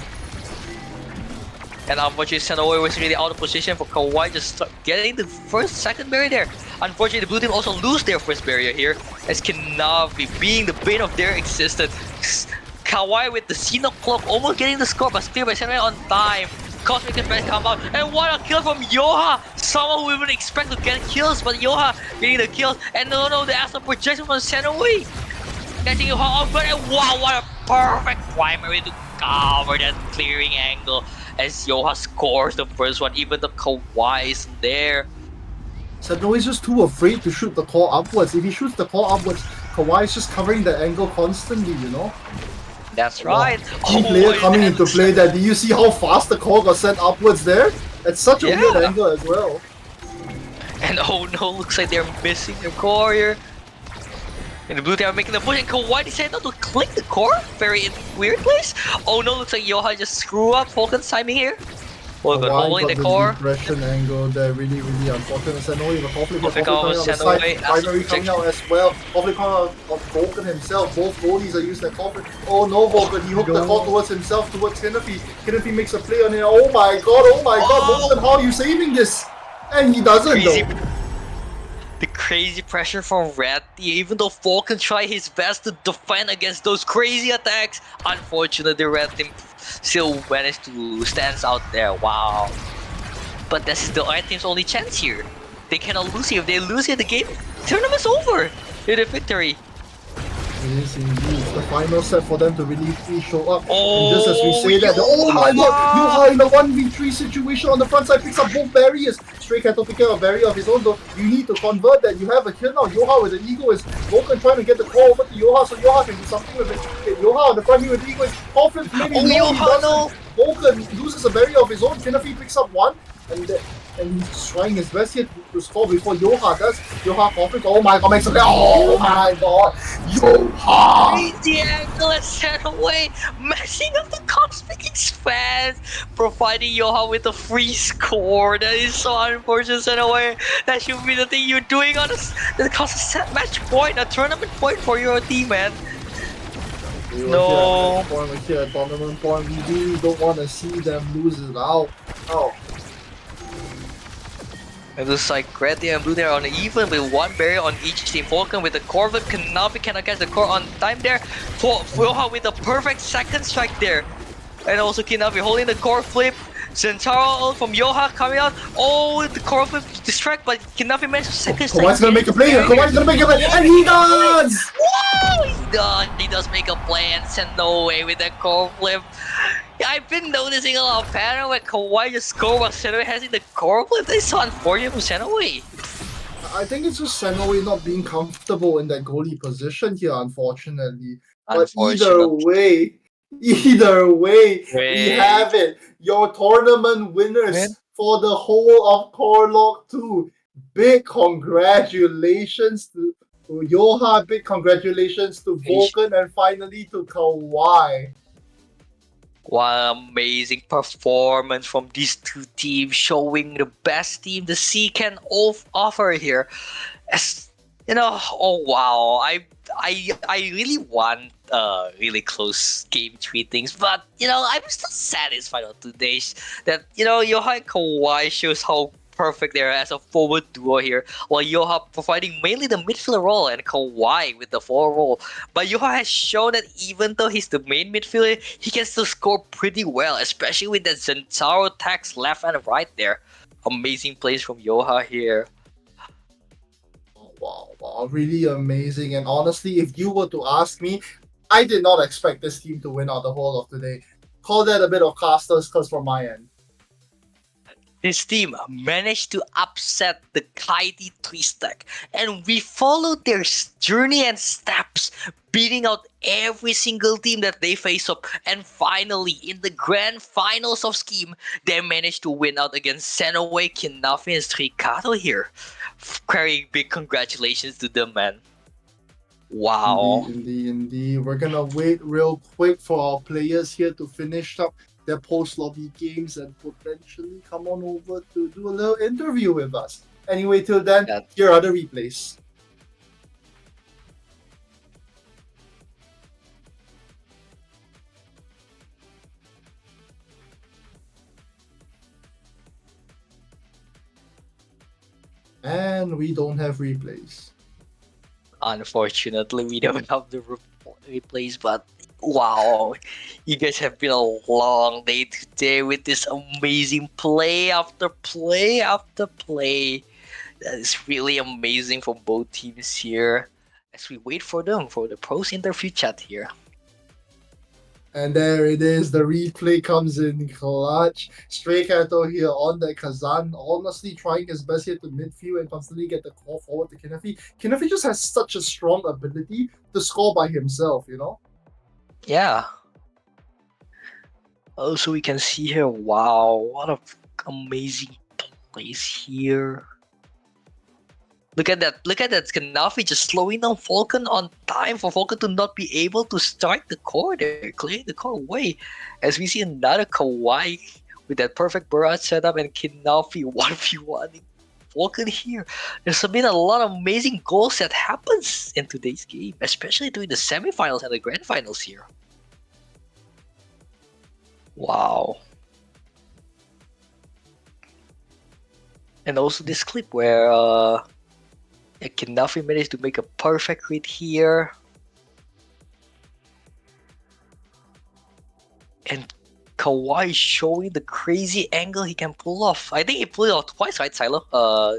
And unfortunately, Senoway was really out of position for Kawhi just getting the second barrier there. Unfortunately, the blue team also lose their first barrier here, as Kinavi being the bane of their existence. Kawhi with the Xeno cloak almost getting the score, but still by Senoway on time. Cosmic Effect come out, and what a kill from Yoha! Someone we wouldn't expect to get kills, but Yoha getting the kills. And no, the astral projection from Senoway. Catching Yoha off guard, and wow, what a perfect primary to cover that clearing angle as Yoha scores the first one, even though Kawhi is there. Senoway is just too afraid to shoot the core upwards. If he shoots the core upwards, Kawhi is just covering the angle constantly, you know? That's right. Key player and coming then into play there. Do you see how fast the core got sent upwards there? It's such a weird Yeah. angle as well. And oh no, looks like they're missing their core here. And the blue team are making the push, and Kawhi decided not to click the core. Very weird place. Oh no, looks like Yoha just screw up Falcon's timing here. Falcon Kawhi holding got the core. depression angle there, really unfortunate. Senoi with Conflict Conflict coming almost out the sent side, away. Rivalry coming out as well. Conflict coming out of Vulcan himself. Both goalies are used that Conflict. Oh no, Vulcan, he hooked the core towards himself, towards Kinafi. Kinafi makes a play on it. Oh my god, Vulcan, how are you saving this? And he doesn't Crazy. though. The crazy pressure from Red Team, even though Falcon tried his best to defend against those crazy attacks, unfortunately the Red Team still managed to stand out there. Wow. But this is the Red Team's only chance here. They cannot lose here. If they lose here, the game tournament's over. With a victory. It is indeed. It's the final set for them to really show up. Oh, and just as we say that, oh my god, Yoha in a 1v3 situation on the front side picks up both barriers. Stray Cat will pick up a barrier of his own though. You need to convert that. You have a kill now. Yoha with the ego is Vulcan trying to get the core over to Yoha so Yoha can do something with it. Yoha on the front here with the ego is confident. Maybe no, he doesn't. Vulcan loses a barrier of his own. Kinafi picks up one. And he's trying his best here to score before Yoha does. Yoha conflict. Oh my god, makes a play. Oh my god. Yoha! Crazy angle and set away, messing up the cosmic expanse, providing Yoha with a free score. That is so unfortunate, set away. That should be the thing you're doing on that costs a set match point, a tournament point for your team, man. No. We're here at tournament point. We really don't want to see them lose it out. Oh. It looks like Red Team and Blue Team are on even with one barrier on each team. Falcon with the Corvette, Kanavi cannot catch the core on time there. Yoha with the perfect second strike there. And also Kinavi holding the core flip. Centauro from Yoha coming out. Oh, the core flip distract, but Kinavi managed to second strike. Kawhi's gonna make a play here. Kawhi's gonna make a play. And he does! Whoa! He does make a play and send no way with that core flip. Yeah, I've been noticing a lot of pattern where Kawhi just score while Senoi has in the core flip. That is so unfortunate for Senoi. I think it's just Senoi not being comfortable in that goalie position here, unfortunately. But either way, we have it. Your tournament winners for the whole of Corelock 2. Big congratulations to Yoha, big congratulations to Vulcan, and finally to Kawhi. What amazing performance from these two teams, showing the best team the sea can offer here. As you know, oh wow, I really want really close game 3 things, but you know, I'm still satisfied on today's that Yoha and Kawhi shows how perfect they are as a forward duo here, while Yoha providing mainly the midfielder role and Kawhi with the forward role. But Yoha has shown that even though he's the main midfielder, he can still score pretty well, especially with that Centauro attacks left and right there. Amazing plays from Yoha here. Wow, really amazing. And honestly, if you were to ask me, I did not expect this team to win out the whole of today. Call that a bit of casters curse from my end. This team managed to upset the Kaidi 3-stack, and we followed their journey and steps, beating out every single team that they face up. And finally, in the grand finals of Scheme, they managed to win out against Senoi, Kinafi, and Strikato here. Very big congratulations to them, man. Wow. Indeed. We're gonna wait real quick for our players here to finish up their post-lobby games and potentially come on over to do a little interview with us. Anyway, till then, here are the replays. And we don't have replays. Unfortunately, we don't have the replays, but wow, you guys have been a long day today with this amazing play after play after play. That is really amazing for both teams here as we wait for them for the pros interview chat here. And there it is, the replay comes in clutch. Stray Kato here on the Kazan, honestly trying his best here to midfield and constantly get the call forward to Kinafi. Kinafi just has such a strong ability to score by himself, you know? Yeah, Also, we can see here. Wow, what a amazing place here. Look at that! Look at that! Kanafi just slowing down Falcon on time for Falcon to not be able to start the core there, clearing the core away. As we see another Kawaii with that perfect barrage setup and Kanafi 1v1 Falcon here. There's been a lot of amazing goals that happens in today's game, especially during the semifinals and the grand finals here. Wow. And also this clip where Kanafi managed to make a perfect read here. And Kawhi showing the crazy angle he can pull off. I think he pulled it off twice, right, Silo?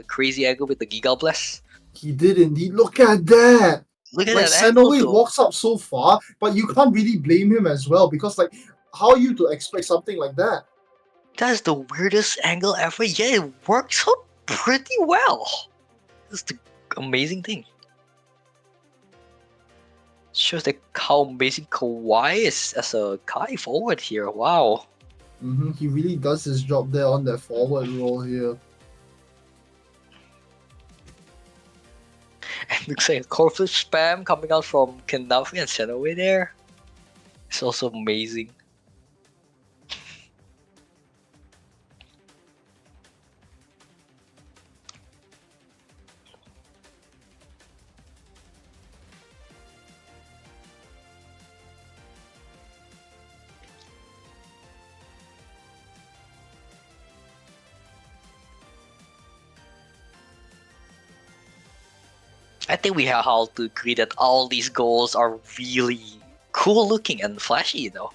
Crazy angle with the Giga Blast. He did indeed. Look at that! Look at Like that angle, Senoway though. walks up so far, but you can't really blame him as well because, like, how are you to expect something like that? That's the weirdest angle ever. Yeah, it works out pretty well. That's the amazing thing. Shows that how amazing Kawhi is as a Kai forward here. Wow. He really does his job there on that forward roll here. And looks like a core flip spam coming out from Kanafi and Senoway there. It's also amazing. I think we have all to agree that all these goals are really cool looking and flashy, you know.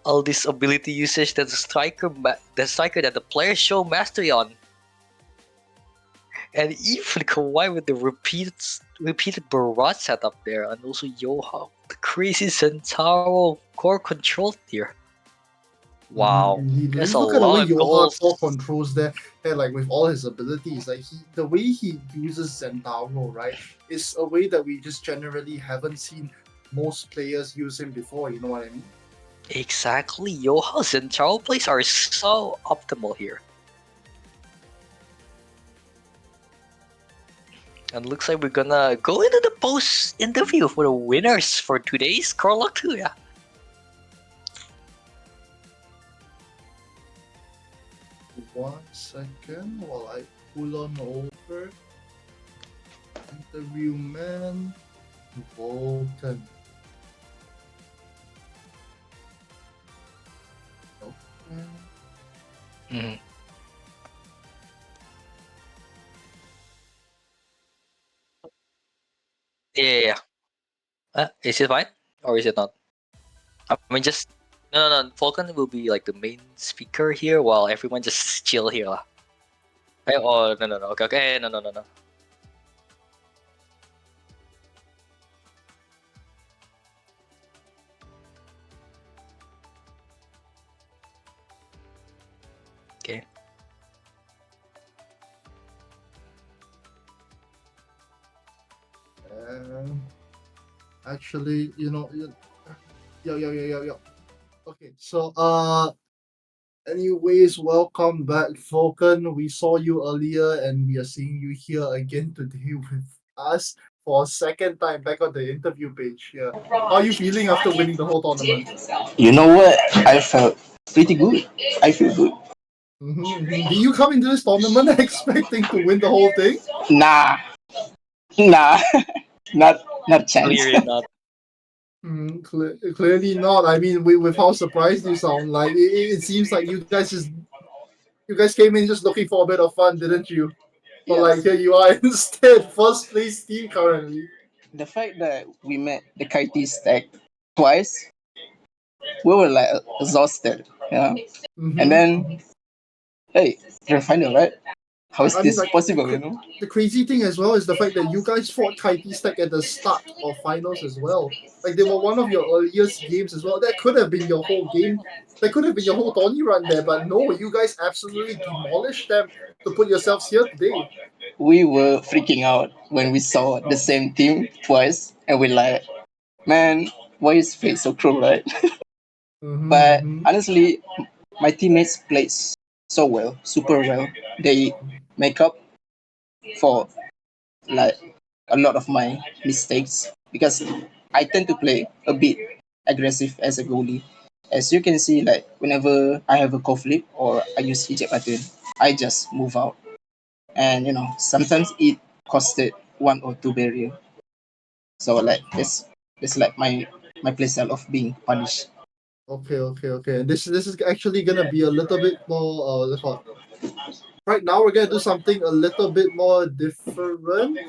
All this ability usage that the striker that the players show mastery on. And even Kawhi with the repeated barrage setup there, and also Yoha, the crazy Centauro core control here. Wow, Indeed. there's a Look at the way lot of goals. Yoha controls there, and like with all his abilities, like the way he uses Centauro, right, is a way that we just generally haven't seen most players use him before. You know what I mean? Exactly, Yoha Centauro plays are so optimal here. And looks like we're gonna go into the post interview for the winners for today's Corelock 2, yeah. One second while I pull on over. Interview man, Vulcan. Okay. Mm-hmm. Yeah. Is it fine? Or is it not? I mean, just... No. Falcon will be like the main speaker here while everyone just chill here. Lah. Oh, no. Okay. No. Okay. Actually, yo. Okay, so anyways, welcome back, Falcon. We saw you earlier, and we are seeing you here again today with us for a second time back on the interview page. Yeah, how are you feeling after winning the whole tournament? You know what? I felt pretty good. I feel good. Did you come into this tournament expecting to win the whole thing? Nah, not chance. Clearly not. Clearly not. I mean, with how surprised you sound, like it seems like you guys came in just looking for a bit of fun, didn't you? But like here you are instead, first place team currently. The fact that we met the KT stack twice, we were like exhausted, yeah. And then, hey, grand final, right? How is this possible, you know? The crazy thing as well is the fact that you guys fought KT Stack at the start of finals as well. Like they were one of your earliest games as well. That could have been your whole game. That could have been your whole tourney run there, but no, you guys absolutely demolished them to put yourselves here today. We were freaking out when we saw the same team twice, and we're like, man, why is fate so cruel, right? But mhm. honestly, my teammates played so well, super well. They make up for like a lot of my mistakes because I tend to play a bit aggressive as a goalie. As you can see, like whenever I have a conflict or I use eject button, I just move out, and sometimes it costed one or two barrier. So like it's like my playstyle of being punished. Okay. This is actually gonna be a little bit more what's it called? Right now we're gonna do something a little bit more different.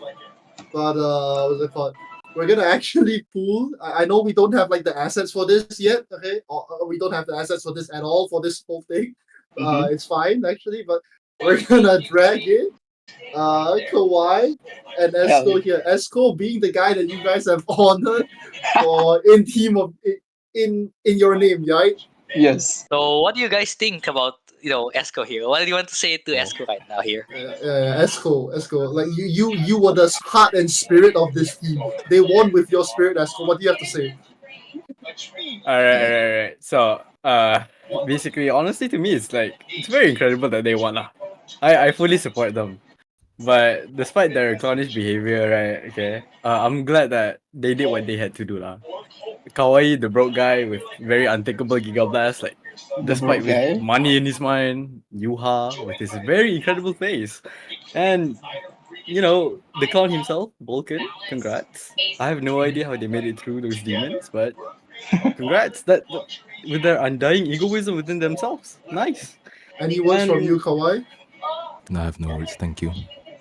But what's it called? We're gonna actually pool. I know we don't have like the assets for this yet, okay? Or we don't have the assets for this at all for this whole thing. Mhm. It's fine actually, but we're gonna drag it. Kawhi and Hell Esco here. Esco being the guy that you guys have honored for in team of in your name, right? yes. So what do you guys think about Esco here? What do you want to say to Esco right now here? Esco. Like you were the heart and spirit of this team. They won with your spirit, Esco. What do you have to say? Alright. So, basically, honestly, to me, it's very incredible that they won. Lah. I fully support them. But despite their clownish behavior, right? Okay, I'm glad that they did what they had to do, lah. Kawaii, the broke guy with very unthinkable Giga Blast, like The despite broke with guy. money in his mind, Yuha with his very incredible face, and the clown himself, Vulcan. Congrats. I have no idea how they made it through those demons, but congrats. That with their undying egoism within themselves, nice. Any words from you, And Kawhi? I have no words. Thank you.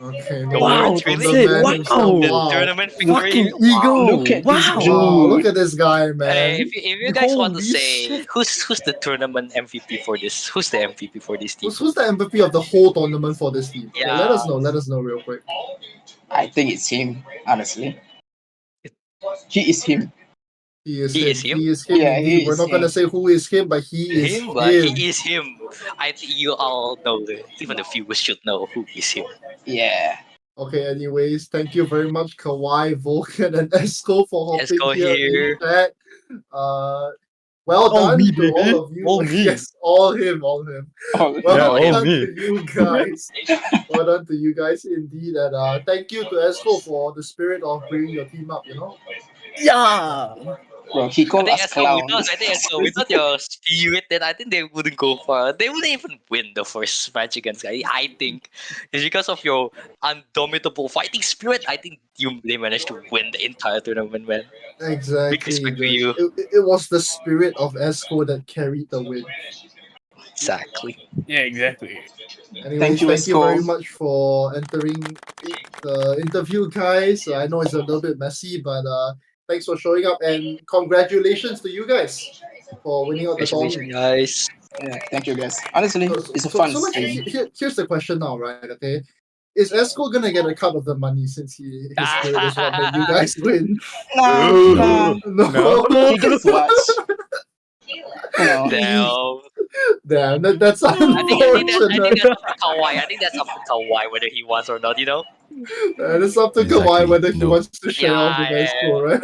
Okay, no words wow, Congrats, from really? the that's it. man himself. The Wow, Wow. tournament victory. fucking Wow. ego. Look at this Wow. Look dude. at this guy, Hey, man. if you guys want to Holy say shit. who's the tournament MVP for this? Who's the MVP for this team? Who's the MVP of the whole tournament for this team? Yeah, let Yeah, us know. Let us know real quick. I think it's him, honestly. He is him. He is he him. is him. He is him Yeah, indeed. he We're is not gonna him. say who is him, but he is Him, but him. he is him. I think you all know. Even the viewers should know who is him. Yeah. Okay, anyways, thank you very much, Kawhi, Vulcan, and Esco for Let's hopping go here in here. chat. Well All done me, to all baby. of you. All me. Yes, all him, all him. Oh, Well Yeah, all done me. to you guys. Well done to you guys indeed. And thank you to Esco for the spirit of bringing your team up, Yeah. bro, he I called think us Esco, clowns. without your spirit, then I think they wouldn't go far. They wouldn't even win the first match against Guy. I think it's because of your undomitable fighting spirit. I think they managed to win the entire tournament, man. Big Exactly. respect to you. It was the spirit of Esco that carried the win. Exactly. Yeah, exactly. Thank Anyways, you, thank you very Esco. much for entering the interview, guys. I know it's a little bit messy, but thanks for showing up and congratulations to you guys for winning out the Congratulations, tournament. guys. Yeah, thank you, guys. Honestly, it's a fun Like, stream. here's the question now, right? Okay, is Esco gonna get a cut of the money since his spirit is what made you guys win? Nah, nah. No. He gets watch. Damn. Damn, that's I think unfortunate. that's up to Kawhi. I think that's up to Kawhi whether he wants or not. It's up to Kawhi Exactly. whether he No. wants to share off with Yeah. Esco, right?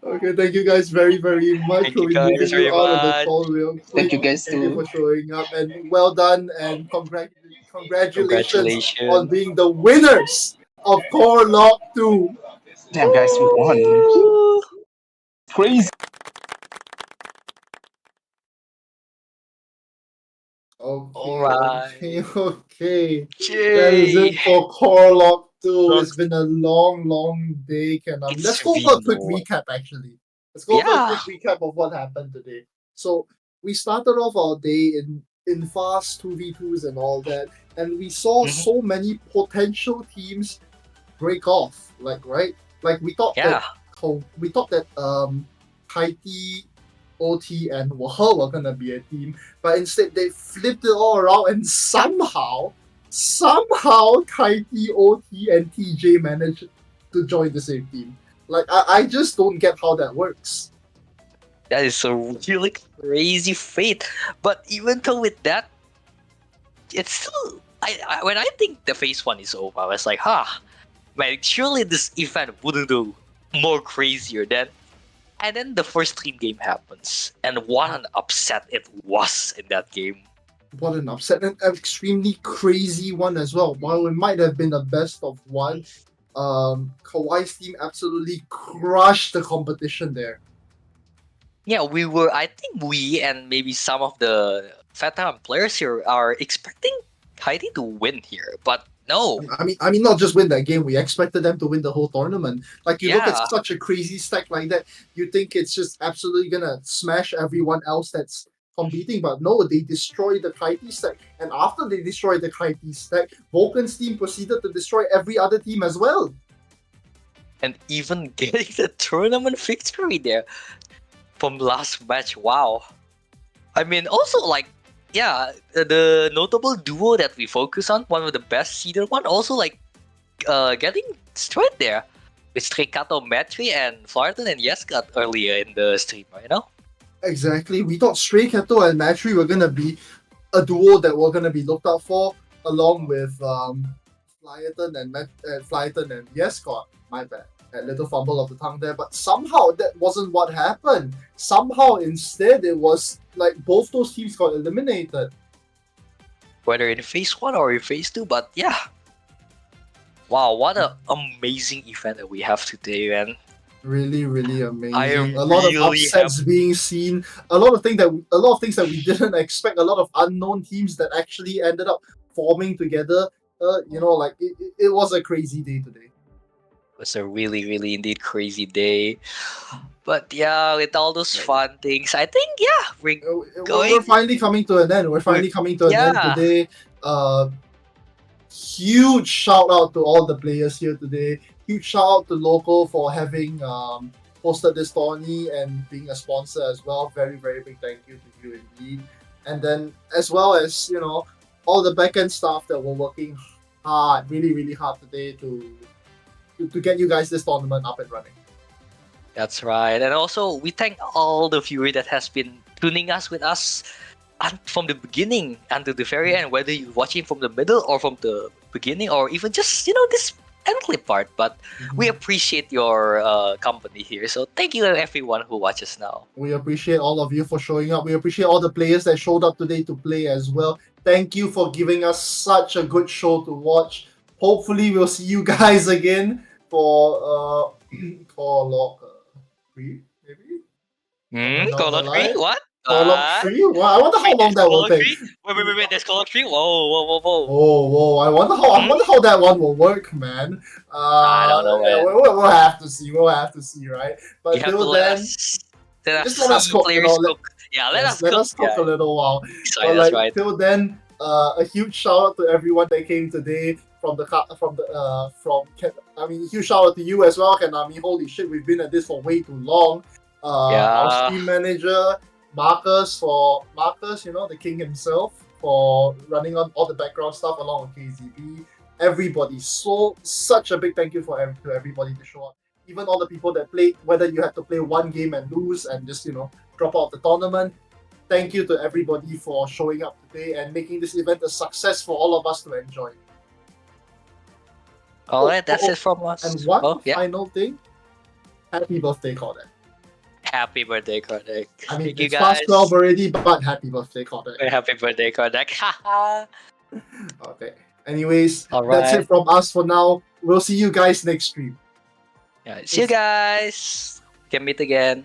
Okay, thank you guys very, very much. Thank We'll you be guys moving you very out of the much. call real Thank quick. you, guys, Thank you too. for showing up and well done and congratulations on Congratulations. being the winners of Corelock 2. Damn, guys, we won. Woo! Crazy. Alright. Okay. That is Yay! it for Corelock 2. It's Looks been a long day. Let's it's go for a been quick what? recap actually. Let's go for a Yeah. quick recap of what happened today. So we started off our day in fast 2v2s and all that, and we saw Mhm. so many potential teams break off. Like we thought Yeah. that Haiti, OT, and Waha were gonna be a team, but instead they flipped it all around and somehow Kaiti, OT, and TJ managed to join the same team. Like I just don't get how that works. That is a really crazy fate. But even though with that, it's still when I think the phase one is over, I was like, man, surely this event wouldn't do more crazier than And then the first team game happens, and what an upset it was in that game. What an upset, and an extremely crazy one as well. While it might have been a best of one, Kawhi's team absolutely crushed the competition there. Yeah, I think we and maybe some of the veteran players here are expecting Heidi to win here, but no. I mean, not just win that game. We expected them to win the whole tournament. Like you look Yeah. at such a crazy stack like that, you think it's just absolutely gonna smash everyone else that's competing. But no, they destroyed the Kaiti stack, and after they destroyed the Kaiti stack, Vulcan's team proceeded to destroy every other team as well. And even getting the tournament victory there from last match. Wow. I mean, also like, yeah, the notable duo that we focus on, one of the best seeded one, also like getting straight there with Strikato Metri and Flarton and Yeskat earlier in the stream, you know? Exactly. We thought Stray Kato and Matri were gonna be a duo that we're gonna be looked out for, along with Flyton and Yescott. My bad. A little fumble of the tongue there, but somehow that wasn't what happened. Somehow instead it was like both those teams got eliminated. Whether in phase 1 or in phase 2, but yeah. Wow, what an amazing event that we have today, man. Really, really amazing. I am a lot really of upsets being seen. A lot of things that we didn't expect. A lot of unknown teams that actually ended up forming together. Like it was a crazy day today. It was a really, really indeed crazy day. But yeah, with all those fun things, I think We're finally coming to an end. We're finally coming to an end Yeah. today. Huge shout out to all the players here today. Huge shout out to Local for having hosted this tourney and being a sponsor as well. Very, very big thank you to you indeed. And then as well as, all the backend staff that were working hard, really, really hard today to get you guys this tournament up and running. That's right. And also, we thank all the viewer that has been tuning us with us from the beginning until the very end, whether you're watching from the middle or from the beginning or even just, this endly part. But we appreciate your company here. So thank you everyone who watches now. We appreciate all of you for showing up. We appreciate all the players that showed up today to play as well. Thank you for giving us such a good show to watch. Hopefully we'll see you guys again for Corelock 3, maybe? Corelock 3? What? Corelock 3? Well, I wonder how long that will take. Wait, there's Corelock 3? Whoa. Whoa! I wonder how that one will work, man. I don't know, man. We'll have to see. We'll have to see, right? But You have to till let then, us just let us cook. players cook. Yeah, let us cook. A little while. Sorry, that's right. Till then, a huge shout out to everyone that came today huge shout out to you as well, Kanami. Holy shit, we've been at this for way too long. Our stream manager, Marcus, the king himself, for running on all the background stuff along with KZB. Everybody, such a big thank you to everybody to show up. Even all the people that played, whether you had to play one game and lose and just drop out of the tournament. Thank you to everybody for showing up today and making this event a success for all of us to enjoy. Alright, that's it from us. And one final thing. Happy birthday, Kodak. Happy birthday, Kodak. I mean, Thank you it's guys. past 12 already, but happy birthday, Kodak. Happy birthday, Kodak. Okay. Anyways, Alright. that's it from us for now. We'll see you guys next stream. Yeah, see you guys. Can meet again.